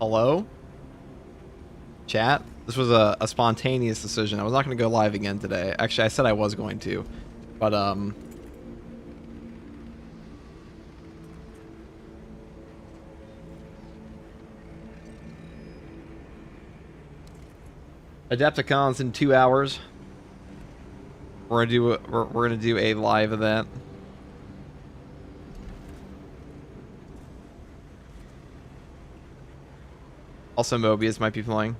Hello? Chat? This was a spontaneous decision. I was not going to go live again today. Actually, I said I was going to. But, Adepticon's in 2 hours. We're gonna do a live event. Also, Mobius might be playing.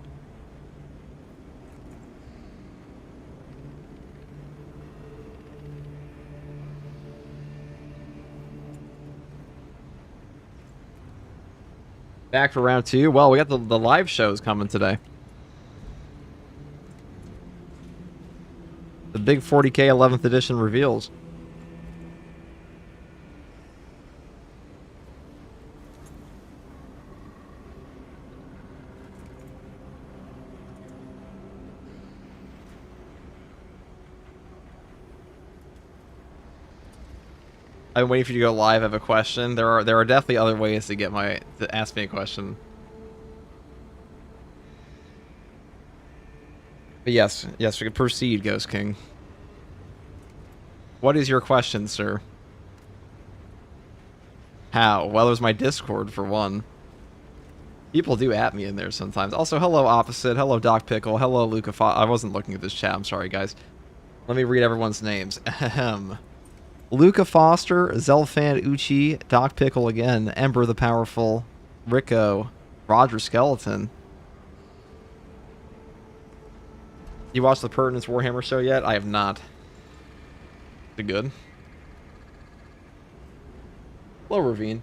Back for round 2. Well, we got the live shows coming today. The big 40K 11th edition reveals. I'm waiting for you to go live. I have a question. There are definitely other ways to ask me a question. But yes, we can proceed, Ghost King. What is your question, sir? How? Well, it was my Discord for one. People do at me in there sometimes. Also, hello Opposite, hello Doc Pickle, hello Luca. I wasn't looking at this chat. I'm sorry, guys. Let me read everyone's names. Ahem. Luca Foster, Zelfan Uchi, Doc Pickle again, Ember the Powerful, Rico, Roger Skeleton. You watched the Pertinence Warhammer show yet? I have not. Is it good? Hello, Ravine.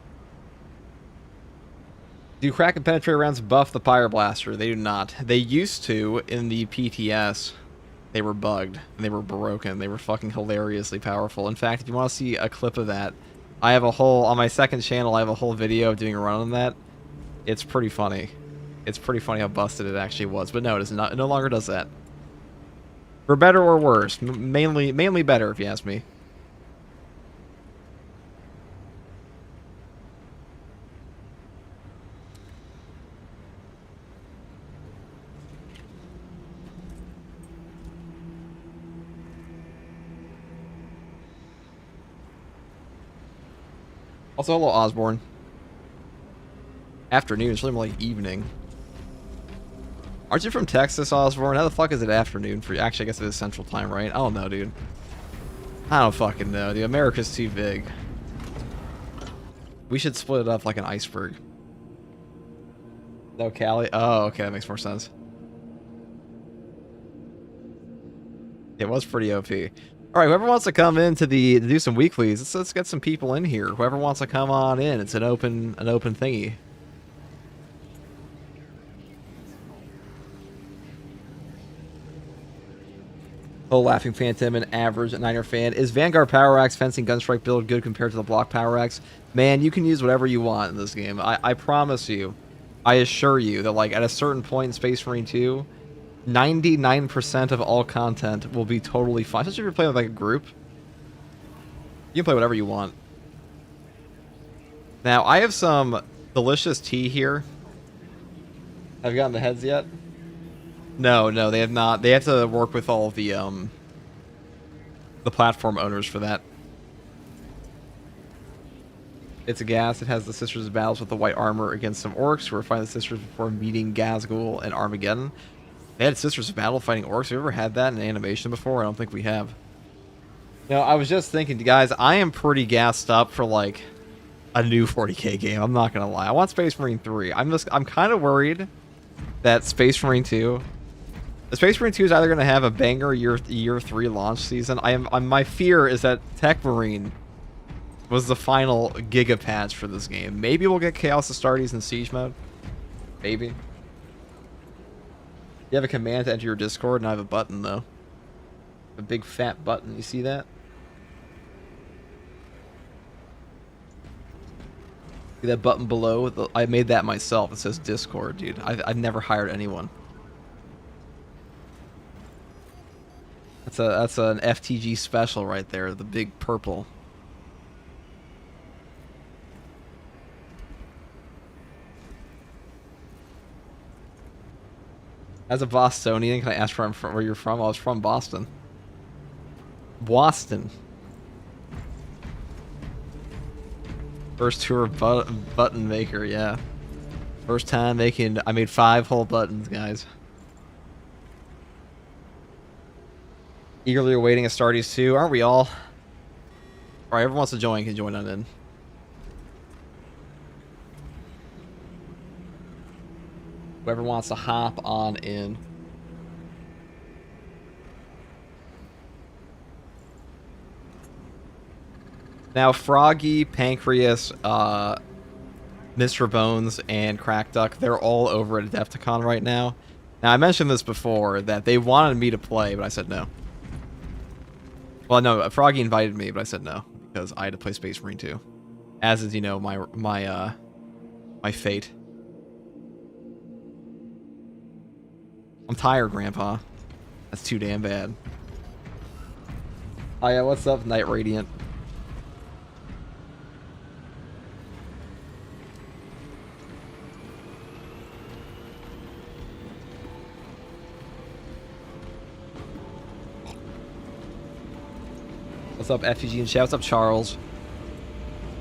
Do crack and penetrate rounds buff the Pyreblaster? They do not. They used to in the PTS. They were bugged, and they were broken. They were fucking hilariously powerful. In fact, if you want to see a clip of that, I have a whole, on my second channel, I have a whole video of doing a run on that. It's pretty funny. It's pretty funny how busted it actually was. But no, it no longer does that. For better or worse. Mainly better, if you ask me. Also, hello, Osborne. Afternoon, it's really more like evening. Aren't you from Texas, Osborne? How the fuck is it afternoon for you? Actually, I guess it is Central Time, right? I don't know, dude. I don't fucking know, dude. America's too big. We should split it up like an iceberg. No, Cali? Oh, okay, that makes more sense. It was pretty OP. Alright, whoever wants to come in to do some weeklies, let's get some people in here. Whoever wants to come on in, it's an open thingy. Oh, Laughing Phantom, an average Niner fan. Is Vanguard Power Axe Fencing Gunstrike build good compared to the Block Power Axe? Man, you can use whatever you want in this game. I promise you, I assure you that like at a certain point in Space Marine 2, 99% of all content will be totally fine. Especially if you're playing with like a group. You can play whatever you want. Now, I have some delicious tea here. Have you gotten the heads yet? No, they have not. They have to work with all of the platform owners for that. It's a gas. It has the Sisters of Battles with the white armor against some orcs who are fighting the Sisters before meeting Gazgul and Armageddon. They had Sisters of Battle fighting orcs. Have you ever had that in animation before? I don't think we have. You know, I was just thinking, guys, I am pretty gassed up for, like, a new 40k game. I'm not going to lie. I want Space Marine 3. I'm kind of worried that Space Marine 2... The Space Marine 2 is either going to have a banger year 3 launch season. My fear is that Tech Marine was the final giga patch for this game. Maybe we'll get Chaos Astartes in Siege mode. Maybe. You have a command to enter your Discord, and I have a button, though. A big fat button. You see that? See that button below? I made that myself. It says Discord, dude. I've never hired anyone. That's an FTG special right there. The big purple. As a Bostonian, can I ask where you're from? I was from Boston. Boston. First tour button maker, yeah. First time making, I made 5 whole buttons, guys. Eagerly awaiting Astartes 2, aren't we all? Alright, everyone wants to join, can join on in. Whoever wants to hop on in. Now, Froggy, Pancreas, Mr. Bones, and Crackduck, they're all over at Adepticon right now. Now, I mentioned this before, that they wanted me to play, but I said no. Well, no, Froggy invited me, but I said no, because I had to play Space Marine 2. As is, you know, my fate. I'm tired, Grandpa. That's too damn bad. Oh yeah, what's up, Night Radiant? What's up, FEG and chat? What's up, Charles?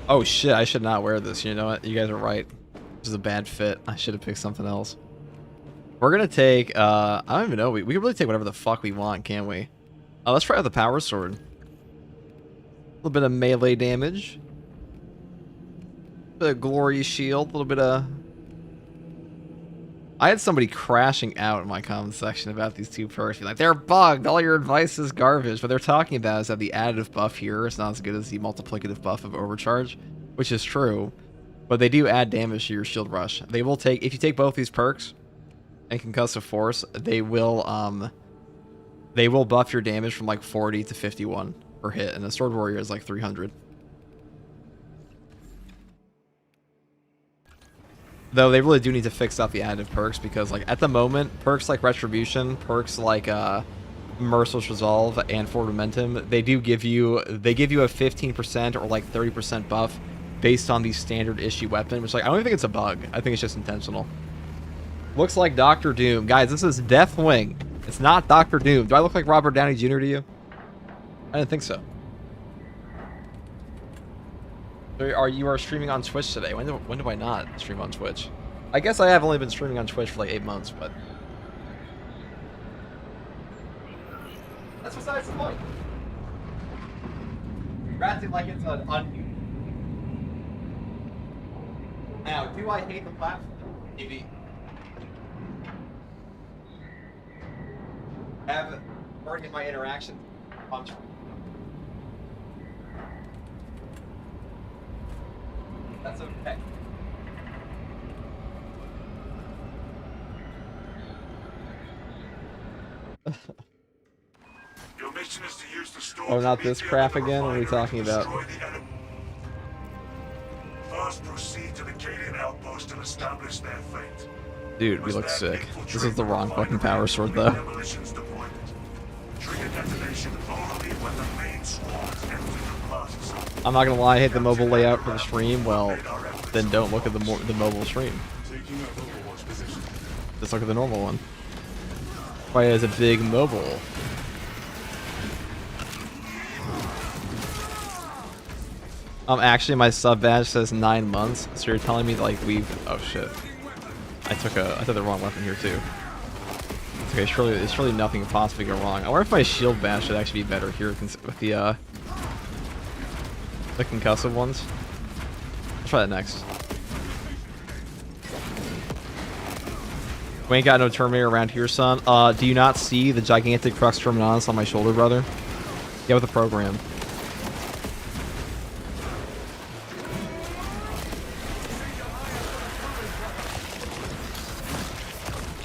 Oh shit, I should not wear this. You know what? You guys are right. This is a bad fit. I should have picked something else. We're gonna take, I don't even know. We can really take whatever the fuck we want, can't we? Let's try out the power sword. A little bit of melee damage. A bit of glory shield. A little bit of... I had somebody crashing out in my comment section about these 2 perks. Like, they're bugged. All your advice is garbage. What they're talking about is that the additive buff here is not as good as the multiplicative buff of overcharge, which is true. But they do add damage to your shield rush. They will take, if you take both these perks and concussive force, they will buff your damage from like 40 to 51 per hit, and the sword warrior is like 300. Though they really do need to fix up the additive perks, because like at the moment, perks like Retribution, perks like Merciless Resolve and Forward Momentum, they give you a 15% or like 30% buff based on the standard issue weapon, which like I don't even think it's a bug. I think it's just intentional. Looks like Doctor Doom. Guys, this is Deathwing. It's not Doctor Doom. Do I look like Robert Downey Jr. to you? I didn't think so. You are streaming on Twitch today. When do I not stream on Twitch? I guess I have only been streaming on Twitch for like 8 months, but... That's besides the point. You're acting like it's an unhuman. Now, do I hate the platform? Maybe. Have already in my interaction on Twitch. That's okay. Your mission is to use the storm. Oh, not this crap again? What are we talking about? First, proceed to the Cadian outpost and establish their fate. Dude, we look sick. This is the wrong fucking power sword, though. Trigger detonation only when the main squads enter the plaza. I'm not gonna lie, I hate the mobile layout for the stream. Well, then don't look at the mobile stream. Just look at the normal one. Why is a big mobile? Actually, my sub badge says 9 months, so you're telling me like we've... Oh shit! I took the wrong weapon here too. Okay, it's really nothing could possibly go wrong. I wonder if my shield badge should actually be better here with the concussive ones. I'll try that next. We ain't got no Terminator around here, son. Do you not see the gigantic Crux Terminatus on my shoulder, brother? Get with the program.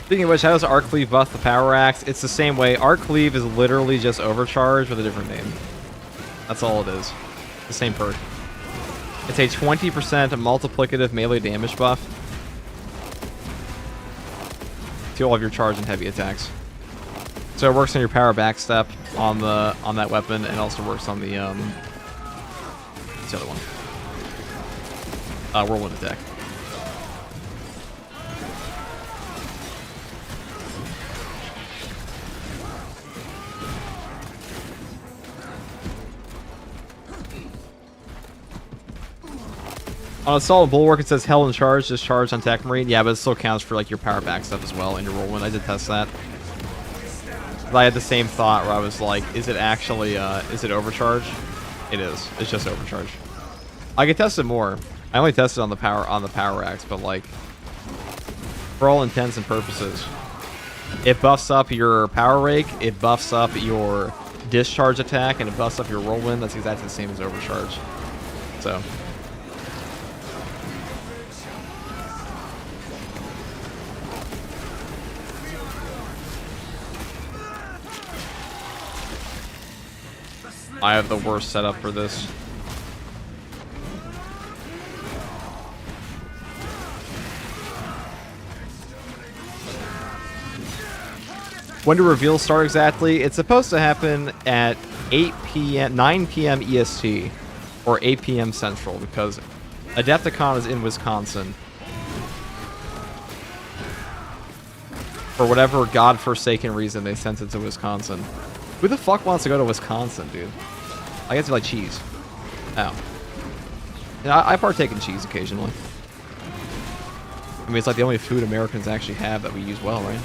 Speaking of which, how does Arc Cleave buff the Power Axe? It's the same way. Arc Cleave is literally just Overcharge with a different name. That's all it is. The same perk. It's a 20% multiplicative melee damage buff to all of your charge and heavy attacks. So it works on your power backstep on that weapon, and also works on the what's the other one? Whirlwind attack. On a solid bulwark, it says held and charged, just charged on Tech Marine. Yeah, but it still counts for like your power back stuff as well in your whirlwind. I did test that. But I had the same thought where I was like, is it actually, is it overcharge? It is. It's just overcharge. I could test it more. I only tested on the power racks, but like, for all intents and purposes, it buffs up your power rake, it buffs up your discharge attack, and it buffs up your whirlwind. That's exactly the same as overcharge. So. I have the worst setup for this. When do reveals start exactly? It's supposed to happen at 8 p.m., 9 p.m. EST, or 8 p.m. Central, because Adepticon is in Wisconsin. For whatever godforsaken reason, they sent it to Wisconsin. Who the fuck wants to go to Wisconsin, dude? I guess you like cheese. Oh. Yeah, I partake in cheese occasionally. I mean, it's like the only food Americans actually have that we use well, right?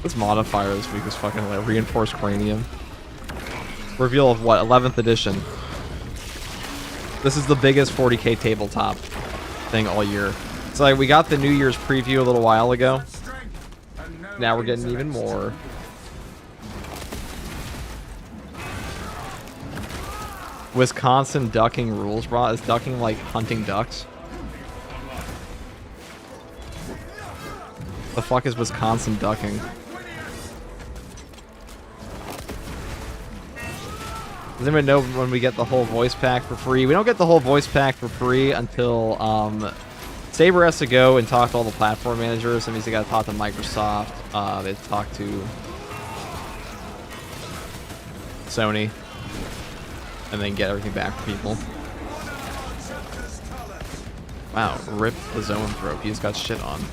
This modifier this week is fucking like reinforced cranium. Reveal of what? 11th edition. This is the biggest 40k tabletop thing all year. So like, we got the New Year's preview a little while ago. Now we're getting even more. Wisconsin ducking rules, bro. Is ducking like hunting ducks? The fuck is Wisconsin ducking? Does anyone know when we get the whole voice pack for free? We don't get the whole voice pack for free until Saber has to go and talk to all the platform managers. That means they got to talk to Microsoft. They talk to Sony, and then get everything back to people. Wow, rip the zone throat. He just got shit on.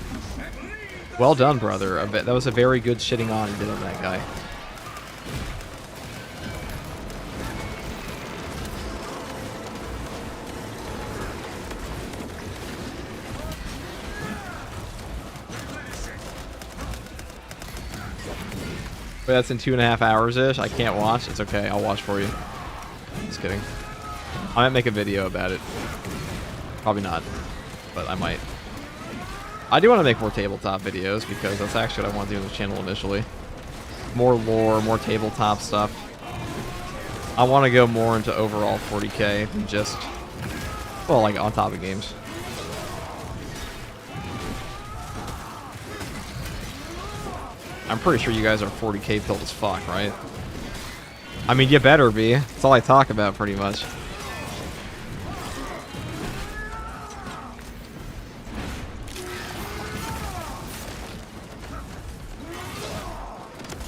Well done, brother. That was a very good shitting on you did on that guy. Wait, that's in 2.5 hours-ish? I can't watch? It's okay, I'll watch for you. Just kidding. I might make a video about it. Probably not, but I might. I do want to make more tabletop videos, because that's actually what I want to do on the channel initially. More lore, more tabletop stuff. I want to go more into overall 40k than just, well, like on top of games. I'm pretty sure you guys are 40k pilled as fuck, right? I mean, you better be. That's all I talk about, pretty much.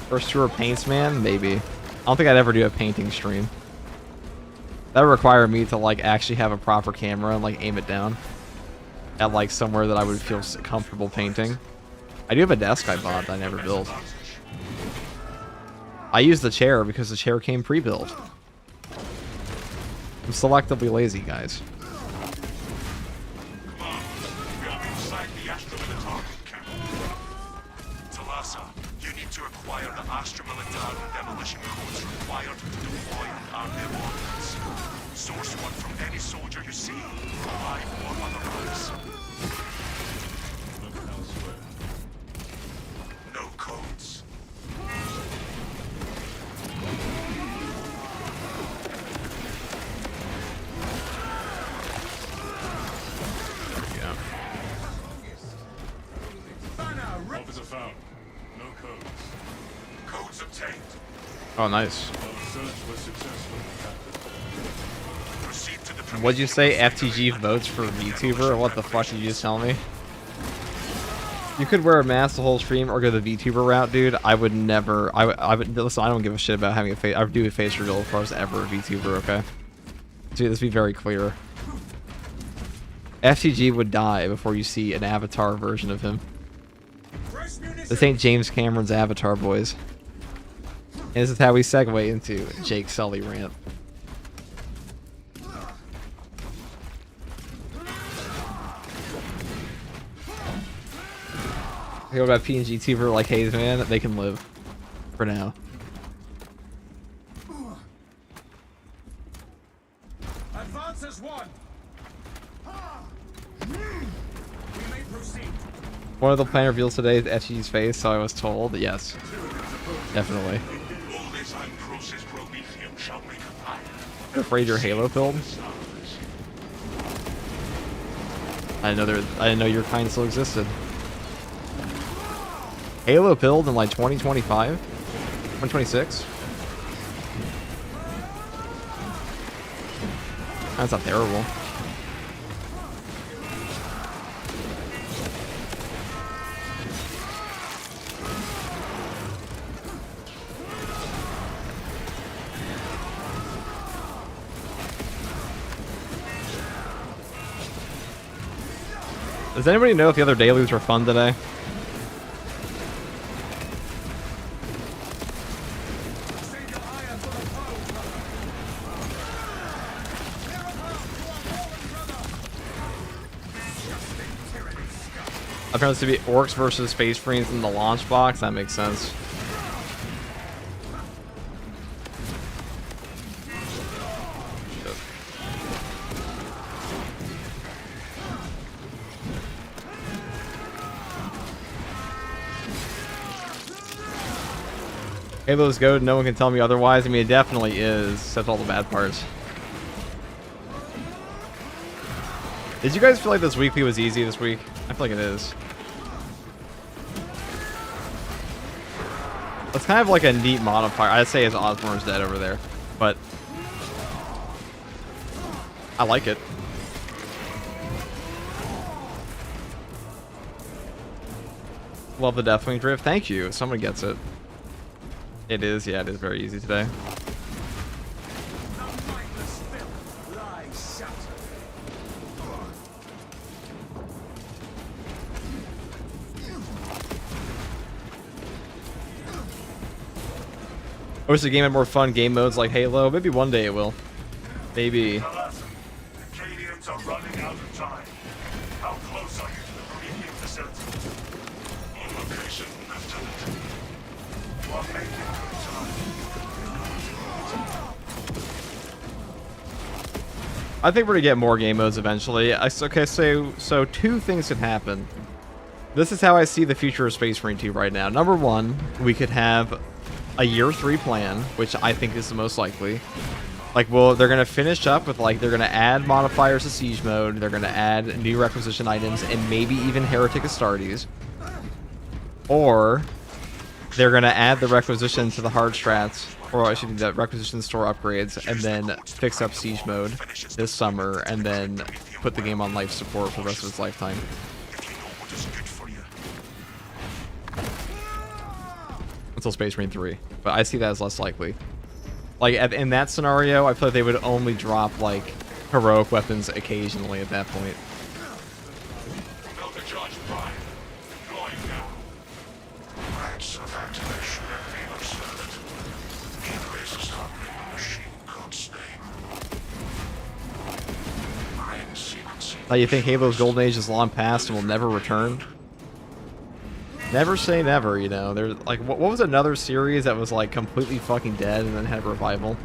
First tour of paints, man? Maybe. I don't think I'd ever do a painting stream. That would require me to, like, actually have a proper camera and, like, aim it down at, like, somewhere that I would feel comfortable painting. I do have a desk I bought that I never built. I used the chair because the chair came pre-built. I'm selectively lazy, guys. You need to acquire the Astra Militarum demolition codes required to deploy and arm their ordnance. Source one from any soldier you see, alive or otherwise. Look elsewhere. No codes. There we go. Officer found. No codes. Codes obtained. Oh, nice. Search was successful, Captain. Proceed to the What'd you say? FTG votes for VTuber? What the fuck did you just tell me? You could wear a mask the whole stream or go the VTuber route, dude. I would never. I would listen. I don't give a shit about having a face. I would do a face reveal if I was ever a VTuber. Okay. let's be very clear. FTG would die before you see an Avatar version of him. This ain't James Cameron's Avatar, boys. And this is how we segue into Jake Sully rant. What about PNG TV like Hayes, man? They can live. For now. Advance as one. We may proceed. One of the plan reveals today is FTG's face, so I was told. Yes. Definitely. You're afraid you're Halo build? I didn't know your kind still existed. Halo build in like 2025? 2026? That's not terrible. Does anybody know if the other dailies were fun today? Apparently to be orcs versus space marines in the launch box. That makes sense. Halo's good. No one can tell me otherwise. I mean, it definitely is. Except all the bad parts. Did you guys feel like this weekly was easy this week? I feel like it is. It's kind of like a neat modifier. I'd say it's Osborne's dead over there, but I like it. Love the Deathwing Drift. Thank you. Someone gets it. It is. Yeah, it is very easy today. I wish the game had more fun game modes like Halo. Maybe one day it will. Maybe. The Canadians are running out of time. How close are you to the breeding facility? On location, Lieutenant. You are making good time. I think we're gonna get more game modes eventually. Okay, so two things could happen. This is how I see the future of Space Marine 2 right now. Number one, we could have a year 3 plan, which I think is the most likely. Like, well, they're gonna finish up with like they're gonna add modifiers to siege mode. They're gonna add new requisition items and maybe even Heretic Astartes. Or they're gonna add the requisition to the hard strats, or I should do the requisition store upgrades, and then fix up siege mode this summer, and then put the game on life support for the rest of its lifetime. Until Space Marine 3, but I see that as less likely. Like, in that scenario, I feel like they would only drop, like, heroic weapons occasionally at that point. Now, you think Halo's golden age is long past and will never return? Never say never, you know. There's like, what was another series that was like completely fucking dead and then had a revival?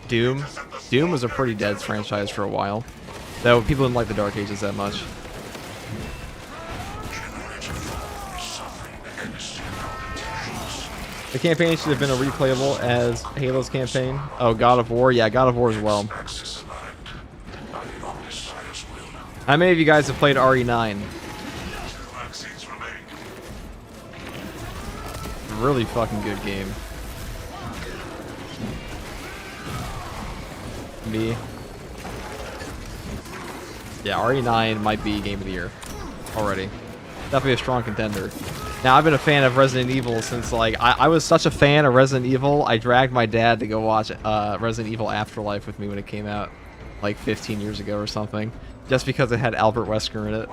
Doom. Doom was a pretty dead franchise for a while. Though people didn't like the Dark Ages that much. The campaign should have been a replayable as Halo's campaign. Oh, God of War. Yeah, God of War as well. How many of you guys have played RE9? Really fucking good game. Me. Yeah, RE9 might be game of the year already. Definitely a strong contender. Now, I've been a fan of Resident Evil since, like, I was such a fan of Resident Evil, I dragged my dad to go watch Resident Evil Afterlife with me when it came out, like, 15 years ago or something, just because it had Albert Wesker in it.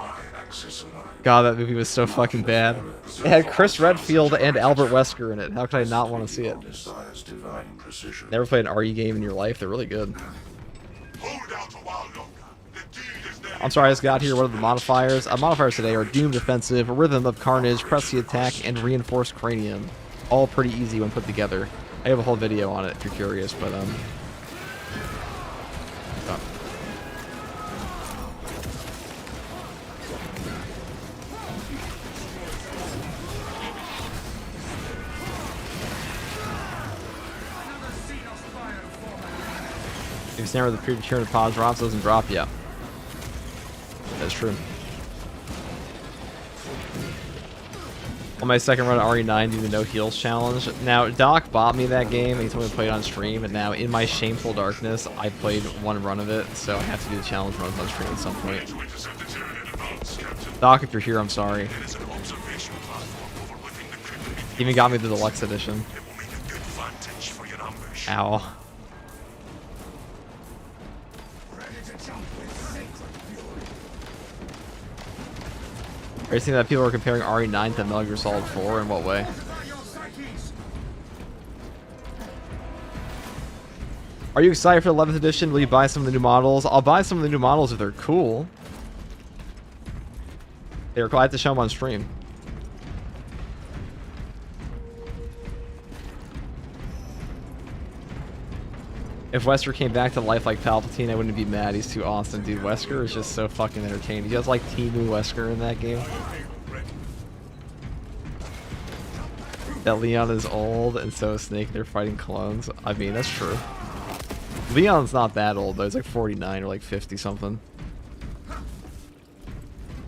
God, that movie was so fucking bad. It had Chris Redfield and Albert Wesker in it. How could I not want to see it? Never played an RE game in your life? They're really good. I'm sorry I just got here. What are the modifiers? Modifiers today are Doom Defensive, Rhythm of Carnage, Press the Attack, and Reinforced Cranium. All pretty easy when put together. I have a whole video on it if you're curious, but oh. If you stand where the predetermined pause drops, doesn't drop yet. That's true. On my second run at RE9, do the no heals challenge. Now, Doc bought me that game, and he told me to play it on stream, and now, in my shameful darkness, I played one run of it, so I have to do the challenge runs on stream at some point. Doc, if you're here, I'm sorry. He even got me the deluxe edition. Ow. Are you seeing that people are comparing RE9 to Metal Gear Solid 4? In what way? Are you excited for the 11th edition? Will you buy some of the new models? I'll buy some of the new models if they're cool. They're cool. I have to show them on stream. If Wesker came back to life like Palpatine, I wouldn't be mad. He's too awesome, dude. Wesker is just so fucking entertaining. He has like Timu Wesker in that game. That Leon is old, and so is Snake. They're fighting clones. I mean, that's true. Leon's not that old, though. He's like 49 or like 50 something.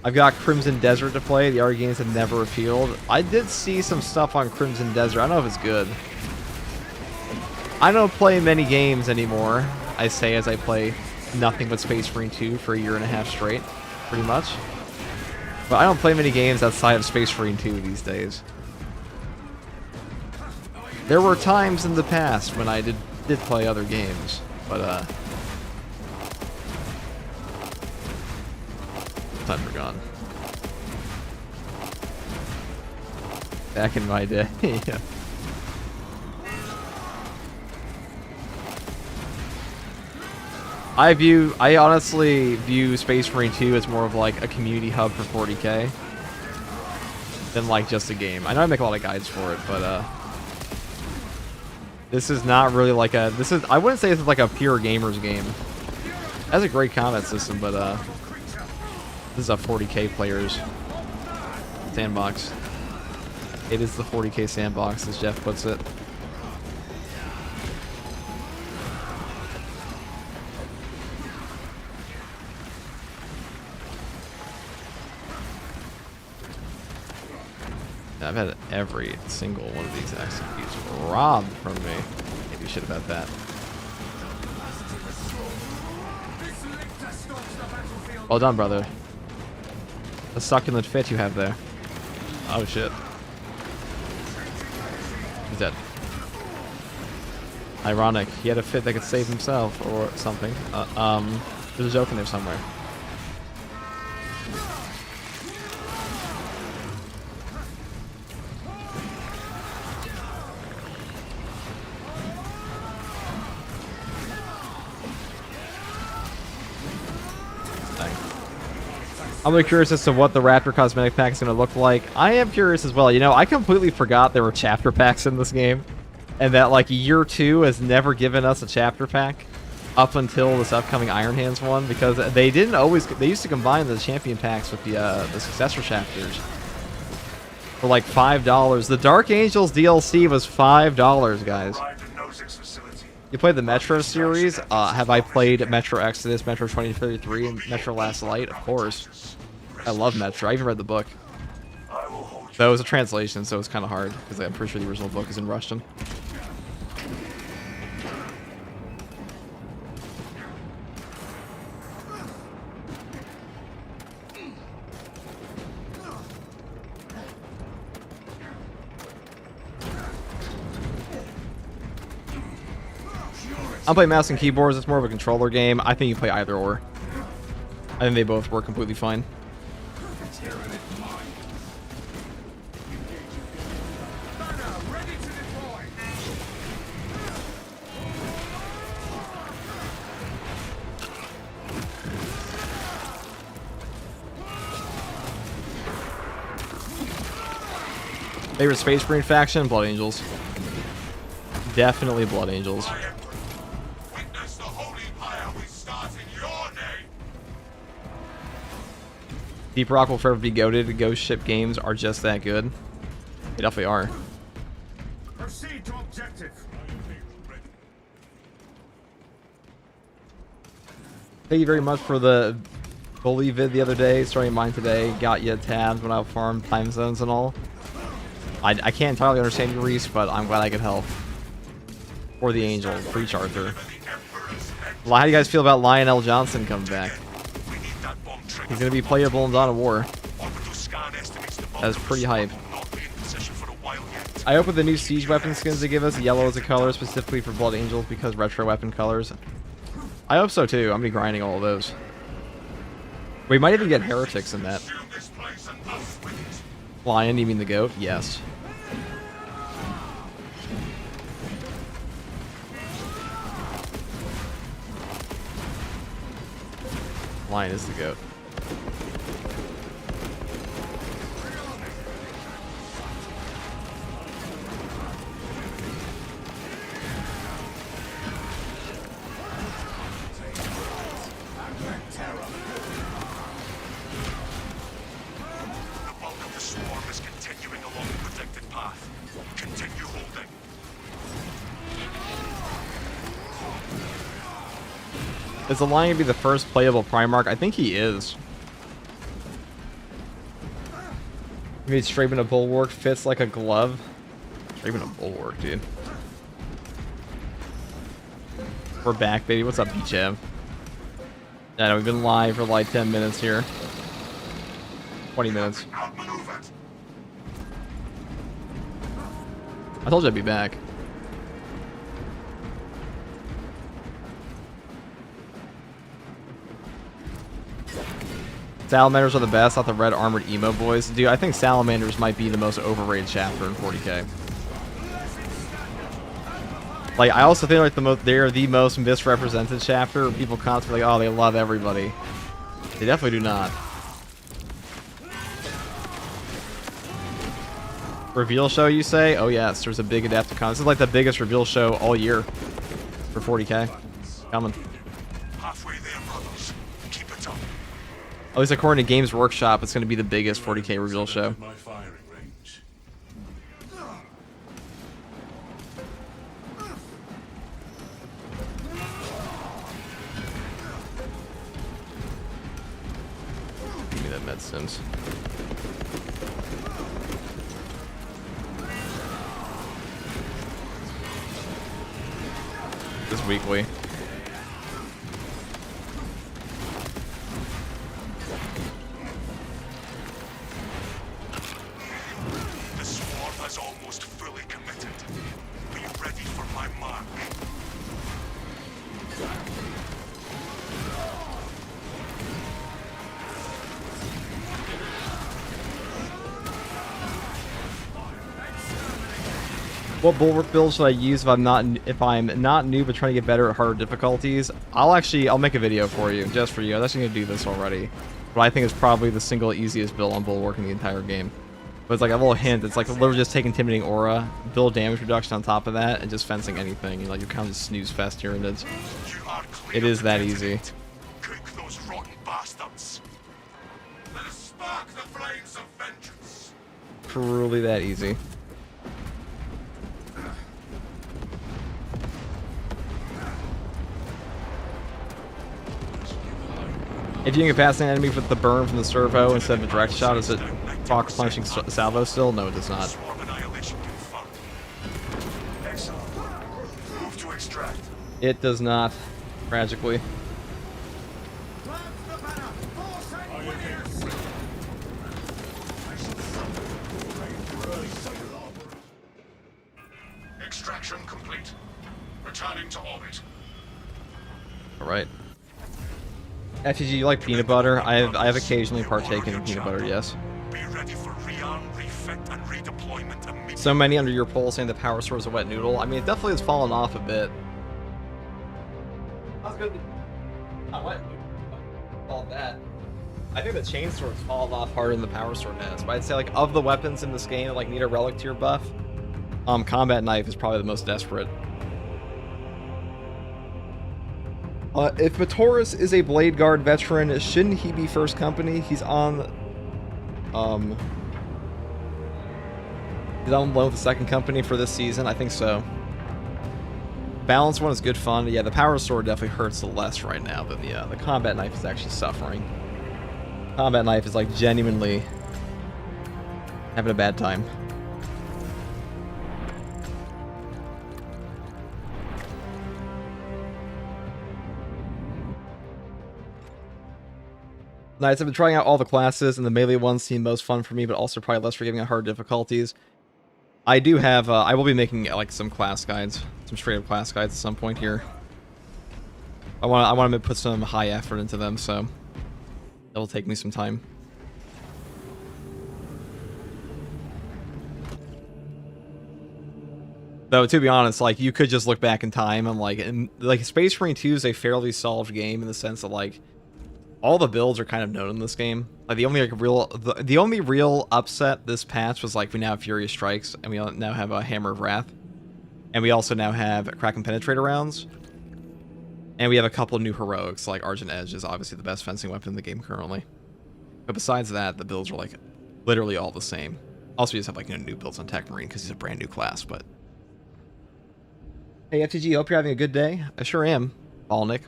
I've got Crimson Desert to play. The RE games have never appealed. I did see some stuff on Crimson Desert. I don't know if it's good. I don't play many games anymore, I say as I play nothing but Space Marine 2 for a year and a half straight, pretty much. But I don't play many games outside of Space Marine 2 these days. There were times in the past when I did play other games, but time for gone. Back in my day, yeah. I honestly view Space Marine 2 as more of like a community hub for 40k than like just a game. I know I make a lot of guides for it, but this is not really like a, I wouldn't say this is like a pure gamers game. It has a great combat system, but this is a 40k players sandbox. It is the 40k sandbox, as Jeff puts it. I've had every single one of these executes robbed from me. Maybe shit about that. Well done, brother. A succulent fit you have there. Oh shit. He's dead. Ironic. He had a fit that could save himself or something. There's a joke in there somewhere. I'm really curious as to what the Raptor cosmetic pack is going to look like. I am curious as well. You know, I completely forgot there were chapter packs in this game. And that, like, year 2 has never given us a chapter pack up until this upcoming Iron Hands one. Because they didn't always... They used to combine the champion packs with the successor chapters for, like, $5. The Dark Angels DLC was $5, guys. You played the Metro series? Have I played Metro Exodus, Metro 2033, and Metro Last Light? Of course. I love Metro. I even read the book. Though it was a translation, so it's kind of hard, because I'm pretty sure the original book is in Russian. I'm playing mouse and keyboards. It's more of a controller game. I think you play either or. I think they both work completely fine. Favorite Space Marine faction? Blood Angels. Definitely Blood Angels. Witness the holy pyre we start in your name. Deep Rock will forever be goated. Ghost ship games are just that good. They definitely are. Proceed to objective. Thank you very much for the bully vid the other day. Starting mine today. Got you tabs when I farmed time zones and all. I can't entirely understand you, Reese, but I'm glad I could help. Or the Angel. Preach, Arthur. Well, how do you guys feel about Lionel Johnson coming back? He's going to be playable in Dawn of War. That's pretty hype. I hope with the new Siege weapon skins they give us, yellow as a color specifically for Blood Angels because retro weapon colors. I hope so too. I'm going to be grinding all of those. We might even get heretics in that. Lion, you mean the goat? Yes. Lion is the goat. Is the Lion going to be the first playable Primarch? I think he is. You made Straven a Bulwark fits like a glove. Straven a Bulwark, dude. We're back, baby. What's up, Beacham? Yeah, no, we've been live for like 10 minutes here. 20 minutes. I told you I'd be back. Salamanders are the best, not the red armored emo boys. Dude, I think Salamanders might be the most overrated chapter in 40k. Like, I also think like they're the most misrepresented chapter. People constantly like, oh, they love everybody. They definitely do not. Reveal show, you say? Oh yes, there's a big Adepticon. This is like the biggest reveal show all year for 40k. Coming. Halfway there, brothers. Keep it up. At least according to Games Workshop, it's going to be the biggest 40k reveal show. My firing range. Give me that med sims. This weekly. The swarm has almost fully committed. Be ready for my mark. What bulwark build should I use if I'm not new but trying to get better at harder difficulties? I'll make a video for you, just for you. I was actually gonna do this already, but I think it's probably the single easiest build on bulwark in the entire game. But it's like a little hint. It's like literally just take intimidating aura, build damage reduction on top of that, and just fencing anything. You you kind of just snooze fest here, and it is that easy. Cook those rotten bastards. Let us spark the flames of vengeance. Truly that easy. If you can pass an enemy with the burn from the servo instead of a direct shot, is it proc punching salvo still? No, it does not. Swarm annihilation confirmed. Excellent. Move to extract. It does not, tragically. Extraction complete. Returning to orbit. All right. FTG, you like peanut butter? I have occasionally partaken in peanut butter, yes. Be ready for rearm, refit, and redeployment immediately. So many under your poll saying the power sword is a wet noodle. I mean, it definitely has fallen off a bit. That's good. Not wet noodle. All that. I think the chainsword's fallen off harder than the power sword has. But I'd say, like, of the weapons in this game that like need a relic tier buff, combat knife is probably the most desperate. If Matoris is a Blade Guard veteran, shouldn't he be first company? He's on loan with the second company for this season. I think so. Balance one is good fun. Yeah, the power sword definitely hurts the less right now, but the combat knife is actually suffering. Combat knife is like genuinely having a bad time. Nice. I've been trying out all the classes, and the melee ones seem most fun for me, but also probably less forgiving on hard difficulties. I do have, I will be making like some class guides, some straight up class guides at some point here. I want to put some high effort into them, so it'll take me some time. Though, to be honest, like, you could just look back in time and like Space Marine 2 is a fairly solved game in the sense that, like, all the builds are kind of known in this game. Like, the only real upset this patch was, like, we now have Furious Strikes, and we now have a Hammer of Wrath. And we also now have Kraken Penetrator rounds. And we have a couple of new heroics, like Argent Edge is obviously the best fencing weapon in the game currently. But besides that, the builds are, like, literally all the same. Also, you just have, like, new builds on Tech Marine because he's a brand new class, but... Hey, FTG, hope you're having a good day. I sure am, Balnick.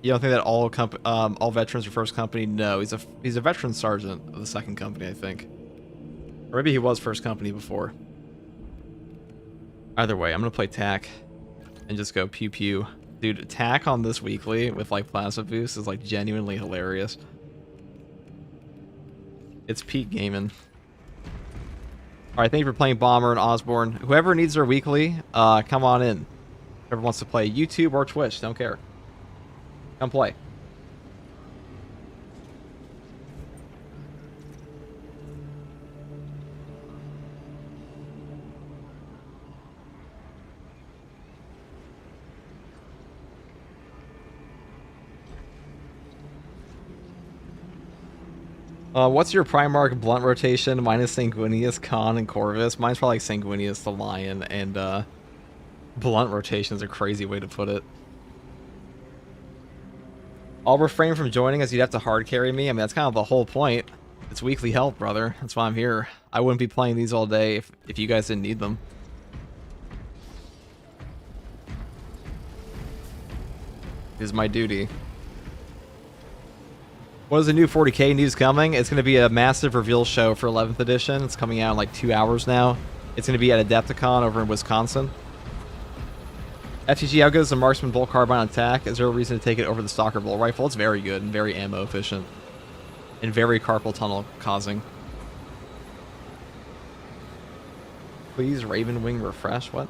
You don't think that all veterans are first company? No, he's a veteran sergeant of the second company, I think. Or maybe he was first company before. Either way, I'm gonna play TAC and just go pew pew. Dude, TAC on this weekly with like plasma boost is like genuinely hilarious. It's peak gaming. Alright, thank you for playing Bomber and Osborne. Whoever needs their weekly, come on in. Whoever wants to play YouTube or Twitch, don't care. Come play. What's your Primarch blunt rotation minus Sanguinius, Khan, and Corvus? Mine's probably like Sanguinius, the Lion, and blunt rotation is a crazy way to put it. I'll refrain from joining as you'd have to hard carry me. I mean, that's kind of the whole point. It's weekly help, brother. That's why I'm here. I wouldn't be playing these all day if you guys didn't need them. It is my duty. What is the new 40k news coming? It's going to be a massive reveal show for 11th edition. It's coming out in like 2 hours now. It's going to be at Adepticon over in Wisconsin. FTG, how good is the Marksman Bolt Carbine attack? Is there a reason to take it over the Stalker Bolt Rifle? It's very good and very ammo efficient. And very carpal tunnel causing. Please, Raven Wing refresh. What?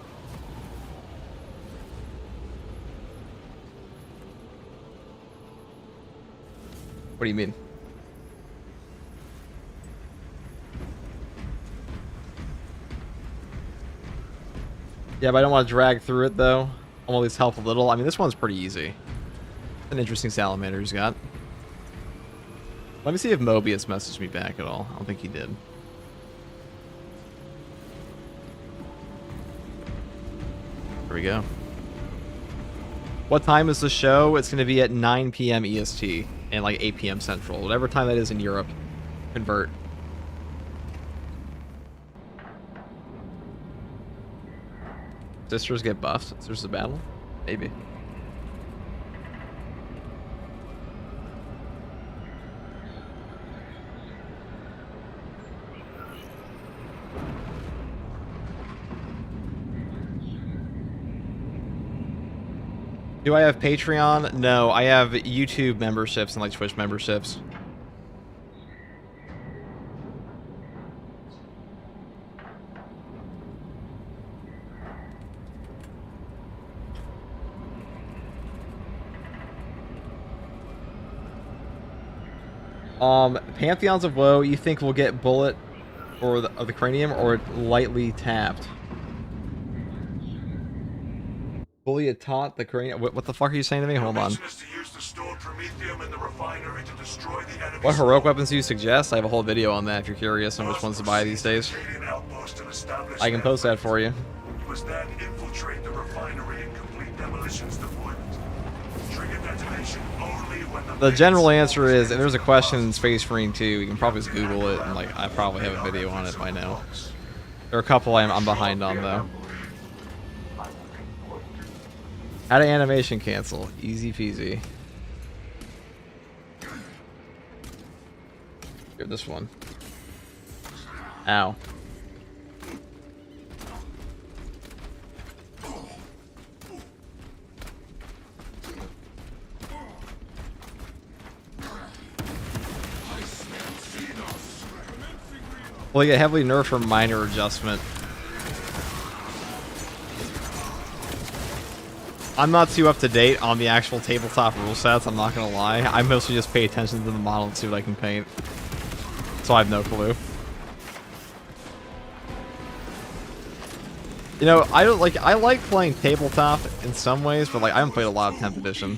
What do you mean? Yeah, but I don't want to drag through it, though. I'll at least help a little. I mean, this one's pretty easy. An interesting salamander he's got. Let me see if Mobius messaged me back at all. I don't think he did. Here we go. What time is the show? It's going to be at 9 p.m. EST and like 8 p.m. Central. Whatever time that is in Europe. Convert. Sisters get buffed? Sisters of Battle? Maybe. Do I have Patreon? No, I have YouTube memberships and like Twitch memberships. Pantheons of Woe, you think will get bullet or the cranium or lightly tapped? Fully taught the cranium. What the fuck are you saying to me? Hold on. What heroic weapons do you suggest? I have a whole video on that if you're curious on which ones to buy these days. I can post that for you. The general answer is, if there's a question in Space Marine 2, you can probably just Google it, and like I probably have a video on it by now. There are a couple I'm behind on though. How to animation cancel? Easy peasy. Here, this one. Ow. Well, you get heavily nerfed for minor adjustment. I'm not too up to date on the actual tabletop rule sets, I'm not gonna lie. I mostly just pay attention to the model and see what I can paint. So I have no clue. You know, I like playing tabletop in some ways, but like I haven't played a lot of 10th edition.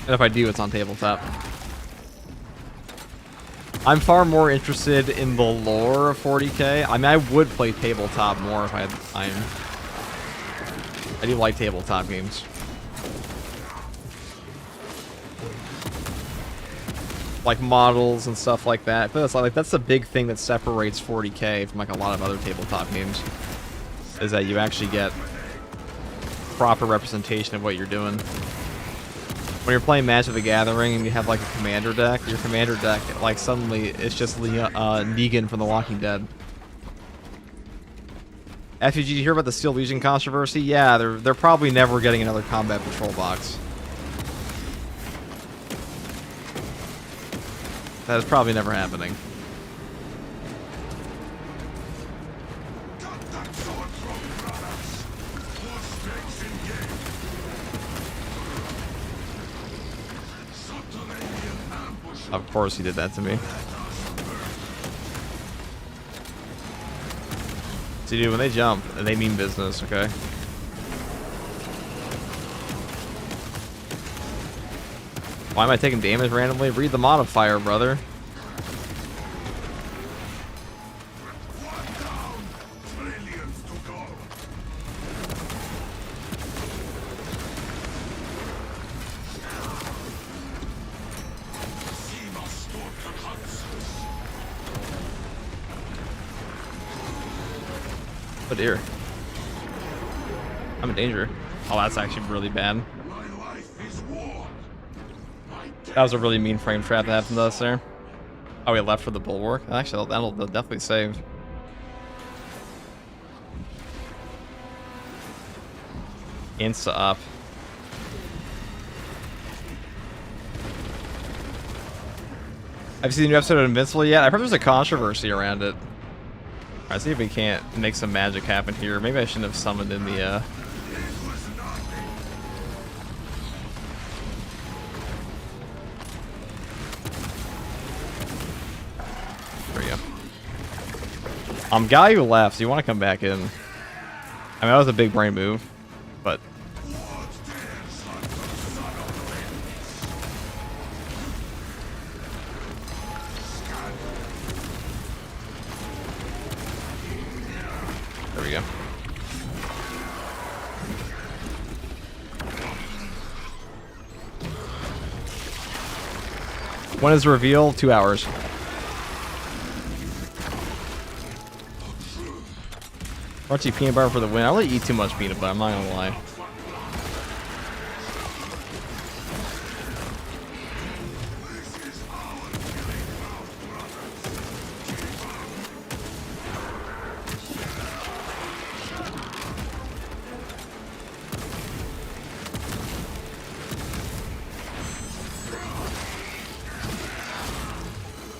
And if I do, it's on tabletop. I'm far more interested in the lore of 40k. I mean, I would play tabletop more if I do like tabletop games. Like models and stuff like that. But that's the big thing that separates 40k from like a lot of other tabletop games. Is that you actually get proper representation of what you're doing. When you're playing Magic the Gathering and you have like a commander deck, your commander deck, like suddenly it's just Negan from The Walking Dead. FUG, did you hear about the Steel Legion controversy? Yeah, they're probably never getting another combat patrol box. That is probably never happening. Of course he did that to me. See, dude, when they jump, they mean business, okay? Why am I taking damage randomly? Read the modifier, brother. Oh dear. I'm in danger. Oh, that's actually really bad. That was a really mean frame trap that happened to us there. Oh, we left for the bulwark? Actually, that'll definitely save. Insta up. Have you seen the new episode of Invincible yet? I've heard there's a controversy around it. Alright, see if we can't make some magic happen here. Maybe I shouldn't have summoned in the, There we go. Guy who left, so you want to come back in. I mean, that was a big brain move, but... There we go. When is the reveal? 2 hours. Crunchy peanut butter for the win. I really eat too much peanut butter, I'm not gonna lie.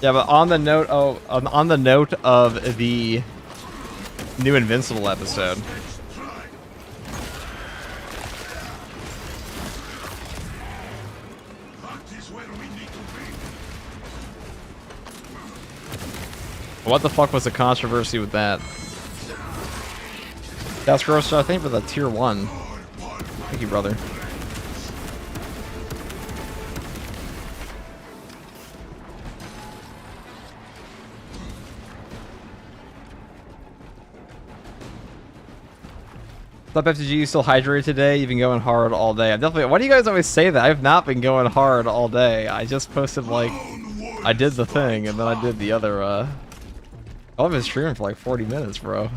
Yeah, but on the note of the new Invincible episode, What the fuck was the controversy with that? That's gross, I think, for the tier 1. Thank you, brother. What's up, FTG? You still hydrated today? You've been going hard all day. I'm definitely. Why do you guys always say that? I've not been going hard all day. I just posted, like, I did the thing, and then I did the other, I've been streaming for like 40 minutes, bro.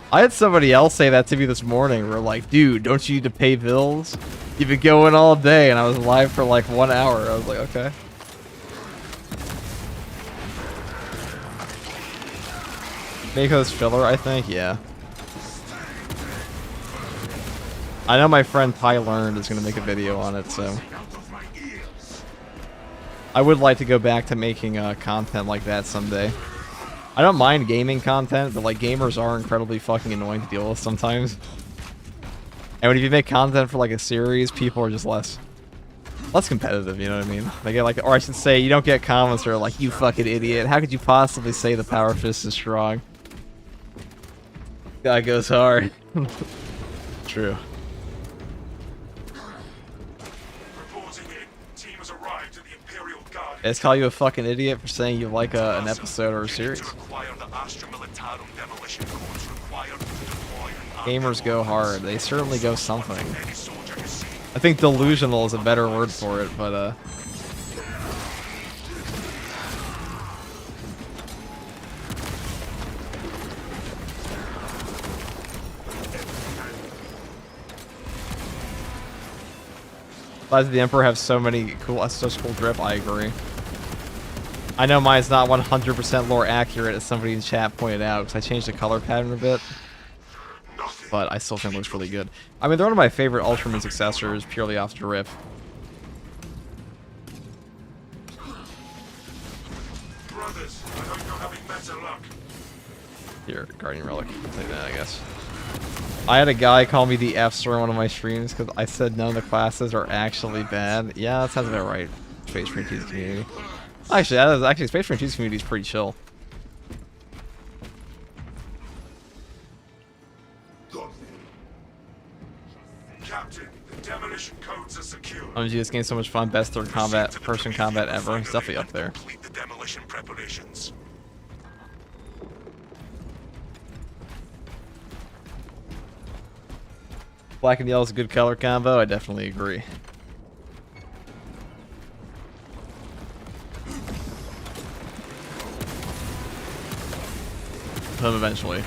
I had somebody else say that to me this morning. We're like, dude, don't you need to pay bills? You've been going all day, and I was live for like 1 hour. I was like, okay. Mako's filler, I think, yeah. I know my friend Ty Learned is going to make a video on it, so... I would like to go back to making content like that someday. I don't mind gaming content, but like gamers are incredibly fucking annoying to deal with sometimes. And when you make content for like a series, people are just less competitive, you know what I mean? They get like, or I should say, you don't get comments that are like, you fucking idiot. How could you possibly say the power fist is strong? Guy goes hard. True. Let's call you a fucking idiot for saying you like an episode or a series. Gamers go hard. They certainly go something. I think delusional is a better word for it, but why does the Emperor have so many such cool drip? I agree. I know mine's not 100% lore accurate, as somebody in chat pointed out, because I changed the color pattern a bit. But I still think it looks really good. I mean, they're one of my favorite Ultraman successors, purely off drip. Brothers, I hope you're having better luck. Here, Guardian Relic. I'll take that, I guess. I had a guy call me the F-star in one of my streams because I said none of the classes are actually bad. Yeah, that sounds about right. Space Marine 2's community. Actually, Space Marine 2's community is pretty chill. Captain, the demolition codes are secure. OMG, this game's so much fun. Best third person combat ever. It's definitely up there. Complete the demolition preparations. Black and yellow is a good color combo. I definitely agree. Home eventually.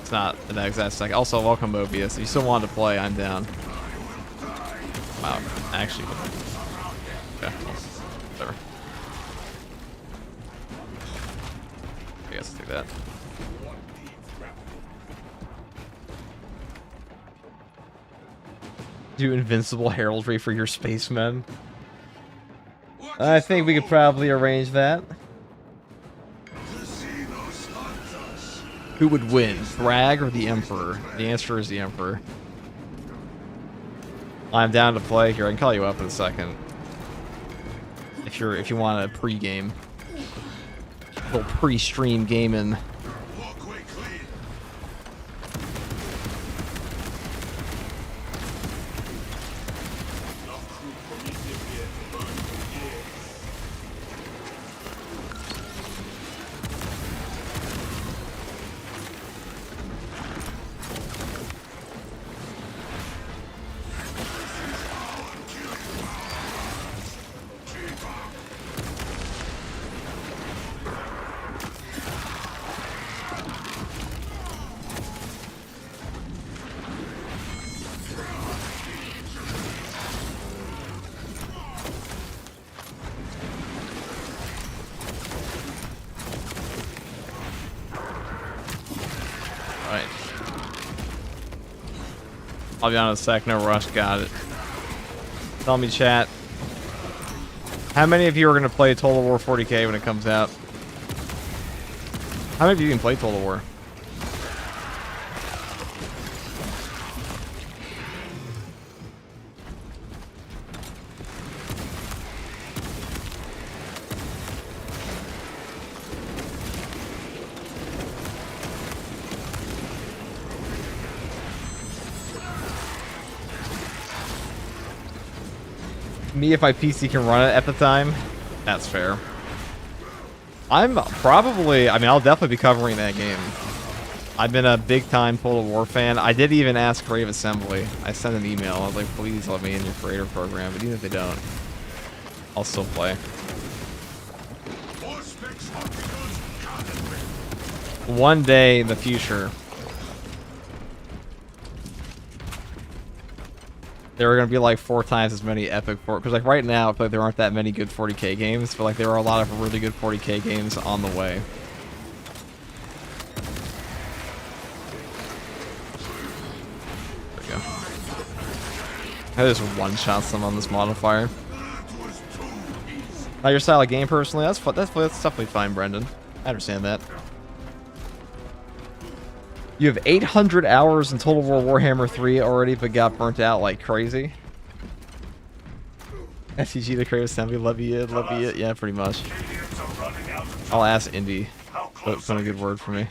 It's not an exact second. Also, welcome Mobius. If you still want to play, I'm down. Wow, actually. Okay, well, whatever. I guess I'll do that. Do invincible heraldry for your spacemen. I think we could probably arrange that. Who would win, Thrag or the Emperor? The answer is the Emperor. I'm down to play here. I can call you up in a second. If you want a pre-game, little pre-stream gaming. I'll be on in a sec, no rush, got it. Tell me, chat. How many of you are going to play Total War 40k when it comes out? How many of you can play Total War? Me, if my PC can run it at the time, that's fair. I'm probably, I mean, I'll definitely be covering that game. I've been a big-time Total War fan. I did even ask Creative Assembly. I sent an email. I was like, please let me in your creator program. But even if they don't, I'll still play. One day in the future, there are going to be like 4 times as many epic because like right now I feel like there aren't that many good 40k games, but like there are a lot of really good 40k games on the way. There we go. I just one-shot some on this modifier. Not your style of game personally. That's definitely fine, Brendan. I understand that. You have 800 hours in Total War Warhammer 3 already, but got burnt out like crazy. SCG to Creative Assembly, love you, yeah, pretty much. I'll ask Indy. That's a good word for me.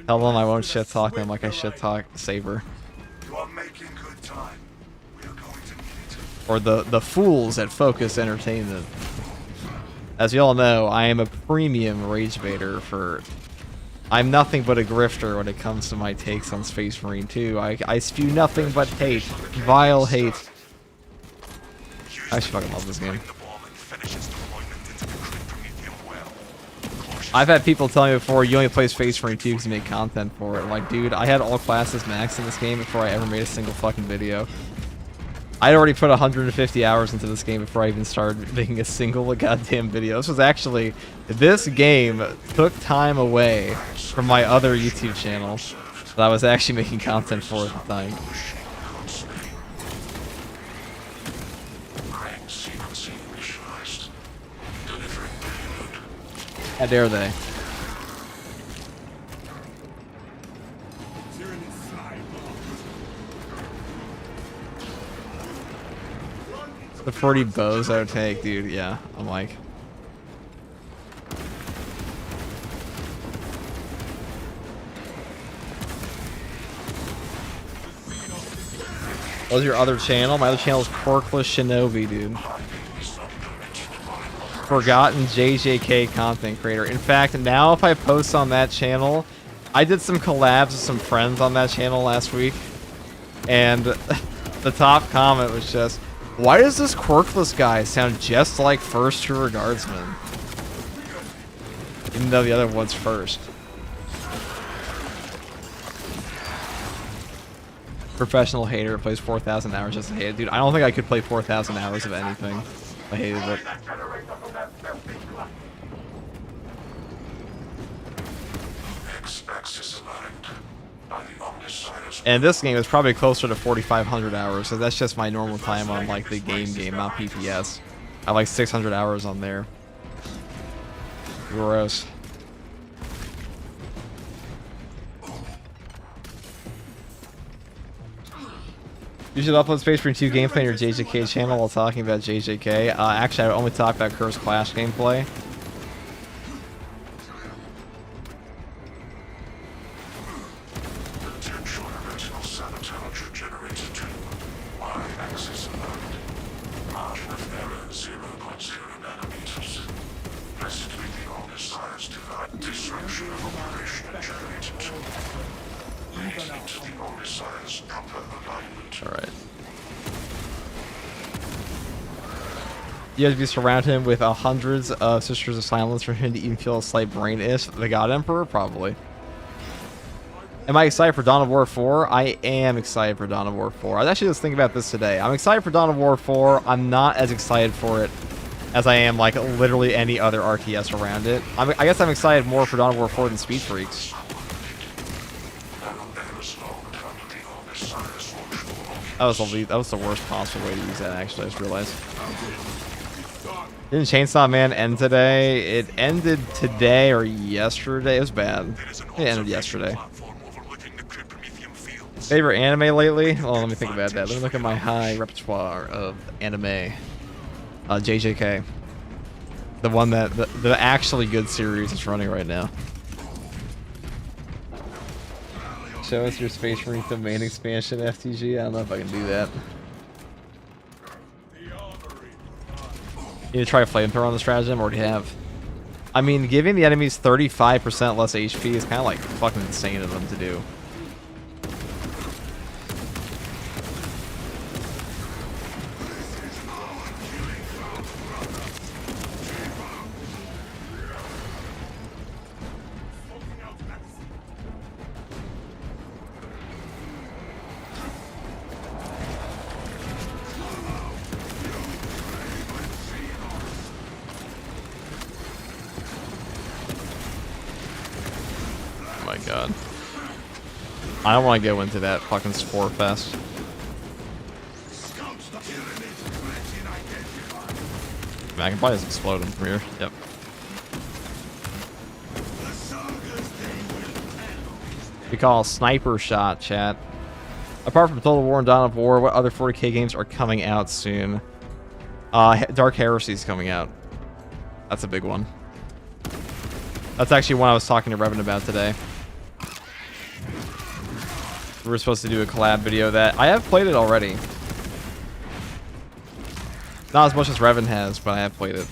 Tell them I won't shit talk them like I shit talk Saber. Or the fools at Focus Entertainment. As you all know, I am a premium rage baiter for... I'm nothing but a grifter when it comes to my takes on Space Marine 2. I spew nothing but hate. Vile hate. I actually fucking love this game. I've had people tell me before, you only play Space Marine 2 because you make content for it. Like, dude, I had all classes max in this game before I ever made a single fucking video. I'd already put 150 hours into this game before I even started making a single goddamn video. This game took time away from my other YouTube channel that I was actually making content for at the time. How dare they? The 40 bows I would take, dude, yeah, I'm like... What's your other channel? My other channel is Corkless Shinobi, dude. Forgotten JJK content creator. In fact, now if I post on that channel, I did some collabs with some friends on that channel last week, and the top comment was just, why does this Quirkless guy sound just like First Tour Guardsman? Even though the other one's first. Professional hater plays 4,000 hours just to hate it. Dude, I don't think I could play 4,000 hours of anything. I hated it. And this game is probably closer to 4,500 hours, so that's just my normal time on like the game, not PPS. I have like 600 hours on there. Gross. You should upload Space Marine 2 gameplay on your JJK channel while talking about JJK. Actually, I would only talk about Curse Clash gameplay. Alright. You have to be surrounded him with hundreds of Sisters of Silence for him to even feel a slight brain itch. The God Emperor? Probably. Am I excited for Dawn of War 4? I am excited for Dawn of War 4. I was actually just thinking about this today. I'm excited for Dawn of War 4. I'm not as excited for it as I am, like, literally any other RTS around it. I guess I'm excited more for Dawn of War 4 than Speed Freaks. That was the worst possible way to use that, actually, I just realized. Didn't Chainsaw Man end today? It ended today or yesterday. It was bad. It ended yesterday. Favorite anime lately? Well, let me think about that. Let me look at my high repertoire of anime. JJK. The one that, the actually good series is running right now. Show us your Space Marine domain expansion, FTG. I don't know if I can do that. You need to try a flamethrower on the stratagem, or do you have? I mean, giving the enemies 35% less HP is kind of like fucking insane of them to do. Oh my god. I don't want to go into that fucking spore fest. Man, I can probably just explode him from here. Yep. We call sniper shot, chat. Apart from Total War and Dawn of War, what other 40k games are coming out soon? Dark Heresy is coming out. That's a big one. That's actually one I was talking to Revan about today. We were supposed to do a collab video of that. I have played it already. Not as much as Revan has, but I have played it.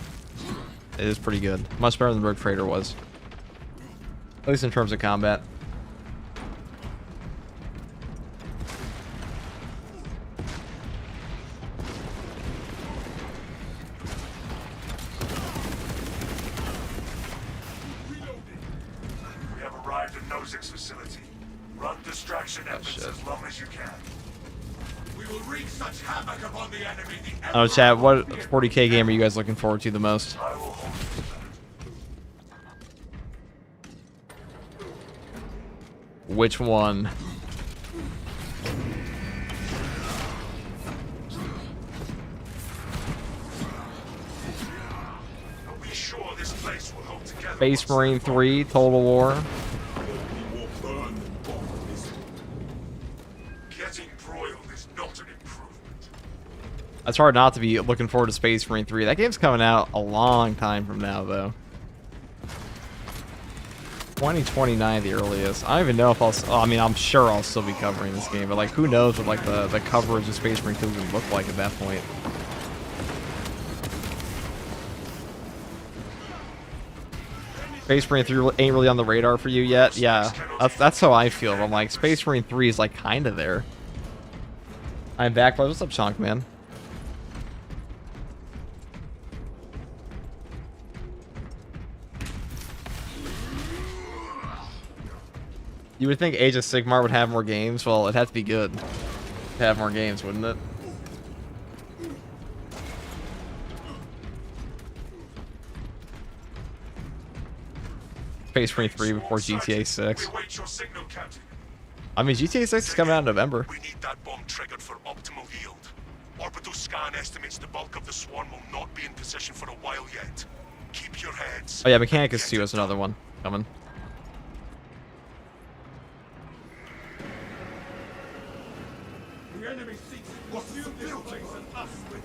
It is pretty good. Much better than Rogue Trader was. At least in terms of combat. We have arrived at Nozick's facility. Run distraction efforts as long as you can. We will wreak such havoc upon the enemy. Oh, chat, what 40k game are you guys looking forward to the most? I will hold you to that. Which one? Are we sure this place will hold together? Space Marine 3, Total War. Getting broiled is not an improvement. It's hard not to be looking forward to Space Marine 3. That game's coming out a long time from now, though. 2029 the earliest. I don't even know if I'll... Oh, I mean, I'm sure I'll still be covering this game, but, like, who knows what, like, the coverage of Space Marine 2 would look like at that point. Space Marine 3 ain't really on the radar for you yet? Yeah, that's how I feel. I'm like, Space Marine 3 is, like, kind of there. I'm back. What's up, Chonk, man? You would think Age of Sigmar would have more games. Well, it'd have to be good to have more games, wouldn't it? Space Marine 3 before GTA 6. We wait your signal, Captain. I mean, GTA 6 is coming out in November. We need that bomb triggered for optimal yield. Orbital scan estimates the bulk of the swarm will not be in position for a while yet. Keep your heads. Oh yeah, Mechanicus 2 is another one coming. The enemy seeks what's the buildings and us with it.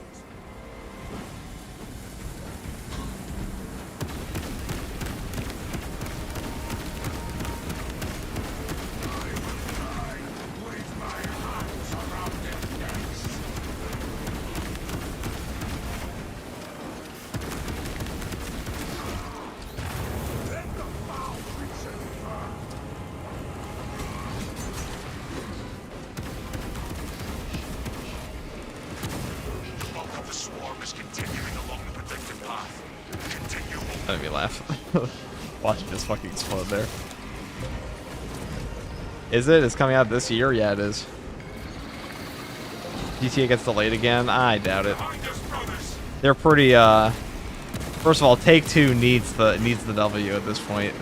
That made me laugh. Watching this fucking explode there. Is it? It's coming out this year? Yeah, it is. GTA gets delayed again? I doubt it. They're pretty, first of all, Take-Two needs the W at this point.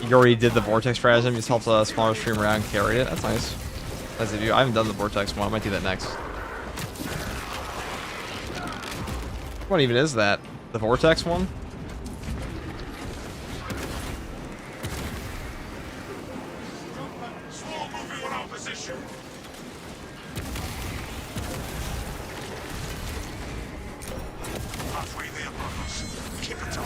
You already did the Vortex Stratagem, you just helped a smaller streamer out and carry it. That's nice. Nice of you. I haven't done the Vortex one, I might do that next. What even is that? The Vortex one? Swarm moving on our position. Halfway there, brothers. Keep it up.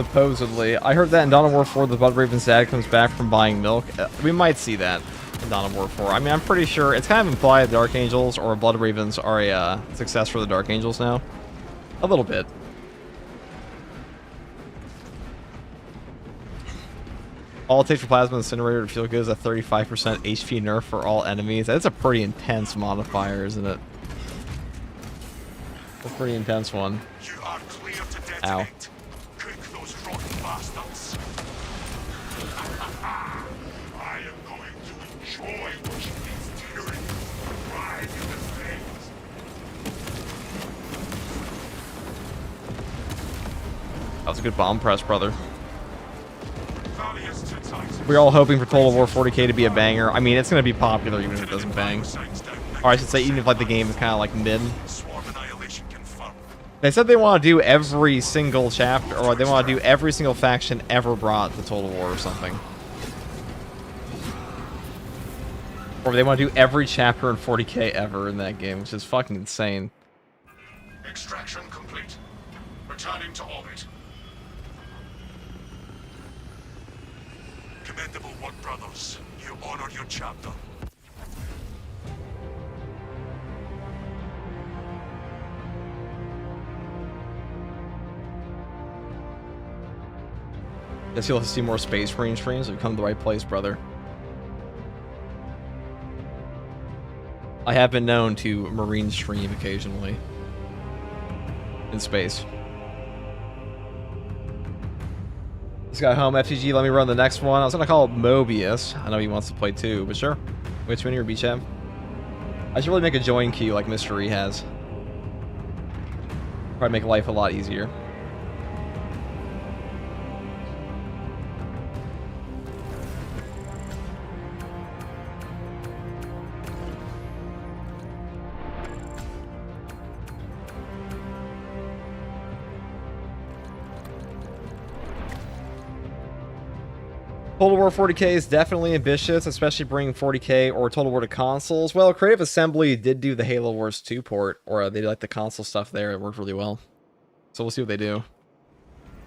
Supposedly. I heard that in Dawn of War 4, the Blood Raven's dad comes back from buying milk. We might see that in Dawn of War 4. I mean, I'm pretty sure it's kind of implied the Dark Angels or Blood Ravens are a success for the Dark Angels now. A little bit. All it takes for Plasma Incinerator to feel good is a 35% HP nerf for all enemies. That's a pretty intense modifier, isn't it? A pretty intense one. You are clear to detonate. Ow. Cook those rotten bastards. I am going to enjoy watching these tyrannies ride in the flames. That was a good bomb press, brother. Valious to tight. We're all hoping for Total War 40k to be a banger. I mean, it's going to be popular even if it doesn't bang. Or I should say, even if like the game is kind of like mid. Swarm annihilation confirmed. They said they want to do every single chapter, or they want to do every single faction ever brought to Total War or something. Or they want to do every chapter in 40k ever in that game, which is fucking insane. Extraction complete. Returning to orbit. Commendable work, brothers. You honor your chapter. Guess you'll see more Space Marine streams. You've come to the right place, brother. I have been known to Marine stream occasionally. In space. Just got home, FTG, let me run the next one. I was gonna call it Mobius. I know he wants to play too, but sure. Which one your beach have? I should really make a join queue like Mystery has. Probably make life a lot easier. Total War 40k is definitely ambitious, especially bringing 40k or Total War to consoles. Well, Creative Assembly did do the Halo Wars 2 port, or they did like the console stuff there. It worked really well. So we'll see what they do.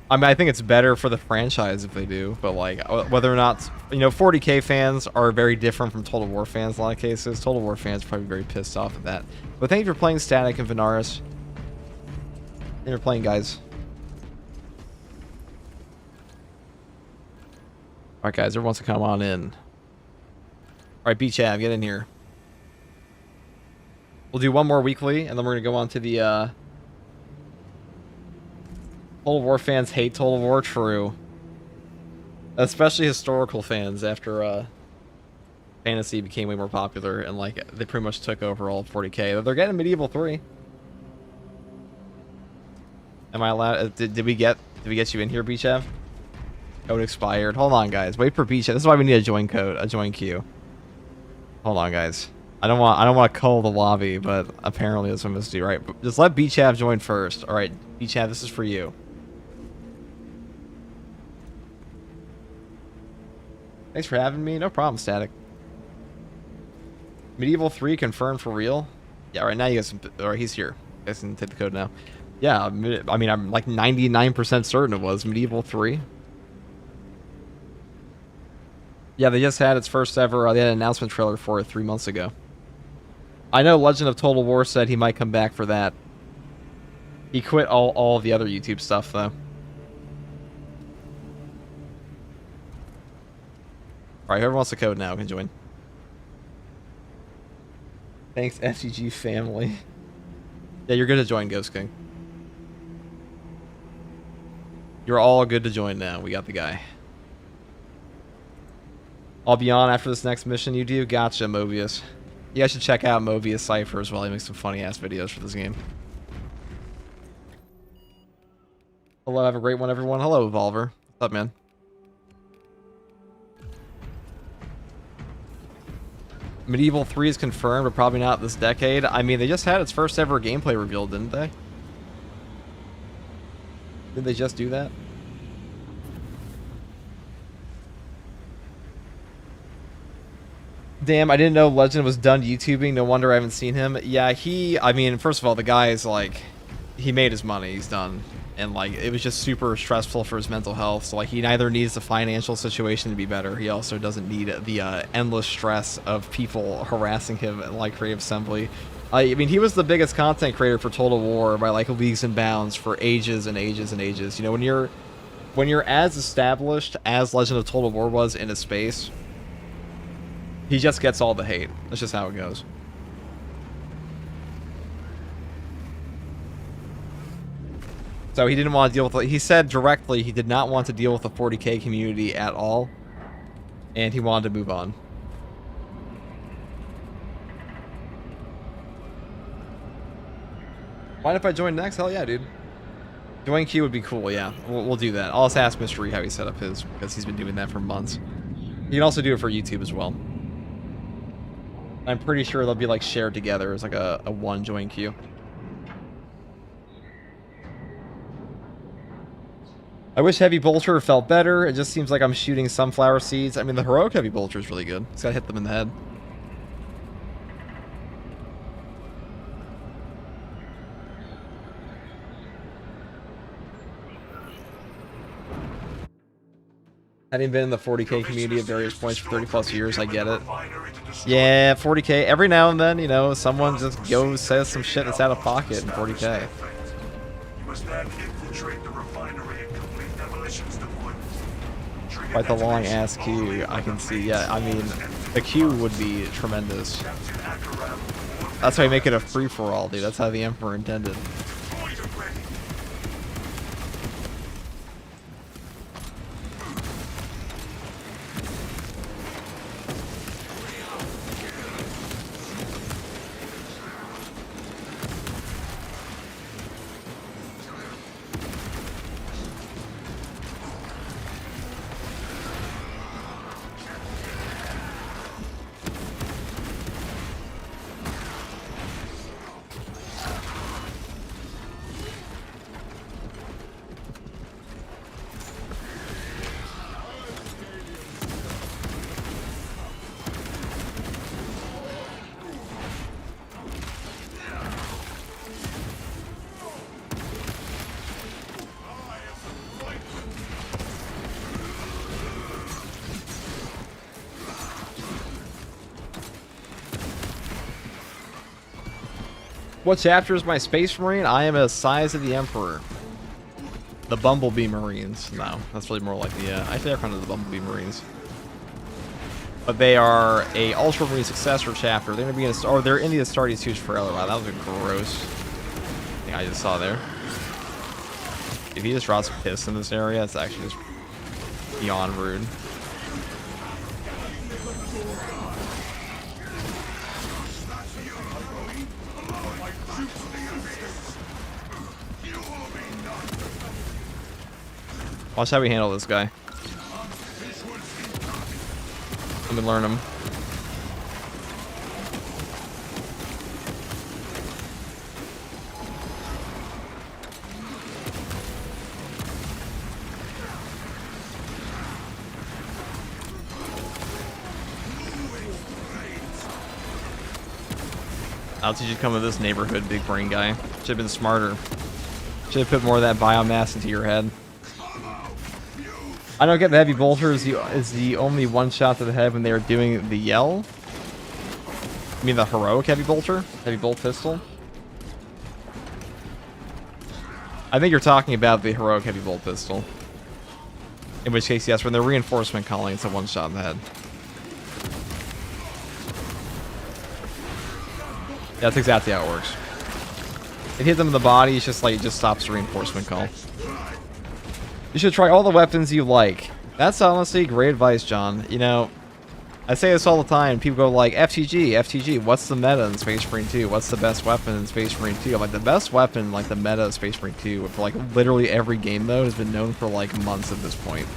I mean, I think it's better for the franchise if they do, but like whether or not, you know, 40k fans are very different from Total War fans in a lot of cases. Total War fans are probably very pissed off at that. But thank you for playing Static and Venaris. Thank you for playing, guys. Alright, guys, everyone wants to come on in. Alright, B-Chav, get in here. We'll do one more weekly, and then we're going to go on to the, Total War fans hate Total War, true. Especially historical fans after, Fantasy became way more popular, and, like, they pretty much took over all of 40k. They're getting Medieval 3. Am I allowed... Did we get you in here, B-Chav? Code expired. Hold on, guys. Wait for Beach. This is why we need a join code, a join queue. Hold on, guys. I don't want to cull the lobby, but apparently that's what I'm supposed to do, right? But just let Beachhav join first. All right, Beachhav, this is for you. Thanks for having me. No problem, Static. Medieval 3 confirmed for real. Yeah, right now you guys can, or he's here. You guys can take the code now. Yeah, I mean, I'm like 99% certain it was Medieval 3. Yeah, they just had its first ever, they had an announcement trailer for it 3 months ago. I know Legend of Total War said he might come back for that. He quit all of the other YouTube stuff, though. Alright, whoever wants the code now can join. Thanks, FGG family. Yeah, you're good to join, Ghost King. You're all good to join now. We got the guy. I'll be on after this next mission you do. Gotcha, Mobius. You guys should check out Mobius Cypher as well. He makes some funny-ass videos for this game. Hello, have a great one, everyone. Hello, Evolver. What's up, man? Medieval 3 is confirmed, but probably not this decade. I mean, they just had its first ever gameplay reveal, didn't they? Did they just do that? Damn, I didn't know Legend was done YouTubing. No wonder I haven't seen him. Yeah, I mean, first of all, the guy is like... he made his money, he's done. And like it was just super stressful for his mental health. So like he neither needs the financial situation to be better, he also doesn't need the endless stress of people harassing him at like Creative Assembly. I mean, he was the biggest content creator for Total War by like leagues and bounds for ages and ages and ages. You know, when you're as established as Legend of Total War was in a space, he just gets all the hate. That's just how it goes. So he didn't want to deal with it. He said directly he did not want to deal with the 40k community at all, and he wanted to move on. Mind if I join next? Hell yeah, dude. Join queue would be cool, yeah. We'll do that. I'll just ask Mystery how he set up his, because he's been doing that for months. You can also do it for YouTube as well. I'm pretty sure they'll be like shared together as like a one join queue. I wish Heavy Bolter felt better. It just seems like I'm shooting sunflower seeds. I mean, the heroic Heavy Bolter is really good. It's gotta hit them in the head. Having been in the 40k community at various points for 30 plus years, I get it. Yeah, 40k. Every now and then, you know, someone just goes, says some shit that's out of pocket in 40k. Quite the long ass queue, I can see. Yeah, I mean, the queue would be tremendous. That's why you make it a free-for-all, dude. That's how the Emperor intended. What chapter is my Space Marine? I am a size of the Emperor. The Bumblebee Marines. No, that's really more like the, actually they're kind of the Bumblebee Marines. But they are a Ultramarine successor chapter. They're gonna be in a, or they're in the Astartes Huge Forever. Wow, that was a gross thing I just saw there. If he just drops piss in this area, it's actually just beyond rude. Watch how we handle this guy. Let me learn him. I'll teach you to come to this neighborhood, big brain guy. Should have been smarter. Should have put more of that biomass into your head. I don't get the Heavy Bolter is the only one shot to the head when they are doing the yell. I mean the heroic Heavy Bolter? Heavy Bolt Pistol? I think you're talking about the heroic Heavy Bolt Pistol. In which case, yes, when they're reinforcement calling, it's a one shot in the head. That's exactly how it works. It hits them in the body, it's just like, it just stops the reinforcement call. You should try all the weapons you like. That's honestly great advice, John. You know, I say this all the time. People go like, FTG, what's the meta in Space Marine 2? What's the best weapon in Space Marine 2? I'm like, the best weapon, like the meta of Space Marine 2, for like literally every game mode, has been known for like months at this point.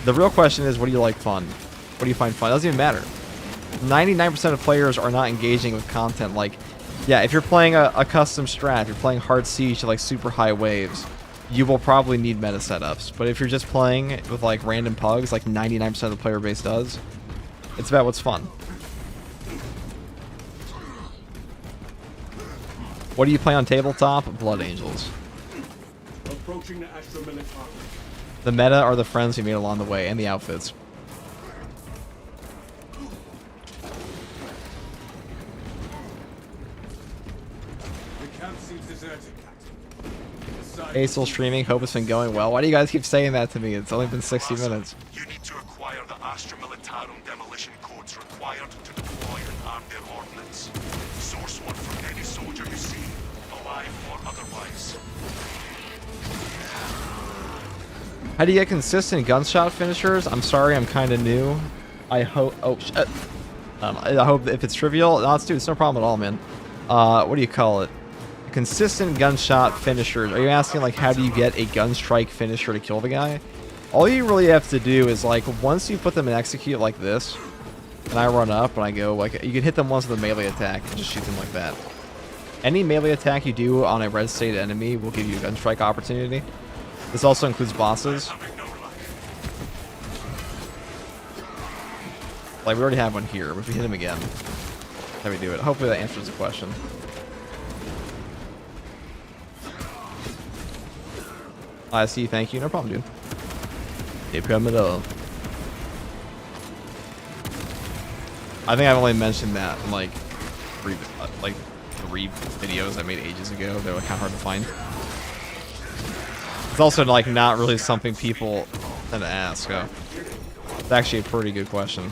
The real question is, what do you like fun? What do you find fun? It doesn't even matter. 99% of players are not engaging with content. Like, yeah, if you're playing a custom strat, if you're playing hard siege to like super high waves, you will probably need meta setups. But if you're just playing with like random pugs, like 99% of the player base does, it's about what's fun. What do you play on tabletop? Blood Angels. Approaching the Astra Military. The meta are the friends you made along the way, and the outfits. The camp seems deserted, Captain. Hey, still streaming. Hope it's been going well. Why do you guys keep saying that to me? It's only been 60 minutes. You need to acquire the Astra Militarum demolition codes required to deploy and arm their ordnance. Source one from any soldier you see, alive or otherwise. How do you get consistent gunshot finishers? I'm sorry, I'm kind of new. I hope. Oh shit. I hope if it's trivial, no, it's no problem at all, man. What do you call it? Consistent gunshot finishers. Are you asking like how do you get a gun strike finisher to kill the guy? All you really have to do is like once you put them in execute like this, and I run up and I go like you can hit them once with a melee attack and just shoot them like that. Any melee attack you do on a red state enemy will give you a gun strike opportunity. This also includes bosses. Like, we already have one here, but if we hit him again, how do we do it? Hopefully that answers the question. I see, thank you. No problem, dude. No problem at all. I think I've only mentioned that in, like, three videos I made ages ago. They were kind of hard to find. It's also like not really something people tend to ask. So it's actually a pretty good question.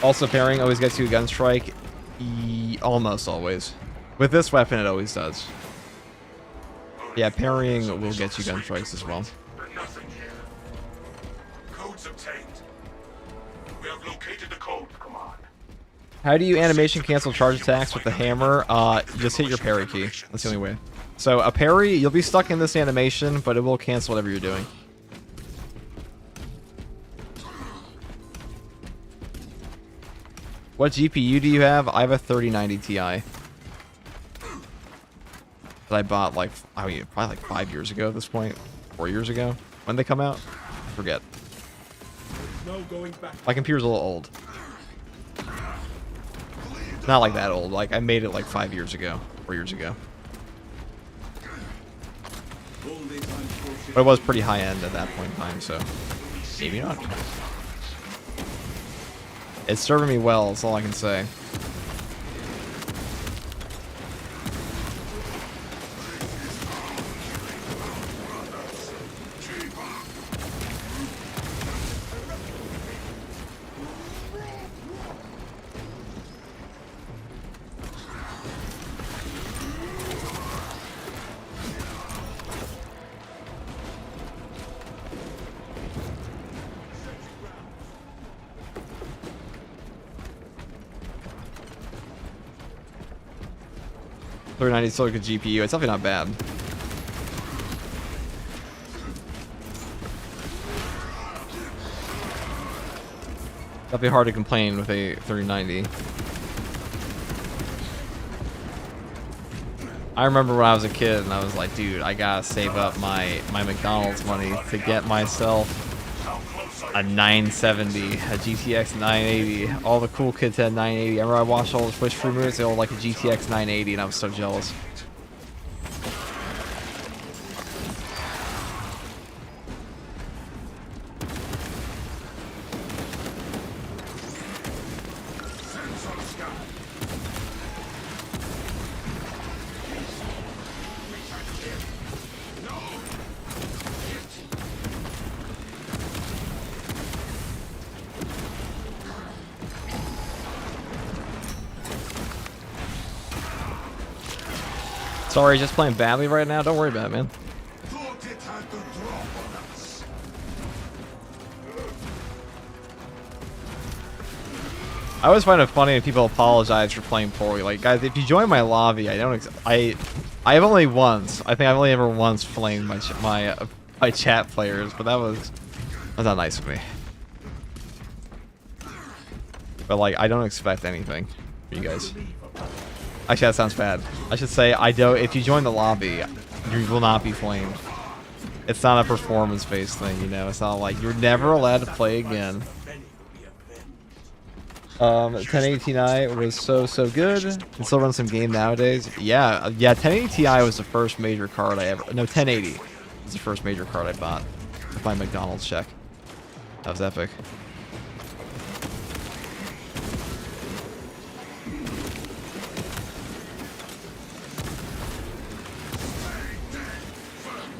Also, pairing always gets you a gun strike. Almost always. With this weapon, it always does. Yeah, parrying will get you gun strikes as well. Nothing here. Codes obtained. We have located the code. Come on. How do you animation cancel charge attacks with the hammer? Just hit your parry key. That's the only way. So a parry, you'll be stuck in this animation, but it will cancel whatever you're doing. What GPU do you have? I have a 3090 Ti. That I bought like, I mean, probably like 5 years ago at this point. 4 years ago. When they come out? I forget. No going back. My computer's a little old. Not like that old. Like, I made it like 5 years ago. 4 years ago. But it was pretty high end at that point in time, so maybe not. It's serving me well, that's all I can say. $390 still a good GPU. It's definitely not bad. That'd be hard to complain with a 3090. I remember when I was a kid and I was like, dude, I gotta save up my McDonald's money to get myself a 970, a GTX 980. All the cool kids had 980. I remember I watched all the Twitch streamers, they all like a GTX 980 and I was so jealous. Sorry, just playing badly right now. Don't worry about it, man. I always find it funny when people apologize for playing poorly. Like, guys, if you join my lobby, I have only once. I think I've only ever once flamed my chat players, but that's not nice of me. But like, I don't expect anything from you guys. Actually, that sounds bad. I should say, if you join the lobby, you will not be flamed. It's not a performance-based thing, you know? It's not like, you're never allowed to play again. 1080 Ti was so good. Can still run some game nowadays. Yeah, 1080 Ti was the first major card I ever. No, 1080 was the first major card I bought with my McDonald's check. That was epic.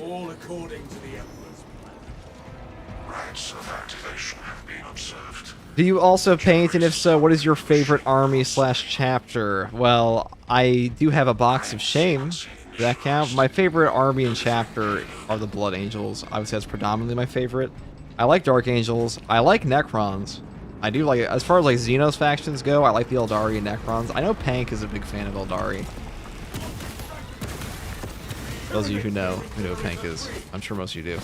All according to the Emperor's plan. Rites of activation have been observed. Do you also paint, and if so, what is your favorite army / chapter? Well, I do have a box of shame. Does that count? My favorite army and chapter are the Blood Angels. I would say that's predominantly my favorite. I like Dark Angels. I like Necrons. I do like, as far as like Xenos factions go, I like the Eldari and Necrons. I know Pank is a big fan of Eldari. Those of you who know what Pank is. I'm sure most of you do.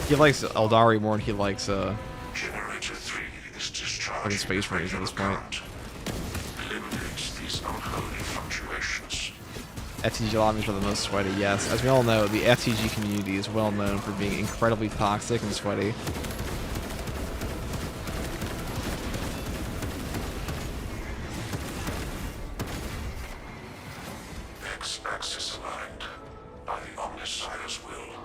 He likes Eldari more than he likes Generator 3 is discharged. fucking Space Marines at this point. Eliminates these unholy fluctuations. FTG lobbies are the most sweaty, yes. As we all know, the FTG community is well known for being incredibly toxic and sweaty. X-axis aligned by the Omnissiah's will.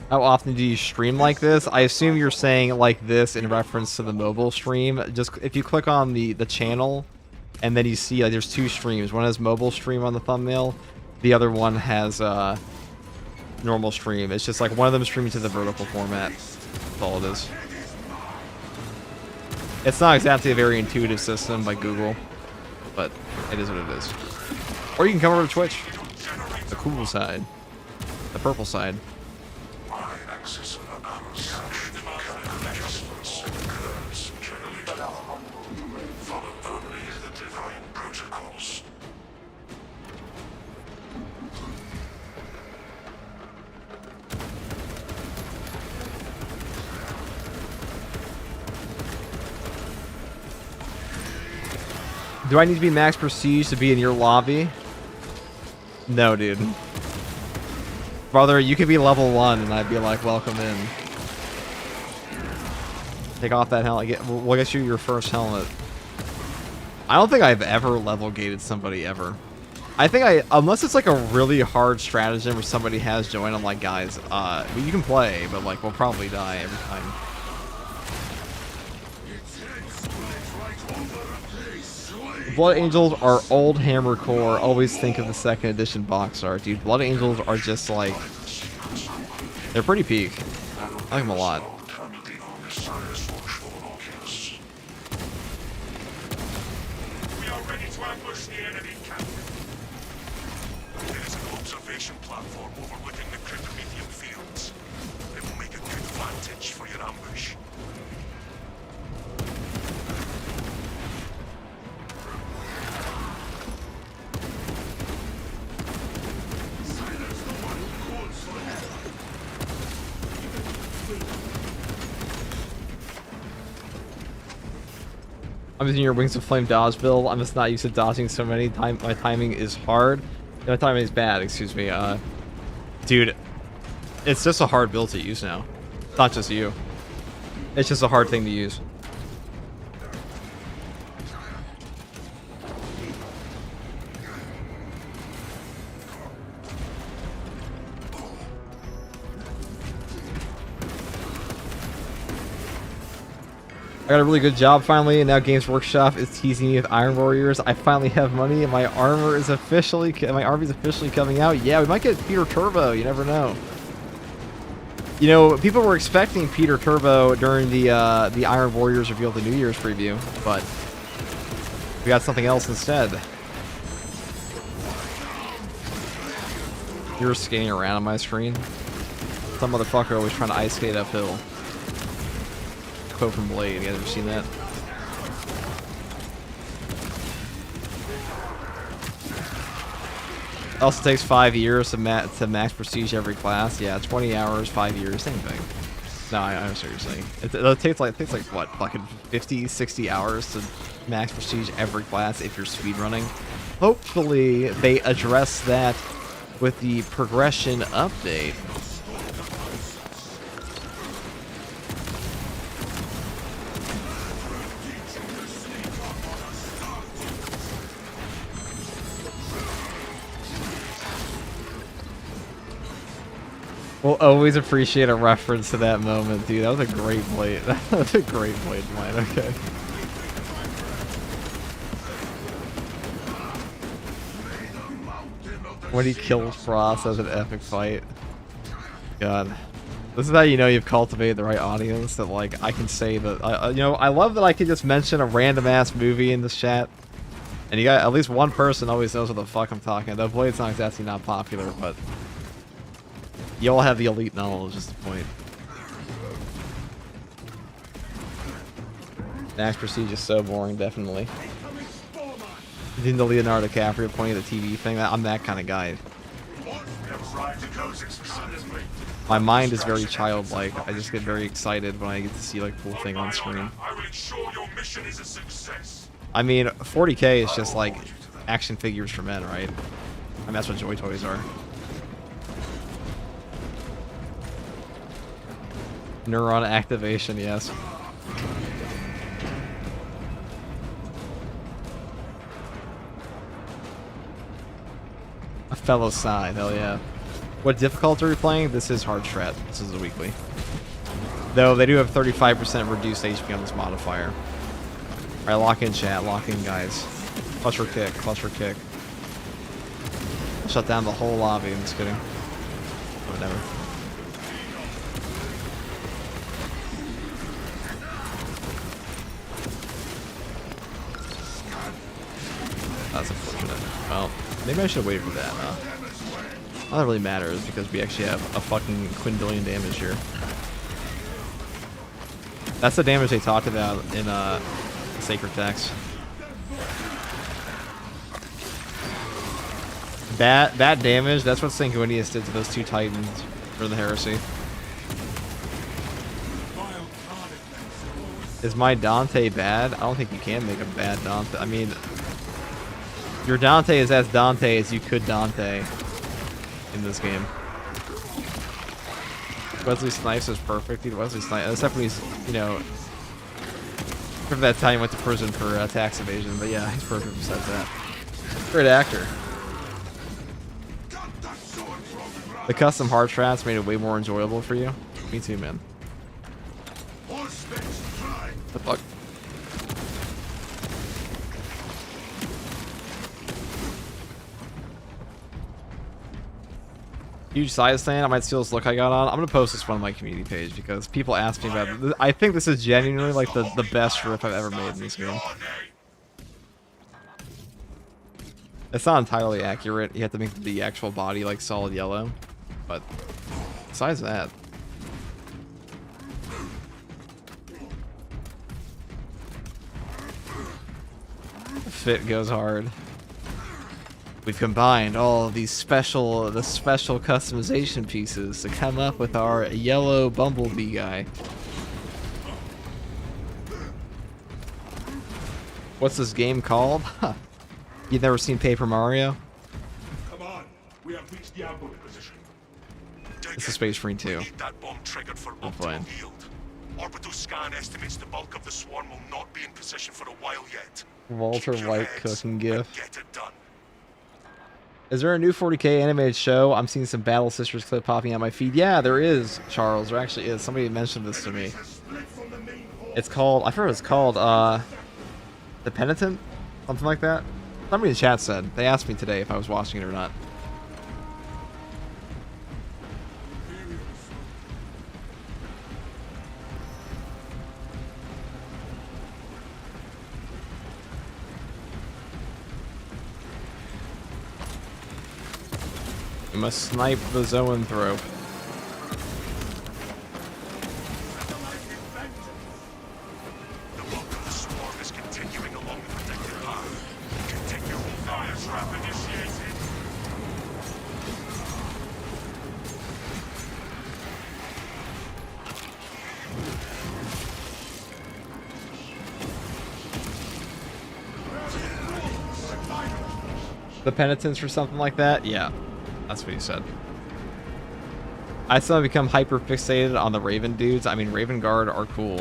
How often do you stream like this? I assume you're saying like this in reference to the mobile stream. Just if you click on the channel, and then you see like there's two streams. One has mobile stream on the thumbnail. The other one has normal stream. It's just like one of them streaming to the vertical format. That's all it is. It's not exactly a very intuitive system by Google, but it is what it is. Or you can come over to Twitch. The cool side. The purple side. Y-axis unsanctioned adjustments and curves generally follow only the divine protocols. Do I need to be max prestige to be in your lobby? No, dude. Brother, you could be level 1 and I'd be like, welcome in. Take off that helmet. We'll get you your first helmet. I don't think I've ever level gated somebody ever. I think unless it's like a really hard stratagem where somebody has joined, I'm like, guys, you can play, but like, we'll probably die every time. Blood Angels are old Hammer Core. Always think of the 2nd edition box art, dude. Blood Angels are just like, they're pretty peak. I like them a lot. We are ready to ambush the enemy camp. There is an observation platform overlooking the Cryptomedium fields. It will make a good vantage for your ambush. I'm using your Wings of Flame dodge build. I'm just not used to dodging so many. My timing is hard. My timing is bad, excuse me. Dude, it's just a hard build to use now. Not just you. It's just a hard thing to use. I got a really good job finally, and now Games Workshop is teasing me with Iron Warriors. I finally have money, and my armor is officially, my army's officially coming out. Yeah, we might get Peter Turbo. You never know. You know, people were expecting Peter Turbo during the Iron Warriors reveal, the New Year's preview, but we got something else instead. You're skating around on my screen. Some motherfucker always trying to ice skate uphill. Quote from Blade. You guys ever seen that? It also takes 5 years to max prestige every class. Yeah, 20 hours, 5 years, same thing. No, I understand what you're saying. It takes like what, fucking 50, 60 hours to max prestige every class if you're speedrunning. Hopefully, they address that with the progression update. We'll always appreciate a reference to that moment, dude. That was a great blade. That was a great blade line. Okay. When he kills Frost, that was an epic fight. God. This is how you know you've cultivated the right audience, that, like, I can say that, you know, I love that I can just mention a random-ass movie in this chat. And you got at least one person always knows what the fuck I'm talking about. Blade's not exactly not popular, but you all have the elite knowledge, is the point. Max Prestige is so boring, definitely. Didn't the Leonardo DiCaprio pointing at the TV thing? I'm that kind of guy. My mind is very childlike. I just get very excited when I get to see like a cool thing on screen. I mean, 40K is just like action figures for men, right? I mean, that's what Joy Toys are. Neuron activation, yes. A fellow side, hell yeah. What difficulty are we playing? This is hard strat. This is a weekly. Though they do have 35% reduced HP on this modifier. Alright, lock in chat, lock in guys. Clutch or kick, clutch or kick. Shut down the whole lobby, I'm just kidding. Whatever. That's unfortunate. Well, maybe I should wait for that, huh? All that really matters because we actually have a fucking quintillion damage here. That's the damage they talked about in Sacred Text. That damage, that's what Sanguinius did to those two titans for the heresy. Is my Dante bad? I don't think you can make a bad Dante. I mean, your Dante is as Dante as you could Dante in this game. Wesley Snipes is perfect. Dude, Wesley Snipes, except when he's, you know, for that time he went to prison for tax evasion. But yeah, he's perfect besides that. Great actor. The custom hard strats made it way more enjoyable for you. Me too, man. The fuck? Huge size stand. I might steal this look I got on. I'm gonna post this one on my community page because people ask me about it. I think this is genuinely like the best riff I've ever made in this game. It's not entirely accurate. You have to make the actual body like solid yellow, but besides that, the fit goes hard. We've combined all of these special customization pieces to come up with our yellow bumblebee guy. What's this game called? Huh. You've never seen Paper Mario? Come on, we have reached the ambush position. It's a Space Marine 2. That bomb triggered for I'm fine. yield. Orbital scan estimates the bulk of the swarm will not be in position for a while yet. Walter Keep your White heads cooking gif. and get it done. Is there a new 40K animated show? I'm seeing some Battle Sisters clip popping on my feed. Yeah, there is, Charles. There actually is. Somebody mentioned this to me. It's called, I forgot what it's called, The Penitent? Something like that? Somebody in the chat said. They asked me today if I was watching it or not. You must snipe the zoanthrope. The bulk of the swarm is continuing along the protected path. Continue. Fire trap initiated. The penitence or something like that? Yeah, that's what he said. I still become hyper fixated on the Raven dudes. I mean, Raven Guard are cool.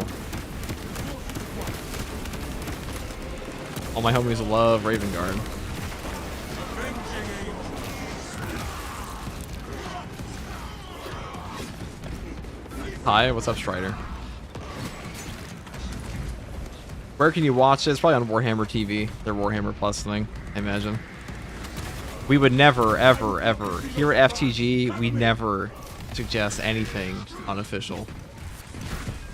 All my homies love Raven Guard. Hi, what's up, Strider? Where can you watch it? It's probably on Warhammer TV, their Warhammer Plus thing, I imagine. We would never, ever, ever, here at FTG, we never suggest anything unofficial.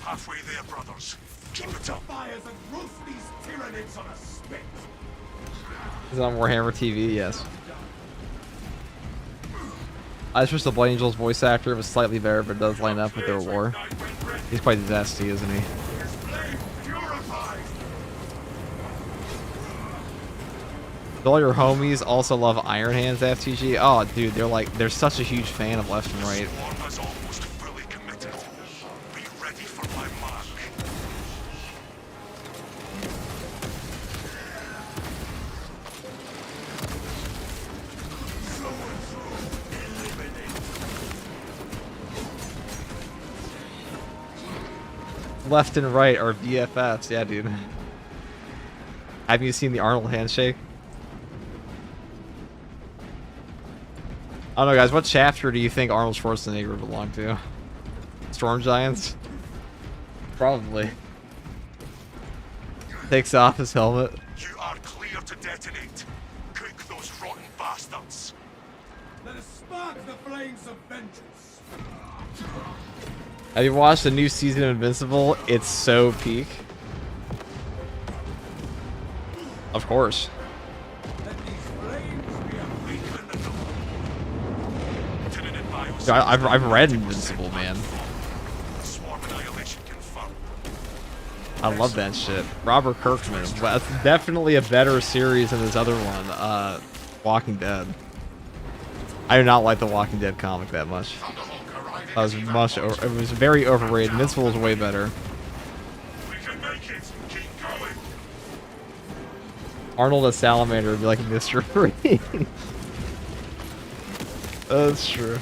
Halfway there, brothers. Keep it up. Fires and roast these tyrannids on a spit. Is it on Warhammer TV? Yes. I just wish the Blade Angel's voice actor was slightly better, but it does line up with their lore. He's quite zesty, isn't he? Do all your homies also love Iron Hands FTG? Oh, dude, they're such a huge fan of Left and Right. Left and Right are BFFs, yeah, dude. Have you seen the Arnold handshake? I don't know, guys. What chapter do you think Arnold Schwarzenegger would belong to? Storm Giants? Probably. Takes off his helmet. You are clear to detonate. Cook those rotten bastards. Let us spark the flames of vengeance. Have you watched the new season of Invincible? It's so peak. Of course. I've read Invincible, man. I love that shit. Robert Kirkman. Well, that's definitely a better series than this other one, Walking Dead. I do not like the Walking Dead comic that much. It was very overrated. Invincible was way better. Arnold as Salamander would be like Mr. Free. That's true.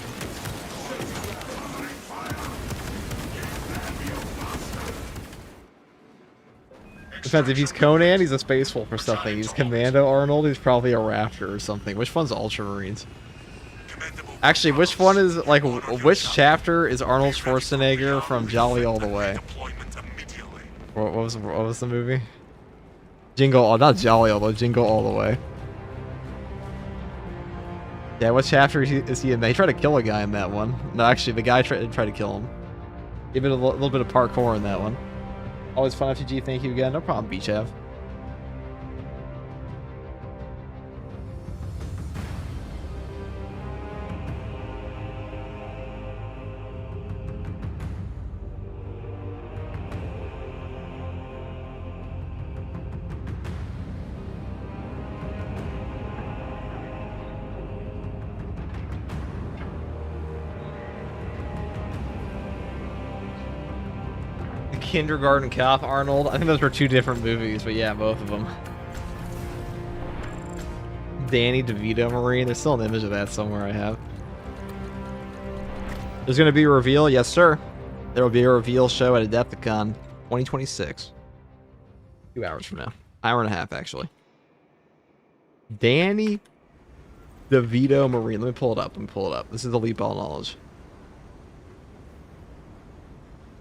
Depends, if he's Conan, he's a Space Wolf or something. He's Commando Arnold, he's probably a Raptor or something. Which one's Ultramarines? Actually, which one is, like, which chapter is Arnold Schwarzenegger from Jolly All the Way? What was the movie? Jingle, not Jolly All the Way, Jingle All the Way. Yeah, what chapter is he in that? He tried to kill a guy in that one. No, actually, the guy tried to kill him. Give it a little bit of parkour in that one. Always fun, FTG. Thank you again. No problem, Beach Ave. Kindergarten Cop Arnold. I think those were two different movies, but yeah, both of them. Danny DeVito Marine. There's still an image of that somewhere I have. There's going to be a reveal. Yes, sir. There will be a reveal show at Adepticon 2026. 2 hours from now. Hour and a half, actually. Danny DeVito Marine. Let me pull it up. This is the Leap All Knowledge.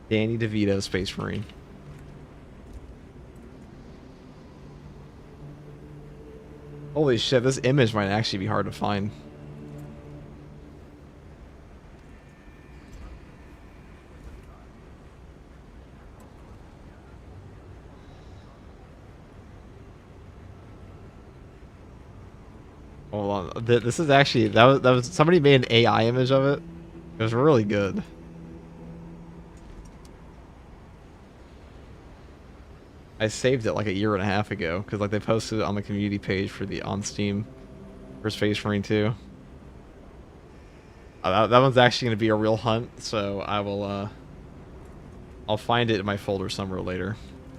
Danny DeVito, Space Marine. Holy shit, this image might actually be hard to find. Hold on. This is actually, that was somebody made an AI image of it. It was really good. I saved it like a year and a half ago because like they posted it on the community page for the on Steam for Space Marine 2. That one's actually going to be a real hunt, so I will I'll find it in my folder somewhere later.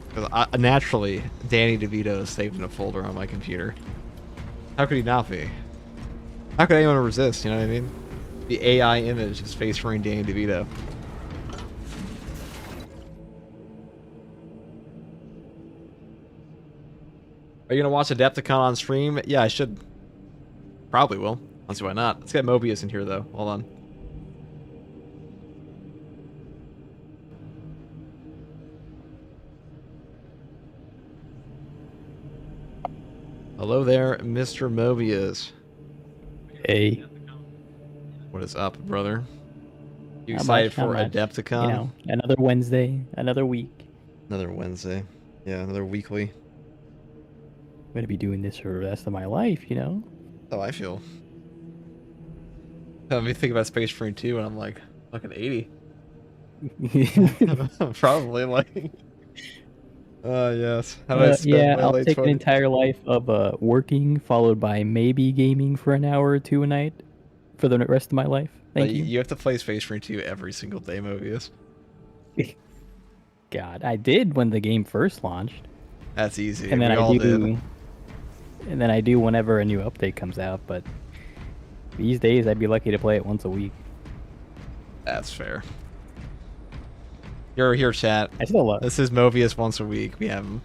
Because naturally, Danny DeVito is saved in a folder on my computer. How could he not be? How could anyone resist? You know what I mean? The AI image of Space Marine Danny DeVito. Are you going to watch Adepticon on stream? Yeah, I should. Probably will. Let's see why not. Let's get Mobius in here, though. Hold on. Hello there, Mr. Mobius. Hey. What is up, brother? You Not excited much, not for much. Adepticon? You know, another Wednesday, another week. Another Wednesday. Yeah, another weekly. I'm gonna be doing this for the rest of my life, you know? How I feel. Let me think about Space Marine 2 and I'm like, fucking 80. Probably like... yes. How do I spend Yeah, my I'll late take an 20s? entire life of working, followed by maybe gaming for an hour or two a night for the rest of my life. Thank you. You have to play Space Marine 2 every single day, Mobius. God, I did when the game first launched. That's easy. And then We I all do... did. And then I do whenever a new update comes out, but these days I'd be lucky to play it once a week. That's fair. You're here, chat. I still love... This is Mobius once a week. We have him.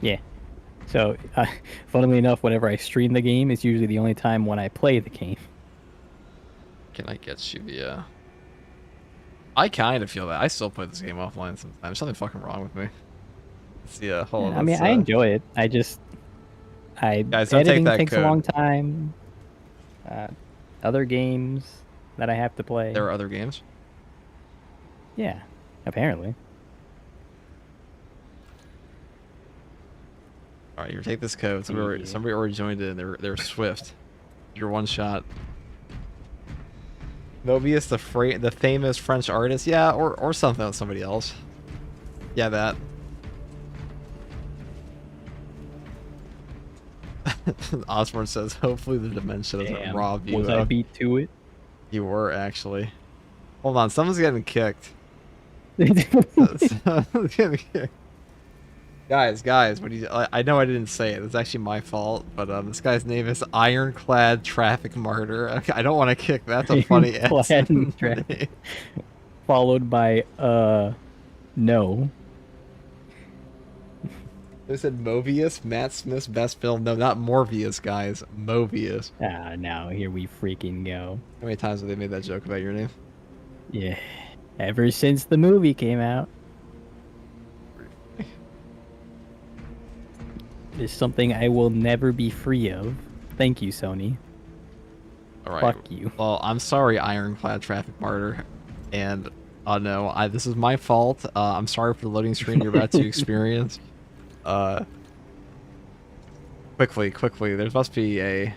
Yeah. So, funnily enough, whenever I stream the game, it's usually the only time when I play the game. Can I get you the, I kind of feel that. I still play this game offline sometimes. There's something fucking wrong with me. Let's see, hold on. I mean, I enjoy it. I just... Guys, don't take editing that takes code. a long time. Other games that I have to play. There are other games? Yeah, apparently. Alright, you take this code. Somebody already joined in. They're swift. You're one shot. Mobius, the famous French artist? Yeah, or something with somebody else. Yeah, that. Osborne says, hopefully the dementia doesn't rob you. Was I beat to it? You were, actually. Hold on, someone's getting kicked. Someone's getting kicked. Guys, I know I didn't say it. It's actually my fault, but this guy's name is Ironclad Traffic Martyr. Okay, I don't want to kick. That's a funny ass name. Followed by, no. They said Mobius, Matt Smith's best film. No, not Morbius, guys. Mobius. Ah, now here we freaking go. How many times have they made that joke about your name? Yeah. Ever since the movie came out. It's something I will never be free of. Thank you, Sony. Alright. Fuck you. Well, I'm sorry, Ironclad Traffic Martyr. And, no, this is my fault. I'm sorry for the loading screen you're about to experience. Quickly, there must be a...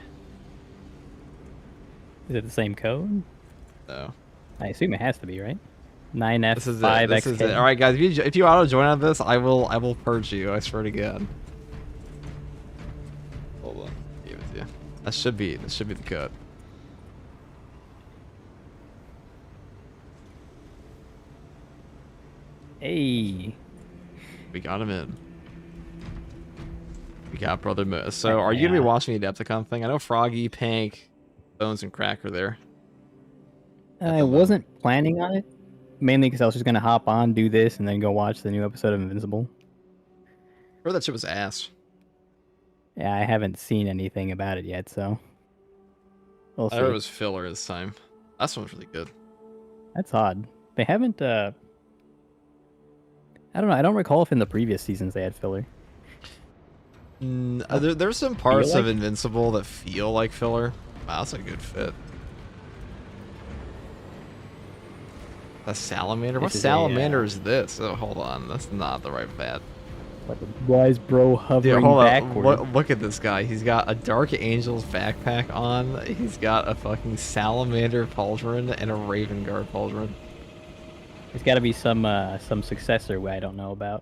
Is it the same code? No. I assume it has to be, right? 9F5XK. This is it. Alright, guys, if you auto-join on this, I will purge you, I swear to God. Hold on. Give it to you. This should be the code. Hey. We got him in. We got Brother Moose. So, are you going to be watching the Adepticon thing? I know Froggy, Pank, Bones, and Crack are there. I wasn't planning on it. Mainly because I was just going to hop on, do this, and then go watch the new episode of Invincible. I heard that shit was ass. Yeah, I haven't seen anything about it yet, so... We'll see. I heard it was filler this time. That one's really good. That's odd. They haven't, I don't know, I don't recall if in the previous seasons they had filler. There's some parts of Invincible that feel like filler. Wow, that's a good fit. A salamander? What salamander is this? Oh, hold on. That's not the right bat. Like a wise bro hovering backward. Look at this guy. He's got a Dark Angel's backpack on. He's got a fucking salamander pauldron and a Raven Guard pauldron. There's got to be some successor I don't know about.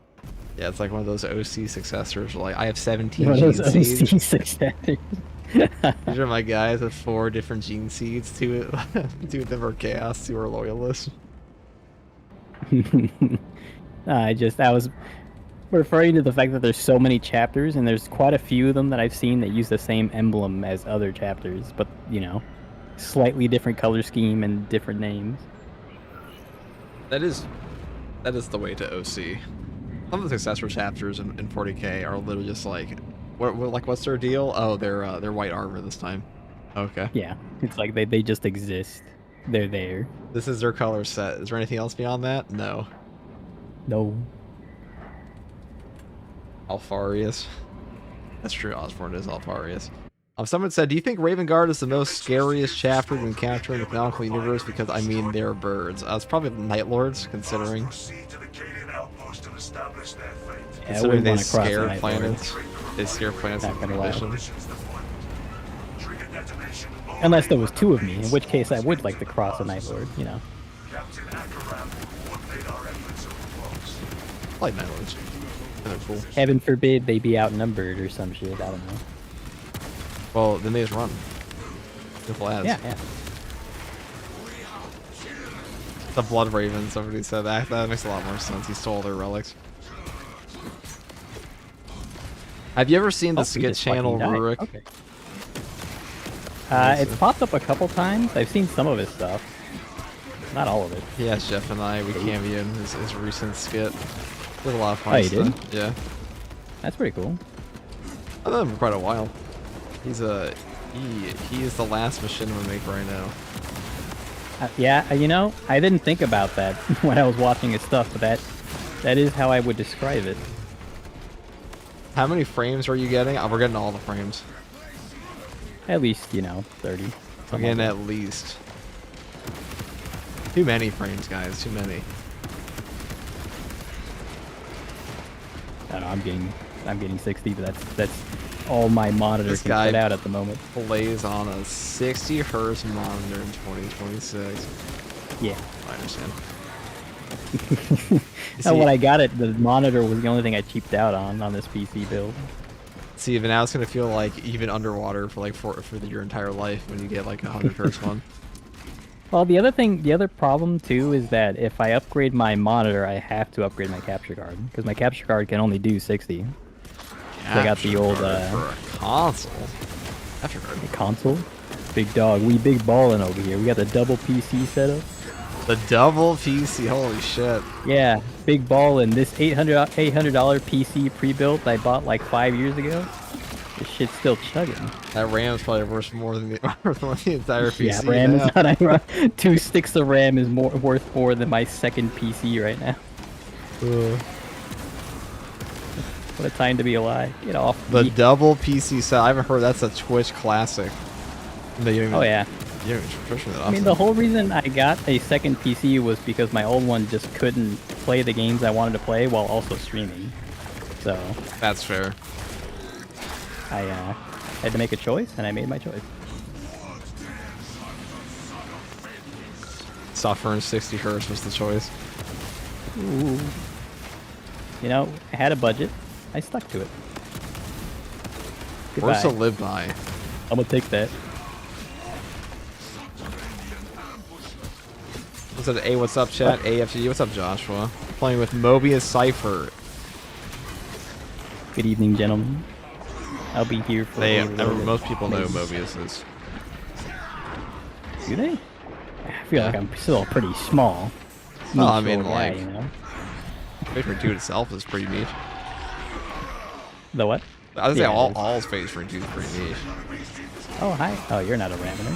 Yeah, it's like one of those OC successors. Like, I have 17 one gene of those seeds. OC successors. These are my guys with 4 different gene seeds. 2 of them are chaos, 2 are loyalists. I was referring to the fact that there's so many chapters, and there's quite a few of them that I've seen that use the same emblem as other chapters, but, you know, slightly different color scheme and different names. That is the way to OC. Some of the successor chapters in 40k are literally just like, what's their deal? Oh, they're white armor this time. Okay. Yeah, it's like they just exist. They're there. This is their color set. Is there anything else beyond that? No. No. Alfarius. That's true. Osborne is Alfarius. Someone said, "Do you think Raven Guard is the most scariest chapter to encounter in the canonical universe? Because I mean, they're birds." It's probably the Night Lords, considering. Proceed to the Cadian outpost and establish their fate. Yeah, I Considering wouldn't they want to cross the scare Night Lord. planets. They scare planets Not with gonna lie. condition. Missions afoot. Trigger detonation. Unless there was two of me, in which case I would like to cross a Night Lord, you know. Captain Akaram will coordinate our efforts at the box. I like Night Lords. And they're cool. Heaven forbid they be outnumbered or some shit, I don't know. Well, then they just run. Simple as. Yeah, yeah. The Blood Raven, somebody said that. That makes a lot more sense. He stole their relics. Have you ever seen the Oh, he skit just fucking channel died. Rurik? Okay. It's popped up a couple times. I've seen some of his stuff. Not all of it. Yeah, Jeff and I, we cameoed in his recent skit. Did a lot of fun Oh, you stuff. did? Yeah. That's pretty cool. I've known him for quite a while. He's he is the last machinima maker right now. Yeah, you know, I didn't think about that when I was watching his stuff, but that is how I would describe it. How many frames are you getting? Oh, we're getting all the frames. At least, you know, 30. We're something getting like at least. Too many frames, guys. Too many. that. I don't know, I'm getting 60, but that's all my monitor This can guy put out at the moment. Plays on a 60 hertz monitor in 2026. Yeah. I understand. And when I got it, the monitor was the only thing I cheaped out on this PC build. See, but now it's gonna feel like even underwater for like for your entire life when you get like a 100 hertz one. Well, the other problem too is that if I upgrade my monitor, I have to upgrade my capture card because my capture card can only do 60. I got the old for a console. Capture card. console. Big dog, we big ballin' over here. We got the double PC setup. The double PC. Holy shit. Yeah, big ballin'. This $800 PC pre-built I bought like 5 years ago. This shit's still chugging. That RAM's probably worth more than the, entire PC. Yeah, RAM is not. 2 sticks of RAM is worth more than my second PC right now. What a time to be alive. Get off The me. double PC set. I haven't heard that's a Twitch classic. No, you don't even, Oh yeah. You don't even Twitch that I mean, the whole reason I got a second PC was because my old one just couldn't play the games I wanted to play while also streaming. So That's fair. I had to make a choice, and I made my choice. Suffering 60 hertz was the choice. Ooh. You know, I had a budget. I stuck to it. Goodbye. Words to live by. I'm gonna take that. What's up? Hey, what's up, chat? AFG. What's up, Joshua? Playing with Mobius Cipher. Good evening, gentlemen. I'll be here for. Most people know Mobius is. Do they? I feel like I'm still pretty small. Well, I Niche mean, old guy, like, you know? Favorite Dude itself is pretty niche. The what? I would say Yeah, it is. all Favorite Dude is pretty niche. Oh, hi. Oh, you're not a Ravener.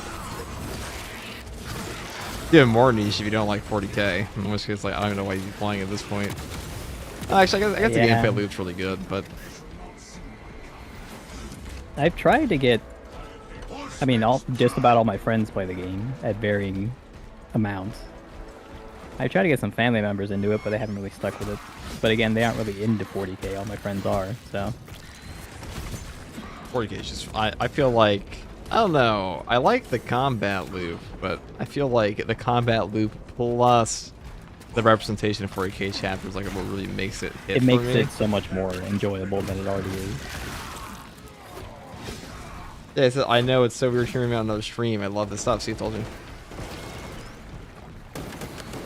Even more niche if you don't like 40k. In which case, like, I don't even know why you'd be playing at this point. Actually, I guess the Yeah. gameplay loop's really good, but I've tried to get. I mean, just about all my friends play the game at varying amounts. I tried to get some family members into it, but they haven't really stuck with it. But again, they aren't really into 40k. All my friends are, so. 40k is just. I feel like. I don't know. I like the combat loop, but I feel like the combat loop plus the representation of 40k chapters like what really makes it hit It makes for me. it so much more enjoyable than it already is. Yeah, so I know it's so weird hearing me on another stream. I love this stuff. See, I told you.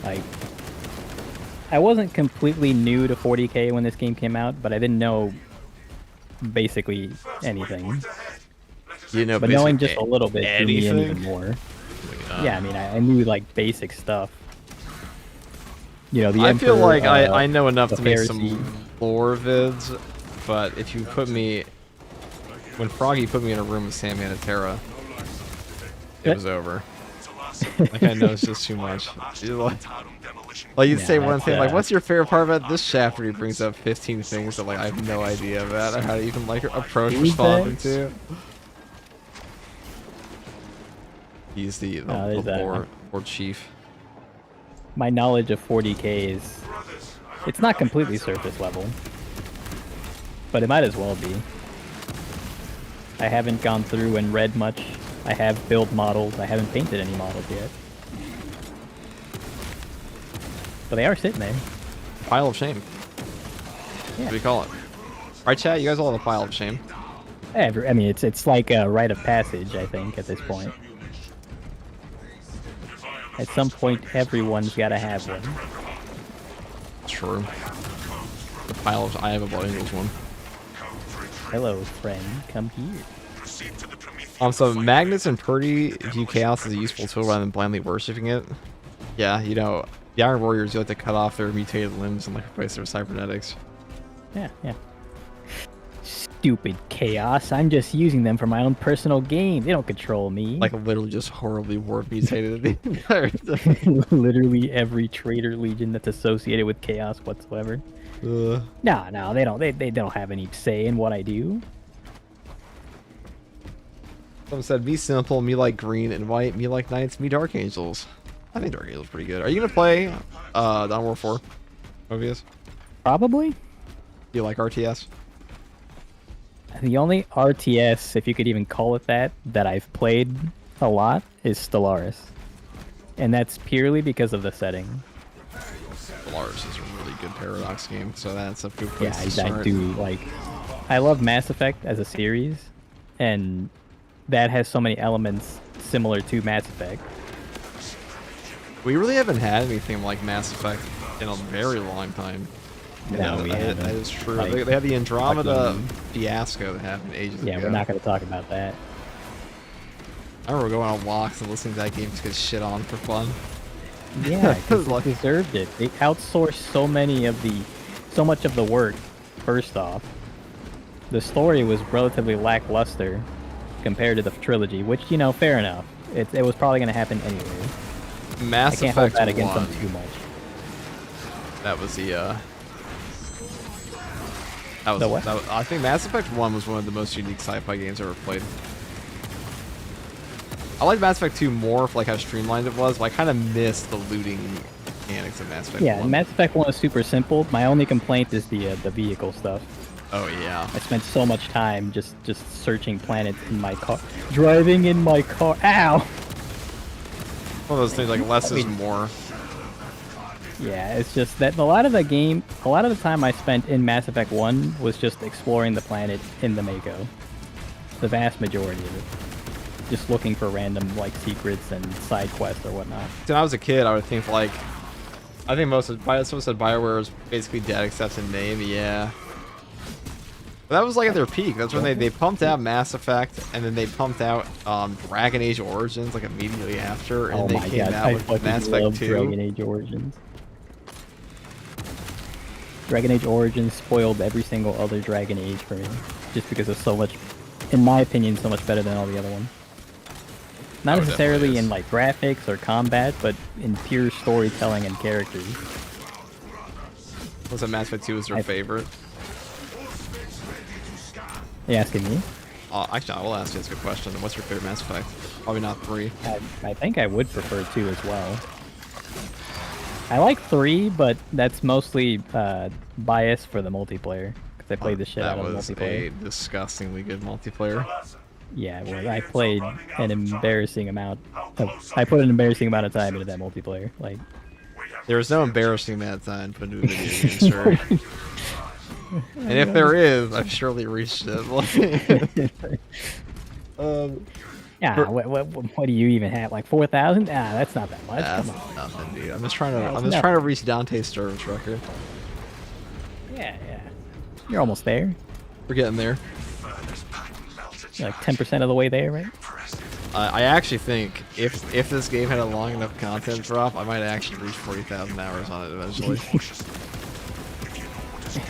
Like, I wasn't completely new to 40k when this game came out, but I didn't know basically anything. You know, But knowing basically just a little bit threw me in anything? even more. Yeah, I mean, I knew like basic stuff. You know, the I feel Emperor, like I know enough the to make Pharisee. some lore vids, but if you put me, when Froggy put me in a room with Sam Manatera, it was over. Like I know it's just too much. You're like, demolition. Like you'd Yeah, say one that's, thing, like, what's your favorite part about this chapter? He brings up 15 things that like I have no idea about or how to even like approach These responding things? to. He's the there's that. board chief. My knowledge of 40k is, it's not completely surface level, but it might as well be. I haven't gone through and read much. I have built models. I haven't painted any models yet. But they are sitting there. Pile of shame. Yeah. What do we call it? Right, chat? You guys all have a pile of shame. I mean, it's like a rite of passage, I think, at this point. At some point, everyone's got to have one. True. The pile of I have a Blood Angels one. Hello, friend. Come here. So Magnus and Purdy view chaos as a useful tool rather than blindly worshipping it. Yeah, you know, the Iron Warriors, you like to cut off their mutated limbs and like replace them with cybernetics. Yeah, yeah. Stupid chaos. I'm just using them for my own personal gain. They don't control me. Like literally just horribly warp mutated the entire Literally every traitor legion that's associated with chaos whatsoever. No, they don't. They don't have any say in what I do. Someone said, me simple, me like green and white, me like knights, me Dark Angels. I think Dark Angels pretty good. Are you gonna play Dawn War 4? OVS? Probably. Do you like RTS? The only RTS, if you could even call it that I've played a lot is Stellaris. And that's purely because of the setting. Stellaris is a really good Paradox game, so that's a good place to I start. do like. I love Mass Effect as a series, and that has so many elements similar to Mass Effect. We really haven't had anything like Mass Effect in a very long time. No, we haven't. That is true. Like, they had the Andromeda fiasco that happened ages ago. Yeah, we're not going to talk about that. I remember going on walks and listening to that game just get shit on for fun. Yeah, because it deserved it. They outsourced so much of the work. First off, the story was relatively lackluster compared to the trilogy, which, you know, fair enough. It was probably going to happen anyway. Mass I can't Effect hold that against 1. them too much. That was the what? I think Mass Effect 1 was one of the most unique sci-fi games I ever played. I like Mass Effect 2 more for like how streamlined it was, but I kind of missed the looting mechanics of Mass Effect 1. Yeah, Mass Effect 1 is super simple. My only complaint is the vehicle stuff. Oh yeah. I spent so much time just searching planets in my car, driving in my car. Ow! One of those things like less is more. Yeah, it's just that a lot of the time I spent in Mass Effect 1 was just exploring the planet in the Mako. The vast majority of it. Just looking for random, like, secrets and side quests or whatnot. When I was a kid, I would think, like... I think someone said BioWare was basically dead except in name, yeah. But that was, like, at their peak. That's when they pumped out Mass Effect, and then they pumped out Dragon Age Origins, like, immediately after, and they came out with Mass Effect 2. Dragon Age Origins. Dragon Age Origins spoiled every single other Dragon Age for me, just because it's so much, in my opinion, so much better than all the other ones. Not necessarily in like graphics or combat, but in pure storytelling and characters. Was it Mass Effect 2 was your favorite? Are you asking me? Actually, I will ask you this good question. What's your favorite Mass Effect? Probably not 3. I think I would prefer 2 as well. I like 3, but that's mostly bias for the multiplayer, because I played the shit out of the multiplayer. That was a disgustingly good multiplayer. Yeah, well, I played an embarrassing amount. I put an embarrassing amount of time into that multiplayer. Like, there is no embarrassing amount of time put into a video game, sir. And if there is, I've surely reached it. Yeah, what do you even have? Like 4,000? Ah, that's not that much. That's Come on. nothing, dude. I'm just trying to reach Dante's service record. Yeah. You're almost there. We're getting there. You're like 10% of the way there, right? I actually think if this game had a long enough content drop, I might actually reach 40,000 hours on it eventually.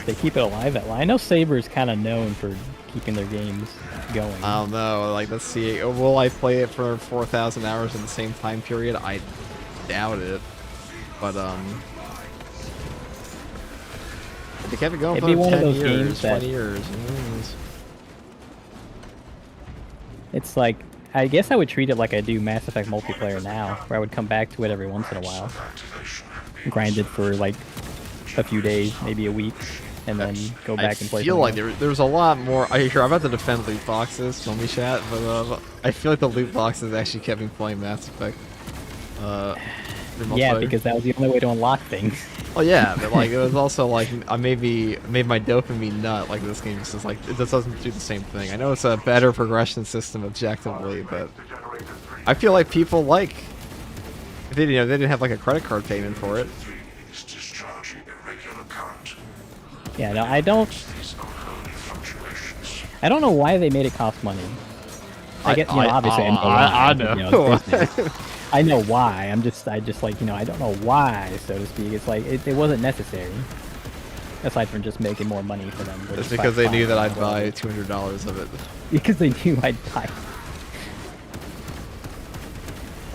They keep it alive that long. I know Saber's kind of known for keeping their games going. I don't know. Like, let's see. Will I play it for 4,000 hours in the same time period? I doubt it. But They kept it going It'd for be one of 10 those years, games that 20 years. Yes. it's like, I guess I would treat it like I do Mass Effect multiplayer now, where I would come back to it every once in a while, grind it for like a few days, maybe a week, and then go back and play. I feel like something else. there's a lot more. I'm about to defend loot boxes, don't be chat, but I feel like the loot boxes actually kept me playing Mass Effect. Yeah, because that was the only way to unlock things. Oh yeah, but like it was also like I maybe made my dopamine nut. Like this game just is like it just doesn't do the same thing. I know it's a better progression system objectively, but I feel like people like they didn't have like a credit card payment for it. Yeah, no, I don't know why they made it cost money. I get, obviously I know. I know why. I just like, I don't know why, so to speak. It's like it wasn't necessary. Aside from just making more money for them. It's because they knew that I'd buy $200 of it. Because they knew I'd buy.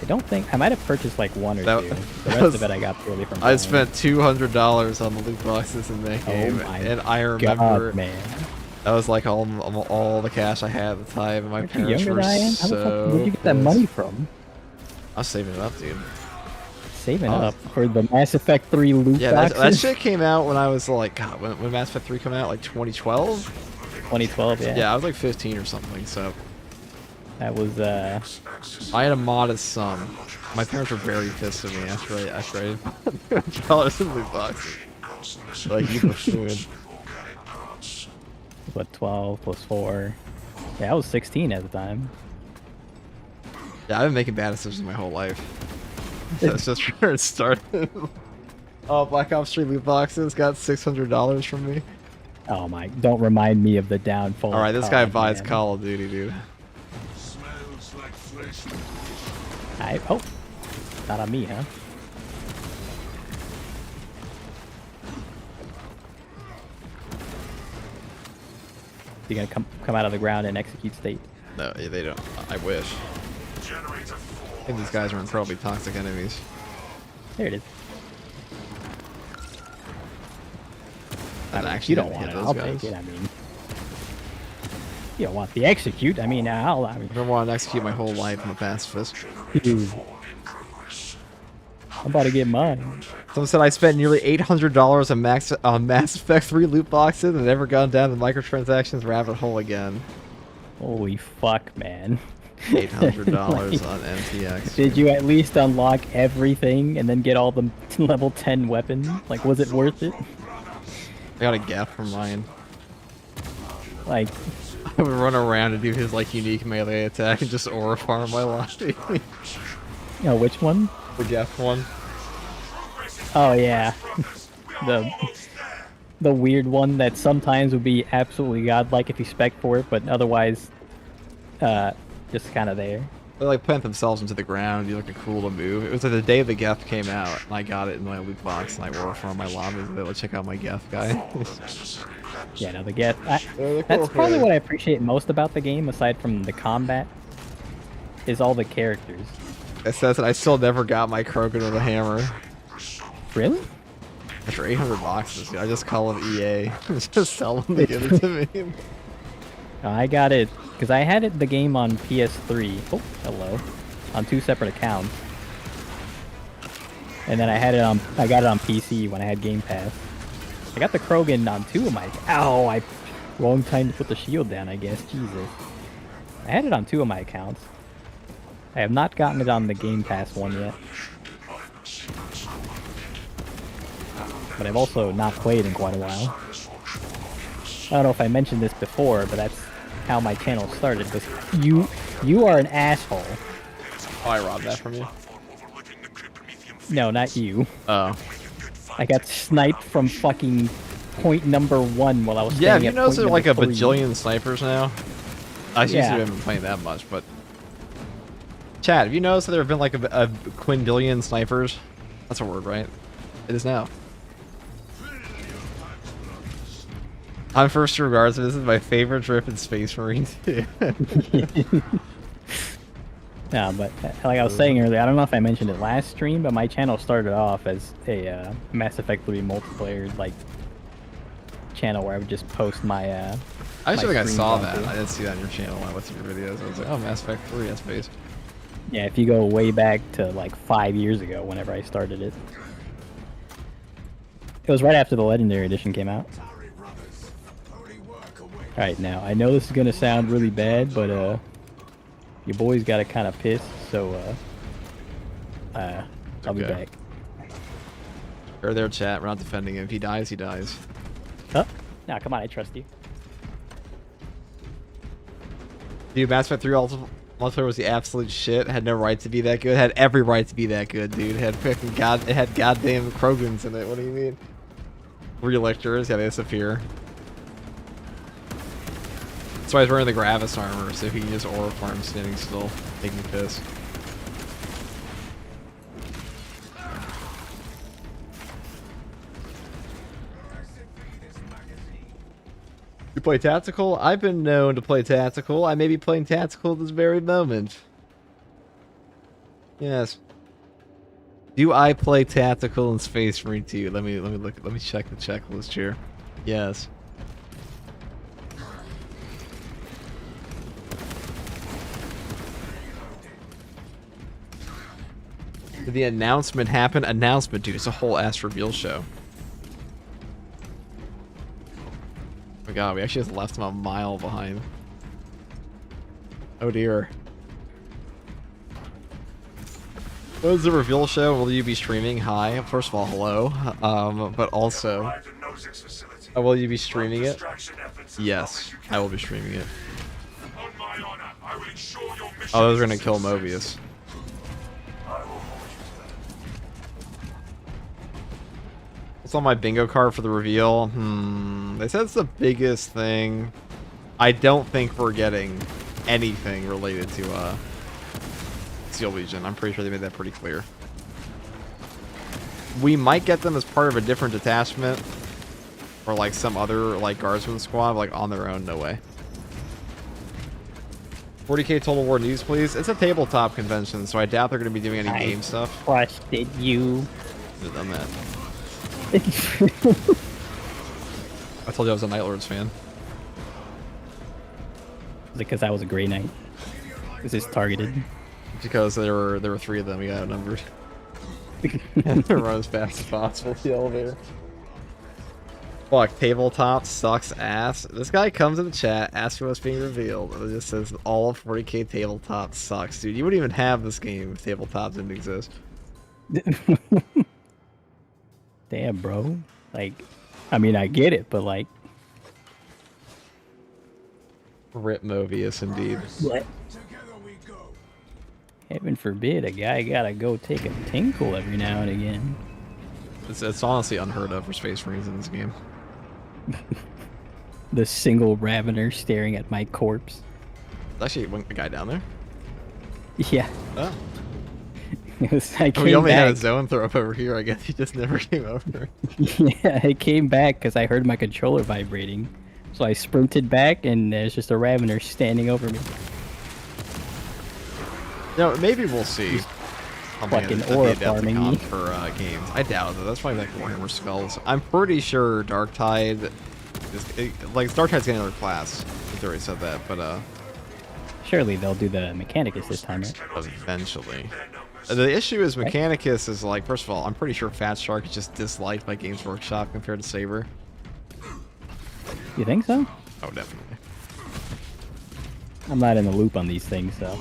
I don't think I might have purchased like one or two. The rest of it I got purely from. I spent $200 on the loot boxes in that game, and I remember man. that was like all the cash I had at the time, and my parents were so. Where'd you get that money from? I was saving it up, dude. Saving up for the Mass Effect 3 loot boxes? That shit came out when I was like, God, when Mass Effect 3 came out, like 2012? 2012, yeah. Yeah, I was like 15 or something, so. That was, I had a modest sum. My parents were very pissed at me after I $200 in loot boxes. Like, you buffoon. What, 12 plus 4? Yeah, I was 16 at the time. Yeah, I've been making bad decisions my whole life. That's just where it started. Oh, Black Ops 3 loot boxes got $600 from me. Oh my, don't remind me of the downfall. Alright, this guy buys Call of Duty, dude. Oh, not on me, huh? You gonna come out of the ground and execute state? No, they don't. I wish. I think these guys are incredibly toxic enemies. There it is. Actually, you don't want it. I'll take it. I mean, you don't want the execute. I mean, I've been wanting to execute my whole life. I'm a pacifist. Dude, I'm about to get mine. Someone said I spent nearly $800 on Mass Effect 3 loot boxes and never gone down the microtransactions rabbit hole again. Holy fuck, man. $800 on MTX. Did you at least unlock everything and then get all the level 10 weapons? Like, was it worth it? I got a gap from mine. Like, I would run around and do his like unique melee attack and just aura farm my lobby. Which one? The Geth one. Oh yeah, the weird one that sometimes would be absolutely godlike if you spec for it, but otherwise, just kind of there. They like plant themselves into the ground. You look cool to move. It was like the day the Geth came out, and I got it in my loot box, and I wore it from my lobbies. And they like check out my Geth guy. Yeah, no, the Geth. Cool that's probably what I appreciate most about the game, aside from the combat, is all the characters. It says that I still never got my Krogan with a hammer. Really? After 800 boxes, dude, I just call them EA. Just tell them to give it to me. I got it because I had the game on PS3. Oh, hello, on 2 separate accounts, and then I got it on PC when I had Game Pass. I got the Krogan on 2 of my. Ow! Wrong time to put the shield down, I guess. Jesus. I had it on 2 of my accounts. I have not gotten it on the Game Pass one yet. But I've also not played in quite a while. I don't know if I mentioned this before, but that's how my channel started. Was you are an asshole. Oh, I robbed that from you? No, not you. Oh. I got sniped from fucking point number 1 while I was. Yeah, have you at noticed point there are like a number 3. bajillion snipers now? I usually haven't been playing that much, but. Chad, have you noticed that there have been like a quintillion snipers? That's a word, right? It is now. On first regards, this is my favorite trip in Space Marine 2. Yeah, but like I was saying earlier, I don't know if I mentioned it last stream, but my channel started off as a Mass Effect 3 multiplayer, like, channel where I would just post my. I actually my think I saw streams that. onto. I didn't see that on your channel when I looked at your videos. I was like, oh, Mass Effect 3, that's based. Yeah, if you go way back to like 5 years ago, whenever I started it. It was right after the Legendary Edition came out. Alright, now, I know this is gonna sound really bad, but, your boy's got to kind of piss, so, I'll be back. Or their chat, we're not defending him. If he dies, he dies. Huh? Nah, come on, I trust you. Dude, Mass Effect 3 multiplayer was the absolute shit. Had no right to be that good. Had every right to be that good, dude. Had freaking it had goddamn Krogans in it. What do you mean? Re-electors, yeah, they disappear. That's why he's wearing the Gravis armor, so he can just aura farm standing still, taking a piss. You play Tactical? I've been known to play Tactical. I may be playing Tactical this very moment. Yes. Do I play Tactical in Space Marine 2? Let me check the checklist here. Yes. Did the announcement happen? Announcement, dude. It's a whole ass reveal show. Oh my god, we actually just left him a mile behind. Oh dear. What is the reveal show? Will you be streaming? Hi. First of all, hello. But also, will you be streaming it? Yes, I will be streaming it. Oh, those are gonna kill Mobius. What's on my bingo card for the reveal? They said it's the biggest thing. I don't think we're getting anything related to Steel Legion. I'm pretty sure they made that pretty clear. We might get them as part of a different detachment or like some other like guardsman squad, like on their own. No way. 40k Total War news, please. It's a tabletop convention, so I doubt they're going to be doing any game stuff. Trusted you. I've done that. I told you I was a Night Lords fan. Because I was a Grey Knight. This is targeted. Because there were 3 of them. We got outnumbered. And run as fast as possible to the elevator. Fuck, tabletop sucks ass. This guy comes in the chat, asks for what's being revealed, and it just says all of 40k tabletop sucks. Dude, you wouldn't even have this game if tabletop didn't exist. Damn, bro. Like, I mean, I get it, but like... Rip Mobius, indeed. What? Heaven forbid a guy gotta go take a tinkle every now and again. It's honestly unheard of for Space Marines in this game. The single Ravener staring at my corpse. There's actually a guy down there. Yeah. Oh. I came We only back. had a zone throw up over here. I guess he just never came over. Yeah, I came back because I heard my controller vibrating. So I sprinted back, and there's just a Ravener standing over me. No, maybe we'll see. Fucking aura farming me. For games. I doubt it. That's probably like Warhammer Skulls. I'm pretty sure Darktide like Darktide's getting another class. I already said that, but Surely they'll do the Mechanicus this time, right? eventually. The issue is Mechanicus is like, first of all, I'm pretty sure Fat Shark is just disliked by Games Workshop compared to Saber. You think so? Oh, definitely. I'm not in the loop on these things, so.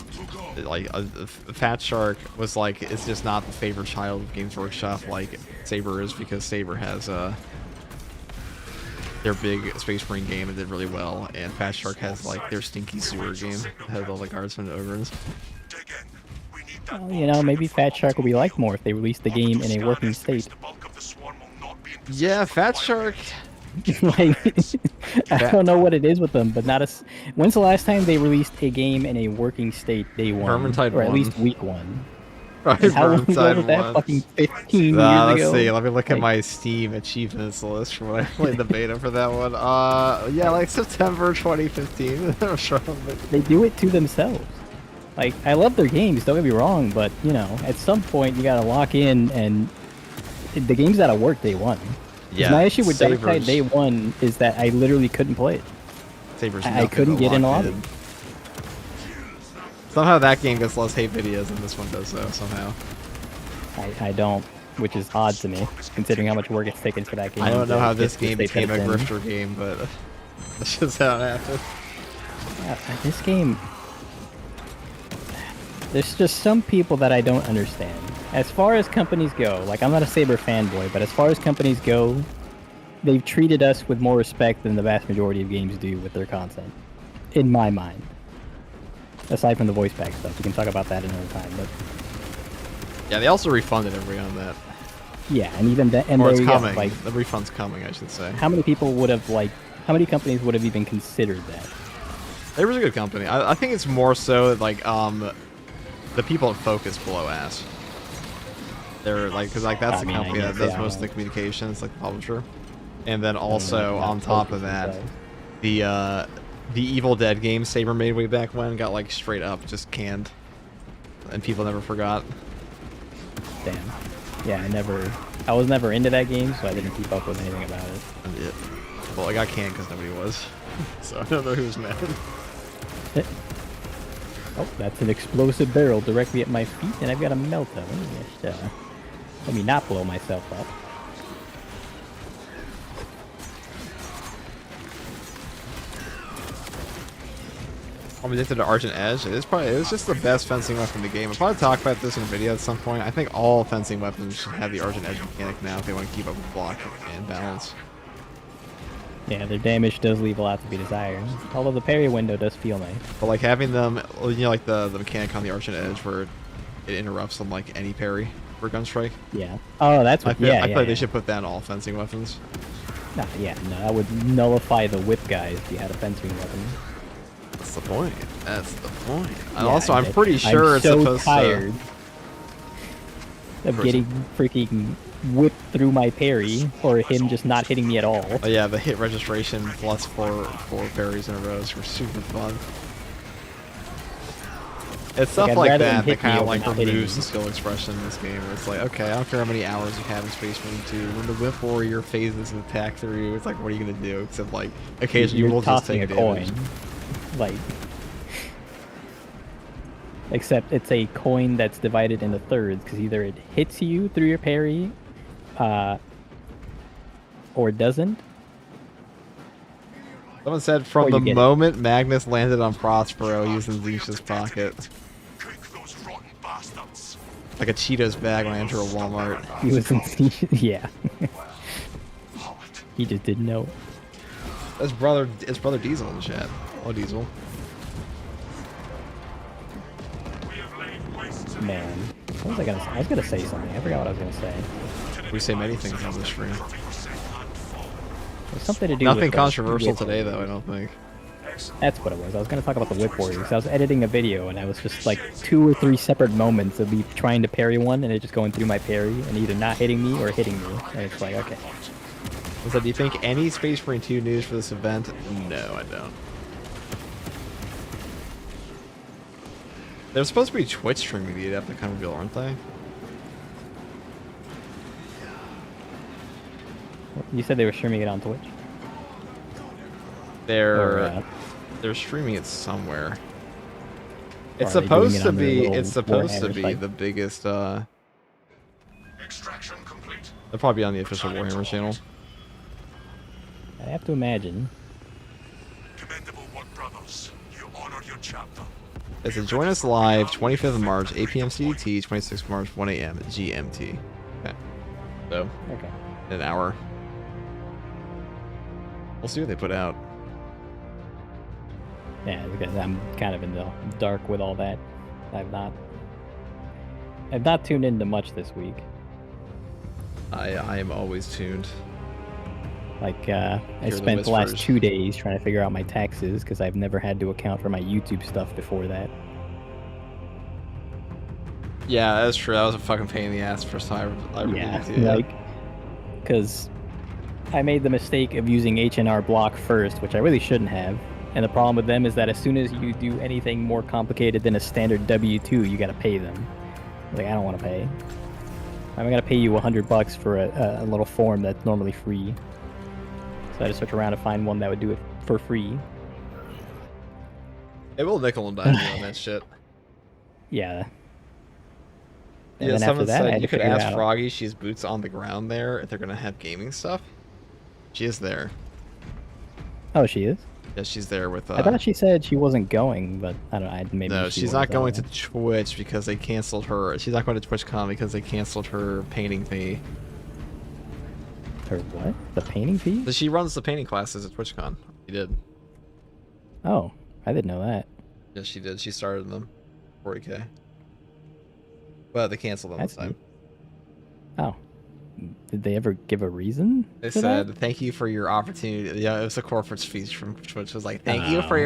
Like, Fat Shark was like, it's just not the favorite child of Games Workshop like Saber is, because Saber has their big Space Marine game that did really well, and Fat Shark has like their stinky sewer game that has all the guardsmen and ogres. Well, you know, maybe Fat Shark will be liked more if they release the game in a working state. Yeah, Fat Shark. Like, I don't know what it is with them, but not a. When's the last time they released a game in a working state day one, Vermintide or at 1. least week 1? Right, How long ago was Vermintide that? 1. Fucking 15 years Let's ago. see. Let me look at Like, my Steam achievements list from when I played the beta for that one. Yeah, like September 2015. I'm sure. They do it to themselves. Like, I love their games, don't get me wrong, but, you know, at some point you gotta lock in, and the game's gotta work day one. Yeah, My issue with Darktide Sabers. Day 1 is that I literally couldn't play it. Sabers I couldn't get in locked lobby. Somehow that game gets less hate videos than this one does, though, somehow. I don't, which is odd to me, considering how much work it's taken for that game. I don't know to how get this to game the state became a that it's in. grifter game, but that's just how it happened. This game... There's just some people that I don't understand. As far as companies go, like, I'm not a Saber fanboy, but as far as companies go, they've treated us with more respect than the vast majority of games do with their content. In my mind. Aside from the voice pack stuff. We can talk about that another time, but... Yeah, they also refunded everybody on that. Yeah, and even that... And Or there it's you go, coming. like, The refund's coming, I should say. how many people would have, like... How many companies would have even considered that? Saber's a good company. I think it's more so, like, the people at Focus blow ass. They're, like, because, like, that's I the mean, I company that guess, does yeah. most of the communications, like, the publisher. And then also, not on top of Focus that, themselves. the Evil Dead game Saber made way back when got, like, straight up just canned. And people never forgot. Damn. Yeah, I was never into that game, so I didn't keep up with anything about it. And it, well, it got canned because nobody was. So I don't know who was mad. Oh, that's an explosive barrel directly at my feet, and I've got a melter. Let me just, let me not blow myself up. I'm addicted to Argent Edge. It was just the best fencing weapon in the game. I'll probably talk about this in a video at some point. I think all fencing weapons should have the Argent Edge mechanic now if they want to keep up with block and balance. Yeah, their damage does leave a lot to be desired. Although the parry window does feel nice. But like having them, you know, like the mechanic on the Argent Edge where it interrupts on like any parry for Gunstrike. Yeah. Oh, that's what. I feel Yeah, like they should put that in all fencing weapons. Nah, yeah, no, that would nullify the whip guys if you had a fencing weapon. That's the point. That's the point. And Yeah, also, I'm pretty sure it's so supposed tired of Person. getting freaking whipped through my parry, or him just not hitting me at all. Oh yeah, the hit registration plus four parries in a row were super fun. It's stuff I'd like rather that him that hit me kind of over like not hitting removes me. the skill expression in this game. Where it's like, okay, I don't care how many hours you have in Space Marine 2. When the Whip Warrior phases an attack through you, it's like, what are you gonna do? Except like, occasionally you You're will just tossing take a damage. coin, like. Except it's a coin that's divided into thirds, because either it hits you through your parry, or doesn't. Someone said from Or the you get it. moment Magnus landed on Prospero using Zeus's pocket, Cook those rotten bastards. like a Cheetos bag when I enter a Walmart. He was in, yeah. Hot. He just didn't know. It's brother Diesel in the chat. Oh, Diesel. We have laid waste to Man, what was I gonna say? I was gonna say something. I forgot what I was gonna say. We say many things on this stream. It was something to do Nothing with controversial whip today, though, I warriors. don't think. That's what it was. I was gonna talk about the whip warriors. I was editing a video and I was just like 2 or 3 separate moments of me trying to parry one and it just going through my parry and either not hitting me or hitting me. And it's like, okay. So, do you think any Space Marine 2 news for this event? No, I don't. They're supposed to be Twitch streaming the Adepticon reveal, aren't they? You said they were streaming it on Twitch? They're Or, streaming it somewhere. Or It's are they doing supposed it to on their be. little It's supposed to Warhammer be site? the biggest. extraction complete. They'll probably be on the official Warhammer channel. I have to imagine. Commendable work, brothers. You honored your chapter. It's a join us live 25th of March, 8 p.m. CDT, 26th of March, 1 a.m. GMT. Okay. So, Okay. in an hour. We'll see what they put out. Yeah, because I'm kind of in the dark with all that. I've not tuned into much this week. I am always tuned. Like, I the spent the last whispers. 2 days trying to figure out my taxes because I've never had to account for my YouTube stuff before that. Yeah, that's true. That was a fucking pain in the ass the first time I Yeah, reviewed it. like, because I made the mistake of using H&R Block first, which I really shouldn't have. And the problem with them is that as soon as you do anything more complicated than a standard W-2, you gotta pay them. Like, I don't want to pay. I'm gonna pay you $100 for a little form that's normally free. So I just search around to find one that would do it for free. It will nickel and dime you on that shit. Yeah. And Yeah, then after someone that, I said had you to could figure ask out. Froggy. She's boots on the ground there if they're gonna have gaming stuff. She is there. Oh, she is? Yeah, she's there with. I thought she said she wasn't going, but I don't know. Maybe No, she she's was, not going to I don't Twitch because they canceled her. She's not going to TwitchCon because they canceled her painting fee. know. Her what? The painting fee? She runs the painting classes at TwitchCon. She did. Oh, I didn't know that. Yes, she did. She started them. 40K. But they canceled them this time. Oh. Did they ever give a reason? They for said, that? "Thank you for your opportunity." Yeah, it was a corporate speech from Twitch. It was like, "Thank you for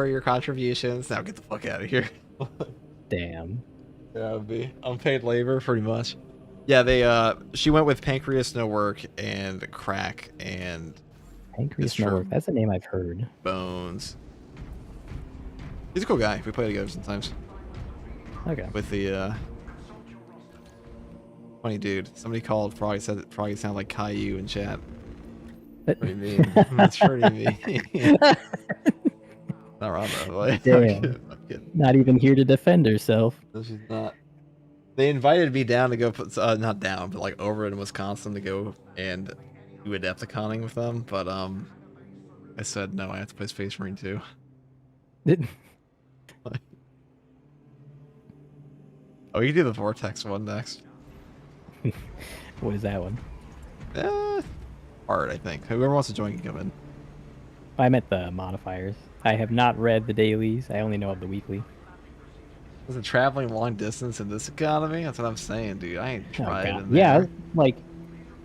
your contributions. Now get the fuck out of here." Damn. Yeah, it'd be unpaid labor, pretty much. Yeah, they she went with Pancreas No Work and Crack and Pancreas Mr. Network. That's a name I've heard. Bones. He's a cool guy. We play together sometimes. Okay. With the funny dude. Somebody called Froggy, said that Froggy sounded like Caillou in chat. Pretty mean. That's pretty mean. Not wrong, by the way. Damn. I'm kidding. Not even here to defend herself. No, she's not. They invited me down to go put, not down, but like over in Wisconsin to go and do Adepticoning with them, but I said no, I have to play Space Marine 2. Oh, you can do the Vortex one next. What is that one? Hard, I think. Whoever wants to join can come in. I meant the modifiers. I have not read the dailies. I only know of the weekly. Isn't traveling long distance in this economy? That's what I'm saying, dude. I ain't tried in Yeah, there. like,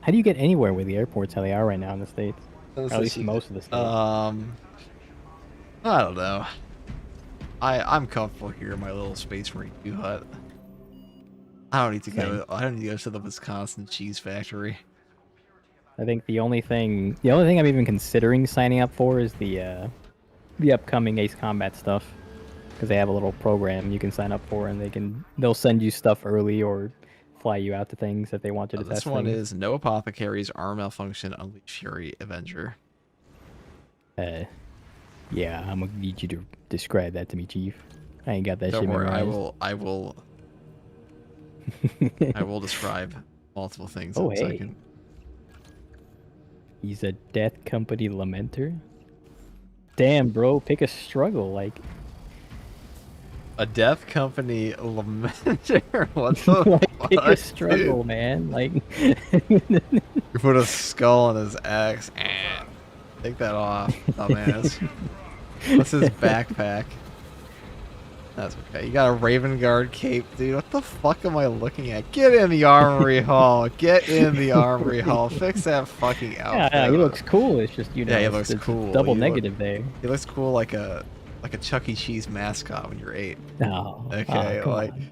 how do you get anywhere with the airports how they are right now in the States? Or at least most of the states. I don't know. I'm comfortable here in my little Space Marine 2 hut. I don't need to go. I don't need to go to the Wisconsin cheese factory. I think the only thing I'm even considering signing up for is the upcoming Ace Combat stuff, because they have a little program you can sign up for, and they'll send you stuff early or fly you out to things if they want you to test This one things. is no apothecaries, arm malfunction, unleash fury, avenger. Yeah, I'm gonna need you to describe that to me, Chief. I ain't got that Don't shit worry, memorized. I will describe multiple things Oh, in a hey. second. He's a Death Company Lamenter? Damn, bro, pick a struggle, like... A Death Company Lamenter? What the like, pick a fuck, struggle, dude? man, like... You put a skull on his axe. Take that off, dumbass. What's his backpack? That's okay. You got a Raven Guard cape, dude. What the fuck am I looking at? Get in the armory hall. Get in the armory hall. Fix that fucking outfit. Yeah, he looks cool. It's just, you know, Yeah, he it's- looks it's cool. double You look- negative there. He looks cool like a Chuck E. Cheese mascot when you're 8. Oh, Okay, come like. on.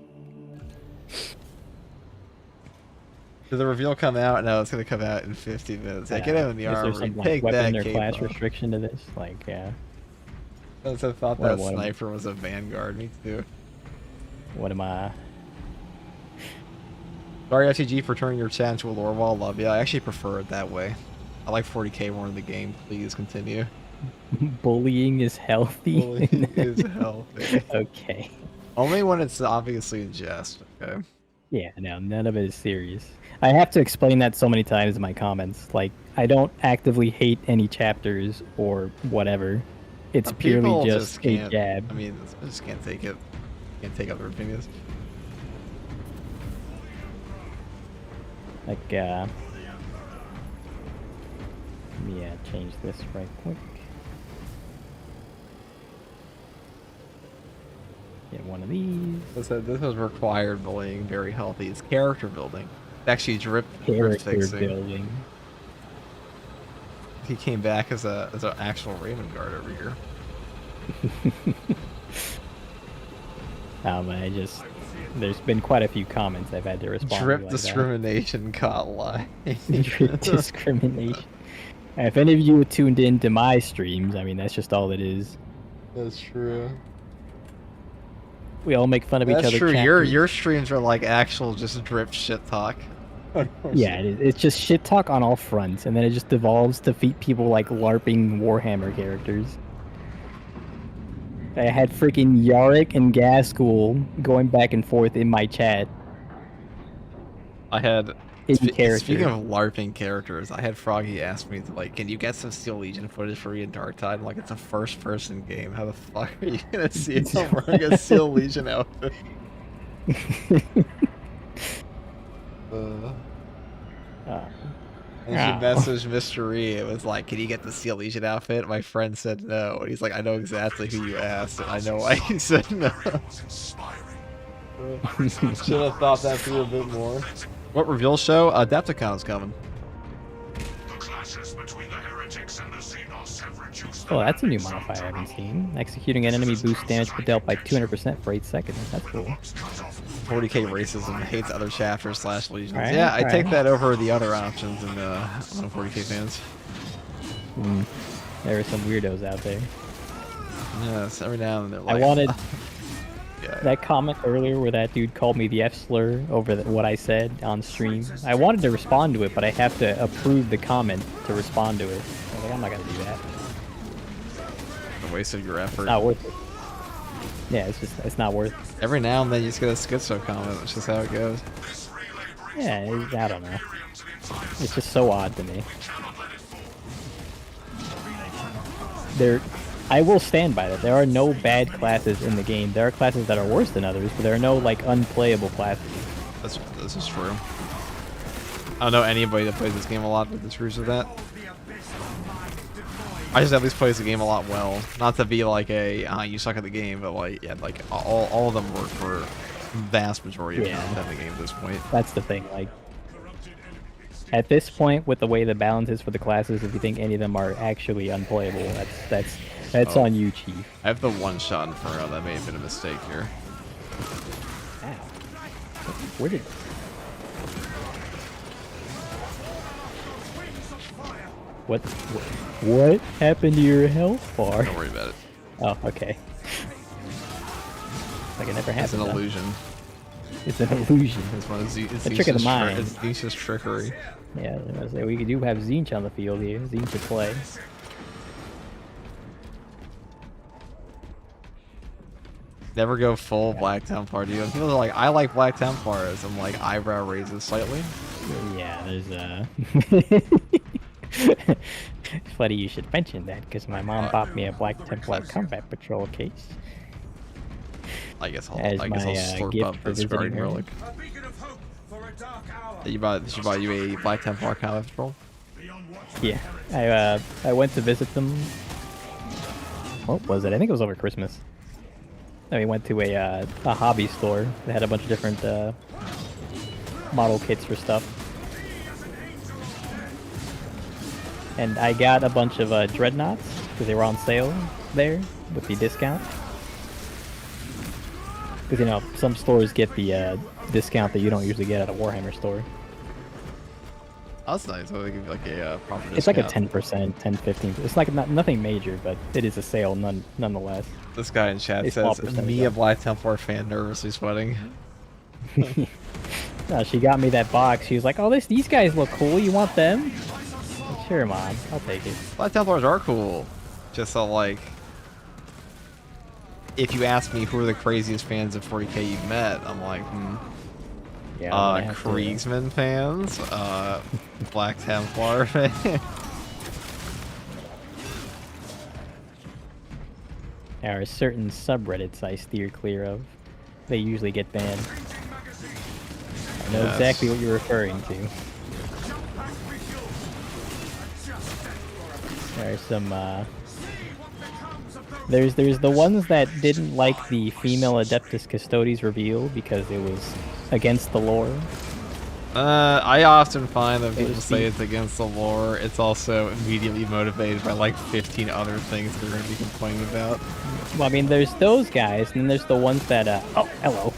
Did the reveal come out? No, it's gonna come out in 50 minutes. Yeah, get him in the Is there armory. some, like, Take weapon that or cape class off. restriction to this? Like, yeah. I thought What- that what am- sniper was a Vanguard. Me too. What am I? Sorry, FTG, for turning your chat into a lore wall. Love you. I actually prefer it that way. I like 40k more in the game. Please continue. Bullying is healthy? Bullying is healthy. Okay. Only when it's obviously in jest, okay? Yeah, no, none of it is serious. I have to explain that so many times in my comments. Like, I don't actively hate any chapters or whatever. It's purely People just a can't, jab. I mean, I just can't take it. Can't take other opinions. Like, yeah, change this right quick. Get one of these. This was required bullying, very healthy. It's character building. It's actually drip Character fixing. building. He came back as an actual Raven Guard over here. There's been quite a few comments I've had to respond Drip to. Like discrimination caught lie. Drip discrimination. If any of you tuned in to my streams, I mean, that's just all it is. That's true. We all make fun of each That's other. true. chapters. Your streams are like actual just drip shit talk. Yeah, it's just shit talk on all fronts, and then it just devolves to people like LARPing Warhammer characters. I had freaking Yarick and Gaskell going back and forth in my chat. I had character. speaking of LARPing characters, I had Froggy ask me like, "Can you get some Steel Legion footage for me in Darktide?" I'm like, "It's a first-person game. How the fuck are you gonna see if I'm wearing a Steel Legion outfit?" And she messaged Mr. Ree. It was like, "Can you get the Steel Legion outfit?" My friend said no, and he's like, "I know exactly who you asked, and I know why he said no." Should have thought that through a bit more. What reveal show? Adepticon is coming. Oh, that's a new modifier I haven't seen. Executing an enemy boosts damage per dealt by 200% for 8 seconds. That's cool. 40k racism hates other chapters / legions. Right, yeah, I take right. that over the other options in 40k fans. There are some weirdos out there. Yes, every now and then they're like, I wanted yeah. that comment earlier where that dude called me the F slur over what I said on stream. I wanted to respond to it, but I have to approve the comment to respond to it. I was like, I'm not gonna do that. A waste of your effort. It's not worth it. Yeah, it's not worth it. Every now and then you just get a schizo comment. That's just how it goes. Yeah, I don't know. It's just so odd to me. I will stand by that. There are no bad classes in the game. There are classes that are worse than others, but there are no like unplayable classes. This is true. I don't know anybody that plays this game a lot that disagrees with that. I just at least plays the game a lot well. Not to be like a you suck at the game, but like yeah, like all of them work for vast majority of the game at this point. That's the thing. Like at this point, with the way the balance is for the classes, if you think any of them are actually unplayable, that's on you, Chief. I have the one shot in Inferno. That may have been a mistake here. Ow. Where did? What happened to your health bar? Don't worry about it. Oh, okay. Like it never happened. It's an illusion. It's an illusion. It's one of It's a trick of the mind. It's Zeus's trickery. Yeah, I was gonna say, we do have Zinch on the field here. Zinch to play. Never go full Black Templar, dude. And people are like, I like Black Templars. I'm like, eyebrow raises slightly. Yeah, there's It's funny you should mention that, because my mom bought me a Black Templar Combat Patrol case. I guess I'll As slurp gift up for this guardian visiting her. relic. She bought you a Black Templar Combat Patrol? Yeah, I went to visit them. What was it? I think it was over Christmas. And we went to a hobby store that had a bunch of different model kits for stuff. And I got a bunch of dreadnoughts because they were on sale there with the discount. Because, you know, some stores get the discount that you don't usually get at a Warhammer store. Oh, that's nice. So they give you like a proper discount. It's like a 10%, 10, 15%. It's like nothing major, but it is a sale nonetheless. This guy in chat A small says, percentage me, a off. Black Templar fan, nervously sweating. No, she got me that box. She was like, "Oh, these guys look cool. You want them?" Like, sure, Mom. I'll take it. Black Templars are cool. Just so, like, if you ask me who are the craziest fans of 40k you've met, I'm like, Yeah. I'm gonna have to- Kriegsman fans, Black Templar fans. There are certain subreddits I steer clear of. They usually get banned. I know Yes. exactly what you're referring to. There are some, There's the ones that didn't like the female Adeptus Custodes reveal because it was against the lore. I often find that people was say the- it's against the lore. It's also immediately motivated by like 15 other things they're going to be complaining about. Well, I mean, there's those guys, and then there's the ones that, oh, hello.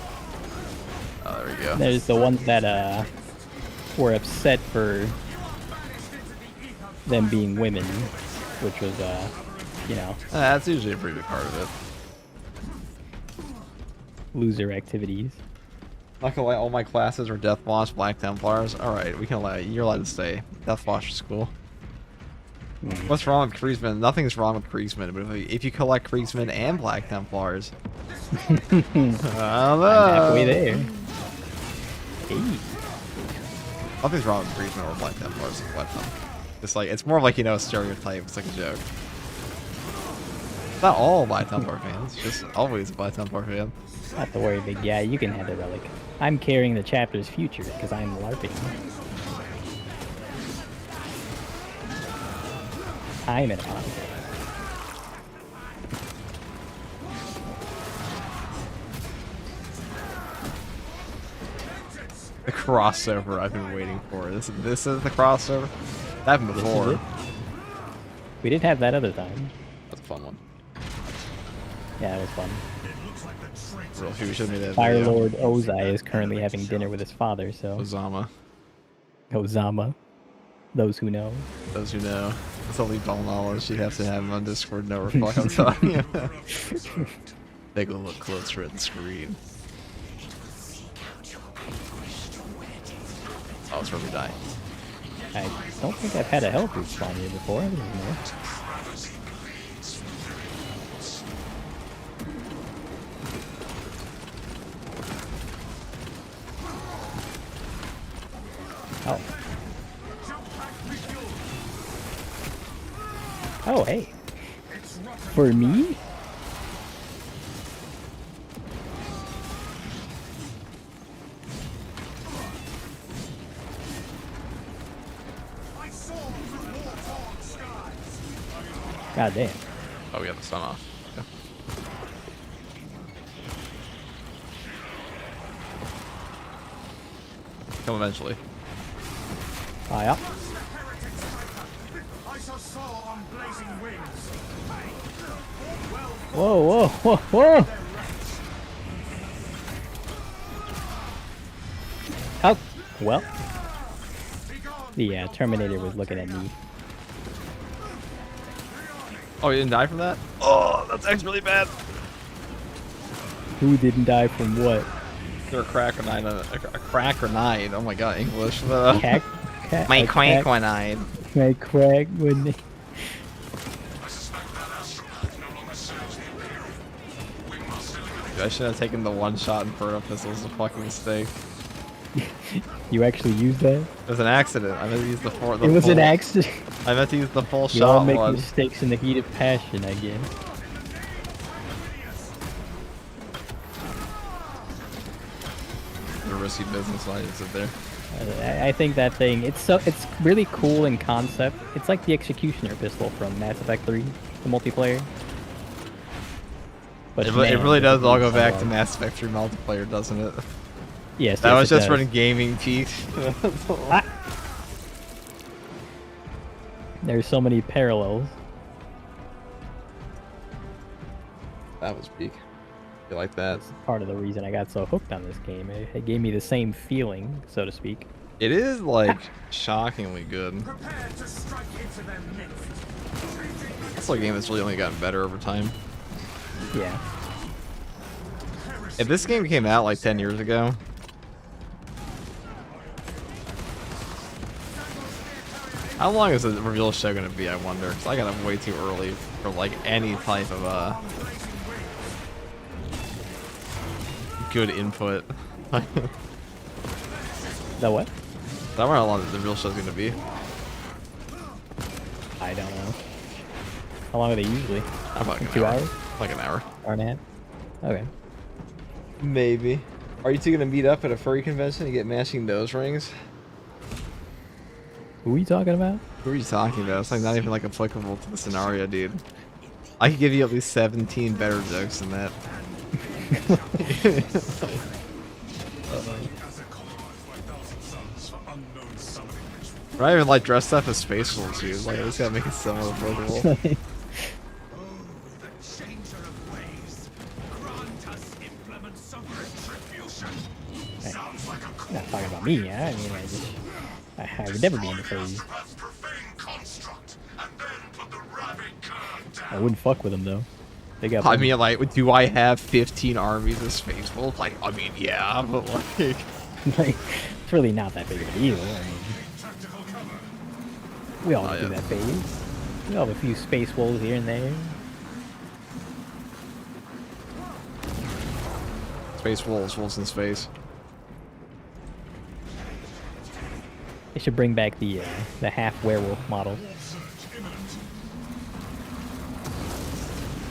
Oh, there we go. There's the ones that, were upset for them being women, which was, you know. That's usually a pretty big part of it. loser activities. Not gonna lie, all my classes are Death Watch, Black Templars. Alright, we can allow you. You're allowed to stay. Death Watch is cool. What's wrong with Kriegsmen? Nothing's wrong with Kriegsmen, but if you collect Kriegsmen and Black Templars... I don't know. I'm halfway there. Hey. Nothing's wrong with Kriegsmen or Black Templars. What? It's like, it's more of like, you know, a stereotype. It's like a joke. It's not all Black Templar fans. Just always a Black Templar fan. Not to worry, big guy. You can have the relic. I'm carrying the chapter's future because I'm LARPing. I'm it on. The crossover I've been waiting for. This is the crossover. That happened before. We did have that other time. That's a fun one. Yeah, it was fun. Real who showed me that Fire video. Lord Ozai is currently having dinner with his father, so... Ozama. Ozama. Those who know. Those who know. That's only ball knowledge. You'd have to have him on Discord, no reply. I'm telling you. Take a look closer at the screen. Oh, it's where we die. I don't think I've had a health respawn here before. I didn't know. Oh. Oh, hey. For me? God damn. Oh, we got the sun off. Yeah. Come eventually. Oh, yeah. Whoa, whoa, whoa, whoa! Oh, well. The Terminator was looking at me. Oh, you didn't die from that? Oh, that's actually really bad. Who didn't die from what? They're a cracker nine. A cracker nine. Oh my god, English. Cat, My quack one eyed. My crack when they... I should have taken the one shot Inferno pistol. It was a fucking mistake. You actually used that? It was an accident. I meant to use the full. It was an accident. I meant to use the full You all shot make one. mistakes in the heat of passion, I guess. The risky business line is there. I think that thing, it's really cool in concept. It's like the Executioner pistol from Mass Effect 3, the multiplayer. But It man, really does all go it's back so to hard. Mass Effect 3 multiplayer, doesn't it? Yes, That yes, was it just does. when gaming peaked. Ah. There's so many parallels. That was peak. You like that? That's part of the reason I got so hooked on this game. It gave me the same feeling, so to speak. It is like shockingly good. It's like a game that's really only gotten better over time. Yeah. If this game came out like 10 years ago, how long is the reveal show gonna be? I wonder. Cause I got up way too early for like any type of good input. The what? I wonder how long the real show's gonna be. I don't know. How long are they usually? About like an 2 hour. hours? Like an hour. Hour and a half? Okay. Maybe. Are you two gonna meet up at a furry convention and get matching nose rings? Who are you talking about? Who are you talking about? It's like not even like applicable to the scenario, dude. I could give you at least 17 better jokes than that. We're not even like dressed up as space souls, dude. Like I just gotta make it somewhat applicable. Not talking about me, yeah? I mean, I would never be into furries. I wouldn't fuck with them, though. They got. I mean, like, do I have 15 armies of Space Wolves? Like, I mean, yeah, but like, like, it's really not that big of a deal. I mean, we all do that phase. We all have a few Space Wolves here and there. Space Wolves, wolves in space. They should bring back the half werewolf model.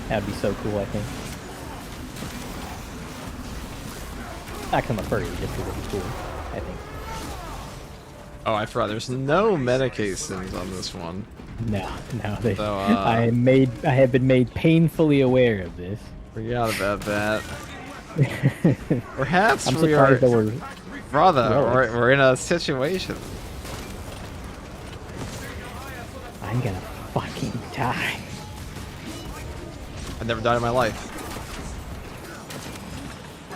That'd be so cool, I think. Not 'cause I'm a furry, just because it'd be cool, I think. Oh, I forgot. There's no meta casings on this one. No, they, So, I have been made painfully aware of this. Forgot about that. Perhaps I'm we are, surprised that we're... brother. We're in a situation. I'm gonna fucking die. I've never died in my life.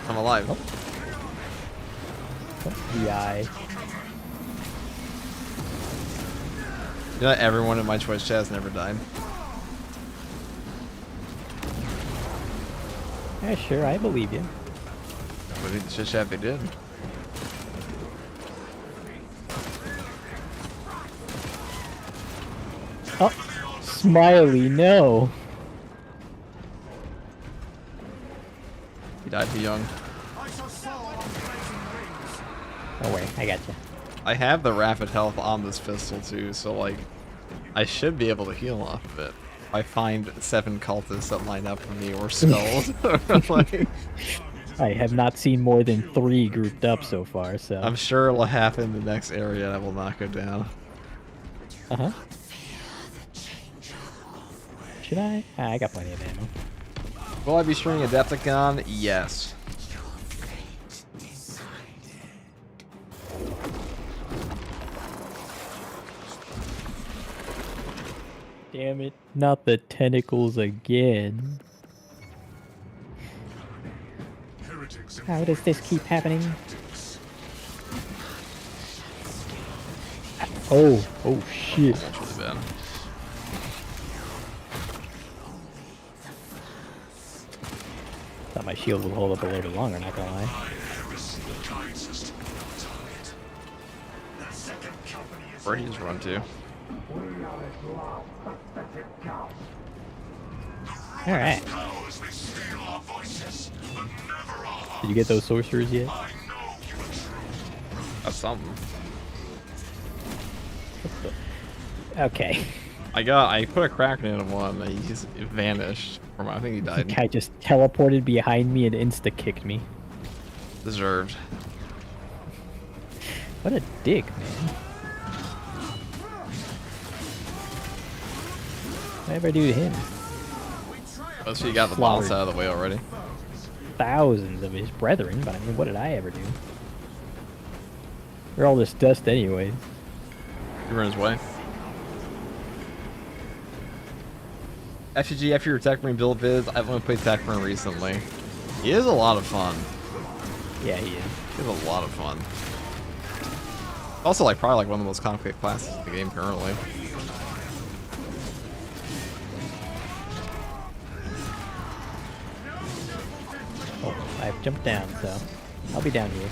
I'm alive. The eye. You know, everyone in my Twitch chat has never died. Yeah, sure, I believe you. But in the Twitch chat they did. Oh, Smiley, no. He died too young. Oh wait, I got you. I have the rapid health on this pistol too, so like, I should be able to heal off of it. I find 7 cultists that line up with me or skulls. Like, I have not seen more than 3 grouped up so far, so. I'm sure it'll happen in the next area and I will knock it down. Uh-huh. Should I? Ah, I got plenty of ammo. Will I be streaming Adepticon? Yes. Damn it. Not the tentacles again. How does this keep happening? Oh shit. That's really bad. Thought my shield would hold up a little bit longer, not gonna lie. Where he just run to? Alright. Did you get those sorcerers yet? That's something. Okay. I put a Kraken in one, and he just vanished. From, I think he The died. guy just teleported behind me and insta-kicked me. Deserved. What a dick, man. Whatever I do to him? Oh, so you got the Slaughtered. boss out of the way already. Thousands of his brethren, but I mean, what did I ever do? They're all just dust anyway. You were in his way. FGG, after your Tech Marine build vids, I've only played Tech Marine recently. He is a lot of fun. Yeah, he is. He is a lot of fun. Also, like, probably like one of the most complicated classes in the game currently. Oh, I've jumped down, so I'll be down here.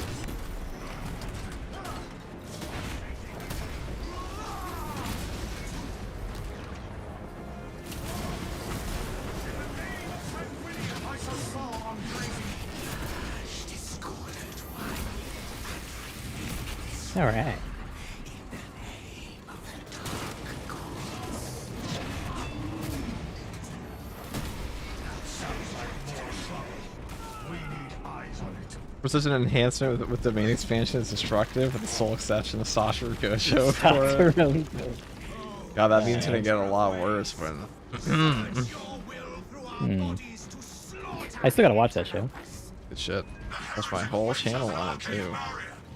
All right. Precision enhancement with domain expansion is destructive, with the sole exception of Sasha or Gosho. That's really good. God, that means it's gonna get a lot worse when. I still gotta watch that show. Good shit. That's my whole channel on it too.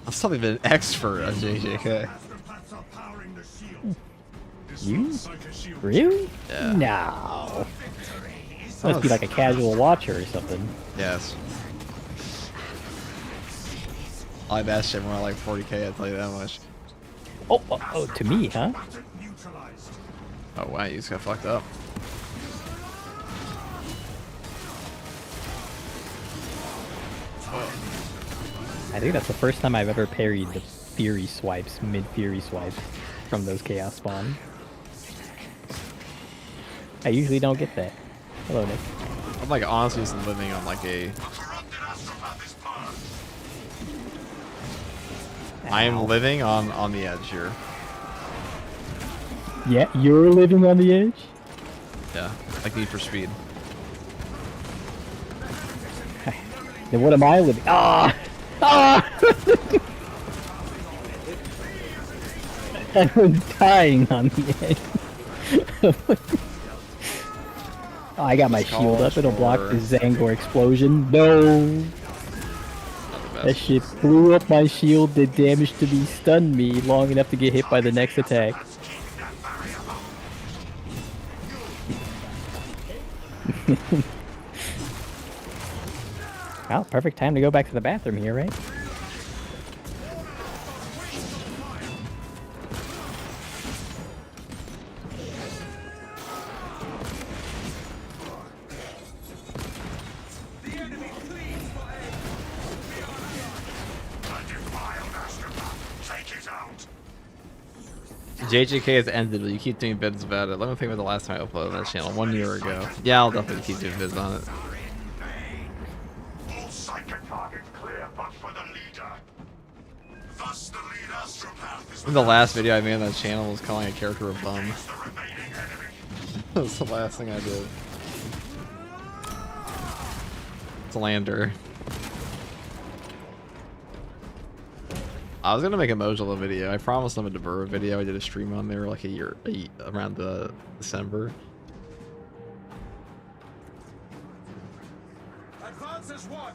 I'm still even an expert on JJK. You? Really? Yeah. No. Must be like a casual watcher or something. Yes. I like that shit when I like 40k, I'll tell you that much. Oh, to me, huh? Oh wow, you just got fucked up. I think that's the first time I've ever parried the Fury swipes, mid-Fury swipes, from those Chaos spawns. I usually don't get that. Hello, Nick. I'm like honestly just living on like a. I am living on the edge here. Yeah, you're living on the edge? Yeah, like Need for Speed. Then what am I living? Ah! Ah! I was dying on the edge. Oh, I got my shield up. It'll block the Zangor explosion. No! That shit blew up my shield, did damage to me, stunned me long enough to get hit by the next attack. Well, perfect time to go back to the bathroom here, right? JJK has ended, but you keep doing vids about it. Let me think about the last time I uploaded that channel, 1 year ago. Yeah, I'll definitely keep doing vids on it. All psychic targets clear, but for the leader. Thus the lead astropath is In the last video I made on that channel was calling a character a bum. the remaining enemy. That's the last thing I did. Slander. I was gonna make a Mojula video. I promised them a Deburra video. I did a stream on there like around the December. Advance as one.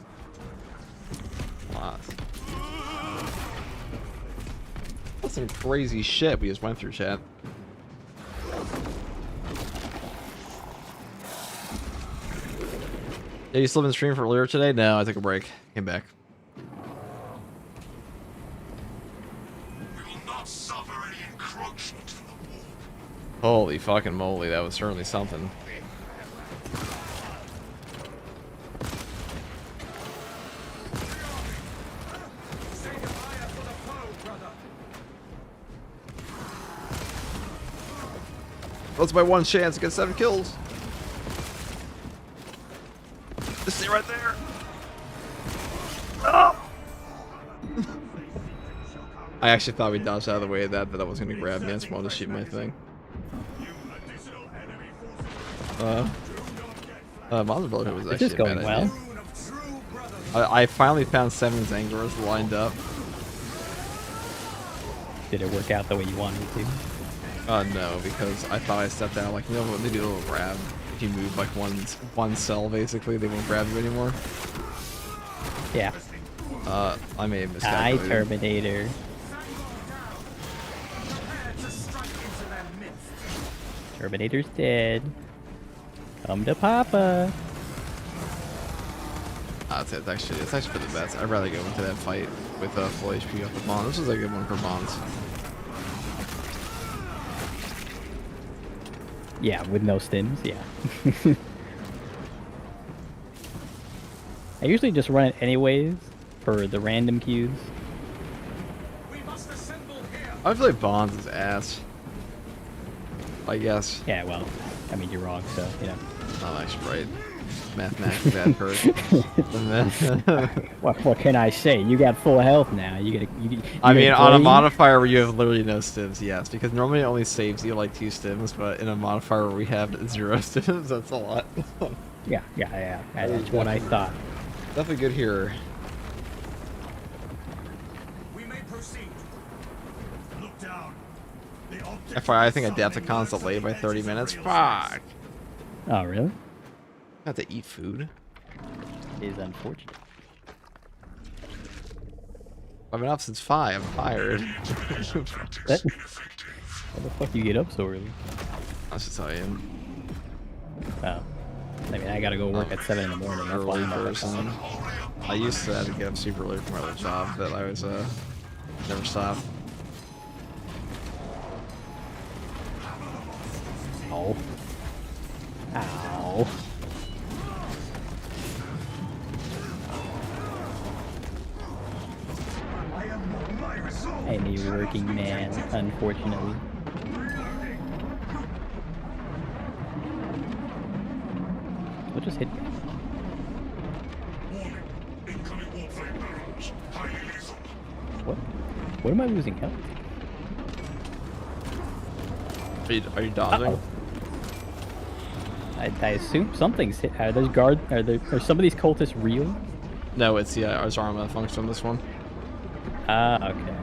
Lots. That's some crazy shit we just went through, chat. Yeah, you still been streaming for earlier today? No, I took a break. Came back. Holy fucking moly, that was certainly something. That's my one chance to get 7 kills. Just stay right there. Oh! I actually thought we dodged out of the way of that I was gonna grab me. I just wanted to shoot my thing. Motherboard was actually just going a bad well. idea. I finally found 7 Zangors lined up. Did it work out the way you wanted it to? No, because I thought I stepped out. Like, you know what they do a little grab? If you move like one cell, basically, they won't grab you anymore. Yeah. I may have Hi, miscalculated. Terminator. Terminator's dead. Come to Papa. It's actually for the best. I'd rather go into that fight with full HP off the bomb. This was a good one for bombs. Yeah, with no stims, yeah. I usually just run it anyways for the random queues. I feel like bombs is ass. I guess. Yeah, well, I mean, you're wrong, so, you know. I'm actually right. Mathematically bad person. What can I say? You got full health now. I mean, on a modifier where you have literally no stims, yes. Because normally it only saves you like 2 stims, but in a modifier where we have 0 stims, that's a lot. Yeah. That's what I thought. Definitely good here. We may proceed. Look down. FYI, I think Adepticon's delayed by 30 minutes. Fuck. Oh, really? I have to eat food. It is unfortunate. I've been up since 5. I'm tired. Why the fuck you get up so early? I'll just tell you. Oh. I mean, I gotta go work at 7 in the morning. That's why Early I'm up at person. 7. I used to have to get up super early for my old job, but I was never stopped. Ow. Ow. I'm a working man, unfortunately. What just hit me? Warning. Incoming warplane barrage. Highly lethal. What? What am I losing health? Are you dodging? Uh-oh. I assume something's hit. Are those are some of these cultists real? No, it's the ours arm malfunction on this one. Ah, okay.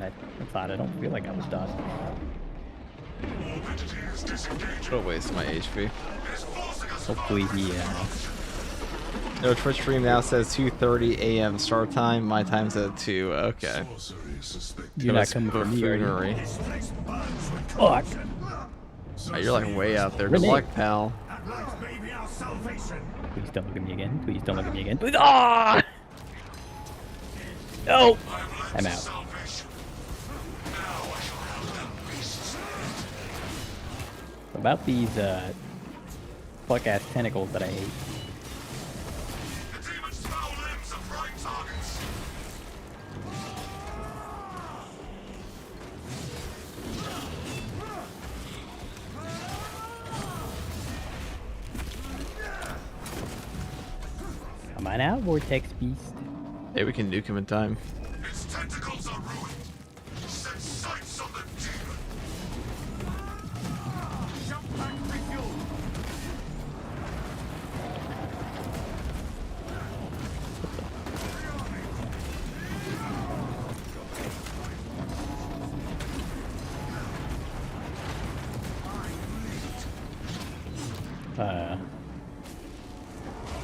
I thought I don't feel like I was dodging. Orb entity is disengaged. Don't waste my HP. It's forcing us to Hopefully he, No, Twitch stream now says 2:30 a.m. start time. My time's at 2. Okay. you're not coming for me, are you? buffoonery. Fuck! Oh, you're like way out there. Good Renee. luck, pal. Please don't look at me again. Please don't look at me again. Please. Ah! No! I'm out. About these, fuck-ass tentacles that I hate. The demon's foul limbs are prime targets. Come on out, Vortex Beast. Hey, we can nuke him in time. Its tentacles are ruined. Set sights on the demon. Jump back, refuel.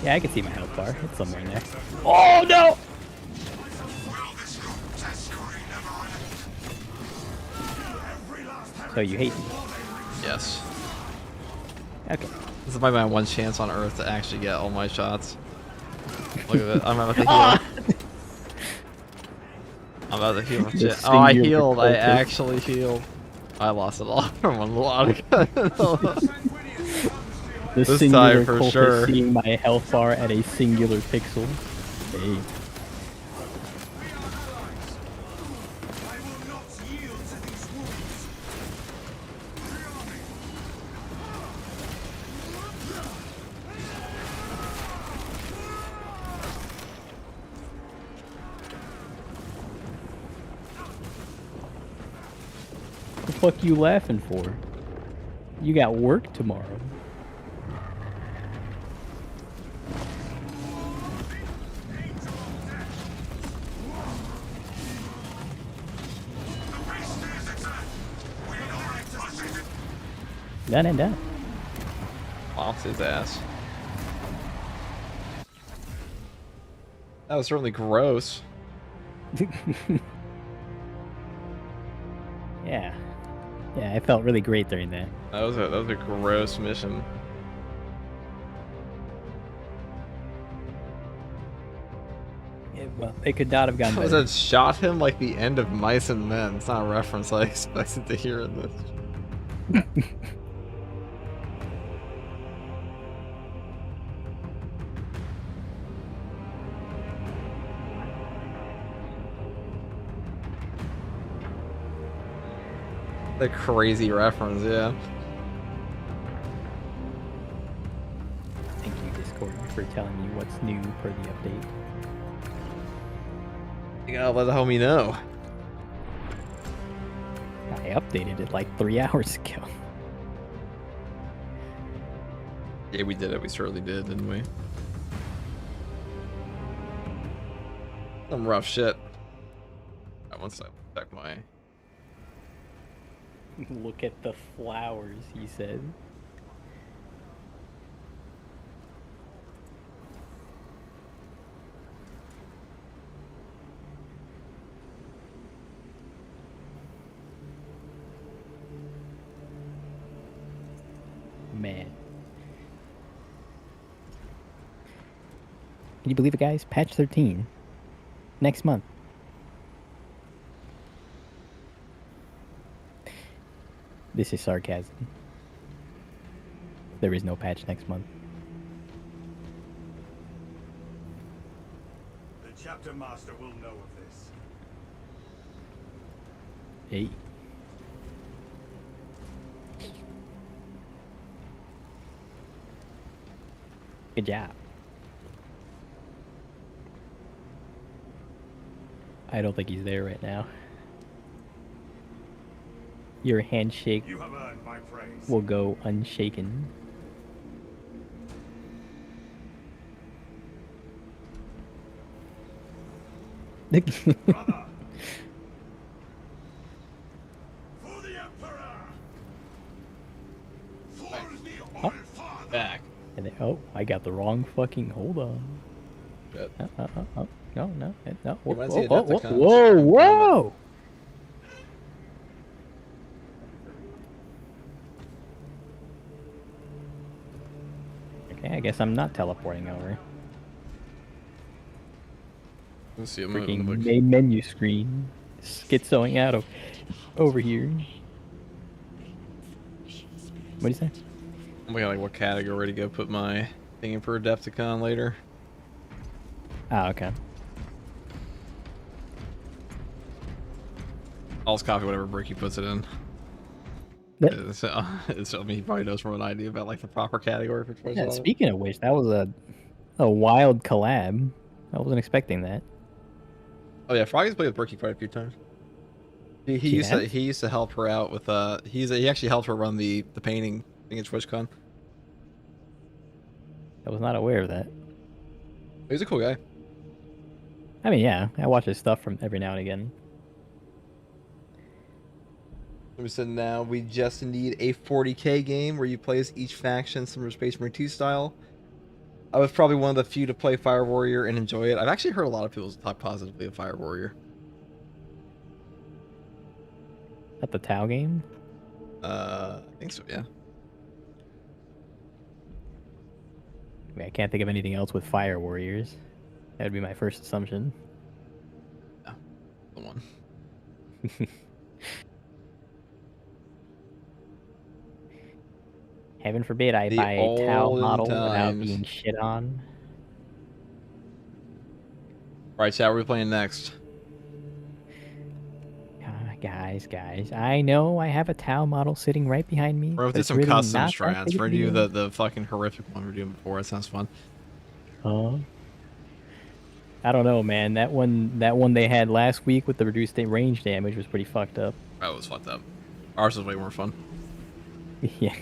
Yeah, I can see my health bar. It's somewhere in there. Oh no! Will this grotesquerie never end? So you hate me. Yes. Okay. This is my one chance on Earth to actually get all my shots. Look at it. I'm about to heal. Ah! I'm about to heal. The Oh, I singular healed. I cultist. actually healed. I lost it all from one lot. The This singular time for cultist sure. seeing my health bar at a singular pixel. Hey. What the fuck you laughing for? You got work tomorrow. Done and done. Lost his ass. That was certainly gross. Yeah. Yeah, I felt really great during that. That was a gross mission. Yeah, well, they could not have gone Was better. it shot him like the end of Mice and Men? It's not a reference I expected to hear in this. The crazy reference, yeah. Thank you, Discord, for telling me what's new for the update. You gotta let the homie know. I updated it like 3 hours ago. Yeah, we did it. We certainly did, didn't we? Some rough shit. Once I check my... Look at the flowers, he said. Man. Can you believe it, guys? Patch 13. Next month. This is sarcasm. There is no patch next month. The chapter master will know of this. Hey. Good job. I don't think he's there right now. Your handshake You have earned my praise. will go unshaken. Brother! For the Emperor! For the All-Father! Back. And they, oh, I got the wrong fucking. Hold on. Shit. No, no. You Whoa, might see whoa, Adepticon. whoa, whoa! Okay, I guess I'm not teleporting over. Let's see. Freaking main menu screen. Schizoing out of over here. What do you say? I'm looking at like what category to go put my thing in for Adepticon later. Ah, okay. I'll just copy whatever brick he puts it in. Yep. I mean, he probably knows more than I do about like the proper category for choice. Yeah, speaking of which, that was a wild collab. I wasn't expecting that. Oh yeah, Froggy's played with Bricky quite a few times. He used to help her out with he actually helped her run the painting thing at TwitchCon. I was not aware of that. He's a cool guy. I mean, yeah, I watch his stuff from every now and again. We said now we just need a 40k game where you play as each faction similar to Space Marine 2 style. I was probably one of the few to play Fire Warrior and enjoy it. I've actually heard a lot of people talk positively of Fire Warrior. At the Tau game? I think so, yeah. I mean, I can't think of anything else with Fire Warriors. That would be my first assumption. Yeah, the one. Heaven forbid I buy a Tau model without being shit on. Right, chat, what are we playing next? Guys, I know I have a Tau model sitting right behind me. We're gonna do some really custom not that strats. big We're of gonna a do deal. the fucking horrific one we were doing before. That sounds fun. I don't know, man. That one they had last week with the reduced range damage was pretty fucked up. That was fucked up. Ours was way more fun. Yeah,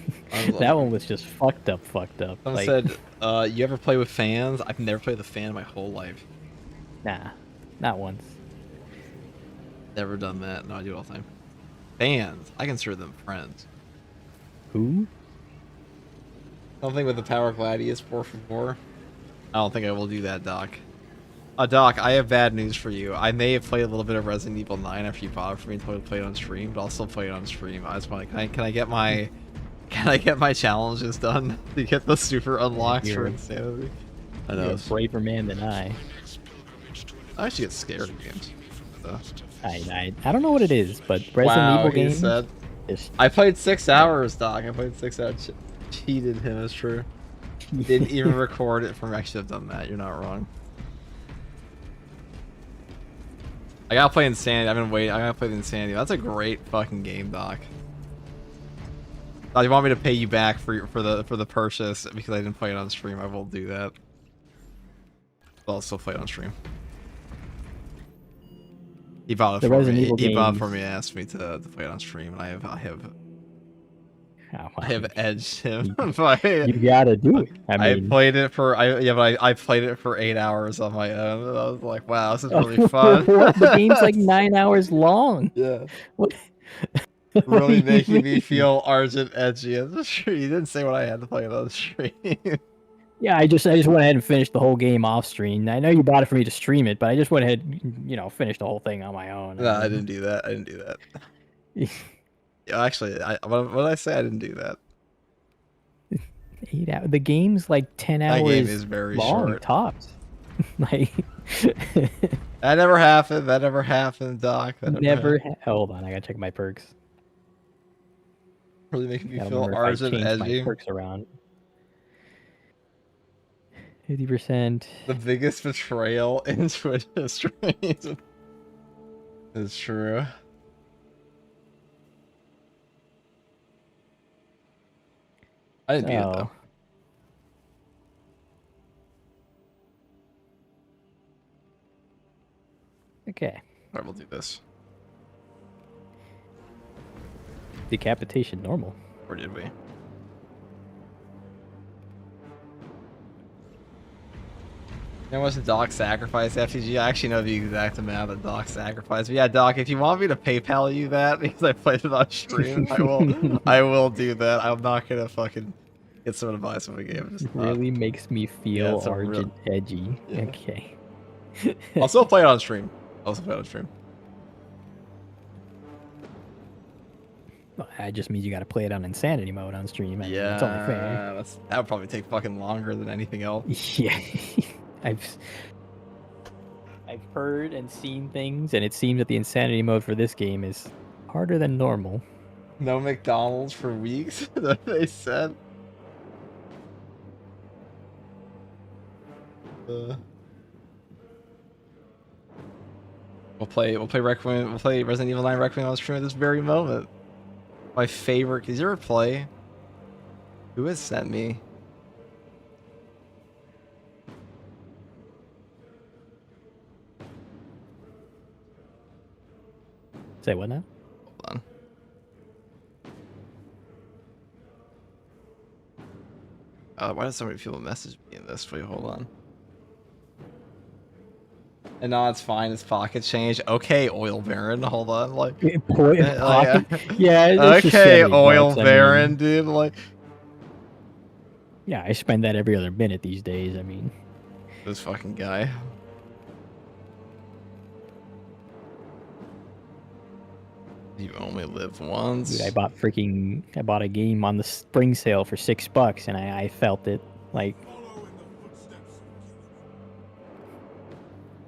that one was just fucked up. Someone Like, said, you ever play with fans? I've never played with a fan my whole life. nah, not once. Never done that. No, I do it all the time. Fans. I consider them friends. Who? Something with the Power Gladius 4-for-4. I don't think I will do that, Doc. Doc, I have bad news for you. I may have played a little bit of Resident Evil 9 after you bought it for me and told me to play it on stream, but I'll still play it on stream. I just want to, can I get my challenges done to get the super unlocks for Insanity? I know. You're a braver man than I. I actually get scared of games. I don't know what it is, but Resident Evil games. Said, I played 6 hours, Doc. I played 6 hours. Cheated him, is true. Didn't even record it from actually have done that. You're not wrong. I gotta play Insanity. I've been waiting. I gotta play the Insanity. That's a great fucking game, Doc. You want me to pay you back for the purchase because I didn't play it on stream? I will do that. But I'll still play it on stream. He bought it for me. He bought it for me and asked me to play it on stream, and I have edged him. You gotta do it. I played it for I played it for 8 hours on my own. And I was like, wow, this is really fun. The game's like 9 hours long. Yeah. What? Really making me feel Argent edgy. You didn't say what I had to play it on stream. Yeah, I just went ahead and finished the whole game off stream. I know you bought it for me to stream it, but I just went ahead, finished the whole thing on my own. No, I didn't do that. I didn't do that. Yeah, actually, what did I say? I didn't do that. 8 hours. The game's like 10 hours. That game is very long, short. Tops. Like that never happened. That never happened, Doc. That never. Hold on, I gotta check my perks. Really making me feel Argent edgy. My perks around. 50%. The biggest betrayal in Twitch history. It's true. I didn't beat it though. Okay. Alright, we'll do this. Decapitation normal. Or did we? There was a Doc sacrifice FTG. I actually know the exact amount that Doc sacrificed. But yeah, Doc, if you want me to PayPal you that because I played it on stream, I will do that. I'm not gonna fucking get someone to buy some of the game. Just really makes me feel Yeah, Argent edgy. Yeah. Okay. I'll still play it on stream. Well, that just means you got to play it on insanity mode on stream. I mean, it's only fair. That would probably take fucking longer than anything else. Yeah. I've heard and seen things, and it seems that the insanity mode for this game is harder than normal. No McDonald's for weeks. That they said. We'll play Requiem. We'll play Resident Evil 9 Requiem on stream at this very moment. My favorite. Did you ever play? Who has sent me? Say what now? Hold on. Why does so many people message me in this? Wait, hold on. And no, it's fine. It's pocket change. Okay, Oil Baron. Hold on. Like, Pocket? Yeah. Okay, Oil Baron, dude. Like, yeah, I spend that every other minute these days. I mean, this fucking guy. You only live once. Dude, I bought a game on the spring sale for $6, and I felt it. Like,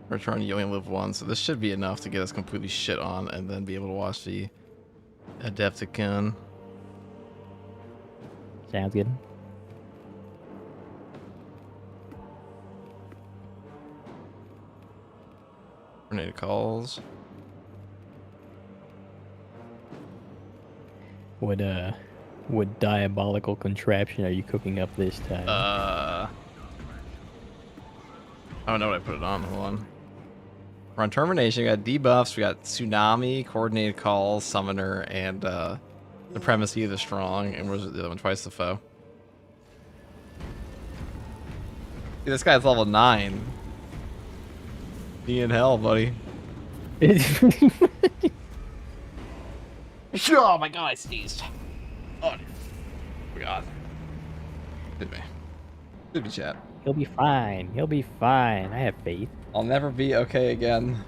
Return, you only live once, so this should be enough to get us completely shit on, and then be able to watch the Adepticon. Sounds good. Grenade calls. What diabolical contraption are you cooking up this time? I don't know what I put it on. Hold on. We're on Termination. We got debuffs. We got Tsunami, Coordinated Calls, Summoner, and Supremacy of the Strong. And where's the other one? Twice the Foe. Dude, this guy's level 9. Be in hell, buddy. Oh my god, I sneezed. Oh, God. Did me. Did me, chat. He'll be fine. He'll be fine. I have faith. I'll never be okay again.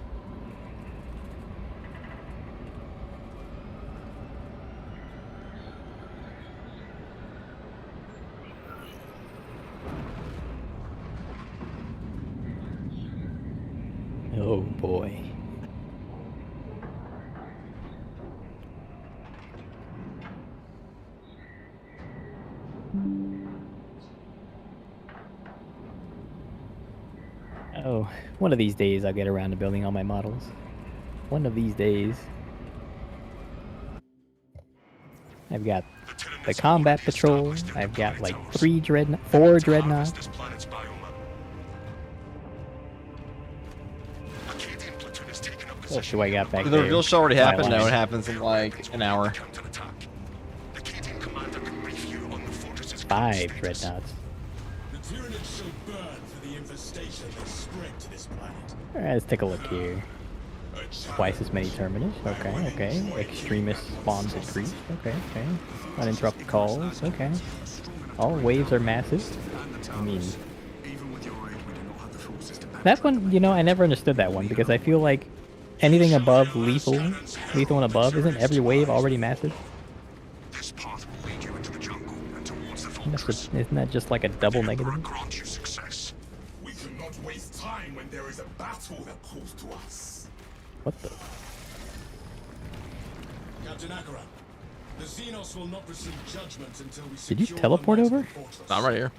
Oh boy. Oh, one of these days I'll get around to building all my models. One of these days. I've got the combat patrol. I've got like 4 dreadnoughts. What do I got back The there? reveal show already happened. Twilight. No, it happens in like an hour. 5 dreadnoughts. Alright, let's take a look here. Twice as many terminus. Okay. Extremist spawns increased. Okay. Uninterrupted calls. Okay. All waves are massive. I mean, that one, you know, I never understood that one because I feel like anything above lethal and above, isn't every wave already massive? Isn't that just like a double negative? We cannot waste time when there is a battle that calls to us. What the? Captain Akaran, the Xenos will not receive judgment until we Did you teleport over? I'm right here.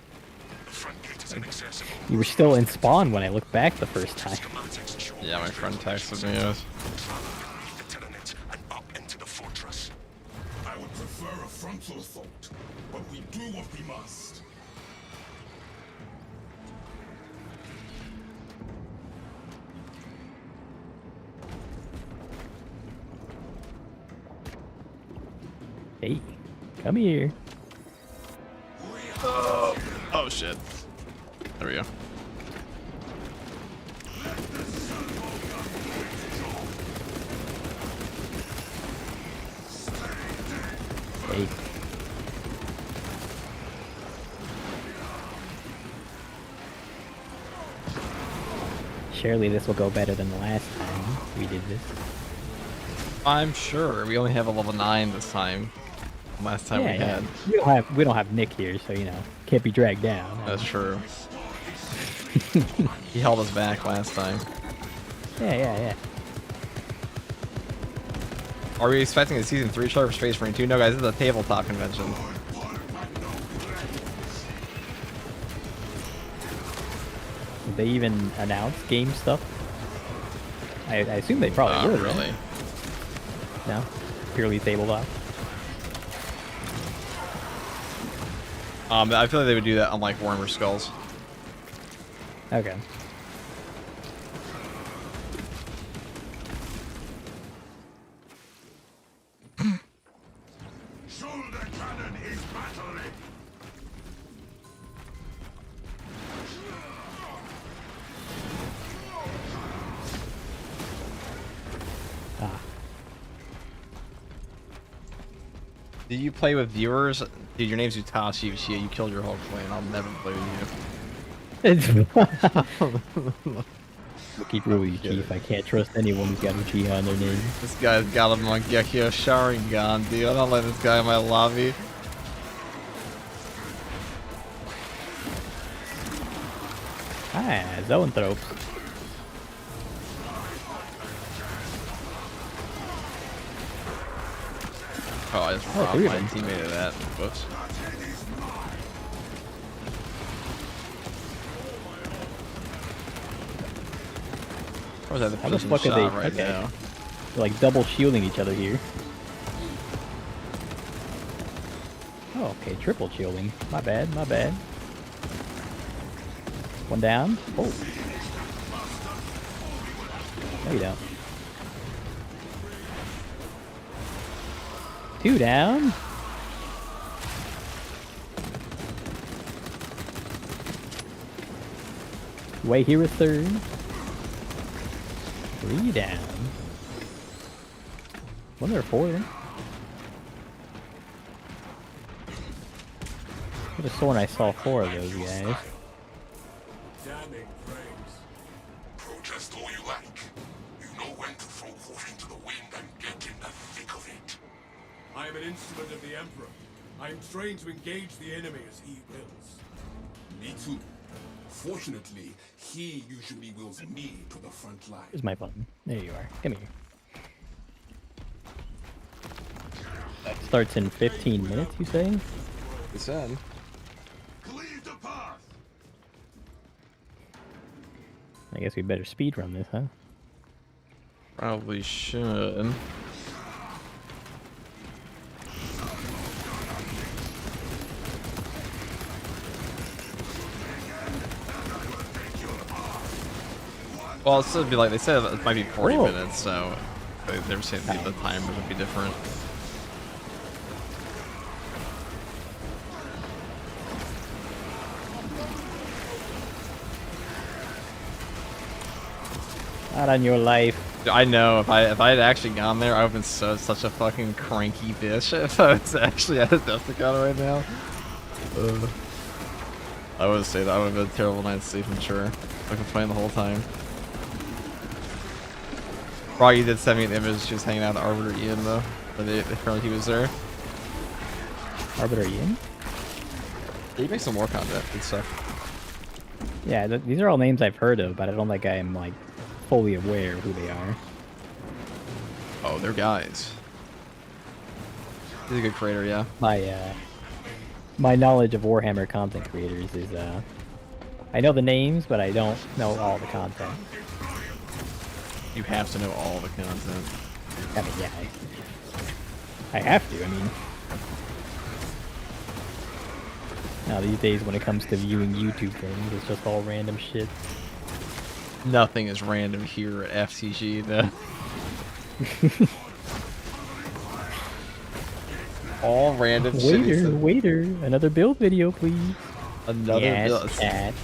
The front gate is inaccessible. You were still in spawn when I looked back the first time. Yeah, my friend texted me. I would prefer a front frontal assault, but we do what we must. Hey, come here. Oh shit. There we go. Hey. Surely this will go better than the last time we did this. I'm sure. We only have a level 9 this time. Last time we had. We don't have Nick here, so you know, can't be dragged down. That's true. He held us back last time. Yeah. Are we expecting a season 3 trailer for Space Marine 2? No, guys, this is a tabletop convention. Did they even announce game stuff? I assume they probably would. Really? Right? No, purely tabletop. I feel like they would do that on like Warhammer Skulls. Okay. Shoulder cannon is battling. Ah. Do you play with viewers? Dude, your name's Utashi Uchiha. You killed your whole clan. I'll never play with you. Keep rule, you chief. I can't trust anyone who's got Uchiha on their name. This guy's got him on Gekio Sharingan, dude. I'm not letting this guy in my lobby. Ah, Zoanthrope. Oh, I just robbed three of my them. teammate of that. Whoops. Or was that the How the precision fuck are they? shot right Okay. now? They're like double shielding each other here. Oh, okay, triple shielding. My bad. One down. Oh. No, you don't. Two down. Way here a third. Three down. Wasn't there four of them? I could have sworn I saw four of those guys. Damning praise. Protest all you like. You know when to throw caution to the wind and get in the thick of it. I am an instrument of the Emperor. I am trained to engage the enemy as he wills. Me too. Fortunately, he usually wills me to the front line. Here's my button. There you are. Come here. That starts in 15 minutes, you say? He said. Cleave the path. I guess we better speed run this, huh? Probably should. Well, it should be like they said it might be 40 Whoa. minutes, so they were saying the time would be different. Not on your life. I know if I had actually gone there, I would have been such a fucking cranky bitch if I was actually at Adepticon right now. I would say that I would have been a terrible night's sleep, I'm sure. I could play the whole time. Froggy did send me an image. She was hanging out with Arbiter Ian though. But apparently he was there. Arbiter Yin? He makes some more content and stuff. Yeah, these are all names I've heard of, but I don't think I'm like fully aware of who they are. Oh, they're guys. He's a good creator, yeah. My knowledge of Warhammer content creators is I know the names, but I don't know all the content. You have to know all the content. I mean, yeah, I have to. I mean, Now these days, when it comes to viewing YouTube things, it's just all random shit. Nothing is random here at FTG, though. All random shit. Waiter, another build video, please. Another build. Chat.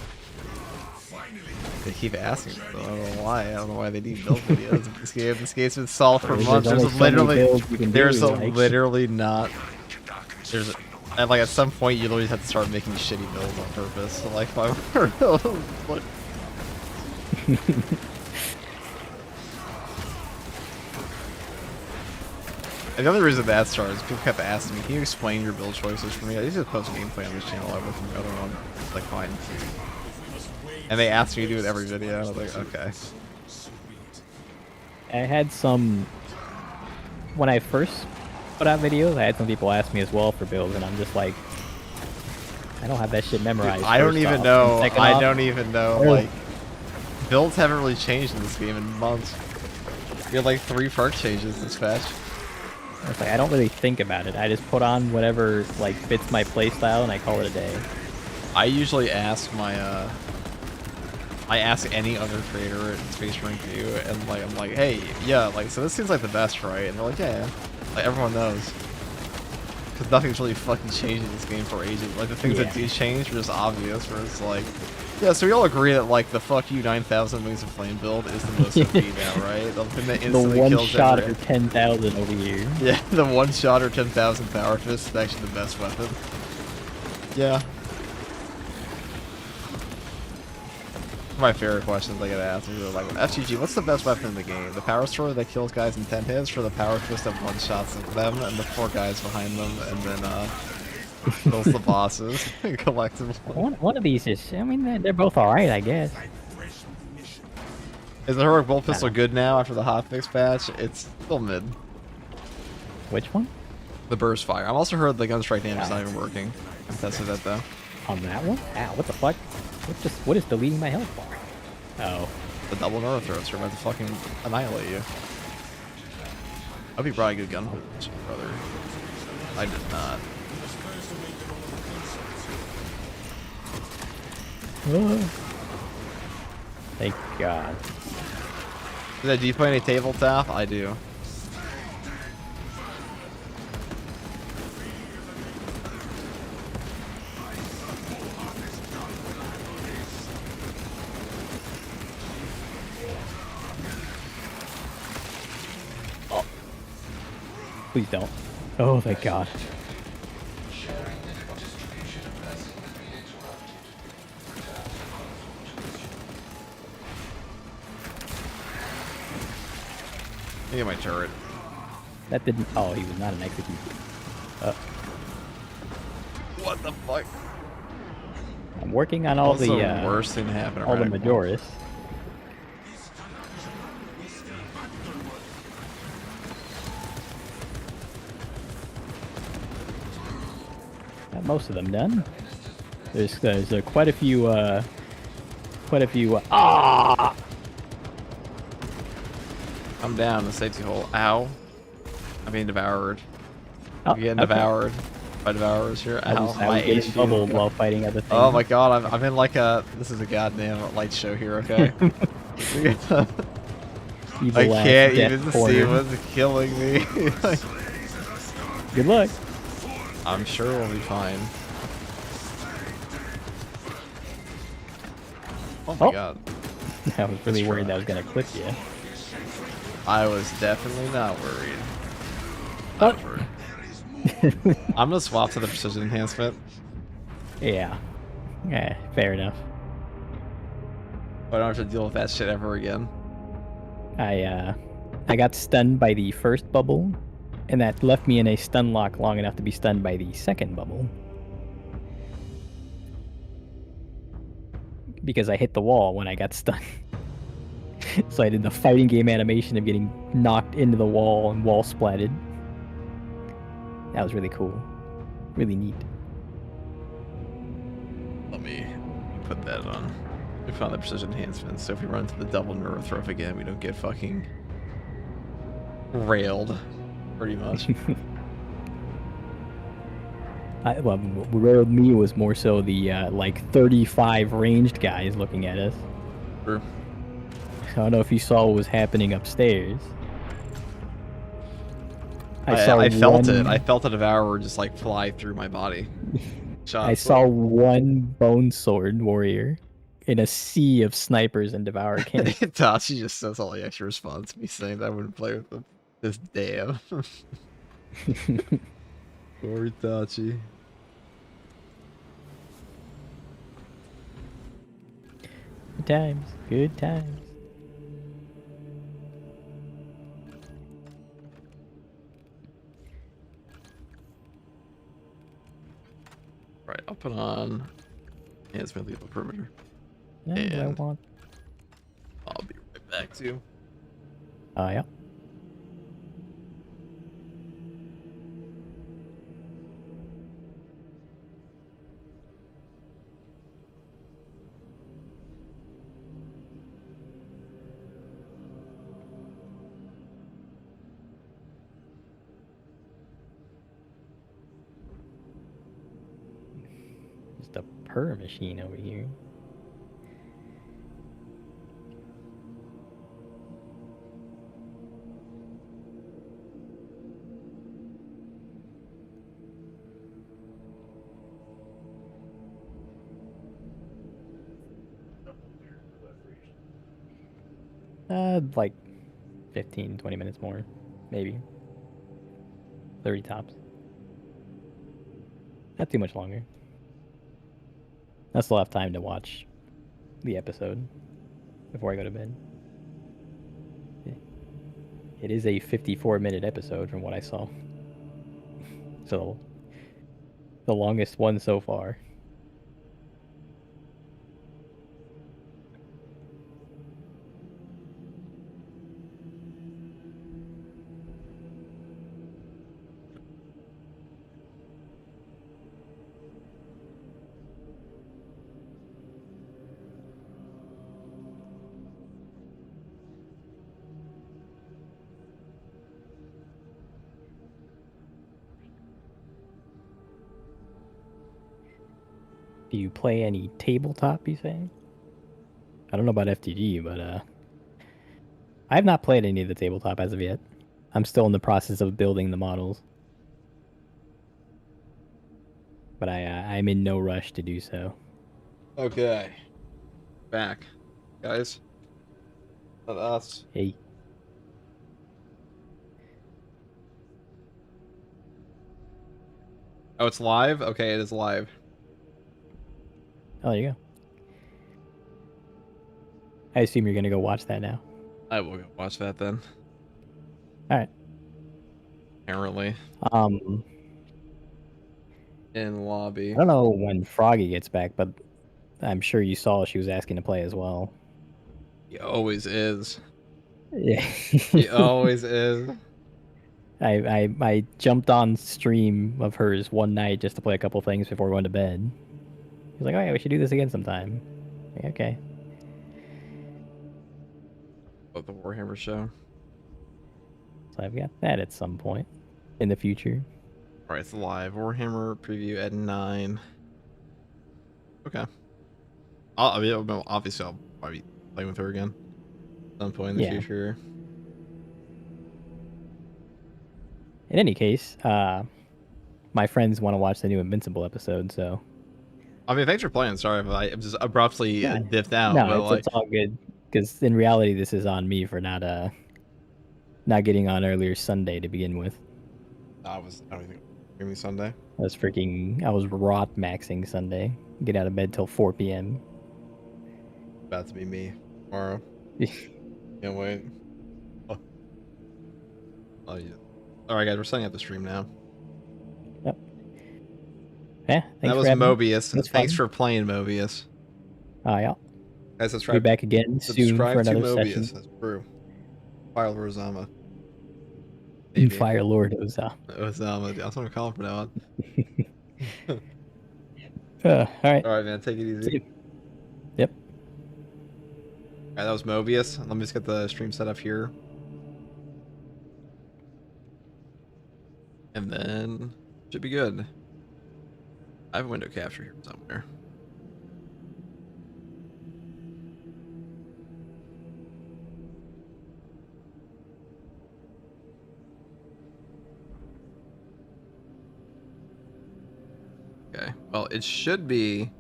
They keep asking. I don't know why. I don't know why they need build videos. This game's been solved for months. There's literally not. There's and like at some point you literally have to start making shitty builds on purpose. So like what? And the only reason that started is people kept asking me, "Can you explain your build choices for me?" I used to post gameplay on this channel. I went from the other one. It's like fine. And they asked me to do it every video. I was like, okay. I had some when I first put out videos. I had some people ask me as well for builds, and I'm just like, I don't have that shit memerized. I don't even know. I don't even know. Really? Like, builds haven't really changed in this game in months. We had like 3 perk changes this patch. It's like I don't really think about it. I just put on whatever like fits my playstyle, and I call it a day. I usually ask my I ask any other creator in Space Marine 2, and like I'm like, hey, yeah, like so this seems like the best, right? And they're like, yeah, like everyone knows, because nothing's really fucking changed in this game for ages. Like the things that do change are just obvious. Where it's like, yeah, so we all agree that like the fuck you 9,000 Wings of Flame build is the most OP now, right? The thing that instantly one kills shot every... or 10,000 over here. Yeah, the one shot or 10,000 power fist is actually the best weapon. Yeah. My favorite questions I get asked are like, FGG, what's the best weapon in the game? The power sword that kills guys in 10 hits, or the power fist that one-shots them and the 4 guys behind them, and then kills the bosses collectively? One of these is, I mean, they're both alright, I guess. Is the heroic bolt pistol good now after the hotfix patch? It's still mid. Which one? The burst fire. I've also heard the gunstrike damage is not even working. I tested that though. On that one? Ow, what the fuck? What is deleting my health bar? Oh. The double neural throats are about to fucking annihilate you. I hope you brought a good gun, brother. I did not. Thank God. Do you play any tabletop? I do. Please don't. Oh, thank God. I get my turret. That didn't. Oh, he was not an execute. What the fuck? I'm working on all What's the worst thing to happen. all the Majoris. Got most of them done. There's quite a few ah. I'm down the safety hole. Ow. I'm being devoured. Oh, I'm getting devoured by devourers here. Ow. I was getting bubbled while fighting other things. Oh my god, I'm in like a... This is a goddamn light show here, okay? I can't even see what's killing me. Good luck. I'm sure we'll be fine. Oh my god. I was really worried that was gonna clip you. I was definitely not worried. What? I'm gonna swap to the precision enhancement. Yeah. Yeah, fair enough. I don't have to deal with that shit ever again. I got stunned by the first bubble, and that left me in a stun lock long enough to be stunned by the second bubble. Because I hit the wall when I got stunned. So I did the fighting game animation of getting knocked into the wall and wall splatted. That was really cool. Really neat. Let me put that on. We found the precision enhancement, so if we run into the double neurothrow again, we don't get fucking railed. Pretty much. Well, me was more so the like 35 ranged guys looking at us. True. I don't know if you saw what was happening upstairs. I felt it. I felt a devourer just like fly through my body. I saw one bone sword warrior in a sea of snipers and devourer cannons. Tachi just says all the extra response to me saying that I wouldn't play with him. This damn. Poor Tachi. Good times. Good times. Right, I'll put on enhancement lethal perimeter. Yeah, what I And want. I'll be right back too. Yeah. Just a purr machine over here. Like 15, 20 minutes more, maybe. 30 tops. Not too much longer. I still have time to watch the episode before I go to bed. It is a 54-minute episode from what I saw. So, the longest one so far. Do you play any tabletop, you say? I don't know about FTG, but I have not played any of the tabletop as of yet. I'm still in the process of building the models. But I'm in no rush to do so. Okay. Back. Guys. Not us. Hey. Oh, it's live? Okay, it is live. Oh, there you go. I assume you're gonna go watch that now. I will go watch that then. Alright. Apparently. In lobby. I don't know when Froggy gets back, but I'm sure you saw she was asking to play as well. He always is. Yeah. He always is. I jumped on stream of hers one night just to play a couple things before going to bed. He's like, oh yeah, we should do this again sometime. Like, okay. About the Warhammer show. So I've got that at some point in the future. Alright, it's live. Warhammer preview at 9. Okay. I mean, obviously I'll probably be playing with her again at some point in the future. In any case, my friends want to watch the new Invincible episode, so... I mean, thanks for playing. Sorry if I just abruptly dipped out. No, but it's all good. Because in reality, this is on me for not getting on earlier Sunday to begin with. I don't think streaming Sunday. I was rot maxing Sunday. Get out of bed till 4 p.m. About to be me tomorrow. Can't wait. Oh yeah. All right, guys, we're setting up the stream now. Yep. Yeah. That was Mobius. Thanks for playing, Mobius. Yeah. Guys, subscribe. Be back again soon for another session. That's true. Fire Lord Ozama. Fire Lord Ozama. Ozama. That's what I'm calling from now on. All right. All right, man. Take it easy. Yep. All right, that was Mobius. Let me just get the stream set up here. And then should be good. I have window capture here somewhere. Okay, well, it should be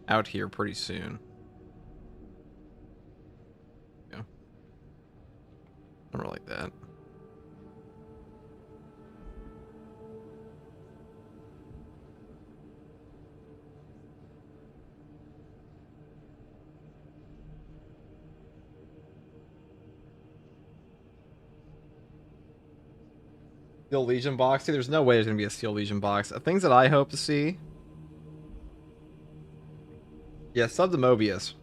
out here pretty soon. Yeah. Somewhere like that. Steel Legion box. See, there's no way there's gonna be a Steel Legion box. Things that I hope to see. Yeah, sub to Mobius.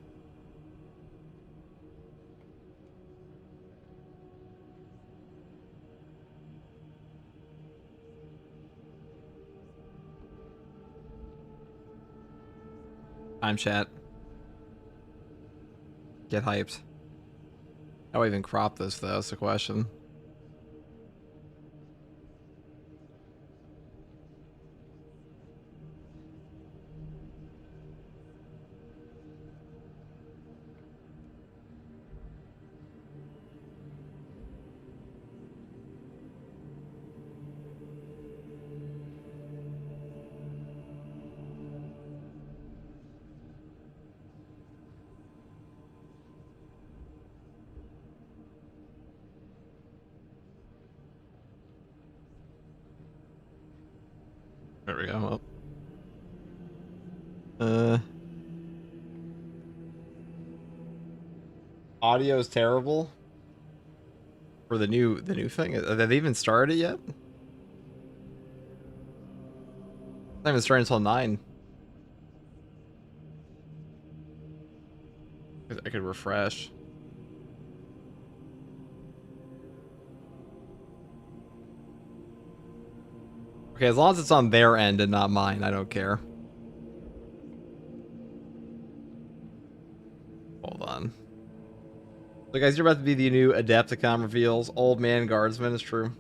Time chat. Get hyped. How do I even crop this though? That's the question. There we go. Well. Audio is terrible for the new thing. Have they even started it yet? It's not even starting until 9. I could refresh. Okay, as long as it's on their end and not mine, I don't care. Hold on. So guys, you're about to be the new Adepticon reveals. Old Man Guardsman is true.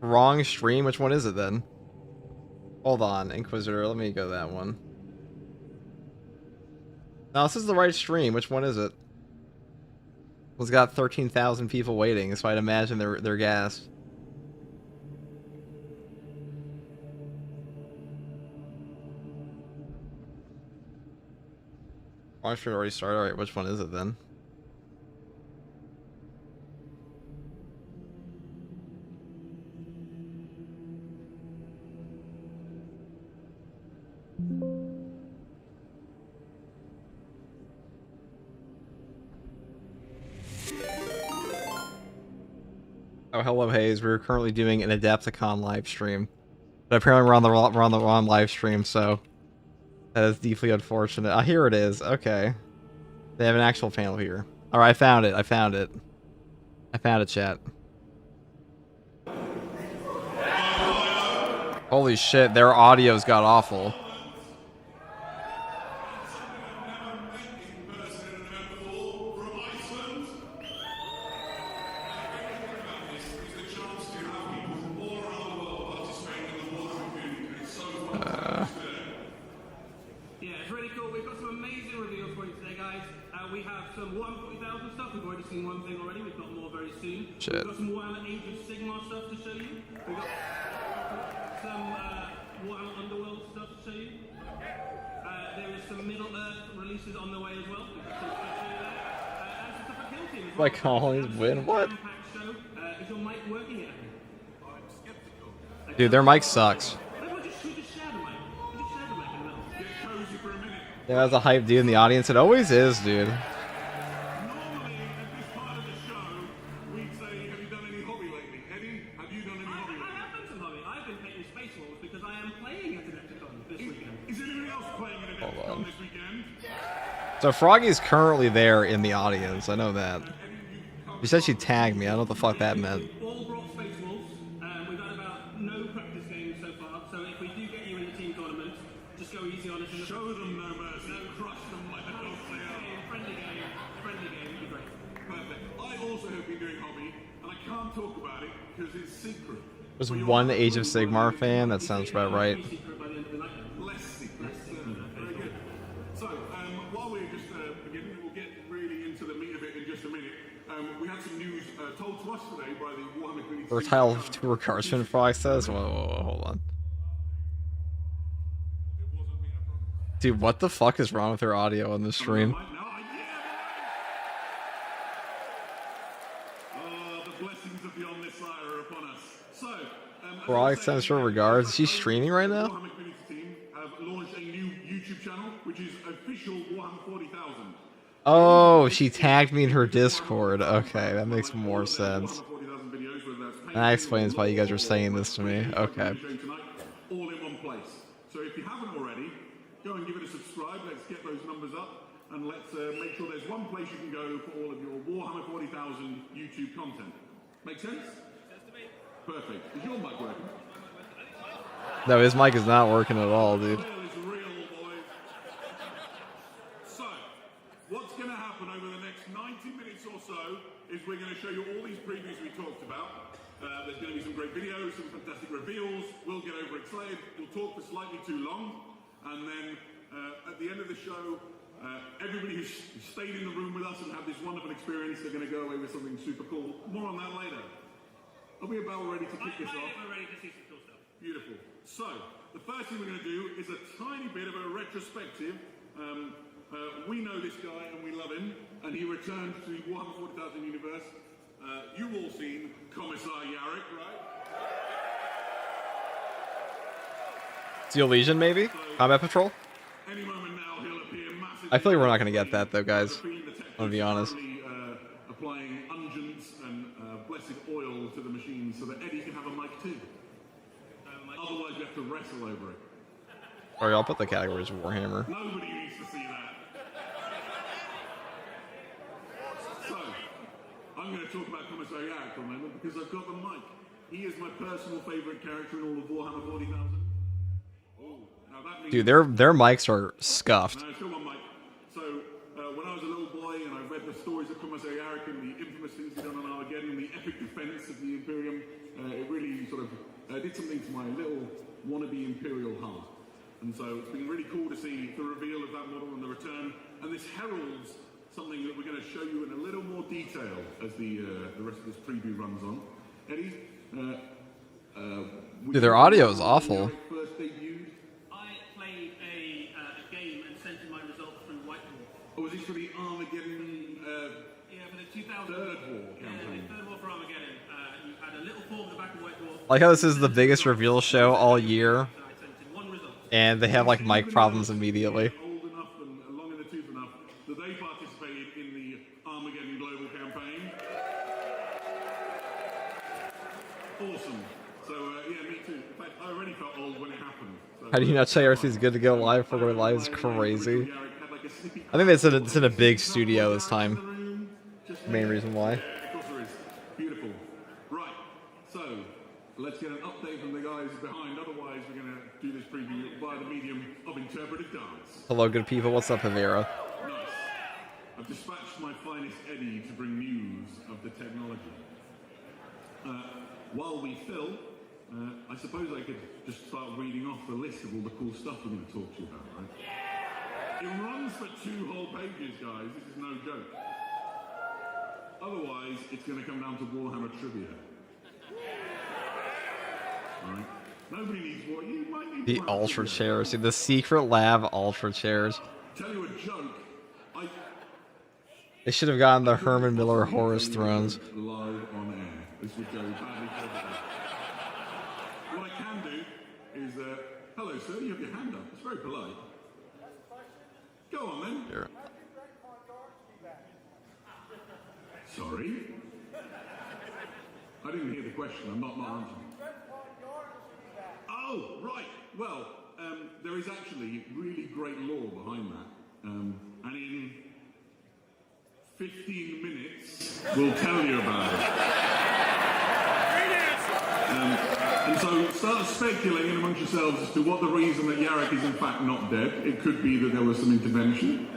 Wrong stream? Which one is it then? Hold on, Inquisitor. Let me go that one. No, this is the right stream. Which one is it? It's got 13,000 people waiting, so I'd imagine they're gassed. I should already start. Alright, which one is it then? Oh, hello, Hayes. We're currently doing an Adepticon live stream, but apparently we're on the wrong live stream, so that is deeply unfortunate. Here it is. Okay, they have an actual panel here. All right, I found it. I found it. I found it, chat. Holy shit, their audio's got awful. Shit. We've got some Warhammer Age of Sigmar stuff to show you. We've got some Warhammer Underworld stuff to show you. There is some Middle Earth releases on the way as well. We've got some stuff to show you there. And some stuff for Kill Team as well. Like Collins win? What? Is your mic working yet? I'm skeptical. Dude, their mic sucks. We just share the mic. We just share the mic in the middle. Get cozy for a minute. Yeah, that's a hype dude in the audience. It always is, dude. So Froggy's currently there in the audience. I know that. She said she tagged me. I don't know what the fuck that meant. All brought Space Wolves. We've had about no practice games so far, so if we do get you in the team tournament, just go easy on us. Show them no mercy. Crush them like the dogs they are. Friendly game, great. Perfect. I also have been doing hobby, and I can't talk about it because it's secret. There's one Age of Sigmar fan. That sounds about right. Less secrets. Very good. So, while we're just beginning, we'll get really into the meat of it in just a minute. We had some news told to us today by the Warhammer community. Fertile tour Carsman Fox says. Whoa, hold on. Dude, what the fuck is wrong with their audio on this stream? The blessings of the Omnis are upon us. So, Frog sends her regards. Is she streaming right now? Warhammer community team have launched a new YouTube channel, which is official Warhammer 40,000. Oh, she tagged me in her Discord. Okay, that makes more sense. That explains why you guys are saying this to me. Okay. All in one place. So if you haven't already, go and give it a subscribe. Let's get those numbers up, and let's make sure there's one place you can go for all of your Warhammer 40,000 YouTube content. Make sense? Perfect. Is your mic working? No, his mic is not working at all, dude. So, what's going to happen over the next 90 minutes or so is we're going to show you all these previews we talked about. There's going to be some great videos, some fantastic reveals. We'll get overexcited. We'll talk for slightly too long. And then at the end of the show, everybody who's stayed in the room with us and had this wonderful experience, they're going to go away with something super cool. More on that later. Are we about ready to kick this off? We're ready to see some cool stuff. Beautiful. So, the first thing we're going to do is a tiny bit of a retrospective. We know this guy and we love him, and he returned to the Warhammer 40,000 universe. You've all seen Commissar Yarrick, right? Steel Legion, maybe? Combat Patrol? Any moment now, he'll appear massively. I feel like we're not going to get that, though, guys. I'm going to be honest. Applying unguents and blessed oil to the machine so that Eddie can have a mic too. Otherwise, you have to wrestle over it. Alright, I'll put the categories Warhammer. Nobody needs to see that. So, I'm going to talk about Commissar Yarrick for a moment because I've got the mic. He is my personal favourite character in all of Warhammer 40,000. Now that means Dude, their mics are scuffed. still one mic. So, when I was a little boy and I read the stories of Commissar Yarrick and the infamous things he'd done on Armageddon, the epic defense of the Imperium, it really sort of did something to my little wannabe Imperial heart. And so it's been really cool to see the reveal of that model and the return. And this heralds something that we're going to show you in a little more detail as the rest of this preview runs on. Eddie? Dude, their audio is awful. First debuted. I played a game and sent in my results through Whiteboard. Or was this for the Armageddon Yeah, for the 2000. Third War Yeah, campaign? the Third War for Armageddon. You had a little form at the back of Whiteboard. I like how this is the biggest reveal show all year, So I sent in one result. and they have like mic problems immediately. Old enough and long in the tooth enough that they participated in the Armageddon Global campaign. Awesome. So, yeah, me too. In fact, I already felt old when it happened. So, How do you not say everything's good to go live for going live? It's crazy. I think it's in a big studio this time. Main reason why. Of course there is. Beautiful. Right. So, let's get an update from the guys behind. Otherwise, we're going to do this preview via the medium of interpretive dance. Hello, good people. What's up, Havera? Nice. I've dispatched my finest Eddie to bring news of the technology. While we fill, I suppose I could just start reading off the list of all the cool stuff we're going to talk to you about, right? It runs for 2 whole pages, guys. This is no joke. Otherwise, it's going to come down to Warhammer trivia. Alright? Nobody needs war. You might need The Warhammer Ultra trivia. chairs. Dude, the secret lab Ultra chairs. Tell you a joke. They should have gotten the Herman Miller Horus Thrones. Live on air. This would go badly forward. What I can do is, hello sir, you have your hand up. It's very polite. Go on then. Here. Sorry? I didn't hear the question. I'm not answering. Oh, right. Well, there is actually really great lore behind that. And in 15 minutes, we'll tell you about it. And so start speculating amongst yourselves as to what the reason that Yarrick is in fact not dead. It could be that there was some intervention.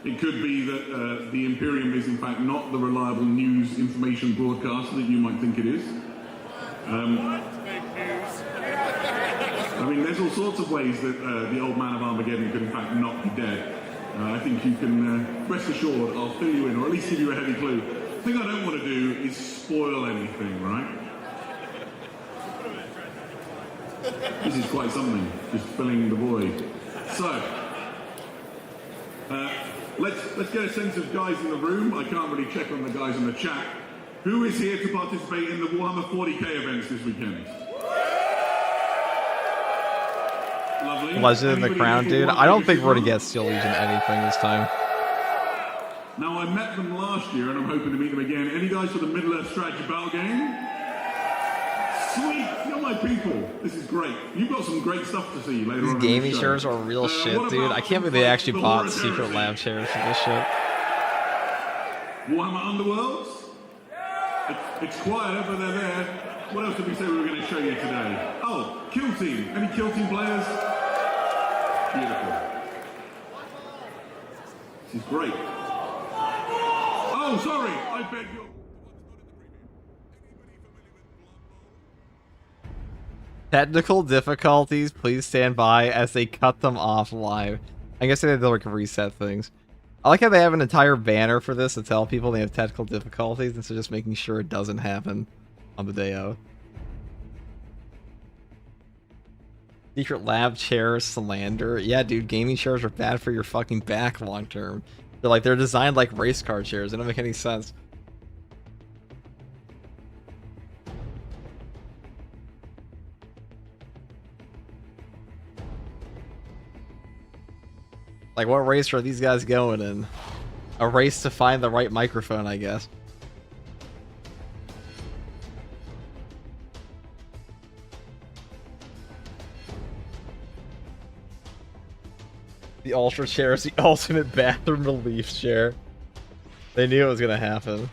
It could be that the Imperium is in fact not the reliable news information broadcaster that you might think it is. mean, there's all sorts of ways that the old man of Armageddon could in fact not be dead. I think you can rest assured I'll fill you in, or at least give you a heavy clue. The thing I don't want to do is spoil anything, right? This is quite something, just filling the void. So, let's get a sense of guys in the room. I can't really check on the guys in the chat. Who is here to participate in the Warhammer 40k events this weekend? Lovely. Legend in the Anybody Crown, here for dude. Warhammer I don't think we're Legacy gonna get Steel Legion anything this time. Now, I met them last year, and I'm hoping to meet them again. Any guys for the Middle-earth strategy battle game? Sweet! You're my people. This is great. You've got some great stuff to see later on. These gaming chairs are real shit, dude. I can't believe they actually bought Secret Lab chairs for this shit. Warhammer Underworlds? It's quiet, but they're there. What else did we say we were going to show you today? Oh, Kill Team. Any Kill Team players? Beautiful. This is great. Oh, sorry. I beg your... Technical difficulties, please stand by as they cut them off live. I guess they'll like reset things. I like how they have an entire banner for this to tell people they have technical difficulties instead of just making sure it doesn't happen on the day of. Secret lab chair slander. Yeah, dude, gaming chairs are bad for your fucking back long term. They're designed like race car chairs. They don't make any sense. Like, what race are these guys going in? A race to find the right microphone, I guess. The Ultra chair is the ultimate bathroom relief chair. They knew it was gonna happen.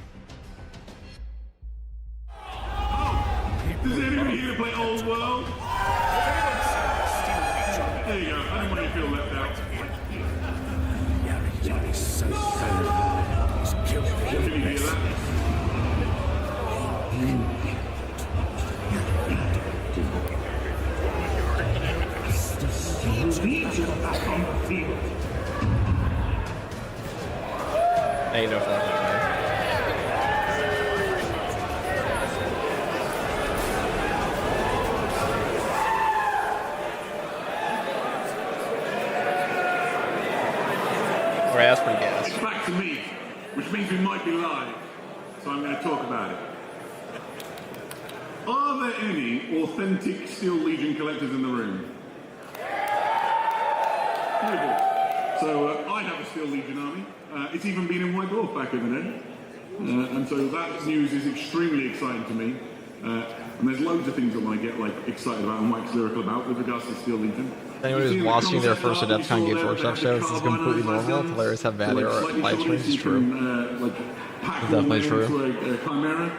Does anybody here play Old World? There you go. I don't want you to feel left out. Can you hear that? Ain't no fucking way. Alright, that's pretty gas. It's back to me, which means we might be live, so I'm going to talk about it. Are there any authentic Steel Legion collectors in the room? Maybe. So I have a Steel Legion army. It's even been in White Dwarf back in the day. And so that news is extremely exciting to me. And there's loads of things that I get excited about and wax lyrical about with regards to Steel Legion. Anyone who's watching their first Adepticon Games Workshop show, this is completely normal. Players have bad live streams, it's true. It's definitely true. A Chimera.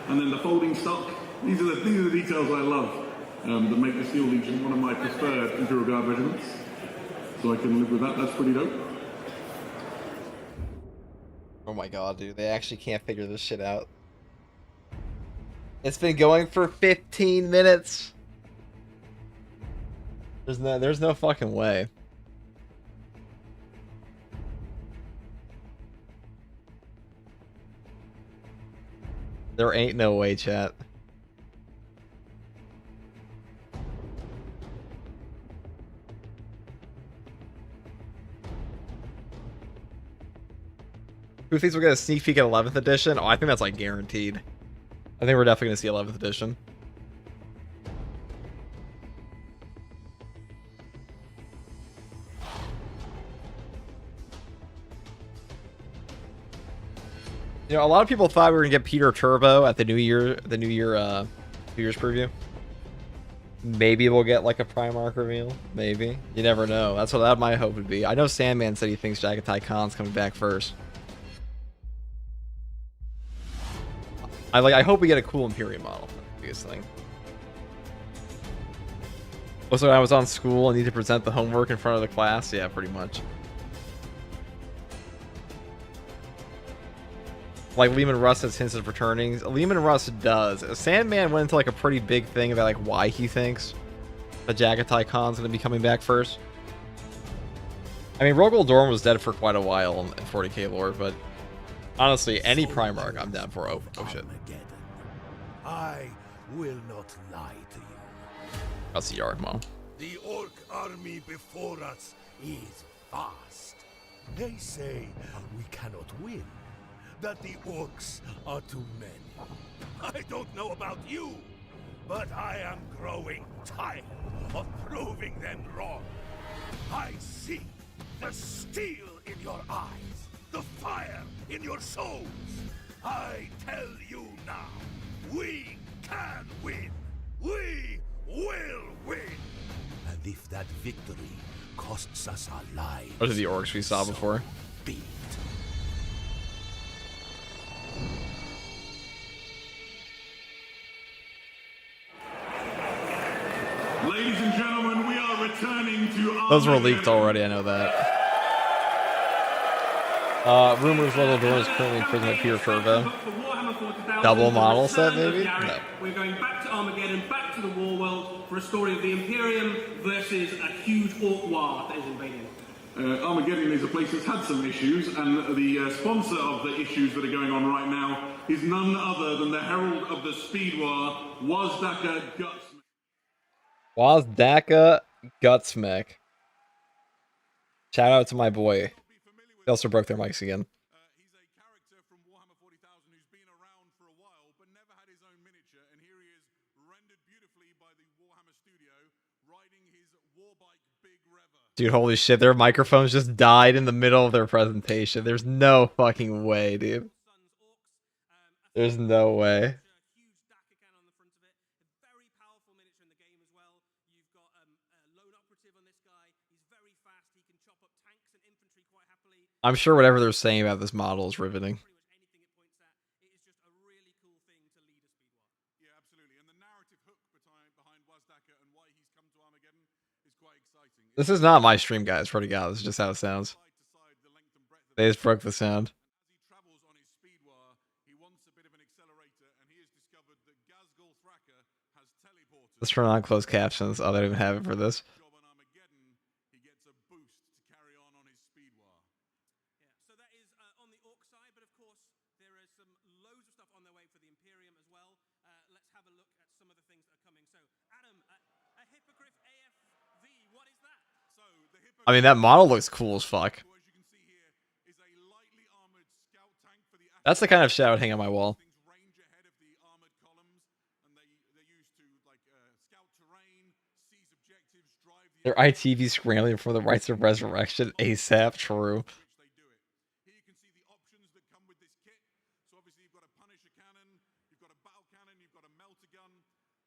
And then the folding stock. These are the details I love that make the Steel Legion one of my preferred Imperial Guard regiments. So I can live with that. That's pretty dope. Oh my god, dude. They actually can't figure this shit out. It's been going for 15 minutes. There's no fucking way. There ain't no way, chat. Who thinks we'll get a sneak peek at 11th edition? Oh, I think that's like guaranteed. I think we're definitely going to see 11th edition. You know, a lot of people thought we were going to get Peter Turbo at the New Year's preview. Maybe we'll get like a Primarch reveal. Maybe. You never know. That's what my hope would be. I know Sandman said he thinks Jagatai Khan's coming back first. I hope we get a cool Imperium model. That's the biggest thing. Also, I was on school and need to present the homework in front of the class. Yeah, pretty much. Like Lehman Russ has hints of returning. Lehman Russ does. Sandman went into like a pretty big thing about like why he thinks The Jagatai Khan's gonna be coming back first. I mean, Rogol Dorn was dead for quite a while in 40k lore, but honestly, any Primarch I'm down for. Oh shit. I will not lie to you. That's the Yark Mom. The orc army before us is vast. They say we cannot win, that the orcs are too many. I don't know about you, but I am growing tired of proving them wrong. I see the steel in your eyes, the fire in your souls. I tell you now, we can win. We will win. And if that victory costs us our lives, Those are the orcs we saw before. be it. Ladies and gentlemen, we are returning to Those were leaked already, I know that. Rumors Rogol Dorn is currently in prison at Peter Curvo. Double model set, maybe? No. We're going back to Armageddon, back to the war world for a story of the Imperium versus a huge orc war that is invading. Armageddon is a place that's had some issues, and the sponsor of the issues that are going on right now is none other than the herald of the Speed War, Wazdaka Gutsman. Wazdaka Gutsmech. Shout out to my boy. They also broke their mics again. He's a character from Warhammer 40,000 who's been around for a while, but never had his own miniature, and here he is, rendered beautifully by the Warhammer studio, riding his warbike Big Rever. Dude, holy shit, their microphones just died in the middle of their presentation. There's no fucking way, dude. There's no way. Huge DACA cannon on the front of it. A very powerful miniature in the game as well. You've got a lone operative on this guy. He's very fast. He can chop up tanks and infantry quite happily. I'm sure whatever they're saying about this model is riveting. Pretty much anything it points at. It is just a really cool thing to lead a speed war. Yeah, absolutely. And the narrative hook behind Wazdaka and why he's come to Armageddon is quite exciting. This is not my stream, guys. Swear to God, this is just how it sounds. Side to side, the length and breadth of They just broke the sound. As he travels on his speed war, he wants a bit of an accelerator, and he has discovered that Gazgul Thraka has teleporters. Let's turn on closed captions. Oh, they don't even have it for this. Job on Armageddon, he gets a boost to carry on his speed war. Yeah, so that is on the orc side, but of course there is some loads of stuff on their way for the Imperium as well. Let's have a look at some of the things that are coming. So, Adam, a Hippogriff AFV, what is that? So the Hippo, I mean, that model looks cool as fuck. as you can see here, is a lightly armored scout tank for the That's the kind of shit I would hang on my wall. things range ahead of the armored columns, and they're used to like scout terrain, seize objectives, drive the Their ITV scrambling for the rights of resurrection ASAP. True. which they do it. Here you can see the options that come with this kit. So obviously you've got a Punisher cannon, you've got a battle cannon, you've got a melter gun.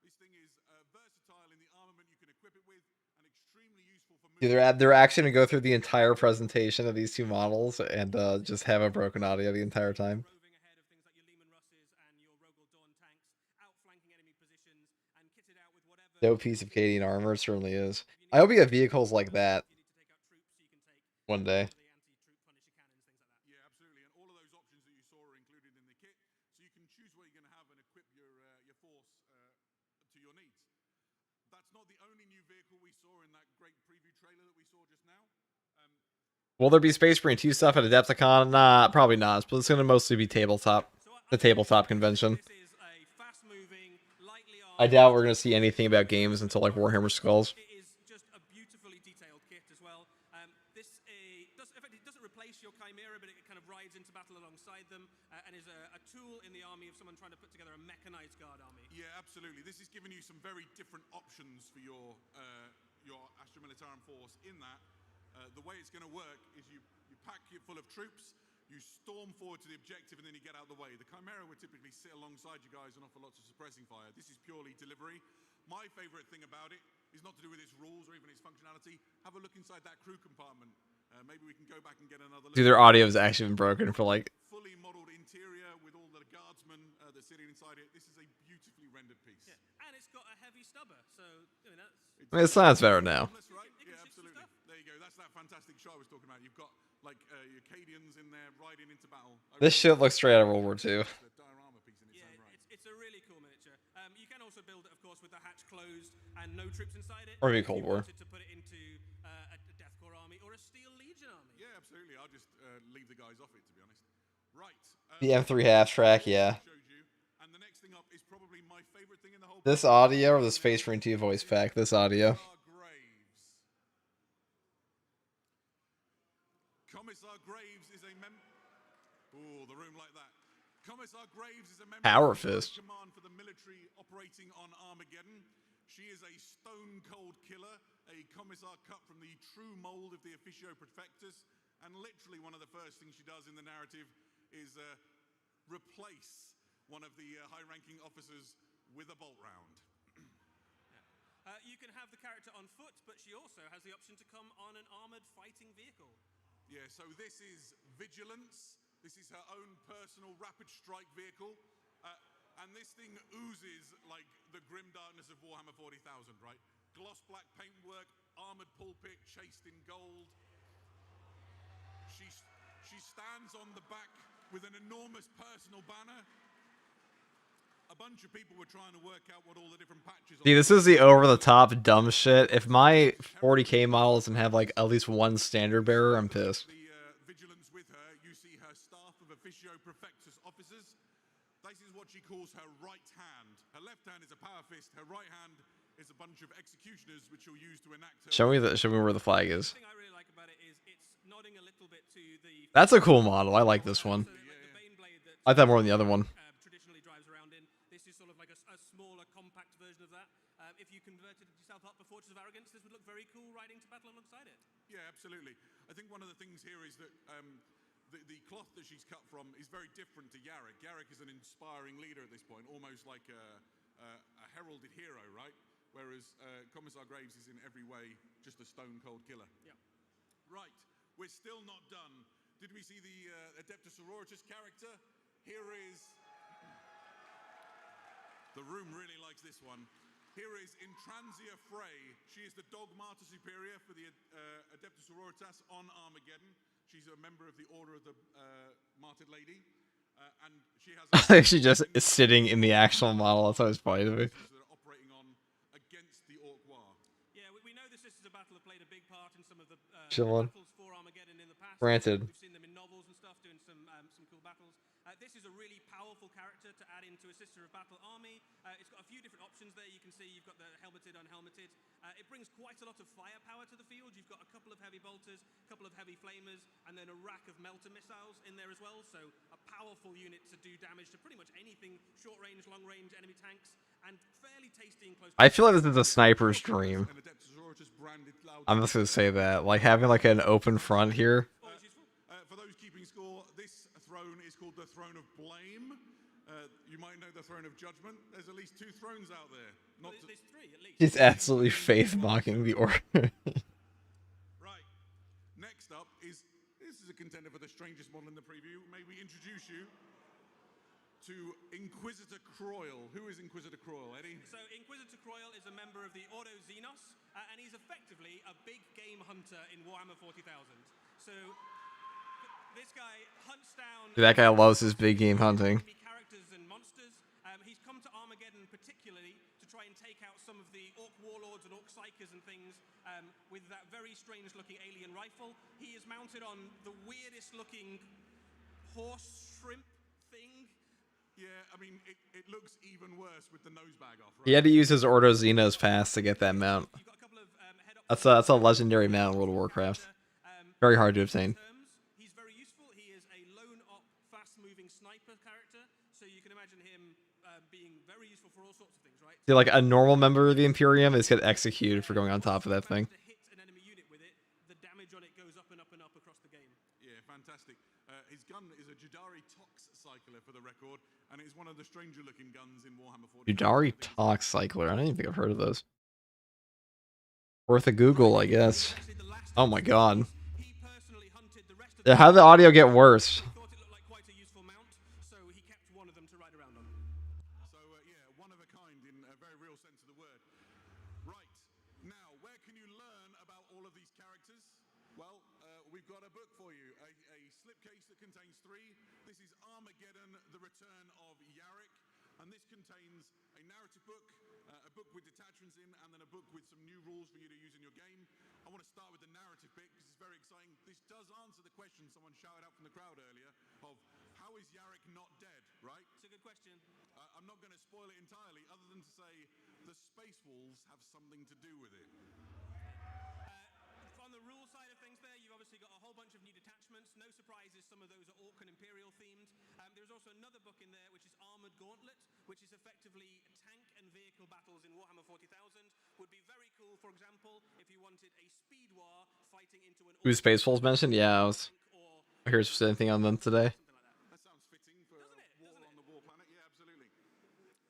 This thing is versatile in the armament you can equip it with, and extremely useful for Dude, they're actually gonna go through the entire presentation of these two models and just have a broken audio the entire time. Roving ahead of things like your Lehman Russes and your Rogol Dorn tanks, outflanking enemy positions, and kitted out with whatever. Dope piece of Cadian armor, it certainly is. I hope we have vehicles like that You need to take out troops, so you can take one day. the anti-troop Punisher cannons, things like that. Yeah, absolutely. And all of those options that you saw are included in the kit, so you can choose what you're going to have and equip your force to your needs. That's not the only new vehicle we saw in that great preview trailer that we saw just now. Will there be Space Marine 2 stuff at Adepticon? Nah, probably not. But it's gonna mostly be tabletop. The tabletop convention. This is a fast-moving, lightly I doubt we're gonna see anything about games until like Warhammer Skulls. It is just a beautifully detailed kit as well. It doesn't replace your Chimera, but it kind of rides into battle alongside them and is a tool in the army of someone trying to put together a mechanized guard army. Yeah, absolutely. This is giving you some very different options for your Astra Militarum force in that. The way it's going to work is you pack it full of troops, you storm forward to the objective, and then you get out of the way. The Chimera would typically sit alongside you guys and offer lots of suppressing fire. This is purely delivery. My favorite thing about it is not to do with its rules or even its functionality. Have a look inside that crew compartment. Maybe we can go back and get another look. Dude, their audio has actually been broken for like. Fully modeled interior with all the guardsmen that sit inside it. This is a beautifully rendered piece. Yeah, and it's got a heavy stubber, so I mean that's. I mean, it sounds better now. That's right. It can Yeah, shoot some absolutely. stuff. There you go. That's that fantastic shot I was talking about. You've got like your Cadians in there riding into battle. This shit looks straight out of World War II. The diorama piece in its Yeah, own right. it's a really cool miniature. You can also build it, of course, with the hatch closed and and no troops inside it. Or maybe If Cold you War. wanted to put it into a Death Corps army or a Steel Legion army. Yeah, absolutely. I'll just leave the guys off it, to be honest. Right. The M3 half track, yeah. Showed you, and the next thing up is probably my favorite thing in the whole. This audio or the Space Marine 2 voice pack? This audio. Commissar Graves is a member. Oh, the room like that. Commissar Graves is a member Power of the fist. command for the military operating on Armageddon. She is a stone-cold killer, a commissar cut from the true mold of the Officio Perfectus, and literally one of the first things she does in the narrative is replace one of the high-ranking officers with a bolt round. You can have the character on foot, but she also has the option to come on an armored fighting vehicle. Yeah, so this is Vigilance. This is her own personal rapid strike vehicle. And this thing oozes like the grim darkness of Warhammer 40,000, right? Gloss black paintwork, armored pulpit chased in gold. She stands on the back with an enormous personal banner. A bunch of people were trying to work out what all the different patches See, this is the over-the-top dumb shit. If my 40k model doesn't have like at least one standard bearer, I'm pissed. The Vigilance with her, you see her staff of Officio Perfectus officers. This is what she calls her right hand. Her left hand is a power fist. Her right hand is a bunch of executioners, which she'll use to enact her. Show me where the flag is. The thing I really like about it is it's nodding a little bit to the. That's a cool model. I like this one. So, like the Bane blade that I like that more than the other one. traditionally drives around in. This is sort of like a smaller, compact version of that. If you converted yourself up for Fortress of Arrogance, this would look very cool riding to battle alongside it. Yeah, absolutely. I think one of the things here is that the cloth that she's cut from is very different to Yarrick. Yarrick is an inspiring leader at this point, almost like a heralded hero, right? Whereas Commissar Graves is in every way just a stone-cold killer. Yeah. Right, we're still not done. Did we see the Adeptus Sororitas character? Here is... The room really likes this one. Here is Intransia Frey. She is the Dog Martyr Superior for the Adeptus Sororitas on Armageddon. She's a member of the Order of the Martyred Lady. And she has... She just is sitting in the actual model. That's always funny to me. that are operating on against the Orc War. Yeah, we know the Sisters of Battle have played a big part in some of the Chillin'. battles for Armageddon in the past. Granted. We've seen them in novels and stuff doing some cool battles. This is a really powerful character to add into a Sister of Battle army. It's got a few different options there. You can see you've got the helmeted, unhelmeted. It brings quite a lot of firepower to the field. You've got a couple of heavy bolters, a couple of heavy flamers, and then a rack of melter missiles in there as well. So a powerful unit to do damage to pretty much anything short range, long range, enemy tanks, and fairly tasty in close. I feel like this is a sniper's dream. And Adeptus Sororitas branded loud. I'm just gonna say that. Like having like an open front here. Always useful. For those keeping score, this throne is called the Throne of Blame. You might know the Throne of Judgment. There's at least 2 thrones out there. Not to... There's 3 at least. He's absolutely faith mocking the order. Right. Next up is, this is a contender for the strangest model in the preview. May we introduce you to Inquisitor Croyle. Who is Inquisitor Croyle, Eddie? So Inquisitor Croyle is a member of the Ordo Xenos, and he's effectively a big game hunter in Warhammer 40,000. So this guy hunts down... That guy loves his big game hunting. ...characters and monsters. He's come to Armageddon particularly to try and take out some of the Orc Warlords and Orc Psychers and things with that very strange-looking alien rifle. He is mounted on the weirdest-looking horse shrimp thing. Yeah, I mean, it looks even worse with the nosebag off, right? He had to use his Ordo Xenos pass to get that mount. You've got a couple of head That's a legendary mount in World of Warcraft. Very hard to obtain. He's very useful. He is a lone op, fast-moving sniper character, so you can imagine him being very useful for all sorts of things, right? See, like a normal member of the Imperium is get executed for going on top of that thing. To hit an enemy unit with it, the damage on it goes up and up and up across the game. Yeah, fantastic. His gun is a Judari Tox Cycler for the record, and it is one of the stranger-looking guns in Warhammer 40. Judari Tox Cycler. I don't even think I've heard of those. Worth a Google, I guess. Oh my god. He personally hunted the rest of How did the audio get worse? He thought it looked like quite a useful mount, so he kept one of them to ride around on. So, yeah, one of a kind in a very real sense of the word. Right, now, where can you learn about all of these characters? Well, we've got a book for you, a slipcase that contains 3. This is Armageddon, The Return of Yarrick. And this contains a narrative book, a book with detachments in, and then a book with some new rules for you to use in your game. I want to start with the narrative bit because it's very exciting. This does answer the question someone shouted out from the crowd earlier of how is Yarrick not dead, right? It's a good question. I'm not going to spoil it entirely other than to say the space walls have something to do with it. On the rule side of things there, you've obviously got a whole bunch of new detachments. No surprises, some of those are Orc and Imperial themed. There's also another book in there which is Armored Gauntlet, which is effectively tank and vehicle battles in Warhammer 40,000. Would be very cool, for example, if you wanted a speed war fighting into an... Who's Spaceballs mentioned? Yeah, I was... I heard anything on them today. That sounds fitting for War on the War Planet. Yeah, absolutely.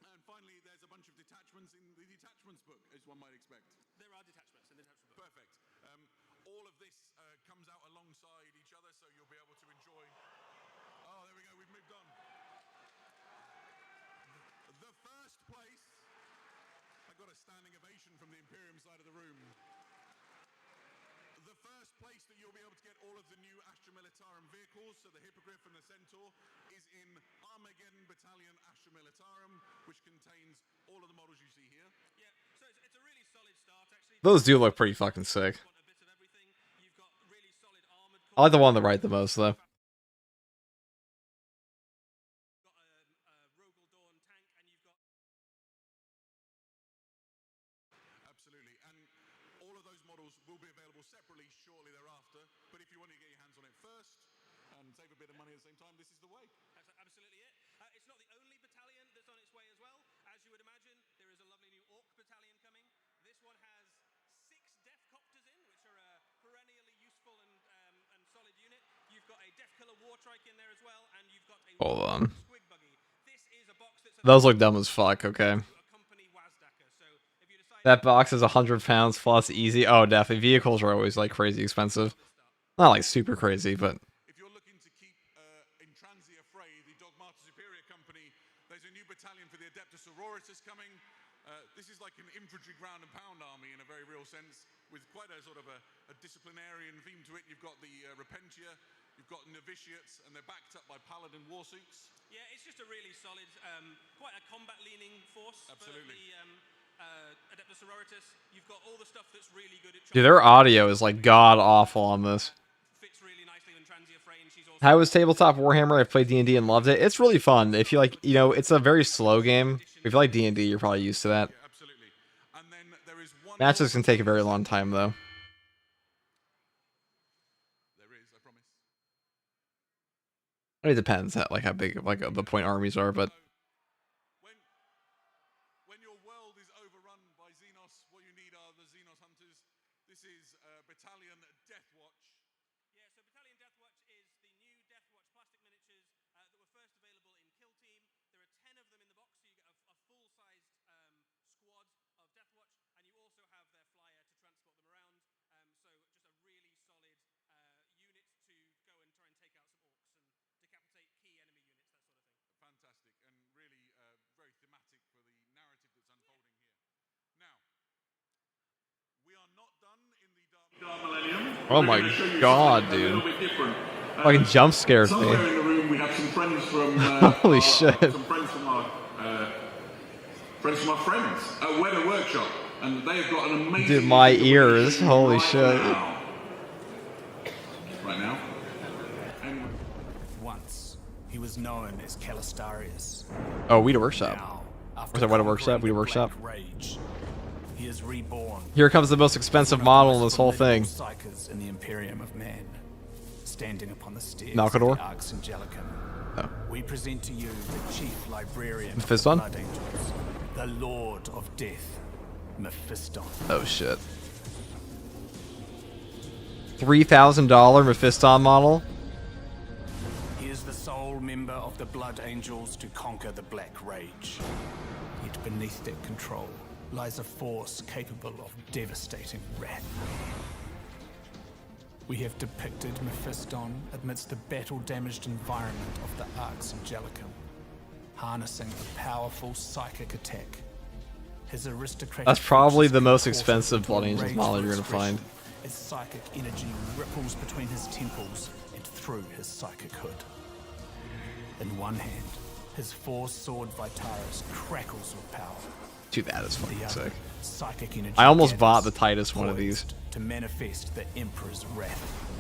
And finally, there's a bunch of detachments in the detachments book, as one might expect. There are detachments in the detachment book. Perfect. All of this comes out alongside each other, so you'll be able to enjoy... Oh, there we go, we've moved on. The first place... I got a standing ovation from the Imperium side of the room. The first place that you'll be able to get all of the new Astra Militarum vehicles, so the Hippogriff and the Centaur, is in Armageddon Battalion Astra Militarum, which contains all of the models you see here. Yeah, so it's a really solid start, actually. Those do look pretty fucking sick. I like the one on the right the most, though. Absolutely, and all of those models will be available separately shortly thereafter, but if you want to get your hands on it first and save a bit of money at the same time, this is the way. That's absolutely it. It's not the only battalion that's on its way as well. As you would imagine, there is a lovely new Orc battalion coming. This one has 6 Death Copters in, which are a perennially useful and solid unit. You've got a Death Killer War Trike in there as well, and you've got a Hold on. Squig Buggy. This is a box that's Those look dumb as fuck, okay. That box is 100 pounds plus easy. Oh, definitely. Vehicles are always like crazy expensive. Not like super crazy, but... If you're looking to keep in Transia Fray, the Dogmata Superior Company, there's a new battalion for the Adeptus Sororitas coming. This is like an infantry ground and pound army in a very real sense, with quite a sort of a disciplinarian theme to it. You've got the Repentia, you've got novitiates, and they're backed up by Paladin Warsuits. Yeah, it's just a really solid, quite a combat-leaning force. Absolutely. For the Adeptus Sororitas. You've got all the stuff that's really good at... Dude, their audio is like god-awful on this. Fits really nicely when Transia Fray, and she's also... How was Tabletop Warhammer? I've played D&D and loved it. It's really fun. If you like, you know, it's a very slow game. If you like D&D, you're probably used to that. Yeah, absolutely. And then there is one... Matches can take a very long time, though. There is, I promise. It depends, like how big like the point armies are, but... When your world is overrun by Xenos, what you need are the Xenos Hunters. This is Battalion Deathwatch. Yeah, so Battalion Deathwatch is the new Deathwatch plastic miniatures that were first available in Kill Team. There are 10 of them in the box, so you get a full-sized squad of Deathwatch, and you also have their flyer to transport them around. So just a really solid unit to go and try and take out some Orcs and decapitate key enemy units, that sort of thing. Fantastic, and really very thematic for the narrative that's unfolding here. Now, we are not done in the Dark Millennium. Oh my god, dude. Fucking jump scares me. Somewhere in the room we have some friends from... Holy shit. Some friends from our friends at Weather Workshop, and they have got an amazing... Dude, my ears. Holy shit. Right now. And Once, he was known as Calistarius. Oh, Weed Workshop. Now, Was that Weed Workshop? Weed Workshop? Rage, he is reborn. Here comes the most expensive model in this whole thing. Psychers in the Imperium of Man, standing upon the stairs Malcador? of the Arx Angelicum. Oh. We present to you the chief librarian of Mephiston? the Blood Angels, the Lord of Death, Mephiston. Oh shit. $3,000 Mephiston model? He is the sole member of the Blood Angels to conquer the Black Rage. Yet beneath their control lies a force capable of devastating wrath. We have depicted Mephiston amidst the battle-damaged environment of the Arx Angelicum, harnessing a powerful psychic attack. His aristocratic... That's probably the most features expensive Blood Angels rageful model you're gonna expression find. As psychic energy ripples between his temples and through his psychic hood. In one hand, His four-sword Vitaris crackles with power. Dude, that is fucking The other, sick. psychic energy I almost gathers, bought the Titus one of these. poised to manifest the Emperor's wrath.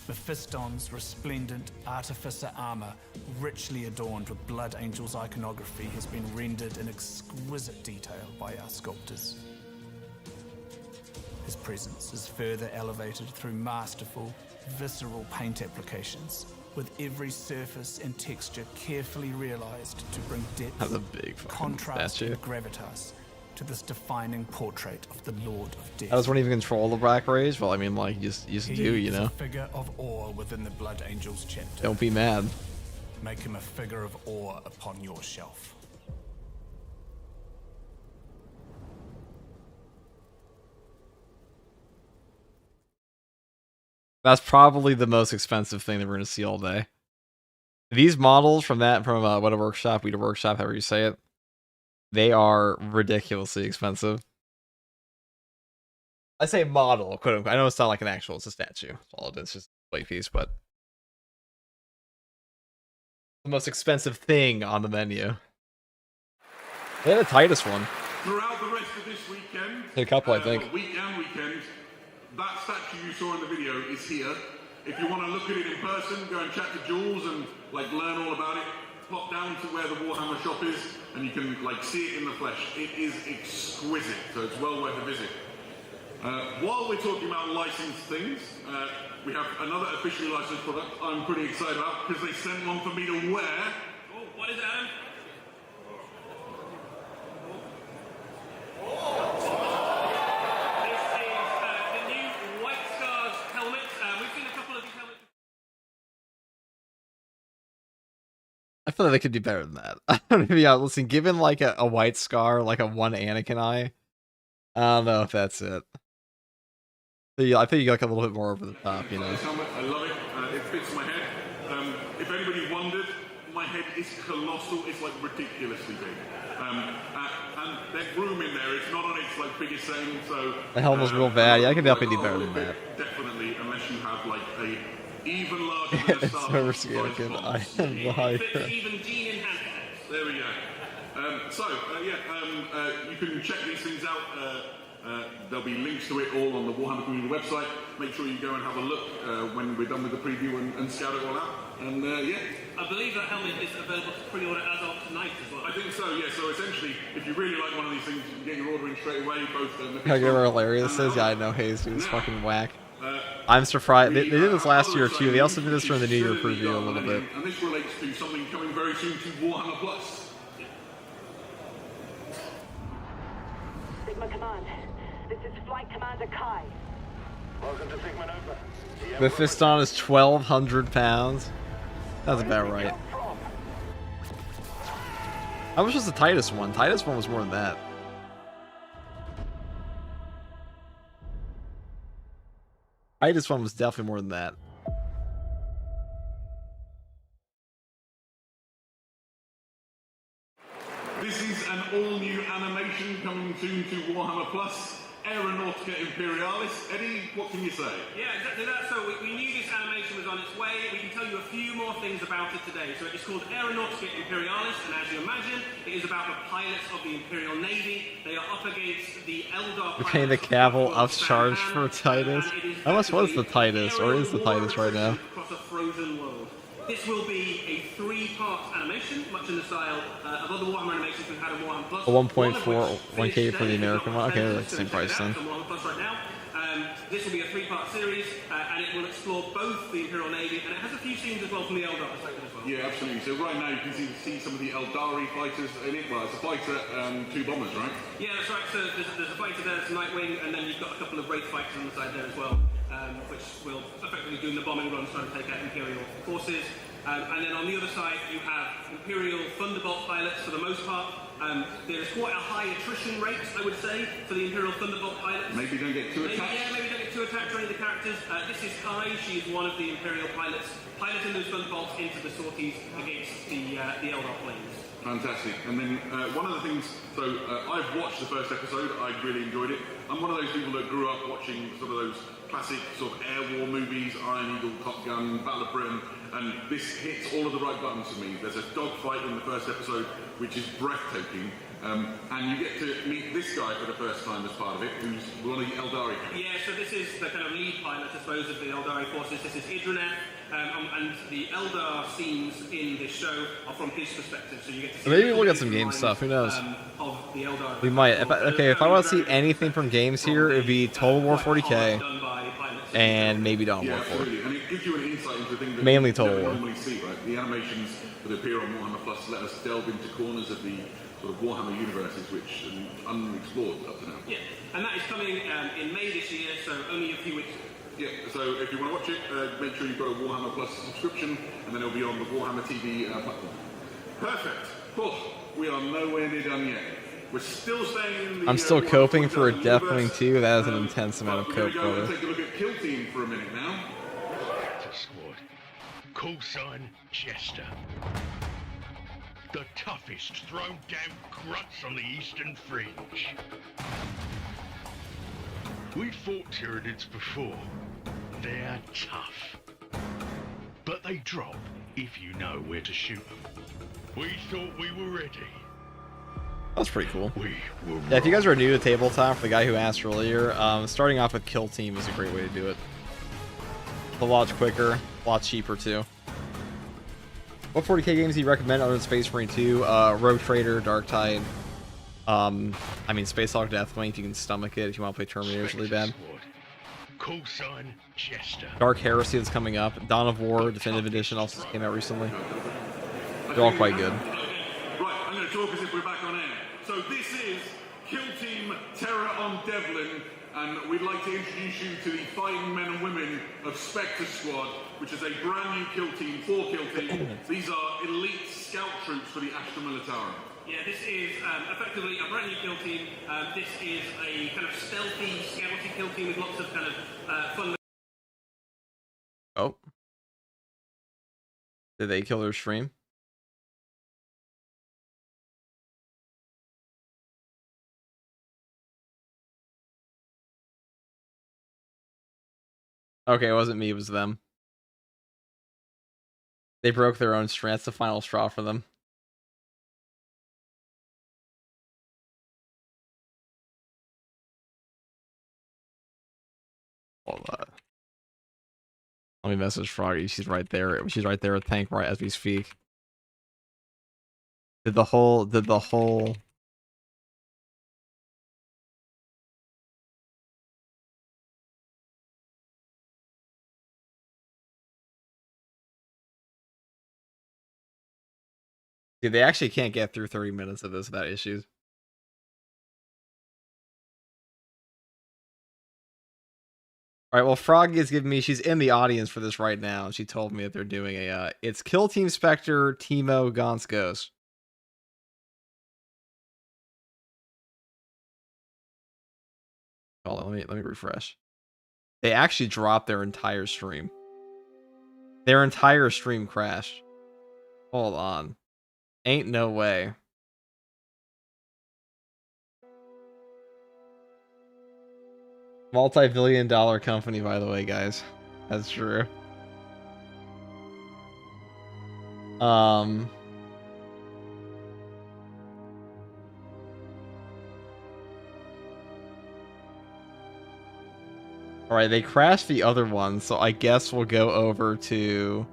Mephiston's resplendent artificer armor, richly adorned with Blood Angel's iconography, has been rendered in exquisite detail by our sculptors. His presence is further elevated through masterful, visceral paint applications, with every surface and texture carefully realized to bring depth, That's a big fucking contrast, statue. and gravitas to this defining portrait of the Lord of Death. How does one even control the Black Rage? Well, I mean, like, you just He do, you is know? a figure of awe within the Blood Angels chapter. Don't be mad. Make him a figure of awe upon your shelf. That's probably the most expensive thing that we're going to see all day. These models from What a Workshop, We a Workshop, however you say it, they are ridiculously expensive. I say model, quote unquote. I know it's not like an actual, it's a statue. That's all it is, just a plate piece, but the most expensive thing on the menu. They had a Titus one. Throughout the rest of this weekend, A couple, I think. Weekend, that statue you saw in the video is here. If you want to look at it in person, go and chat to Jules and like learn all about it. Pop down to where the Warhammer shop is, and you can like see it in the flesh. It is exquisite, so it's well worth a visit. While we're talking about licensed things, we have another officially licensed product I'm pretty excited about because they sent one for me to wear. Oh, what is it, Adam? This is the new White Scars helmet. We've seen a couple of these helmets. I feel like they could do better than that. I'm gonna be honest. Listen, given like a white scar, like a one Anakin eye, I don't know if that's it. I think you got like a little bit more over the top, you know. This helmet, I love it. It fits my head. If anybody wondered, my head is colossal. It's like ridiculously big. And there's room in there. It's not on its like biggest thing, so The helmet's real bad. Yeah, I could definitely do better than that. Definitely, unless you have like a even larger than a It's Star over Wars scared, size kid. box. I am the hyper. Even Gene in hand. There we go. You can check these things out. There'll be links to it all on the Warhammer Community website. Make sure you go and have a look when we're done with the preview and scout it all out. And I believe that helmet is available to pre-order as of tonight as well. I think so. Yeah. So essentially, if you really like one of these things, you can get your order in straight away. Both How hilarious this is? Yeah, I know Hayes, dude. It's fucking whack. I'm surprised. They did this last year too. They also did this during the New Year preview a little bit. And this relates to something coming very soon to Warhammer Plus. Sigma Command, this is Flight Commander Kai. Welcome to Sigma Nova. Mephiston is 1,200 pounds. That's about right. How much was the Titus one? Titus one was more than that. Titus one was definitely more than that. This is an all-new animation coming soon to Warhammer Plus, Aeronautica Imperialis. Eddie, what can you say? Yeah, exactly that. So we knew this animation was on its way. We can tell you a few more things about it today. So it's called Aeronautica Imperialis, and as you imagine, it is about the pilots of the Imperial Navy. They are up against the Eldar. We're paying the Cavill upcharge for Titus. How much was the Titus, or is the Titus right now? Across a frozen world. This will be a 3-part animation, much in the style of other Warhammer animations we've had in Warhammer Plus. A 1.4 1K for the American one. Okay, that's the same price then. This will be a 3-part series, and it will explore both the Imperial Navy, and it has a few scenes as well from the Eldar perspective as well. Yeah, absolutely. So right now you can see some of the Eldari fighters in it. Well, it's a fighter, 2 bombers, right? Yeah, that's right. So there's a fighter there, it's a Nightwing, and then you've got a couple of Wraith fighters on the side there as well, which will effectively do the bombing runs trying to take out Imperial forces. And then on the other side, you have Imperial Thunderbolt pilots for the most part. There's quite a high attrition rate, I would say, for the Imperial Thunderbolt pilots. Maybe don't get too attached. Maybe don't get get to attack train the characters. This is Kai. She is one of the Imperial pilots, piloting those gunbolts into the sorties against the Eldar planes. Fantastic. And then one of the things, so I've watched the first episode, I really enjoyed it. I'm one of those people that grew up watching sort of those classic sort of air war movies, Iron Eagle, Top Gun, Battle of Britain, and this hits all of the right buttons for me. There's a dogfight in the first episode, which is breathtaking, and you get to meet this guy for the first time as part of it, who's one of the Eldari characters. Yeah, so this is the kind of lead pilot, I suppose, of the Eldari forces. This is Idraneth, and the Eldar scenes in this show are from his perspective, so you get to see Maybe we'll get some game stuff, who knows? Of the Eldar. We might. If I want to see anything from games here, it would be Total War 40k and maybe Dawn of War 4. Absolutely. And it gives you an insight into things that Mainly you Total never War. normally see, right? The animations that appear on Warhammer Plus let us delve into corners of the sort of Warhammer universes which are unexplored up to now. Yeah, and that is coming in May this year, so only a few weeks. Yeah, so if you want to watch it, make sure you've got a Warhammer Plus subscription, and then it'll be on the Warhammer TV platform. Perfect. Oh, we are nowhere near done yet. We're still staying in the... I'm still Warhammer coping for a 40,000 Deathwing universe. 2. That is an intense amount of cope, Here we go. brother. Let's take a look at Kill Team for a minute now. Banter squad. Call sign Jester. The toughest thrown down grunts on the Eastern Fringe. We've fought Tyranids before. They're tough. But they drop if you know where to shoot them. We thought we were ready. That's pretty cool. We were Yeah, if you guys wrong. are new to tabletop, for the guy who asked earlier, starting off with Kill Team is a great way to do it. A lot quicker, a lot cheaper too. What 40k games do you recommend other than Space Marine 2? Rogue Trader, Dark Tide. I mean, Space Hulk Deathwing if you can stomach it. If you want to play Terminators really bad. Squad. Call sign Jester. Dark Heresy that's coming up. Dawn of War Definitive Edition also came out recently. They're all quite good. Right, I'm going to talk as if we're back on air. So this is Kill Team Terror on Devlin, and we'd like to introduce you to the fighting men and women of Spectre Squad, which is a brand new kill team for Kill Team. These are elite scout troops for the Astra Militarum. Yeah, this is effectively a brand new kill team. This is a kind of stealthy, scouty kill team with lots of kind of fun. Oh. Did they kill their stream? Okay, it wasn't me, it was them. They broke their own straw. That's the final straw for them. Hold on. Let me message Froggy. She's right there. She's right there with Tank right as we speak. Did the whole Dude, they actually can't get through 30 minutes of this without issues. Alright, well, Froggy is giving me, she's in the audience for this right now, and she told me that they're doing a, it's Kill Team Spectre, Teemo, Gaunt's Ghost. Hold on, let me refresh. They actually dropped their entire stream. Their entire stream crashed. Hold on. Ain't no way. Multi-billion-dollar company, by the way, guys. That's true. Alright, they crashed the other one, so I guess we'll go over to...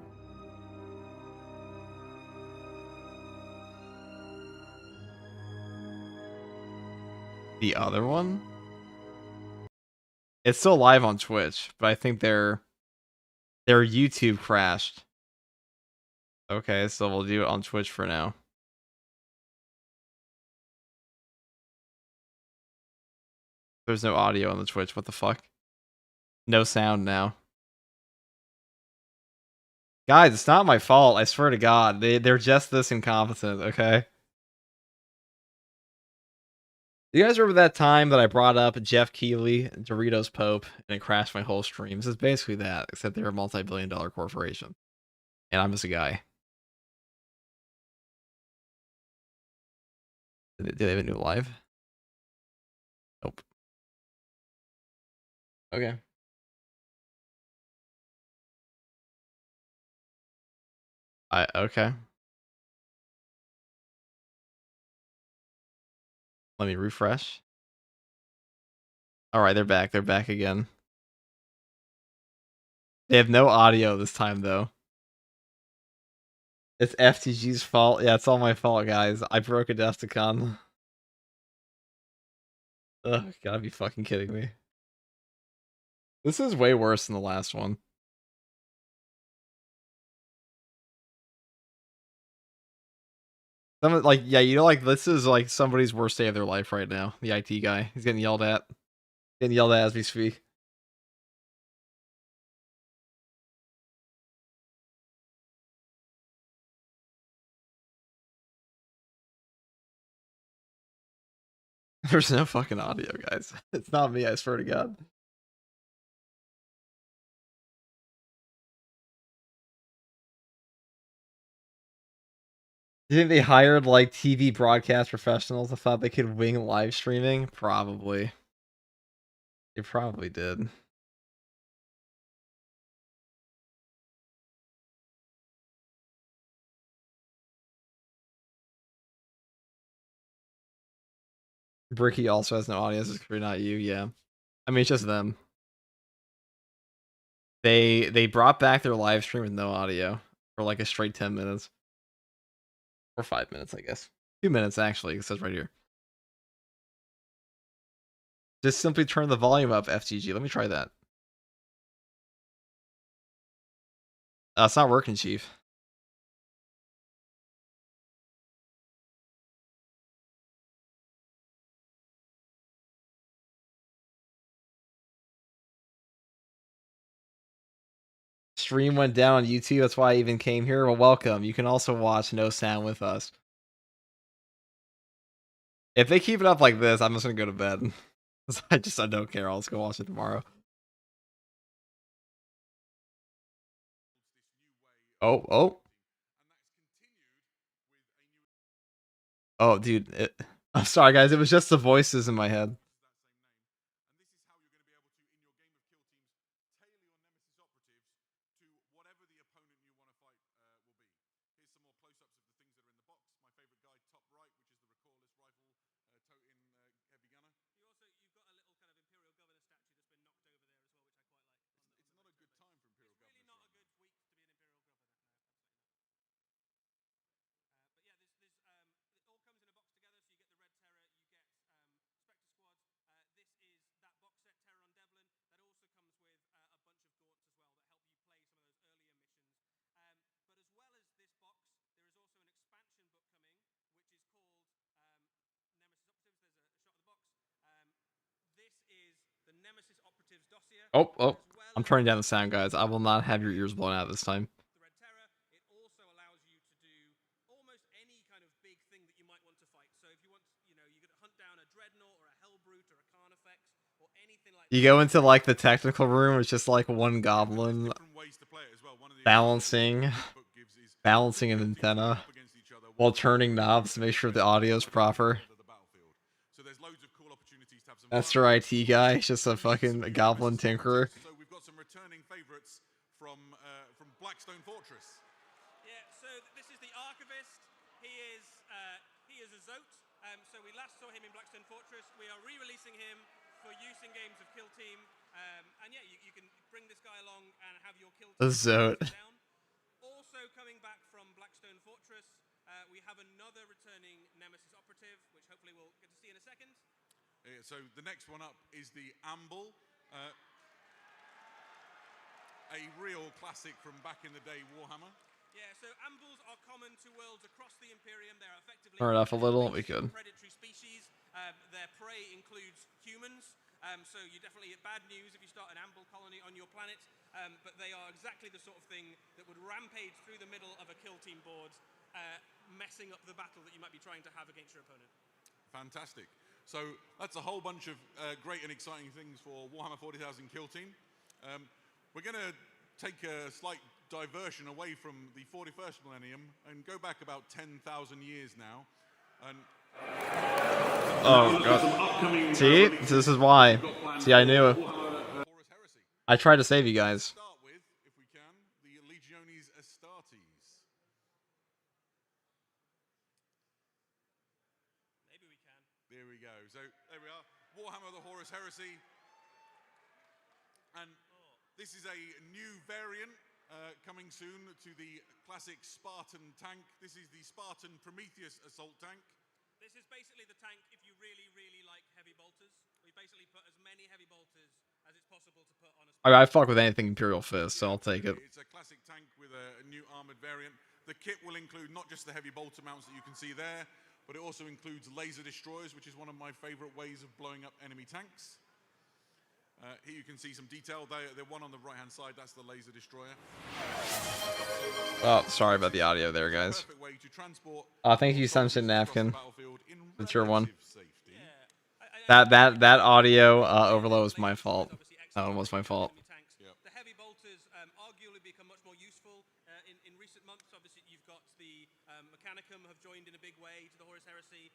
the other one? It's still live on Twitch, but I think their YouTube crashed. Okay, so we'll do it on Twitch for now. There's no audio on the Twitch, what the fuck? No sound now. Guys, it's not my fault, I swear to God. They're just this incompetent, okay? You guys remember that time that I brought up Jeff Keighley, Doritos Pope, and it crashed my whole stream? This is basically that, except they're a multi-billion-dollar corporation, and I'm just a guy. Do they have a new live? Nope. Okay. Okay. Let me refresh. All right, they're back. They're back again. They have no audio this time, though. It's FTG's fault. Yeah, it's all my fault, guys. I broke Adepticon. Ugh, gotta be fucking kidding me. This is way worse than the last one. Some like, yeah, you know, like this is like somebody's worst day of their life right now. The IT guy, he's getting yelled at, as we speak. There's no fucking audio, guys. It's not me, I swear to God. Do you think they hired like TV broadcast professionals that thought they could wing live streaming? Probably. They probably did. Bricky also has no audio, so it's probably not you, yeah. I mean, it's just them. They brought back their live stream with no audio for like a straight 10 minutes. Or 5 minutes, I guess. 2 minutes, actually, it says right here. Just simply turn the volume up, FTG. Let me try that. It's not working, Chief. Stream went down on YouTube, that's why I even came here. Well, welcome. You can also watch No Sound with us. If they keep it up like this, I'm just gonna go to bed. I don't care. I'll just go watch it tomorrow. Oh, dude. I'm sorry, guys. It was just the voices in my head. Oh. I'm turning down the sound, guys. I will not have your ears blown out this time. You go into like the technical room, it's just like one goblin balancing an antenna while turning knobs to make sure the audio is proper. That's your IT guy. He's just a fucking goblin tinkerer. So we've got some returning favorites from Blackstone Fortress. Yeah, so this is the Archivist. He is a Zote. So we last saw him in Blackstone Fortress. We are re-releasing him for use in games of Kill Team. And yeah, you can bring this guy along and have your Kill Team a Zote. down. Also coming back from Blackstone Fortress, we have another returning Nemesis operative, which hopefully we'll get to see in a second. So the next one up is the Amble, a real classic from back in the day Warhammer. Yeah, so Ambles are common to worlds across the Imperium. They're effectively Turn it off a little. We could. Predatory species. Their prey includes humans. So you definitely get bad news if you start an Amble colony on your planet. But they are exactly the sort of thing that would rampage through the middle of a Kill Team board, messing up the battle that you might be trying to have against your opponent. Fantastic. So that's a whole bunch of great and exciting things for Warhammer 40,000 Kill Team. We're going to take a slight diversion away from the 41st millennium and go back about 10,000 years now. And oh god. See? This is why. See, I knew. I tried to save you guys. Start with, if we can, the Legiones Astartes. Maybe we can. There we go. So there we are. Warhammer the Horus Heresy. And this is a new variant coming soon to the classic Spartan tank. This is the Spartan Prometheus assault tank. This is basically the tank if you really, really like heavy bolters. We basically put as many heavy bolters as it's possible to put on a... I fuck with anything Imperial Fist, so I'll take it. It's a classic tank with a new armored variant. The kit will include not just the heavy bolter mounts that you can see there, but it also includes laser destroyers, which is one of my favorite ways of blowing up enemy tanks. Here you can see some detail. The one on the right-hand side, that's the laser destroyer. Oh, sorry about the audio there, guys. Perfect way to transport Thank you, Sunset Napkin. in That's your one. relative safety. That audio overload was my fault. That one was my fault. The heavy bolters arguably become much more useful in recent months. Obviously, you've got the Mechanicum have joined in a big way to the Horus Heresy.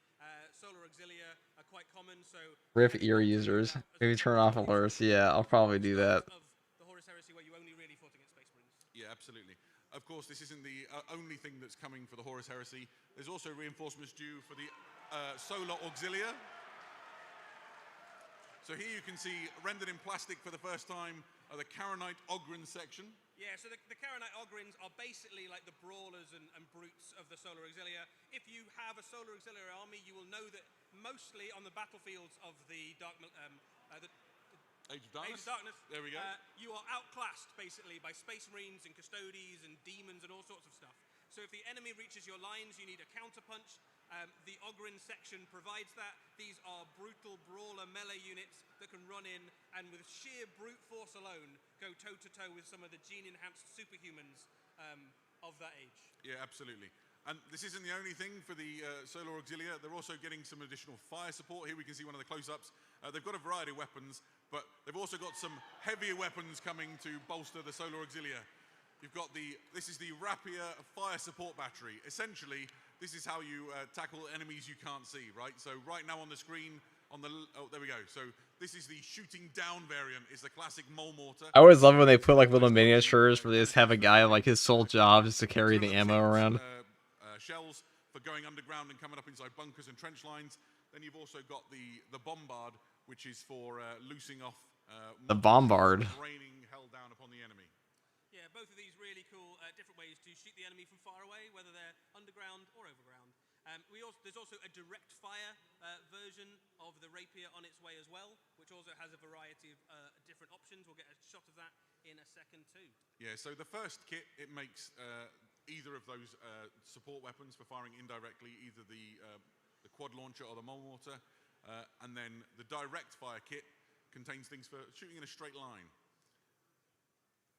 Solar Auxilia are quite common, so... Riff ear users. Maybe turn off alerts. Yeah, I'll probably do that. Of the Horus Heresy where you only really fought against Space Marines. Yeah, absolutely. Of course, this isn't the only thing that's coming for the Horus Heresy. There's also reinforcements due for the Solar Auxilia. So here you can see, rendered in plastic for the first time, the Karanite Ogryn section. Yeah, so the Karanite Ogrins are basically like the brawlers and brutes of the Solar Auxilia. If you have a Solar Auxiliary army, you will know that mostly on the battlefields of the Age of Darkness. There we go. You are outclassed basically by Space Marines and Custodes and Demons and all sorts of stuff. So if the enemy reaches your lines, you need a counterpunch. The Ogryn section provides that. These are brutal brawler melee units that can run in and with sheer brute force alone go toe-to-toe with some of the gene-enhanced superhumans of that age. Yeah, absolutely. And this isn't the only thing for the Solar Auxilia. They're also getting some additional fire support. Here we can see one of the close-ups. They've got a variety of weapons, but they've also got some heavier weapons coming to bolster the Solar Auxilia. You've got this is the Rapier fire support battery. Essentially, this is how you tackle enemies you can't see, right? So right now on the screen, there we go. So this is the shooting down variant. It's the classic mole mortar. I always love it when they put like little miniatures where they just have a guy like his sole job is to carry the ammo around. Shells for going underground and coming up inside bunkers and trench lines. Then you've also got the Bombard, which is for loosing off The Bombard. raining hell down upon the enemy. Yeah, both of these really cool different ways to shoot the enemy from far away, whether they're underground or overground. There's also a direct fire version of the Rapier on its way as well, which also has a variety of different options. We'll get a shot of that in a second too. Yeah, so the first kit, it makes either of those support weapons for firing indirectly, either the quad launcher or the mole mortar, and then the direct fire kit contains things for shooting in a straight line.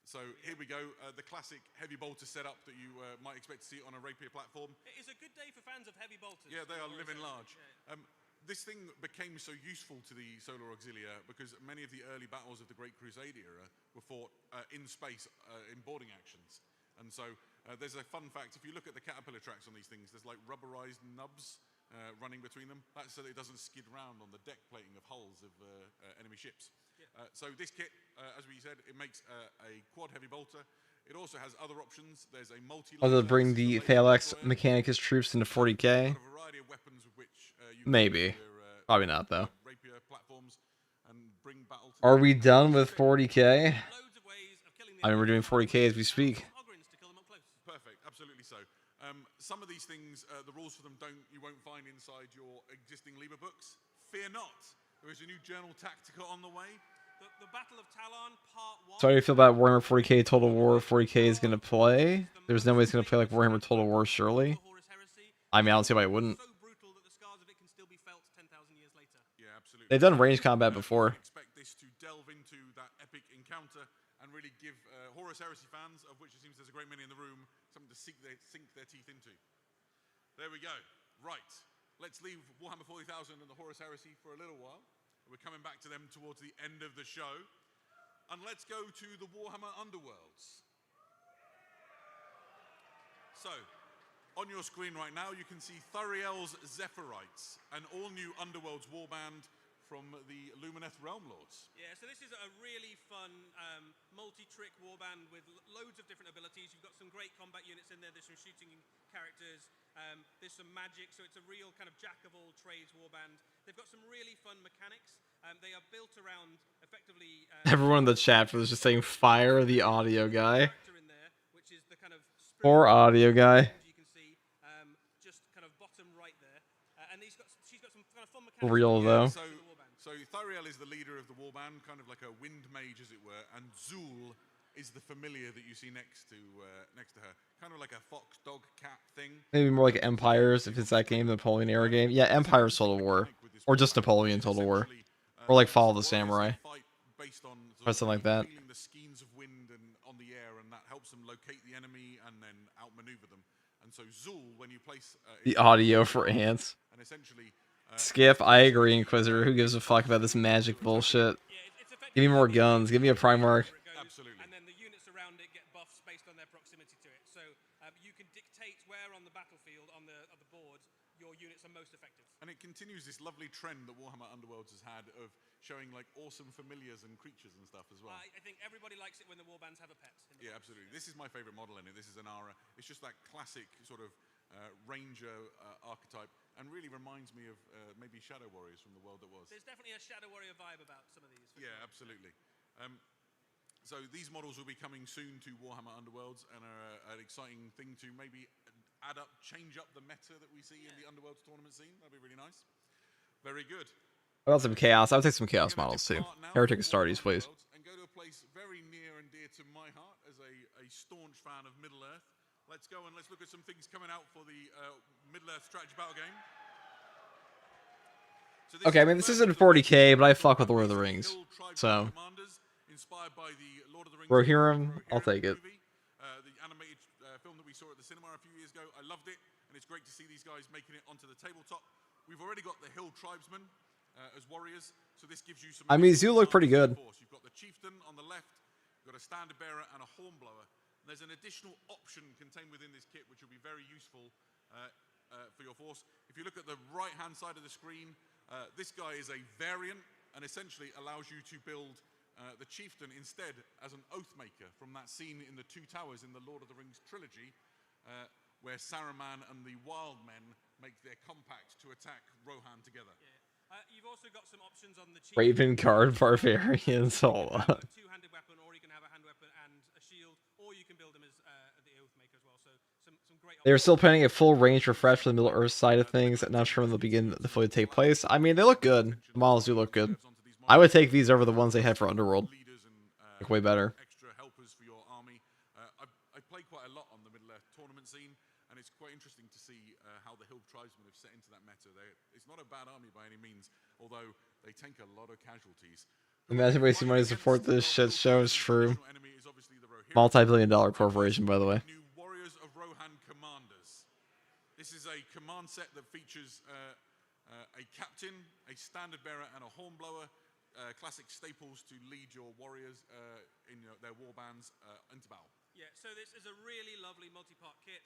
So here we go, the classic heavy bolter setup that you might expect to see on a Rapier platform. It is a good day for fans of heavy bolters. Yeah, they are living large. Yeah. This thing became so useful to the Solar Auxilia because many of the early battles of the Great Crusade era were fought in space in boarding actions. And so there's a fun fact, if you look at the caterpillar tracks on these things, there's like rubberized nubs running between them. That's so that it doesn't skid around on the deck plating of hulls of enemy ships. Yeah. So this kit, as we said, it makes a quad heavy bolter. It also has other options. There's a multi. They'll bring the Thalex Mechanicus troops into 40k. Maybe. Probably not though. Rapier platforms and bring battle to Are we done with 40k? I mean, we're doing 40k as we speak. Perfect, absolutely so. Some of these things, the rules for them you won't find inside your existing Liber books. Fear not. There is a new Journal Tactica on the way. The Battle of Talon, Part 1. So how do you feel about Warhammer 40k Total War? 40k is going to play? There's no way it's going to play like Warhammer Total War, surely? I mean, I don't see why it wouldn't. So brutal that the scars of it can still be felt 10,000 years later. Yeah, absolutely. They've done range combat before. Expect this to delve into that epic encounter and really give Horus Heresy fans, of which it seems there's a great many in the room, something to sink their teeth into. There we go. Right. let's leave Warhammer 40,000 and the Horus Heresy for a little while. We're coming back to them towards the end of the show. And let's go to the Warhammer Underworlds. So, on your screen right now, you can see Thuriel's Zephyrite, an all-new Underworlds warband from the Lumineth Realm Lords. Yeah, so this is a really fun multi-trick warband with loads of different abilities. You've got some great combat units in there. There's some shooting characters. There's some magic, so it's a real kind of jack-of-all-trades warband. They've got some really fun mechanics. They are built around, effectively... Everyone in the chat was just saying, fire the audio guy. In there, which is the kind of Poor audio guy. you can see, just kind of bottom right there. And she's got some kind of fun mechanics. Real, though. So Thuriel is the leader of the warband, kind of like a wind mage, as it were, and Zool is the familiar that you see next to her, kind of like a fox, dog, cat thing. Maybe more like Empires, if it's that game, the Napoleon era game. Yeah, Empires Total War, or just Napoleon Total War, or like Fall of the Samurai, or something like that. The skeins of wind and on the air, and that helps them locate the enemy and then outmaneuver them. And so Zool, when you place the audio for ants. And essentially. Skip, I agree, Inquisitor. Who gives a fuck about this magic bullshit? Give me more guns. Give me a Primarch. Absolutely. And then the units around it get buffs based on their proximity to it. So you can dictate where on the battlefield, on the board, your units are most effective. And it continues this lovely trend that Warhammer Underworlds has had of showing like awesome familiars and creatures and stuff as well. I think everybody likes it when the warbands have a pet. Yeah, absolutely. This is my favorite model in it. This is an Ara. It's just that classic sort of ranger archetype, and really reminds me of maybe Shadow Warriors from the world that was. There's definitely a Shadow Warrior vibe about some of these. Yeah, absolutely. So these models will be coming soon to Warhammer Underworlds, and are an exciting thing to maybe change up the meta that we see in the Underworlds tournament scene. That'd be really nice. Very good. What else? Some Chaos. I would take some Chaos models too. Heretic Astartes, please. And go to a place very near and dear to my heart as a staunch fan of Middle Earth. Let's go and let's look at some things coming out for the Middle-earth strategy battle game. So okay, I mean, this isn't 40k, but I fuck with Lord of the Rings. So, inspired by the Lord of the Rings Rohirrim, I'll take it. Movie, the animated film that we saw at the cinema a few years ago. I loved it, and it's great to see these guys making it onto the tabletop. We've already got the Hill Tribesmen as warriors, so this gives you some... I mean, these do look pretty good. You've got the Chieftain on the left, you've got a Standard Bearer and a Hornblower. There's an additional option contained within this kit which will be very useful for your force. If you look at the right-hand side of the screen, this guy is a variant and essentially allows you to build the Chieftain instead as an Oathmaker from that scene in the Two Towers in the Lord of the Rings trilogy, where Saruman and the Wild Men make their compact to attack Rohan together. Yeah. You've also got some options on the Chieftain. Raven Guard Barbarians. Hold on. A two-handed weapon, or you can have a hand weapon and a shield, or you can build them as the Oathmaker as well. So some great options. They're still planning a full range refresh for the Middle Earth side of things. Not sure when they'll begin to fully take place. I mean, they look good. The models do look good. I would take these over the ones they had for Underworld. Like, way better. Extra helpers for your army. I play quite a lot on the Middle-earth tournament scene, and it's quite interesting to see how the Hill Tribesmen have set into that meta. It's not a bad army by any means, although they take a lot of casualties. Imagine wasting money to support this shit show is true. Multi-billion-dollar corporation, by the way. New Warriors of Rohan Commanders. This is a command set that features a captain, a standard bearer, and a hornblower. Classic staples to lead your warriors in their warbands into battle. Yeah, so this is a really lovely multi-part kit.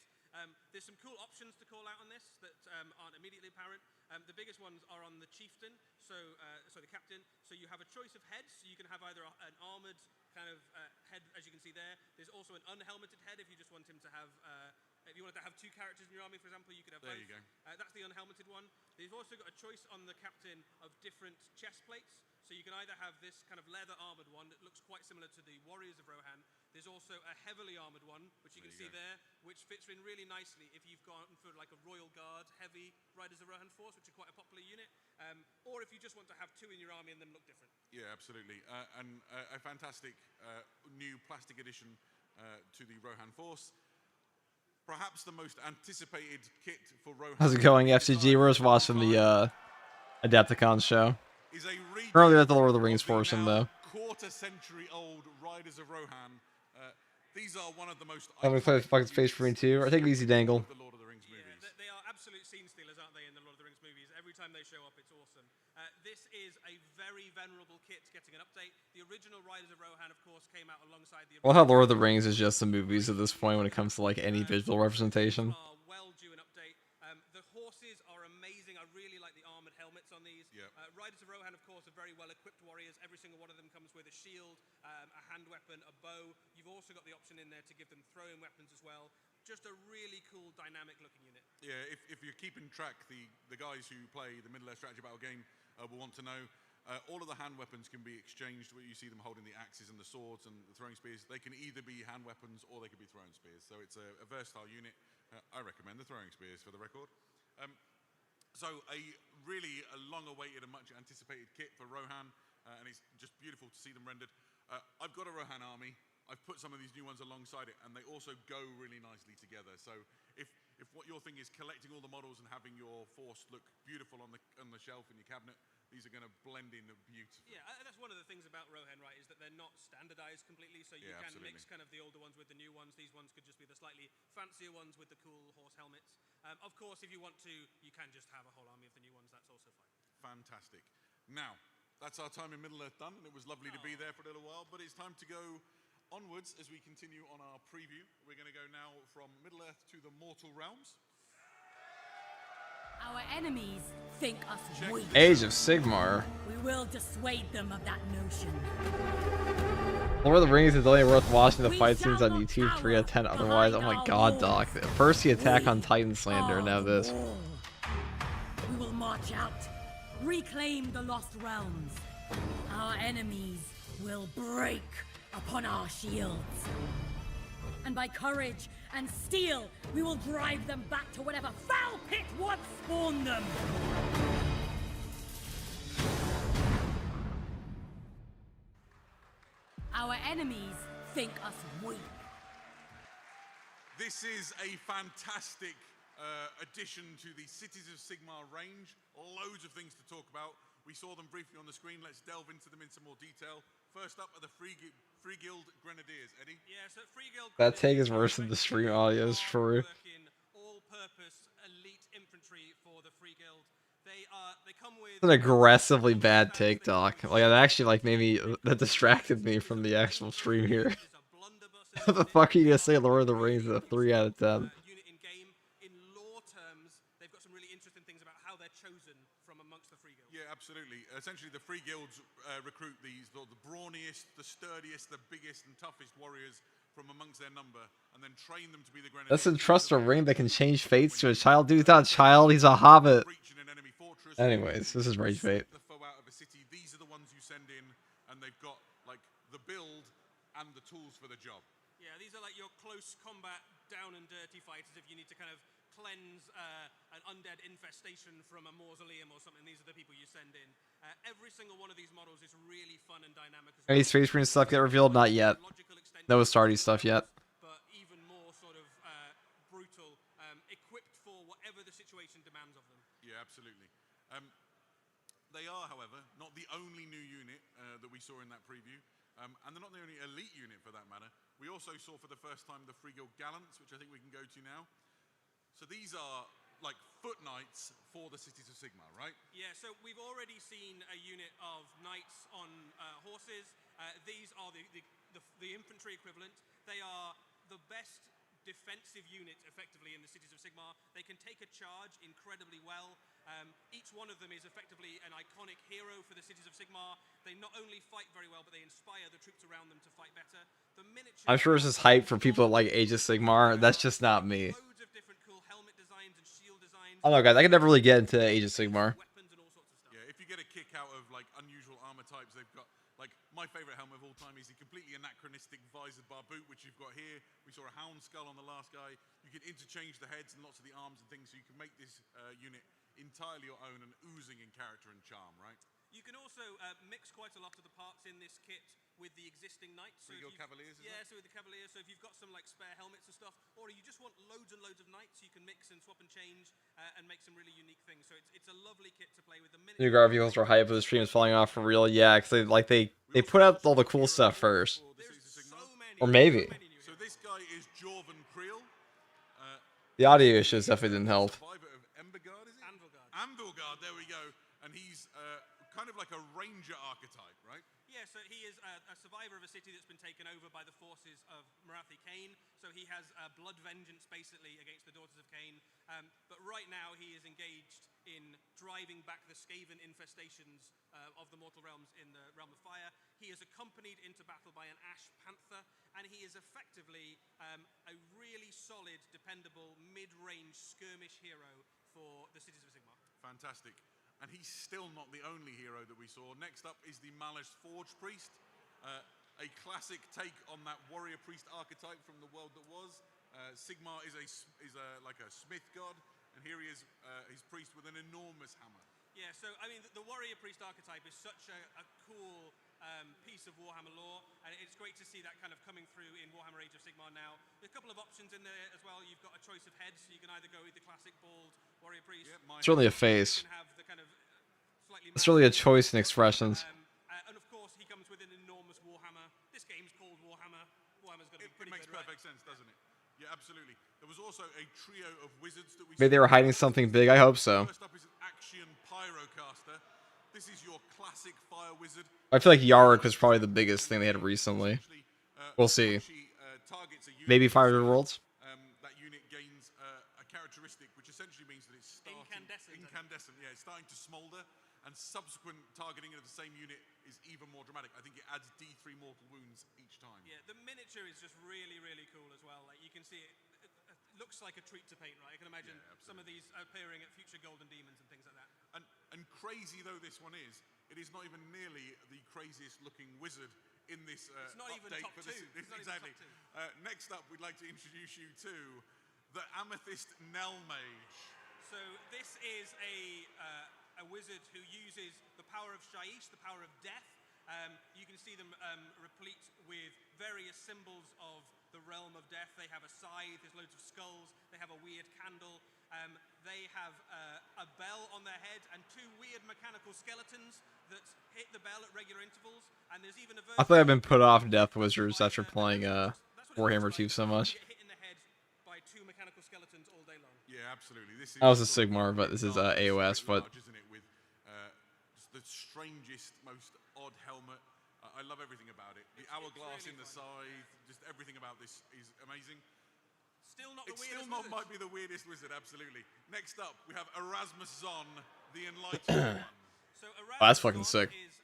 There's some cool options to call out on this that aren't immediately apparent. The biggest ones are on the Chieftain, so the Captain. So you have a choice of heads. So you can have either an armored kind of head, as you can see there. There's also an unhelmeted head if you just want him to have... if you wanted to have two characters in your army, for example, you could have both. There you go. That's the unhelmeted one. They've also got a choice on the Captain of different chest plates. So you can either have this kind of leather armored one that looks quite similar to the Warriors of Rohan. There's also a heavily armored one, which you can see there, which fits in really nicely if you've gone for like a Royal Guard heavy Riders of Rohan force, which are quite a popular unit, or if you just want to have two in your army and them look different. Yeah, absolutely. And a fantastic new plastic addition to the Rohan force. Perhaps the most anticipated kit for Rohan. How's it going, FCG? We're just watching the Adepticon show. Currently at the Lord of the Rings portion, though. Quarter-century-old Riders of Rohan. These are one of the most. I'm gonna fucking space for me too. I take it easy, Dangle. The Lord of the Rings movies. They are absolute scene stealers, aren't they, in the Lord of the Rings time they show up, it's awesome. This is a very venerable kit getting an update. The original Riders of Rohan, of course, came out alongside the... Well, how Lord of the Rings is just the movies at this point when it comes to like any visual representation. Well due an update. The horses are amazing. I really like the armored helmets on these. Yep. Riders of Rohan, of course, are very well equipped warriors. Every single one of them comes with a shield, a hand weapon, a bow. You've also got the option in there to give them throwing weapons as well. Just a really cool, dynamic looking unit. Yeah, if you're keeping track, the guys who play the Middle-earth strategy battle game will want to know. All of the hand weapons can be exchanged, where you see them holding the axes and the swords and the throwing spears. They can either be hand weapons or they can be throwing spears. So it's a versatile unit. I recommend the throwing spears for the record. So a really long-awaited and much anticipated kit for Rohan, and it's just beautiful to see them rendered. I've got a Rohan army. I've put some of these new ones alongside it, and they also go really nicely together. So if what your thing is collecting all the models and having your force look beautiful on the shelf in your cabinet, these are going to blend in beautifully. Yeah, that's one of the things about Rohan, right, is that they're not standardized completely, so you can mix kind of the older ones with the new ones. These ones could just be the slightly fancier ones with the cool horse helmets. Of course, if you want to, you can just have a whole army of the new ones. That's also fine. Fantastic. Now, that's our time in Middle-earth done, and it was lovely to be there for a little while, but it's time to go onwards as we continue on our preview. We're going to go now from Middle-earth to the Mortal Realms. Our enemies think us weak. Age of Sigmar. We will dissuade them of that notion. Lord of the Rings is only worth watching the fight scenes on YouTube 3 out of 10 otherwise. Oh my god, Doc. First the Attack on Titan slander, now this. We will march out, reclaim the lost realms. Our enemies will break upon our shields. And by courage and steel, we will drive them back to whatever foul pit once spawned them. Our enemies think us weak. This is a fantastic addition to the Cities of Sigmar range. Loads of things to talk about. We saw them briefly on the screen. Let's delve into them in some more detail. First up are the Free Guild Grenadiers. Eddie? Yeah, so Free Guild That take is worse than the stream audio, is true. All-purpose elite infantry for the Free Guild. They come with It's an aggressively bad take, Doc. Like, that actually, like, that distracted me from the actual stream here. What the fuck are you gonna say Lord of the Rings is a 3 out of 10? Unit in game. In lore terms, they've got some really interesting things about how they're chosen from amongst the Free Guilds. Yeah, absolutely. Essentially, the Free Guilds recruit the brawniest, the sturdiest, the biggest and toughest warriors from amongst their number, and then train them to be the Grenadiers. Let's entrust a ring that can change fates to a child. Dude, he's not a child, he's a hobbit. Anyways, this is Rage Fate. The foe out of a city. These are the ones you send in, and they've got like the build and the tools for the job. Yeah, these are like your close combat, down and dirty fighters. If you need to kind of cleanse an undead infestation from a mausoleum or something, these are the people you send in. Every single one of these models is really fun and dynamic as well. Any Space Marine stuff get revealed? Not yet. No Astartes stuff yet. But even more sort of brutal, equipped for whatever the situation demands of them. Yeah, absolutely. They are, however, not the only new unit that we saw in that preview, and they're not the only elite unit for that matter. We also saw for the first time the Free Guild Gallants, which I think we can go to now. So these are like foot knights for the Cities of Sigmar, right? Yeah, so we've already seen a unit of knights on horses. These are the infantry equivalent. They are the best defensive unit effectively in the Cities of Sigmar. They can take a charge incredibly well. Each one of them is effectively an iconic hero for the Cities of Sigmar. They not only fight very well, but they inspire the troops around them to fight better. The miniature I'm sure this is hype for people that like Age of Sigmar. That's just not me. loads of different cool helmet designs and shield designs. I don't know, guys. I could never really get into Age of Sigmar. Weapons and all sorts of stuff. Yeah, if you get a kick out of like unusual armor types, they've got like my favorite helmet of all time is the completely anachronistic visored barboot, which you've got here. We saw a hound skull on the last guy. You can interchange the heads and lots of the arms and things, so you can make this unit entirely your own and oozing in character and charm, right? You can also mix quite a lot of the parts in this kit with the existing knights. Free Guild Cavaliers as Yeah, well? so with the Cavaliers, so if you've got some like spare helmets and stuff, or you just want loads and loads of knights, you can mix and swap and change and make some really unique things. So it's a lovely kit to play with. The New Gar vehicles were hype, but the stream is falling off for real. Yeah, because they put out all the cool stuff first. Or maybe. So this guy is Jorvan Creel. The audio issues definitely didn't help. Survivor of Embergard, is it? Anvilgard. Anvilgard. guard. There we go. And he's kind of like a ranger archetype, right? Yeah, so he is a survivor of a city that's been taken over by the forces of Marathi Cain. So he has blood vengeance, basically, against the Daughters of Cain. But right now, he is engaged in driving back the Skaven infestations of the Mortal Realms in the Realm of Fire. He is accompanied into battle by an Ash Panther, and he is effectively a really solid, dependable, mid-range skirmish hero for the Cities of Sigmar. Fantastic. And he's still not the only hero that we saw. Next up is the Malish Forge Priest, a classic take on that warrior priest archetype from the world that was. Sigmar is like a smith god, and here he is, his priest with an enormous hammer. Yeah, so I mean, the warrior priest archetype is such a cool piece of Warhammer lore, and it's great to see that kind of coming through in Warhammer Age of Sigmar now. There's a couple of options in there as well. You've got a choice of heads, so you can either go with the classic bald warrior priest. Yeah, It's really a face. You can have the kind of slightly It's really a choice in expressions. and of course, he comes with an enormous Warhammer. This game's called Warhammer. Warhammer's got to be pretty It makes good, perfect sense, doesn't it? Yeah, absolutely. There was also a trio of wizards that we Maybe they were hiding something big. I hope so. First up is an Action Pyrocaster. This is your classic fire wizard. I feel like Yarrick was probably the biggest thing they had recently. We'll see. Maybe Fire of the Worlds? That unit gains a characteristic which essentially means that it's starting... Incandescent, yeah. It's starting to smolder, and subsequent targeting of the same unit is even more dramatic. I think it adds D3 mortal wounds each time. Yeah, the miniature is just really, really cool as well. Like, you can see it looks like a treat to paint, right? I can imagine some of these appearing at future Golden Demons and things like that. And crazy though this one is, it is not even nearly the craziest looking wizard in this it's not update even top for two. this. Exactly. Next up, we'd like to introduce you to the Amethyst Nell Mage. So this is a wizard who uses the power of Shaiish, the power of death. You can see them replete with various symbols of the realm of death. They have a scythe, there's loads of skulls, they have a weird candle, they have a bell on their head and two weird mechanical skeletons that hit the bell at regular intervals, and there's even a version... I feel like I've been put off Death Wizards after playing Warhammer 2 so much. You get hit in the head by two mechanical skeletons all day long. Yeah, absolutely. This is I was a Sigmar, but this is AOS, but... Isn't it? With just the strangest, most odd helmet. I love everything about it. The hourglass really in the fun. side, just everything about this is amazing. Still not the It weirdest still not wizard. might be the weirdest wizard, absolutely. Next up, we have Erasmus Zon, the Enlightened One. So Oh, that's fucking Erasmus sick. is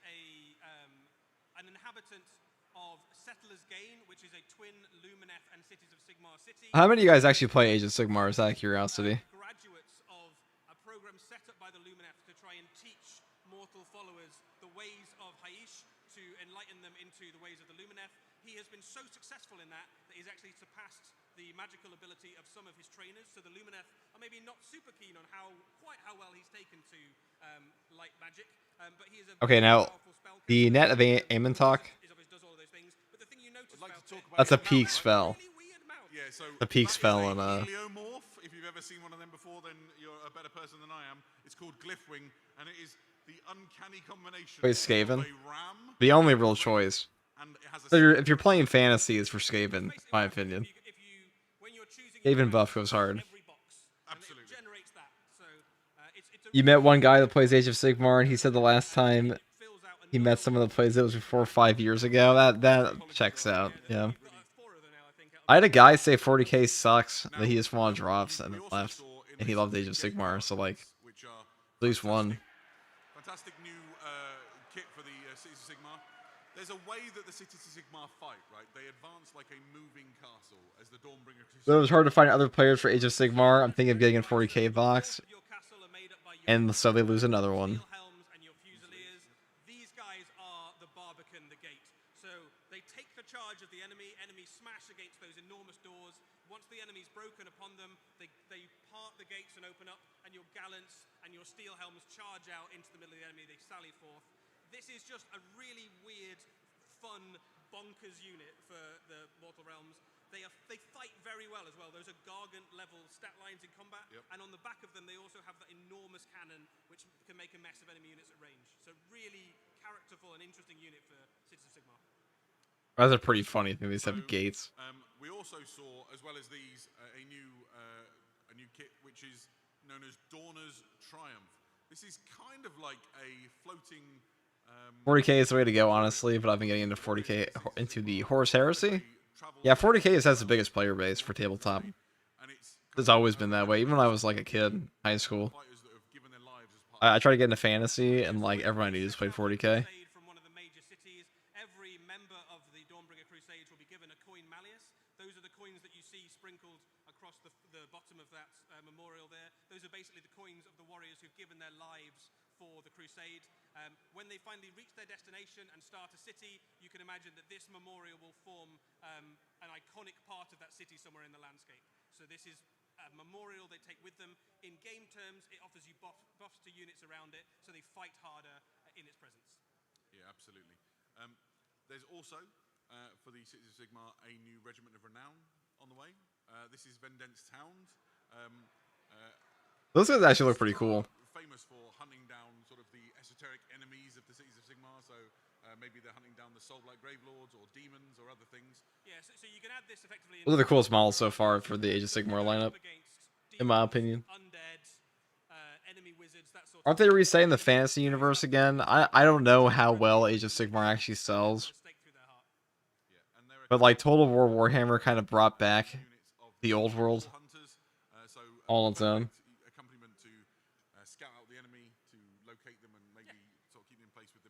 an inhabitant of Settler's Gain, which is a twin Lumineth and Cities of Sigmar city. How many of you guys actually play Age of Sigmar? Is that curiosity? Graduates of a program set up by the Lumineth to try and teach mortal followers the ways of Haish, to enlighten them into the ways of the Lumineth. He has been so successful in that he's actually surpassed the magical ability of some of his trainers. So the Lumineth are maybe not super keen on quite how well he's taken to light magic. But he is a Okay, very now, powerful spell the caster. net of Amontok, Does all of those things. But the thing you notice I'd like to about talk about that's a the peak mount, right? spell. really weird mouth. Yeah, so A peak that is spell a on heliomorph. If you've ever seen one of them before, then you're a better person than I am. It's called Glyphwing, and it is the uncanny combination Wait, of Skaven? a ram The only real choice. and it has a So if you're playing fantasy, it's for Skaven, in my opinion. When you're choosing your Skaven buff character, goes hard. every box, and Absolutely. it generates that. So it's a You met one guy that plays Age of Sigmar, and he said the last time fills out he met someone that plays it was 4 or 5 years ago. That checks out, yeah. You've got 4 of them now, I think. I had a guy say 40k sucks, that he just wanted drops and then left. And he loved Age of Sigmar, so like, which are at least one. fantastic new kit for the Cities of Sigmar. There's a way that the Cities of Sigmar fight, right? They advance like a moving castle as the Dawnbringer. Though it was hard to find other players for Age of Sigmar, I'm thinking of getting a 40k box, Your castle are made up by your and so they lose another one. steel helms and your fusiliers. These guys are the Barbican, the gate. So they take the charge of the enemy. Enemies smash against those enormous doors. Once the enemy's broken upon them, they part the gates and open up, and your gallants and your steel helms charge out into the middle of the enemy. They sally forth. This is just a really weird, fun, bonkers unit for the Mortal Realms. They fight very well as well. Those are Gargant level stat lines in combat, and on the back of them they also have that enormous cannon which can make a mess of enemy units at range. So really characterful and interesting unit for Cities of Sigmar. That's a pretty funny thing, these have gates. We also saw, as well as these, a new kit which is known as Dawners Triumph. This is kind of like a floating. 40k is the way to go, honestly. But I've been getting into 40k, into the Horus Heresy. Yeah, 40k has the biggest player base for tabletop. It's always been that way, even when I was like a kid, in high school. I tried to get into fantasy, and like everyone I knew just played 40k. From one of the major cities, every member of the Dawnbringer Crusades will be given a coin malleus. Those are the coins that you see sprinkled across the bottom of that memorial there. Those are basically the coins of the warriors who've given their lives for the crusade. When they finally reach their destination and start a city, you can imagine that this memorial will form an iconic part of that city somewhere in the landscape. So this is a memorial they take with them. In game terms, it offers you buffs to units around it, so they fight harder in its presence. Yeah, absolutely. There's also, for the Cities of Sigmar, a new Regiment of Renown on the way. This is Venden's Hound. Those guys actually look pretty cool. Famous for hunting down sort of the esoteric enemies of the Cities of Sigmar, so maybe they're hunting down the Soulblight Gravelords or demons or other things. Yeah, so you can add this effectively. Those are the coolest models so far for the Age of Sigmar lineup, in my opinion. Undead, enemy wizards, that sort of. Aren't they resetting the fantasy universe again? I don't know how well Age of Sigmar actually sells. But like Total War Warhammer kind of brought back the old world all on its own.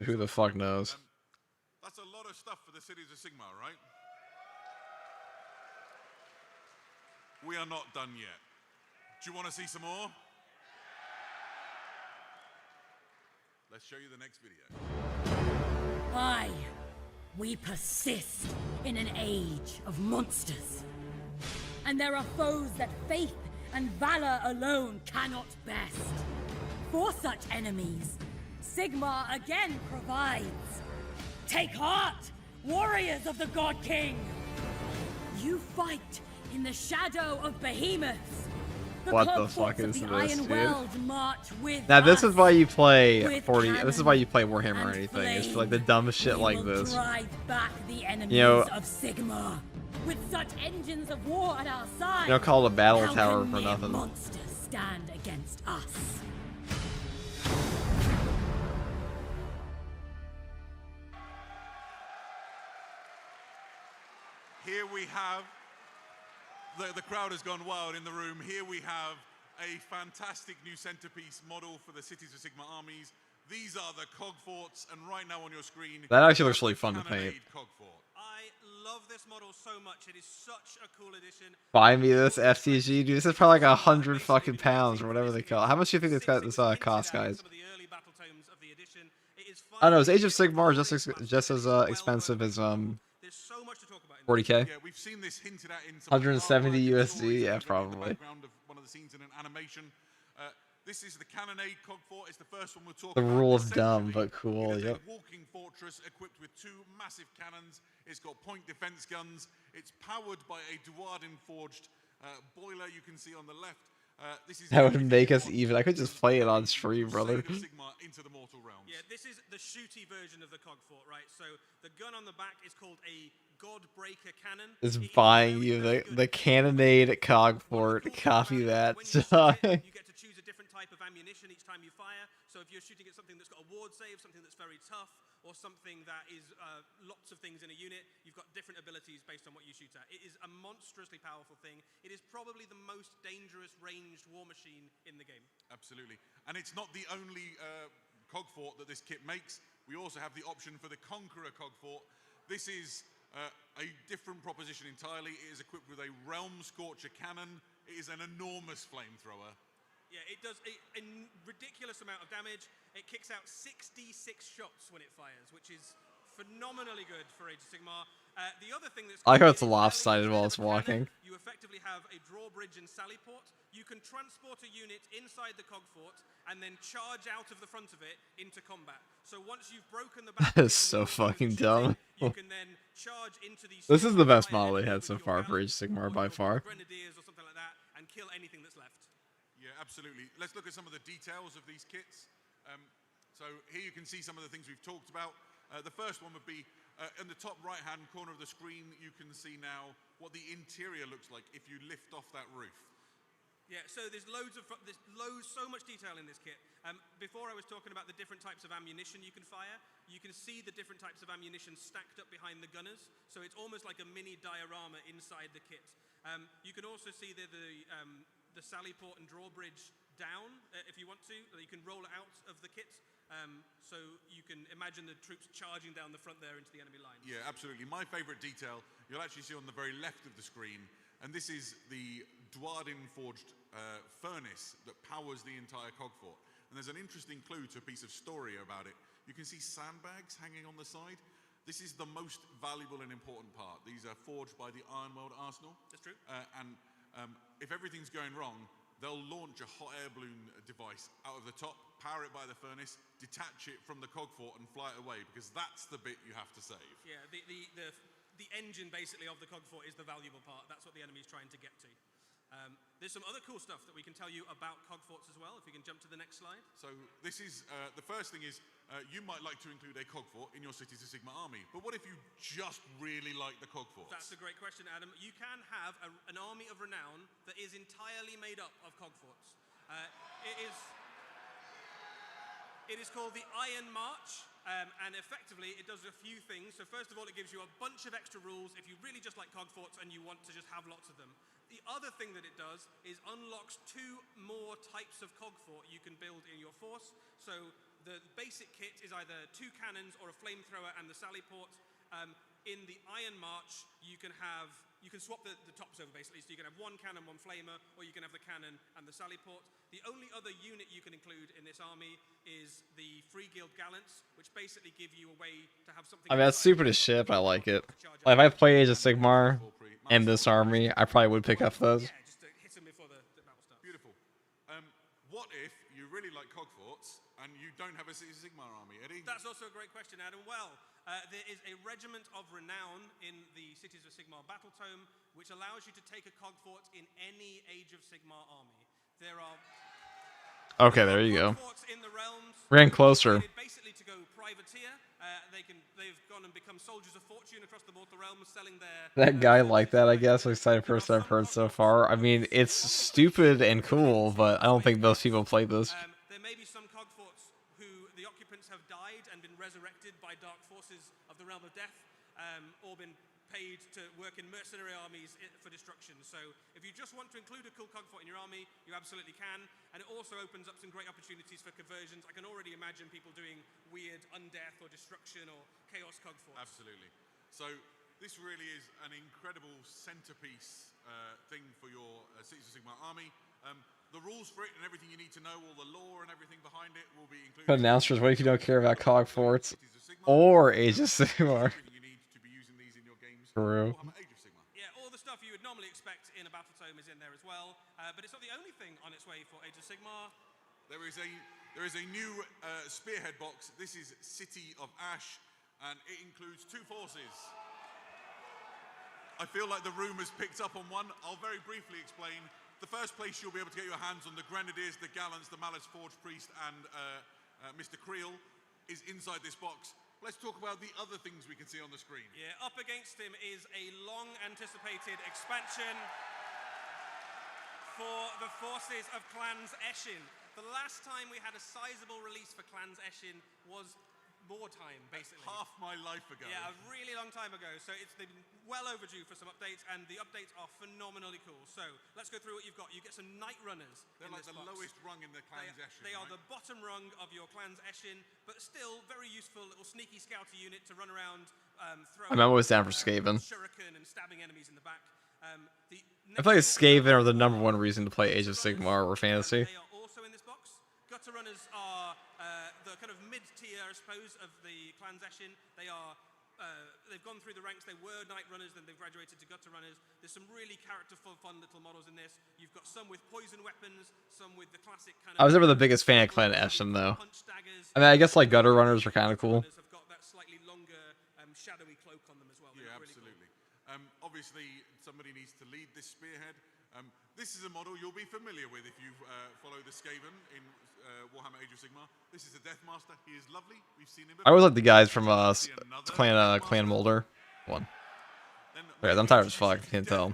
Who the fuck knows? That's a lot of stuff for the Cities of Sigmar, right? We are not done yet. Do you want to see some more? Let's show you the next video. Aye, we persist in an age of monsters. And there are foes that faith and valor alone cannot best. For such enemies, Sigmar again provides. Take heart, warriors of the God King! You fight in the shadow of behemoths. What the fuck is this, dude? March with Now this is why you play with 40. cannon This is why you play Warhammer or and anything. It's flame. like the dumb shit We like will this. drive back the enemies You know, of Sigmar. With such engines of war at our side, you don't call it a battle how tower can for mere nothing. monsters stand against us? Here we have, the crowd has gone wild in the room. Here we have a fantastic new centerpiece model for the Cities of Sigmar armies. These are the cog forts, and right now on your screen, That actually looks really fun to paint. Cog fort. I love this model so much. It is such a cool addition. Buy me this FTG, dude. This is probably like 100 fucking pounds or whatever they call it. How much do you think this cost, guys? Some of the early battle tomes of the edition. It is I don't know. Is Age of Sigmar just as expensive as There's so much to talk about in 40k? Yeah, we've seen this hinted at in some 170 artwork. It's USD, always yeah, in the probably. background of one of the scenes in an animation. This is the Cannonade Cog Fort. It's the first one we'll talk The about. rule of dumb, Essentially, but cool. it is Yep. a walking fortress equipped with two massive cannons. It's got point defense guns. It's powered by a Duardin forged boiler you can see on the left. This is That would make us even. I could just play it on stream, brother. Crusade of Sigmar into the mortal realms. Yeah, this is the shooty version of the cog fort, right? So the gun on the back is called a Godbreaker cannon. Is It is buying very, you very the good. cannonade cog fort. Copy that. When you shoot it, you get to choose a different type of ammunition each time you fire. So if you're shooting at something that's got a ward save, something that's very tough, or something that is lots of things in a unit, you've got different abilities based on what you shoot at. It is a monstrously powerful thing. It is probably the most dangerous ranged war machine in the game. Absolutely. And it's not the only cog fort that this kit makes. We also have the option for the Conqueror cog fort. This is a different proposition entirely. It is equipped with a Realm Scorcher cannon. It is an enormous flamethrower. Yeah, it does a ridiculous amount of damage. It kicks out 66 shots when it fires, which is phenomenally good for Age of Sigmar. The other thing that's I like how cool it's is lopsided while it's instead of a cannon, walking. You effectively have a drawbridge and sally port. You can transport a unit inside the cog fort and then charge out of the front of it into combat. So once you've broken the back, That is so fucking dumb. you can then charge into these. This is the best model they enemies had so with your far for guns, Age of Sigmar or by your far. Grenadiers or something like that, and kill anything that's left. Yeah, absolutely. Let's look at some of the details of these kits. So here you can see some of the things we've talked about. The first one would be in the top right-hand corner of the screen. You can see now what the interior looks like if you lift off that roof. Yeah, so there's so much detail in this kit. Before I was talking about the different types of ammunition you can fire. You can see the different types of ammunition stacked up behind the gunners. So it's almost like a mini diorama inside the kit. You can also see the sally port and drawbridge down if you want to. You can roll it out of the kit. So you can imagine the troops charging down the front there into the enemy line. Yeah, absolutely. My favourite detail you'll actually see on the very left of the screen, and this is the Dwarden forged furnace that powers the entire cog fort. And there's an interesting clue to a piece of story about it. You can see sandbags hanging on the side. This is the most valuable and important part. These are forged by the Ironworld Arsenal. That's true. If everything's going wrong, they'll launch a hot air balloon device out of the top, power it by the furnace, detach it from the cog fort and fly it away, because that's the bit you have to save. Yeah, the engine basically of the cog fort is the valuable part. That's what the enemy is trying to get to. There's some other cool stuff that we can tell you about cog forts as well, if we can jump to the next slide. So this is, the first thing is, you might like to include a cog fort in your Cities of Sigmar army, but what if you just really like the cog forts? That's a great question, Adam. You can have an army of renown that is entirely made up of cog forts. It is called the Iron March, and effectively it does a few things. So first of all, it gives you a bunch of extra rules if you really just like cog forts and you want to just have lots of them. The other thing that it does is unlocks 2 more types of cog fort you can build in your force. So the basic kit is either 2 cannons or a flamethrower and the sally port. In the Iron March, you can swap the tops over basically. So you can have 1 cannon, 1 flamer, or you can have the cannon and the sally port. The only other unit you can include in this army is the Free Guild Gallants, which basically give you a way to have something. I mean, that's stupid as shit, but I like it. Like, if I play Age of Sigmar and this army, I probably would pick up those. Yeah, just to hit them before the battle starts. Beautiful. What if you really like cog forts and you don't have a Cities of Sigmar army, Eddie? That's also a great question, Adam. Well, there is a regiment of renown in the Cities of Sigmar battle tome, which allows you to take a cog fort in any Age of Sigmar army. There are Okay, there you go. forts in the realms. We're getting closer. Basically, to go privateer, they've gone and become soldiers of fortune across the Mortal Realms, selling their. That guy like that, I guess, was the exciting person I've heard so far. I mean, it's stupid and cool, but I don't think most people play this. There may be some cog forts who the occupants have died and been resurrected by dark forces of the realm of death, or been paid to work in mercenary armies for destruction. So if you just want to include a cool cog fort in your army, you absolutely can. And it also opens up some great opportunities for conversions. I can already imagine people doing weird undeath or destruction or chaos cog forts. Absolutely. So this really is an incredible centerpiece thing for your Cities of Sigmar army. The rules for it and everything you need to know, all the lore and everything behind it will be included. Announcers, what if you don't care about cog forts or Age of Sigmar? True. Yeah, all the stuff you would normally expect in a battle tome is in there as well, but it's not the only thing on its way for Age of Sigmar. There is a new spearhead box. This is City of Ash, and it includes 2 forces. I feel like the room has picked up on one. I'll very briefly explain. The first place you'll be able to get your hands on the Grenadiers, the Gallants, the Malus Forge Priest, and Mr. Creel is inside this box. Let's talk about the other things we can see on the screen. Yeah, up against him is a long-anticipated expansion for the forces of Clans Eshin. The last time we had a sizable release for Clans Eshin was wartime, basically. Half my life ago. Yeah, a really long time ago. So they've been well overdue for some updates, and the updates are phenomenally cool. So let's go through what you've got. You get some Night Runners. They're like the lowest rung in the Clans Eshin. They are the bottom rung of your Clans Eshin, but still very useful little sneaky scouter unit to run around throwing. I'm always down for Skaven. Shuriken and stabbing enemies in the back. I feel like Skaven are the #1 reason to play Age of Sigmar or Fantasy. They are also in this box. Gutter Runners are the kind of mid-tier, I suppose, of the Clans Eshin. They are, they've gone through the ranks. They were Night Runners, then they've graduated to Gutter Runners. There's some really characterful, fun little models in this. You've got some with poison weapons, some with the classic kind of. I was never the biggest fan of Clan Eshin, though. Punch daggers. I mean, I guess like Gutter Runners are kind of cool. Have got that slightly longer, shadowy cloak on them as well. Yeah, absolutely. Cool. Obviously, somebody needs to lead this spearhead. This is a model you'll be familiar with if you follow the Skaven in Warhammer Age of Sigmar. This is a Deathmaster. He is lovely. We've seen him before. I always like the guys from Clan Mulder one. Okay, I'm tired as fuck. I can't tell.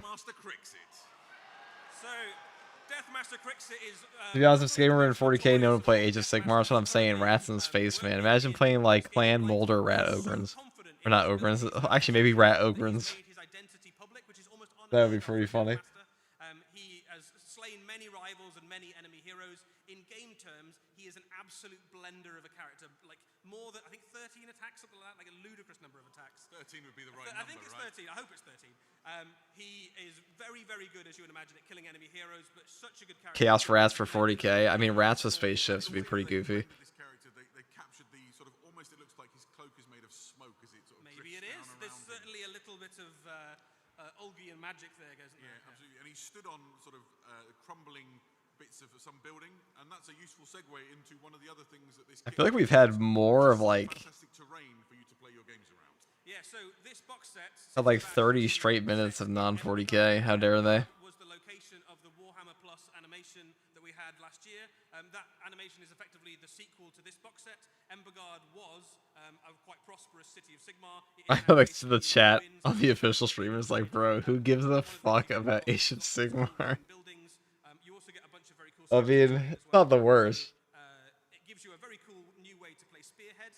So, To be honest, if Skater in 40k, no one would play Age of Sigmar. That's what I'm saying. Rats in space, man. Imagine playing like Clan Molder Rat Ogrins. Or not Ogrins. Actually, maybe Rat Ogrins. That would be pretty funny. He has slain many rivals and many enemy heroes. In game terms, he is an absolute blender of a character. Like more than, I think, 13 attacks, something like that, like a ludicrous number of attacks. 13 would be the right number, I think it's 13. I hope it's 13. He is very, very good, as you would imagine, at killing enemy heroes, but such a good character. Chaos Rats for 40k. I mean, Rats with spaceships would be pretty goofy. This character, they captured the sort of, almost it looks like his cloak is made of smoke as it sort of maybe it is. There's certainly a little bit of Olgian magic there, isn't there? Yeah, absolutely. And he stood on sort of crumbling bits of some building, and that's a useful segue into one of the other things that this. I feel like we've had more of like. Fantastic terrain for you to play your games around. Yeah, so this box set Had like 30 straight minutes of non-40k. How dare they? was the location of the Warhammer Plus animation that we had last year. That animation is effectively the sequel to this box set. Embergard was a quite prosperous city of Sigmar. I know like the chat on the official stream is like, bro, who gives a fuck about Age of Sigmar? You also get a bunch of very cool. I mean, it's not the worst. It gives you a very cool new way to play Spearhead.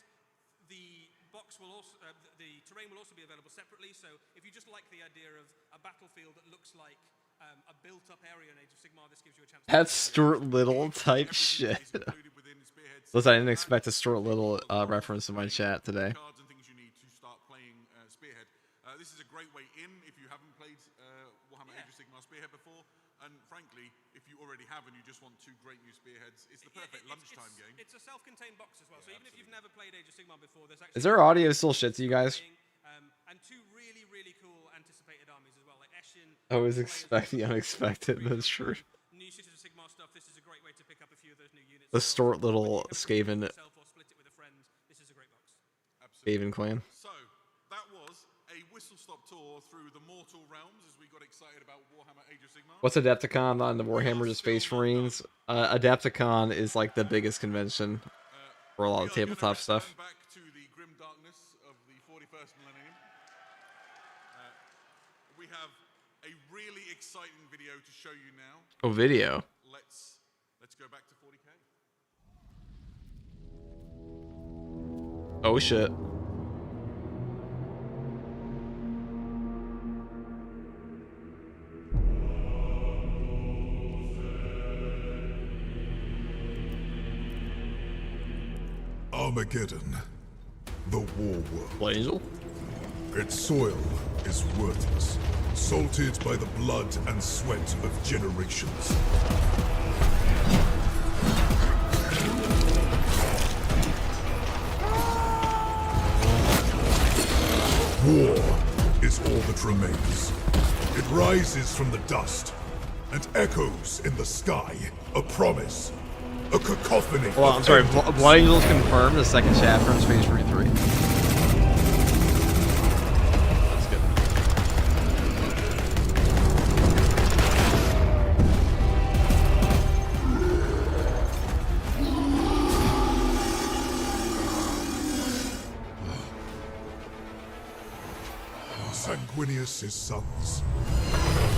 The box will also, the terrain will also be available separately. So if you just like the idea of a battlefield that looks like a built-up area in Age of Sigmar, this gives you a chance. That's Stuart Little type shit. Listen, I didn't expect a Stuart Little reference in my chat today. Cards and things you need to start playing Spearhead. This is a great way in if you haven't played Warhammer Age of Sigmar Spearhead before. And frankly, if you already have and you just want 2 great new Spearheads, it's the perfect lunchtime game. It's a self-contained box as well, so even if you've never played Age of Sigmar before, there's actually... Is their audio still shit to you guys? And 2 really, really cool anticipated armies as well, like Eshin... I always expect the unexpected, that's true. New Cities of Sigmar stuff, this is a great way to pick up a few of those new units. The Stuart Little Skaven... This is a great box. Skaven clan. So, that was a whistle-stop tour through the mortal realms as we got excited about Warhammer Age of Sigmar. What's Adepticon on the Warhammer to Space Marines? Adepticon is like the biggest convention for a lot of tabletop stuff. Back to the grim darkness of the 41st millennium. We have a really exciting video to show you now. Oh, video. Let's go back to 40k. Oh shit. Armageddon, the war world. Angel? Its soil is worthless, salted by the blood and sweat of generations. War is all that remains. It rises from the dust and echoes in the sky, a promise. A cacophony. Well, I'm sorry. Blood Angels confirmed the second chapter in Space Marine 3. That's good. Sanguinius' sons,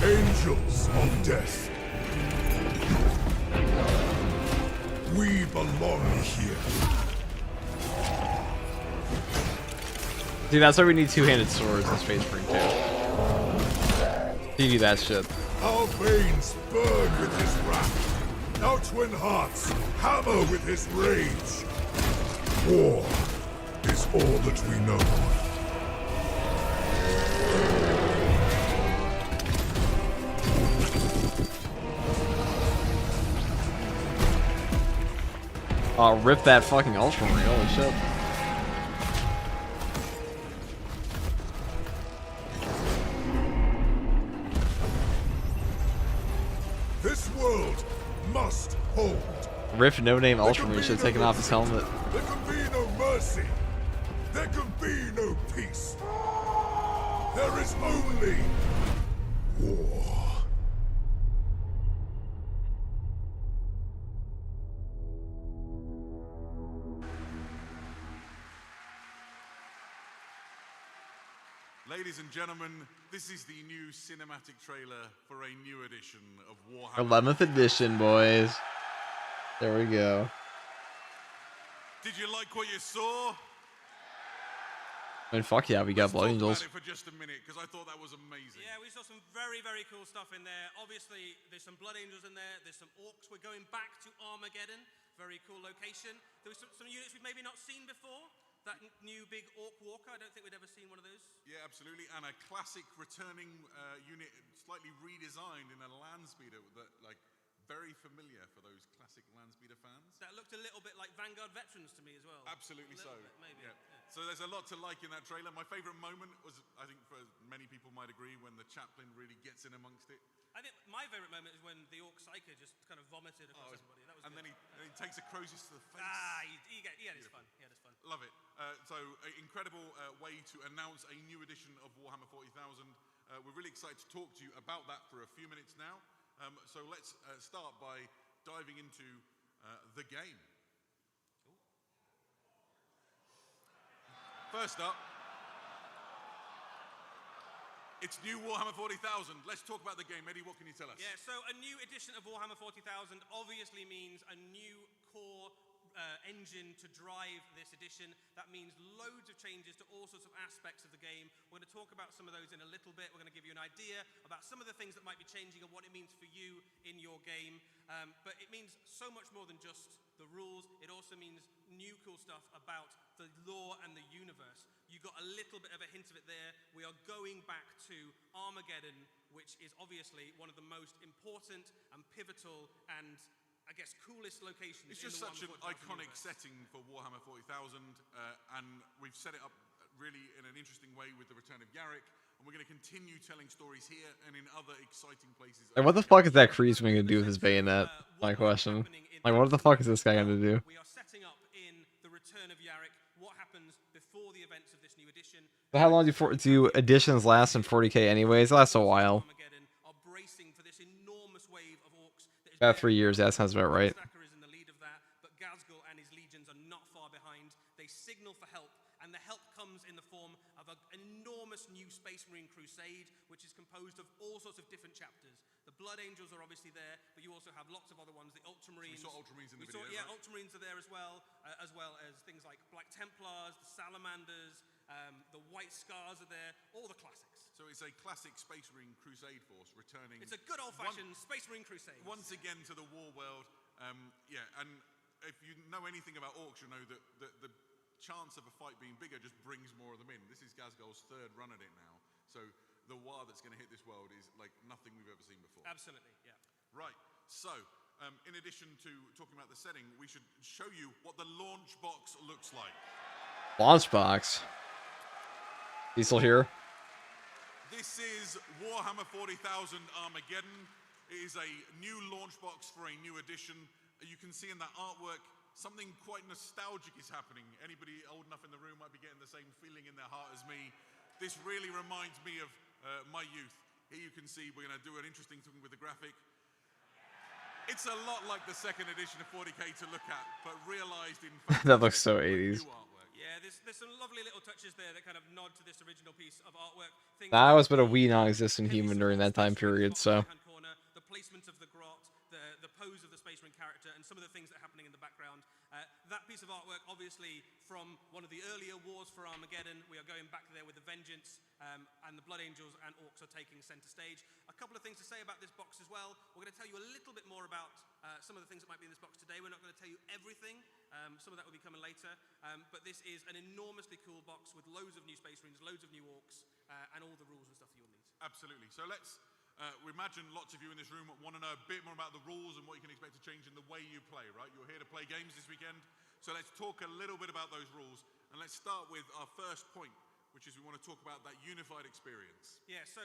angels of death. We belong here. Dude, that's why we need 2-handed swords in Space Marine 2. You need that shit. Our veins burn with his wrath. Our twin hearts hammer with his rage. War is all that we know. Oh, rip that fucking Ultramarine, holy shit. This world must hold. Rip no-name Ultramarine should have taken off his helmet. There can be no mercy. There can be no peace. There is only war. Ladies and gentlemen, this is the new cinematic trailer for a new edition of Warhammer. 11th edition, boys. There we go. Did you like what you saw? I mean, fuck yeah, we got Blood Angels. For just a minute, because I thought that was amazing. Yeah, we saw some very, very cool stuff in there. Obviously, there's some Blood Angels in there. There's some Orcs. We're going back to Armageddon. Very cool location. There was some units we've maybe not seen before. That new big Orc Walker. I don't think we'd ever seen one of those. Yeah, absolutely. And a classic returning unit, slightly redesigned in a land speeder that, like, very familiar for those classic Landspeeder fans. That looked a little bit like Vanguard veterans to me as well. Absolutely so. Bit, maybe. Yeah. So there's a lot to like in that trailer. My favourite moment was, I think for many people might agree, when the chaplain really gets in amongst it. I think my favourite moment is when the Orc Psyker just kind of vomited across everybody. That was and good. then he takes a Crozius to the face. He had his fun. He had his fun. Love it. So an incredible way to announce a new edition of Warhammer 40,000. We're really excited to talk to you about that for a few minutes now. So let's start by diving into the game. First up, it's new Warhammer 40,000. Let's talk about the game. Eddie, what can you tell us? Yeah, so a new edition of Warhammer 40,000 obviously means a new core engine to drive this edition. That means loads of changes to all sorts of aspects of the game. We're going to talk about some of those in a little bit. We're going to give you an idea about some of the things that might be changing and what it means for you in your game. But it means so much more than just the rules. It also means new cool stuff about the lore and the universe. You got a little bit of a hint of it there. We are going back to Armageddon, which is obviously one of the most important and pivotal and, I guess, coolest locations. It's just such an iconic setting for Warhammer 40,000, and we've set it up really in an interesting way with the return of Yarrick, and we're going to continue telling stories here and in other exciting places. Like, what the fuck is that Kriesman gonna do with his bayonet? My question. Like, what the fuck is this guy gonna do? We are setting up in the return of Yarrick what happens before the events of this new edition. But how long do editions last in 40k anyways? It lasts a while. Are bracing for this enormous wave of orcs. About 3 years, that sounds about right. Stacker is in the lead of that, but Ghazghkull and his legions are not far behind. They signal for help, and the help comes in the form of an enormous new Space Marine crusade, which is composed of all sorts of different chapters. The Blood Angels are obviously there, but you also have lots of other ones. The Ultramarines. So we saw Ultramarines in the video, Yeah, right? Ultramarines are there as well as things like Black Templars, the Salamanders, the White Scars are there, all the classics. So it's a classic Space Marine crusade force returning. It's a good old-fashioned Space Marine crusade. Once again to the war world. Yeah, and if you know anything about orcs, you know that the chance of a fight being bigger just brings more of them in. This is Ghazghkull's third run at it now. So the war that's going to hit this world is like nothing we've ever seen before. Absolutely, yeah. Right, so in addition to talking about the setting, we should show you what the launch box looks like. Launch box. He's still here? This is Warhammer 40,000 Armageddon. It is a new launch box for a new edition. You can see in that artwork something quite nostalgic is happening. Anybody old enough in the room might be getting the same feeling in their heart as me. This really reminds me of my youth. Here you can see we're going to do an interesting thing with the graphic. It's a lot like the second edition of 40k to look at, but realized in That looks so 80s. Yeah, there's some lovely little touches there that kind of nod to this original piece of artwork. I was but a wee non-existent human during that time period, so. Corner, the placement of the grot, the pose of the Space Marine character, and some of the things that are happening in the background. That piece of artwork, obviously, from one of the earlier wars for Armageddon. We are going back there with the Vengeance, and the Blood Angels and Orcs are taking center stage. A couple of things to say about this box as well. We're going to tell you a little bit more about some of the things that might be in this box today. We're not going to tell you everything. Some of that will be coming later. But this is an enormously cool box with loads of new Space Marines, loads of new Orcs, and all the rules and stuff that you'll need. Absolutely. So let's, we imagine lots of you in this room want to know a bit more about the rules and what you can expect to change in the way you play, right? You're here to play games this weekend. So let's talk a little bit about those rules. And let's start with our first point, which is we want to talk about that unified experience. Yeah, so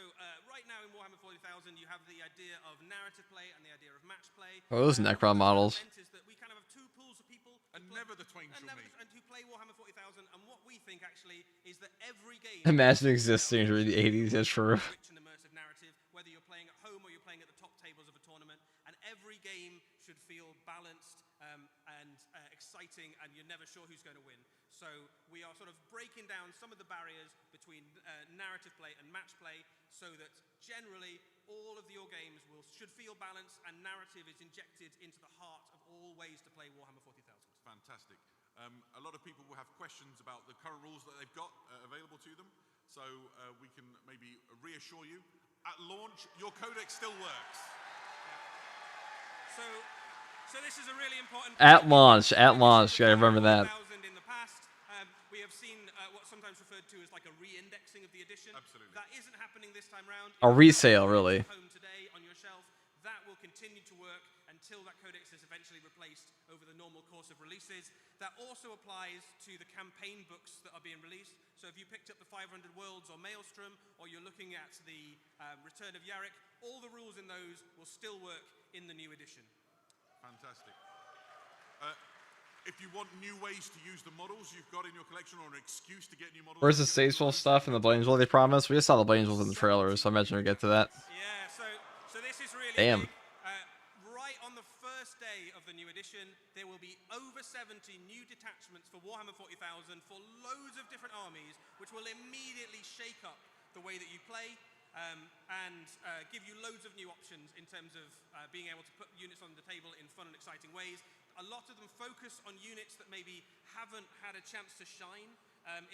right now in Warhammer 40,000, you have the idea of narrative play and the idea of match play. Oh, those Necron models. Is that we kind of have two pools of people and never the twain shall meet. And who play Warhammer 40,000, and what we think actually is that every game. Imagine existing during the 80s, that's true. Rich and immersive narrative, whether you're playing at home or you're playing at the top tables of a tournament, and every game should feel balanced and exciting exciting and you're never sure who's going to win. So we are sort of breaking down some of the barriers between narrative play and match play so that generally all of your games should feel balanced and narrative is injected into the heart of all ways to play Warhammer 40,000. Fantastic. A lot of people will have questions about the current rules that they've got available to them, so we can maybe reassure you. At launch, your codex still works. So this is a really important... At launch, you gotta remember that. In the past, we have seen what's sometimes referred to as like a re-indexing of the edition. Absolutely. That isn't happening this time round. A resale, really. Home today on your shelf. That will continue to work until that codex is eventually replaced over the normal course of releases. That also applies to the campaign books that are being released. So if you picked up the 500 Worlds or Maelstrom, or you're looking at the Return of Yarrick, all the rules in those will still work in the new edition. Fantastic. If you want new ways to use the models you've got in your collection, or an excuse to get new models... Where's the Sageful stuff and the Blainswell they promised? We just saw the Blainswell in the trailer, so I imagine we'll get to that. Yeah, so this is really Damn. big. Right on the first day of the new edition, there will be over 70 new detachments for Warhammer 40,000 for loads of different armies, which will immediately shake up the way that you play and give you loads of new options in terms of being able to put units on the table in fun and exciting ways. A lot of them focus on units that maybe haven't had a chance to shine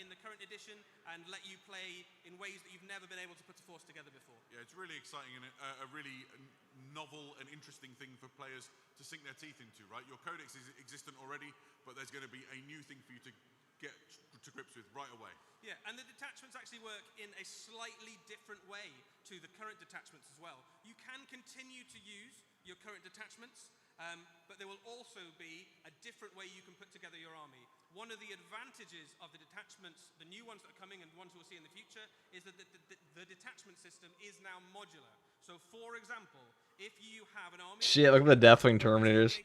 in the current edition and let you play in ways that you've never been able to put a force together before. Yeah, it's really exciting and a really novel and interesting thing for players to sink their teeth into, right? Your codex is existent already, but there's going to be a new thing for you to get to grips with right away. Yeah, and the detachments actually work in a slightly different way to the current detachments as well. You can continue to use your current detachments, but there will also be a different way you can put together your army. One of the advantages of the detachments, the new ones that are coming and ones we'll see in the future, is that the detachment system is now modular. So, for example, if you have an army... Shit, look at the Deathwing Terminators.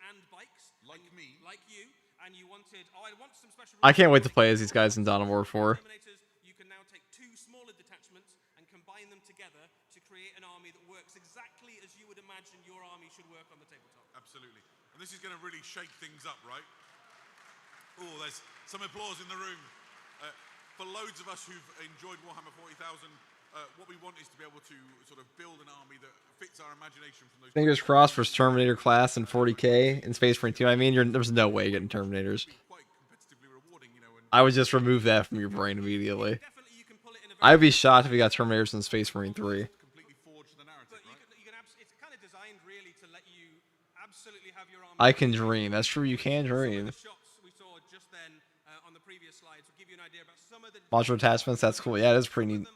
And bikes, like me. Like you, and you wanted... Oh, I want some special... I can't wait to play as these guys in Dawn of War 4. You can now take two smaller detachments and combine them together to create an army that works exactly as you would imagine your army should work on the tabletop. Absolutely. And this is going to really shake things up, right? Oh, there's some applause in the room. For loads of us who've enjoyed Warhammer 40,000, what we want is to be able to sort of build an army that fits our imagination from those... Fingers crossed for Terminator class and 40k in Space Marine 2. I mean, there's no way getting Terminators. Quite competitively rewarding, you know, and I would just remove that from your brain immediately. I'd be shocked if we got Terminators in Space Marine 3. completely forge the narrative, But right? it's kind of designed really to let you absolutely have your army... I can dream. That's true, you can dream. The shots we saw just then on the previous slides will give you an idea about some of the... Module attachments, that's cool. Yeah, it is pretty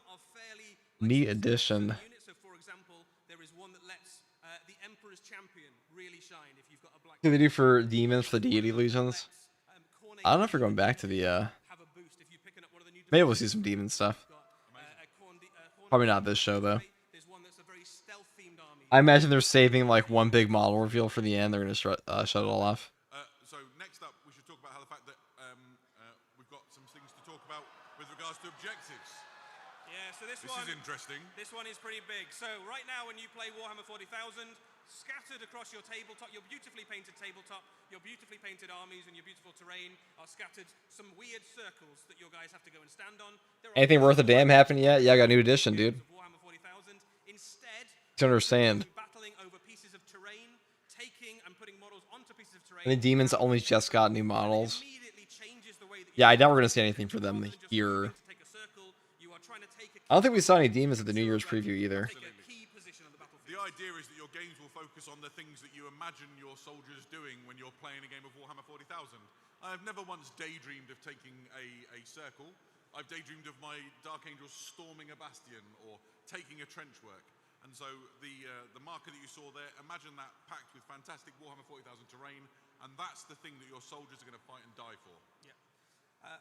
neat addition. So, for example, there is one that lets the Emperor's Champion really shine if you've got a black... What do they do for demons, for the deity legions? I don't know if we're going back to the, Have a boost if you're picking up one of the new... maybe we'll see some demon stuff. Probably not this show, though. There's one that's a very stealth-themed army. I imagine they're saving, like, one big model reveal for the end. They're going to shut it all off. So next up, we should talk about how the fact that we've got some things to talk about with regards to objectives. Yeah, so this This one... is interesting. This one is pretty big. So right now when you play Warhammer 40,000, scattered across your tabletop, your beautifully painted tabletop, your beautifully painted armies and your beautiful terrain are scattered some weird circles that your guys have to go and stand on. Anything worth a damn happened yet? Yeah, I got a new edition, dude. Warhammer 40,000. Instead, Don't understand. battling over pieces of terrain, taking and putting models onto pieces of terrain. And the demons only just got new models. Immediately changes the way that Yeah, I doubt we're going to see anything for them here. take a circle, you are trying to take a I don't think we saw any demons at the New Year's preview either. key position on the battlefield. The idea is that your games will focus on the things that you imagine your soldiers doing when you're playing a game of Warhammer 40,000. I've never once daydreamed of taking a circle. I've daydreamed of my Dark Angels storming a bastion or taking a trench work. And so the marker that you saw there, imagine that packed with fantastic Warhammer 40,000 terrain, and that's the thing that your soldiers are going to fight and die for. Yeah.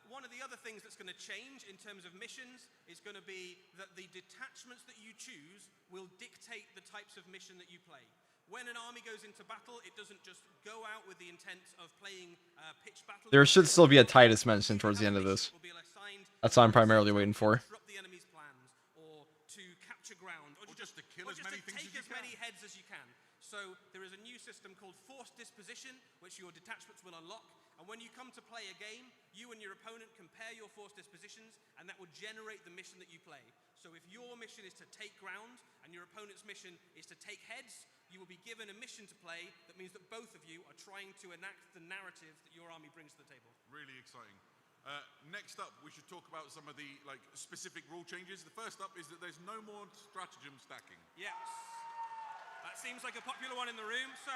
One of the other things that's going to change in terms of missions is going to be that the detachments that you choose will dictate the types of mission that you play. When an army goes into battle, it doesn't just go out with the intent of playing pitched battle. There should still be a Titus mention towards the end of this. That's what I'm primarily waiting for. Disrupt the enemy's plans, or to capture ground, or just to kill as many things as you take as many heads as you can. So there is a new system called Force Disposition, which your detachments will unlock, And when you come to play a game, you and your opponent compare your force dispositions, and that will generate the mission that you play. So if your mission is to take ground, and your opponent's mission is to take heads, you will be given a mission to play that means that both of you are trying to enact the narrative that your army brings to the table. Really exciting. Next up, we should talk about some of the specific rule changes. The first up is that there's no more stratagem stacking. Yes. That seems like a popular one in the room. So,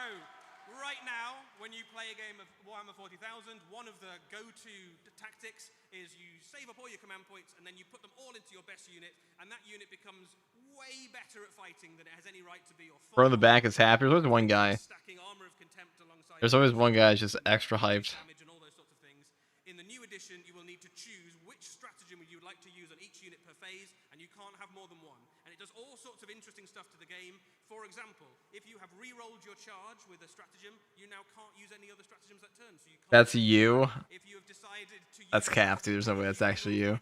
right now, when you play a game of Warhammer 40,000, one of the go-to tactics is you save up all your command points and then you put them all into your best unit, and that unit becomes way better at fighting than it has any right to be. Or Bro in the back is happy. There's always one guy. Stacking armor of contempt alongside. There's always one guy who's just extra hyped. Damage and all those sorts of things. In the new edition, you will need to choose which stratagem you would like to use on each unit per phase, and you can't have more than one. And it does all sorts of interesting stuff to the game. For example, if you have re-rolled your charge with a stratagem, you now can't use any other stratagems that turn. So you can't. That's you. If you have decided to use That's Cap, dude. There's no way that's actually you.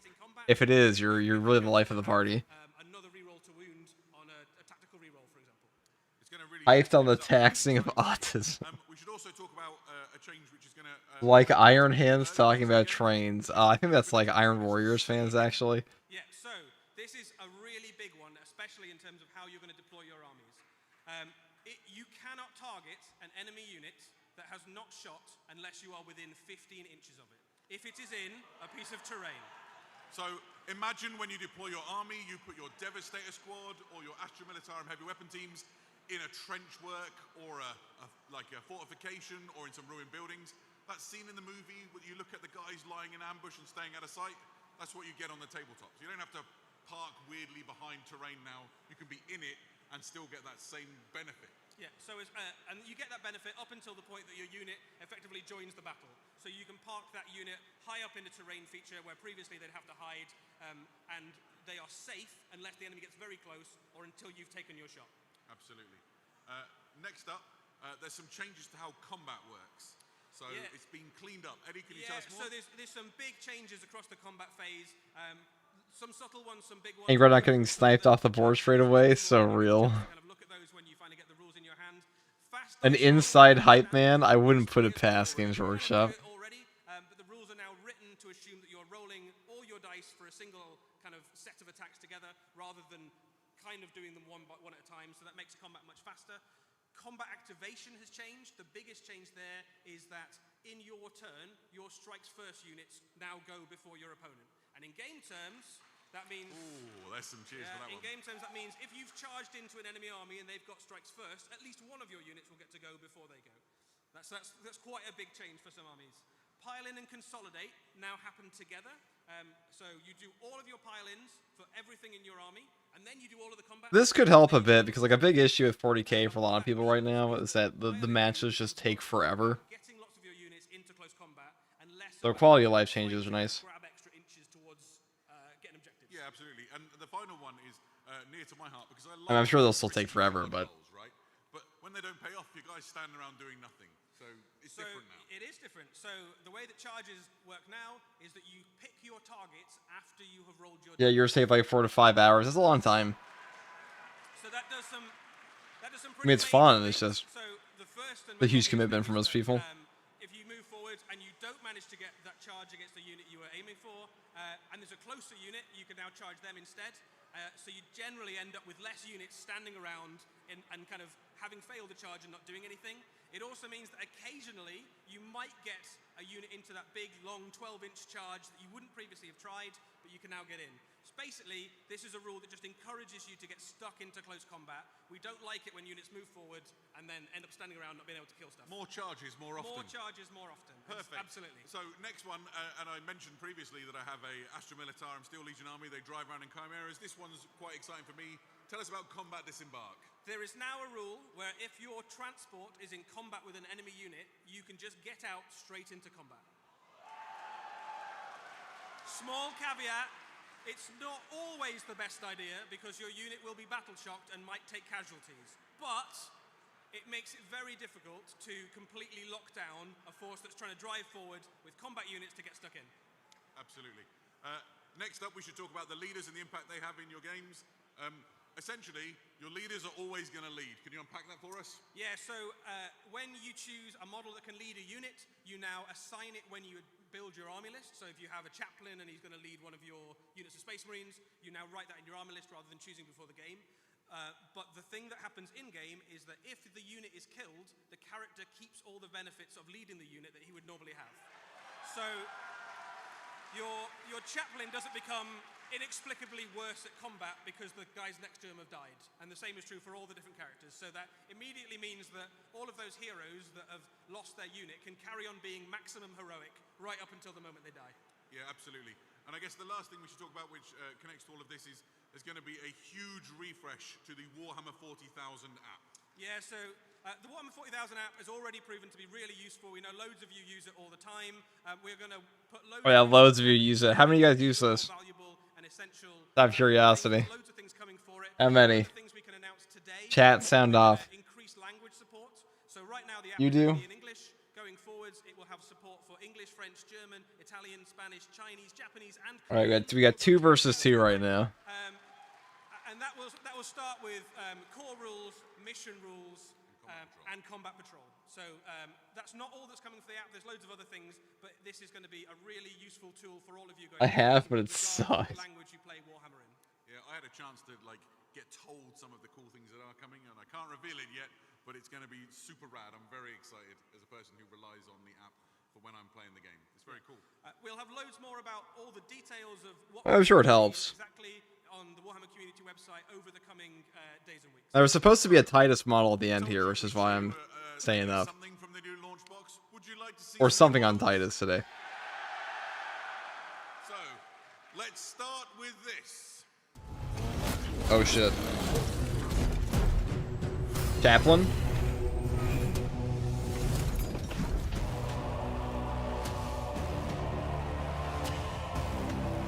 If it is, you're really the life of the party. Another re-roll to wound on a tactical re-roll, for example. It's going to really Hyped on the taxing of autism. we should also talk about a change which is going to Like Iron Hands talking about trains. I think that's like Iron Warriors fans, actually. Yeah, so this is a really big one, especially in terms of how you're going to deploy your armies. You cannot target an enemy unit that has not shot unless you are within 15 inches of it, if it is in a piece of terrain. So imagine when you deploy your army, you put your Devastator squad or your Astra Militarum heavy weapon teams in a trench work or like a fortification or in some ruined buildings. That scene in the movie where you look at the guys lying in ambush and staying out of sight, that's what you get on the tabletop. So you don't have to park weirdly behind terrain now. You can be in it and still get that same benefit. Yeah, so and you get that benefit up until the point that your unit effectively joins the battle. So you can park that unit high up in the terrain feature where previously they'd have to hide, and they are safe unless the enemy gets very close or until you've taken your shot. Absolutely. Next up, there's some changes to how combat works. So it's been cleaned up. Eddie, can you tell us more? So there's some big changes across the combat phase. Some subtle ones, some big ones. And you're not getting sniped off the board straight away. So real. Kind of look at those when you finally get the rules in your hand. An inside hype man, I wouldn't put it past Games Workshop. Already, but the rules are now written to assume that you're rolling all your dice for a single kind of set of attacks together, rather than kind of doing them one at a time. So that makes combat much faster. Combat activation has changed. The biggest change there is that in your turn, your strikes first units now go before your opponent. And in game terms, that means... Ooh, there's some cheers for that in one. game terms, that means if you've charged into an enemy army and they've got strikes first, at least one of your units will get to go before they go. That's quite a big change for some armies. Pile-in and consolidate now happen together. So you do all of your pile-ins for everything in your army, and then you do all of the combat. This could help a bit, because like a big issue with 40k for a lot of people right now is that the matches just take forever. Getting lots of your units into close combat, and less So quality of life changes are nice. grab extra inches towards getting objectives. Yeah, absolutely. And the final one is near to my heart because I love... I mean, I'm sure they'll still take forever, but... Goals, right? But when they don't pay off, you guys standing around doing nothing. So it's different now. It is different. So the way that charges work now is that you pick your targets after you have rolled your... Yeah, you're safe like 4 to 5 hours. That's a long time. So that does some... I mean, it's fun. It's just So the first and a huge commitment for most people. If you move forward and you don't manage to get that charge against the unit you were aiming for, and there's a closer unit, you can now charge them instead. So you generally end up with less units standing around and kind of having failed the charge and not doing anything. It also means that occasionally you might get a unit into that big, long 12-inch charge that you wouldn't previously have tried, but you can now get in. So basically, this is a rule that just encourages you to get stuck into close combat. We don't like it when units move forward and then end up standing around not being able to kill stuff. More charges, more often. More charges, more often. Perfect. Absolutely. So next one, and I mentioned previously that I have a Astra Militarum Steel Legion army. They drive around in chimeras. This one's quite exciting for me. Tell us about combat disembark. There is now a rule where if your transport is in combat with an enemy unit, you can just get out straight into combat. Small caveat, it's not always the best idea because your unit will be battle shocked and might take casualties. But it makes it very difficult to completely lock down a force that's trying to drive forward with combat units to get stuck in. Absolutely. Next up, we should talk about the leaders and the impact they have in your games. Essentially, your leaders are always going to lead. Can you unpack that for us? Yeah, so when you choose a model that can lead a unit, you now assign it when you build your army list. So if you have a chaplain and he's going to lead one of your units of Space Marines, you now write that in your army list rather than choosing before the game. But the thing that happens in-game is that if the unit is killed, the character keeps all the benefits of leading the unit that he would normally have. So your chaplain doesn't become inexplicably worse at combat because the guys next to him have died. And the same is true for all the different characters. So that immediately means that all of those heroes that have lost their unit can carry on being maximum heroic right up until the moment they die. Yeah, absolutely. And I guess the last thing we should talk about, which connects to all of this, is there's going to be a huge refresh to the Warhammer 40,000 app. Yeah, so the Warhammer 40,000 app has already proven to be really useful. We know loads of you use it all the time. We're going to put loads Oh yeah, loads of you use it. How many of you guys use this? Out of curiosity. Loads of things coming for it. How many? Things we can announce today. Chat, sound off. Increased language support. So right now the app You is do? only in English. Going forwards, it will have support for English, French, German, Italian, Spanish, Chinese, Japanese, and All right, we got 2 versus 2 right now. And that will start with core rules, mission rules, and combat patrol. So that's not all that's coming for the app. There's loads of other things, but this is going to be a really useful tool for all of you guys. I have, but it sucks. Language you play Warhammer in. Yeah, I had a chance to get told some of the cool things that are coming, and I can't reveal it yet, but it's going to be super rad. I'm very excited as a person who relies on the app for when I'm playing the game. It's very cool. We'll have loads more about all the details of what I'm sure it helps. exactly on the Warhammer community website over the coming days and weeks. There was supposed to be a Titus model at the end here, which is why I'm staying up. Something from the new launch box. Would you like to see Or something on Titus today. So, let's start with this. Oh shit. Chaplain?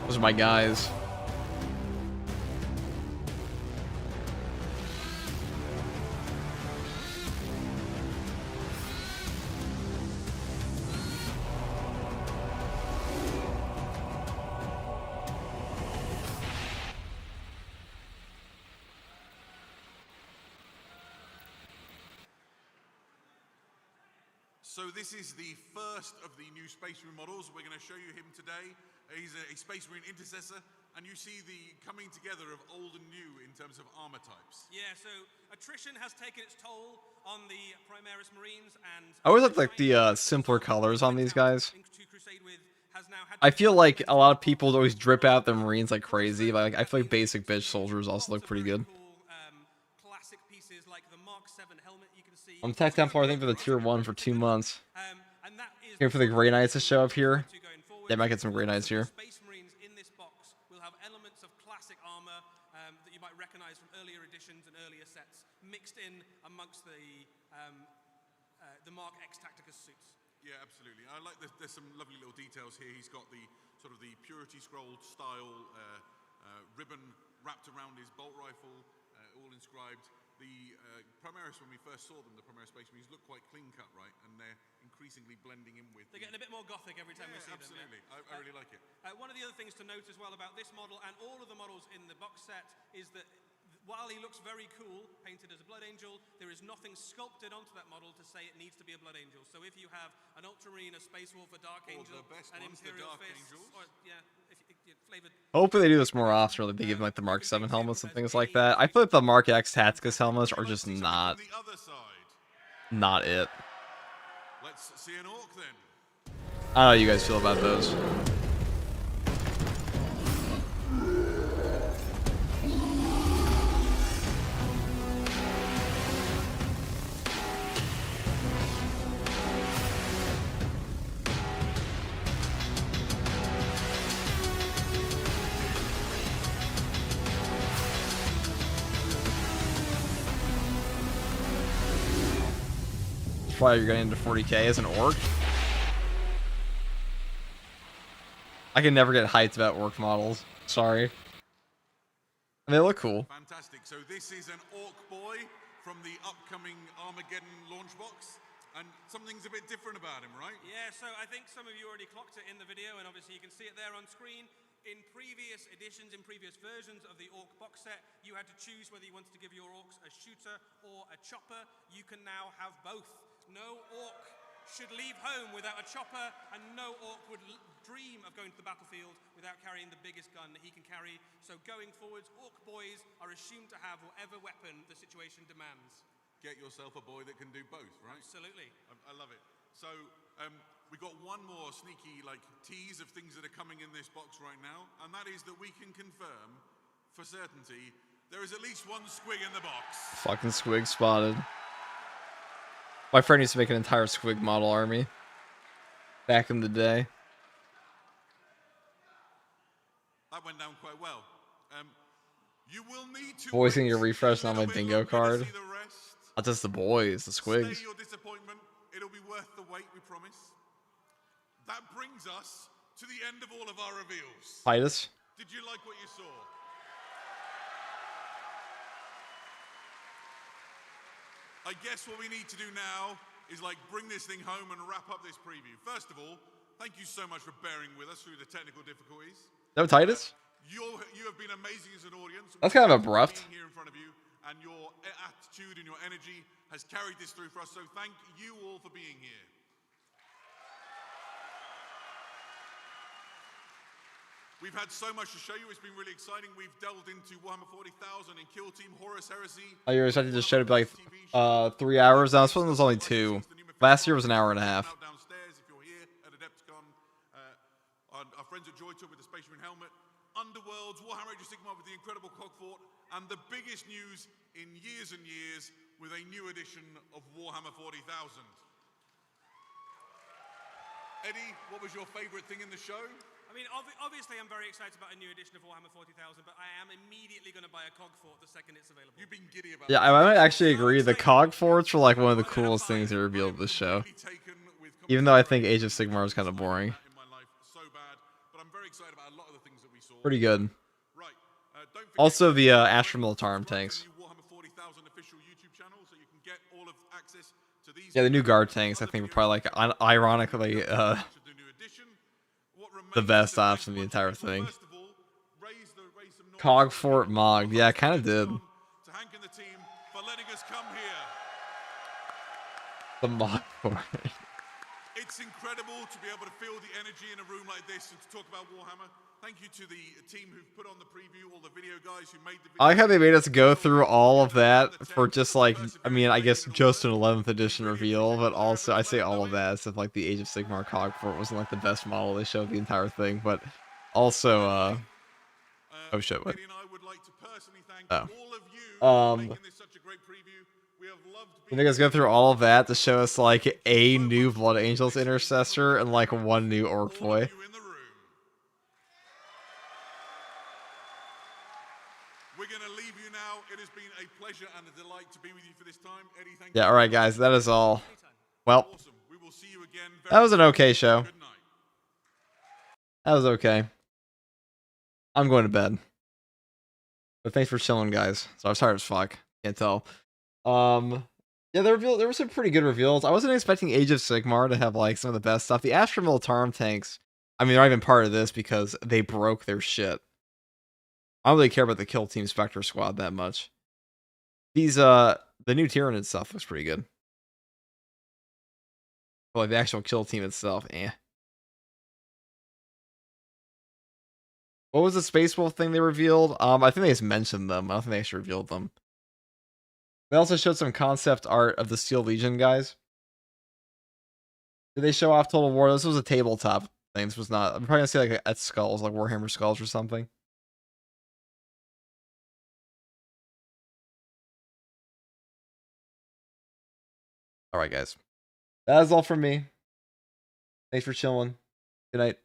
Those are my guys. So this is the first of the new Space Marine models. We're going to show you him today. He's a Space Marine intercessor, and you see the coming together of old and new in terms of armor types. Yeah, so attrition has taken its toll on the Primaris Marines, and I always like the simpler colors on these guys. I feel like a lot of people always drip out their Marines like crazy. Like I feel like basic bitch soldiers also look pretty good. classic pieces like the Mark 7 helmet you can see. I'm Tech Templar, I think, for the tier 1 for 2 months. Here for the Grey Knights to show up here. They might get some Grey Knights here. Space Marines in this box will have elements of classic armor that you might recognize from earlier editions and earlier sets, mixed in amongst the Mark X Tacticus suits. Yeah, absolutely. I like there's some lovely little details here. He's got the sort of the Purity Scroll style ribbon wrapped around his bolt rifle, all inscribed. The Primaris, when we first saw them, the Primaris Space Marines look quite clean cut, right? And they're increasingly blending in with. They're getting a bit more gothic every time we see absolutely. them. I really like it. One of the other things to note as well about this model and all of the models in the box set is that while he looks very cool, painted as a Blood Angel, there is nothing sculpted onto that model to say it needs to be a Blood Angel. So if you have an Ultramarine, a Space Wolf, a Dark Angel, the best an ones, the Imperial Dark Fist, Angels. or, yeah, flavored. Hopefully they do this more often, like they give them like the Mark 7 helmets and things like that. I feel like the Mark X Tacticus helmets are just not it. Let's see an orc then. I don't know how you guys feel about those. Why you're getting into 40k as an orc? I can never get hyped about orc models. Sorry. And they look cool. Fantastic. So this is an orc boy from the upcoming Armageddon launch box. And something's a bit different about him, right? Yeah, so I think some of you already clocked it in the video, and obviously you can see it there on screen. In previous editions, in previous versions of the Orc box set, you had to choose whether you wanted to give your orcs a shooter or a chopper. You can now have both. No orc should leave home without a chopper, and no orc would dream of going to the battlefield without carrying the biggest gun that he can carry. So going forwards, orc boys are assumed to have whatever weapon the situation demands. Get yourself a boy that can do both, right? Absolutely. I love it. So we got one more sneaky tease of things that are coming in this box right now, and that is that we can confirm for certainty there is at least one squig in the box. Fucking squig spotted. My friend used to make an entire squig model army back in the day. That went down quite well. You will need to Voicing your refresh on my bingo card. see the rest. Not just the boys, the squigs. Stay your disappointment. It'll be worth the wait, we promise. That brings us to the end of all of our reveals. Titus. Did you like what you saw? I guess what we need to do now is bring this thing home and wrap up this preview. First of all, thank you so much for bearing with us through the technical difficulties. No Titus? You have been amazing as an audience. That's kind of abrupt. Being here in front of you, and your attitude and your energy has carried this through for us. So thank you all for being here. We've had so much to show you. It's been really exciting. We've delved into Warhammer 40,000 and Kill Team, Horus Heresy. Oh, you were expecting to show it to be 3 hours? No, this one was only 2. Last year was an hour and a half. Downstairs, if you're here at Adepticon, our friends at Joy Tour with the Space Marine helmet, Underworlds, Warhammer Age of Sigmar with the incredible Cogfort, and the biggest news in years and years with a new edition of Warhammer 40,000. Eddie, what was your favorite thing in the show? I mean, obviously I'm very excited about a new edition of Warhammer 40,000, but I am immediately going to buy a Cogfort the second it's available. You've been giddy about Yeah, I might actually agree. The Cog Forts were one of the coolest things they revealed this show. Even though I think Age of Sigmar is kind of boring. Pretty good. Also, the Astra Militarum tanks. Yeah, the new guard tanks I think were probably ironically the best option in the entire thing. Cog Fort Mog. Yeah, I kind of did. The Mog Fort. It's incredible to be able to feel the energy in a room like this and to talk about Warhammer. Thank you to the team who've put on the preview, all the video guys who made the video. I like how they made us go through all of that for just I guess just an 11th edition reveal, but also I say all of that as if the Age of Sigmar Cog Fort wasn't the best model they showed the entire thing, but also oh shit, what? You guys go through all of that to show us a new Blood Angels intercessor and one new orc boy. We're going to leave you now. It has been a pleasure and a delight to be with you for this time. Eddie, thank you. Yeah, alright guys, that is all. Well, awesome. We will see you again that was an okay show. Good night. That was okay. I'm going to bed. But thanks for chilling, guys. So I was tired as fuck. Can't tell. Yeah, there were some pretty good reveals. I wasn't expecting Age of Sigmar to have some of the best stuff. The Astra Militarum tanks, I mean, they're not even part of this because they broke their shit. I don't really care about the Kill Team Spectre squad that much. These the new Tyranid stuff looks pretty good. But the actual Kill Team itself, What was the Space Wolf thing they revealed? I think they just mentioned them. I don't think they actually revealed them. They also showed some concept art of the Steel Legion guys. Did they show off Total War? This was a tabletop thing. This was not. I'm probably gonna see at Skulls, Warhammer Skulls or something. Alright, guys. That is all from me. Thanks for chilling. Good night.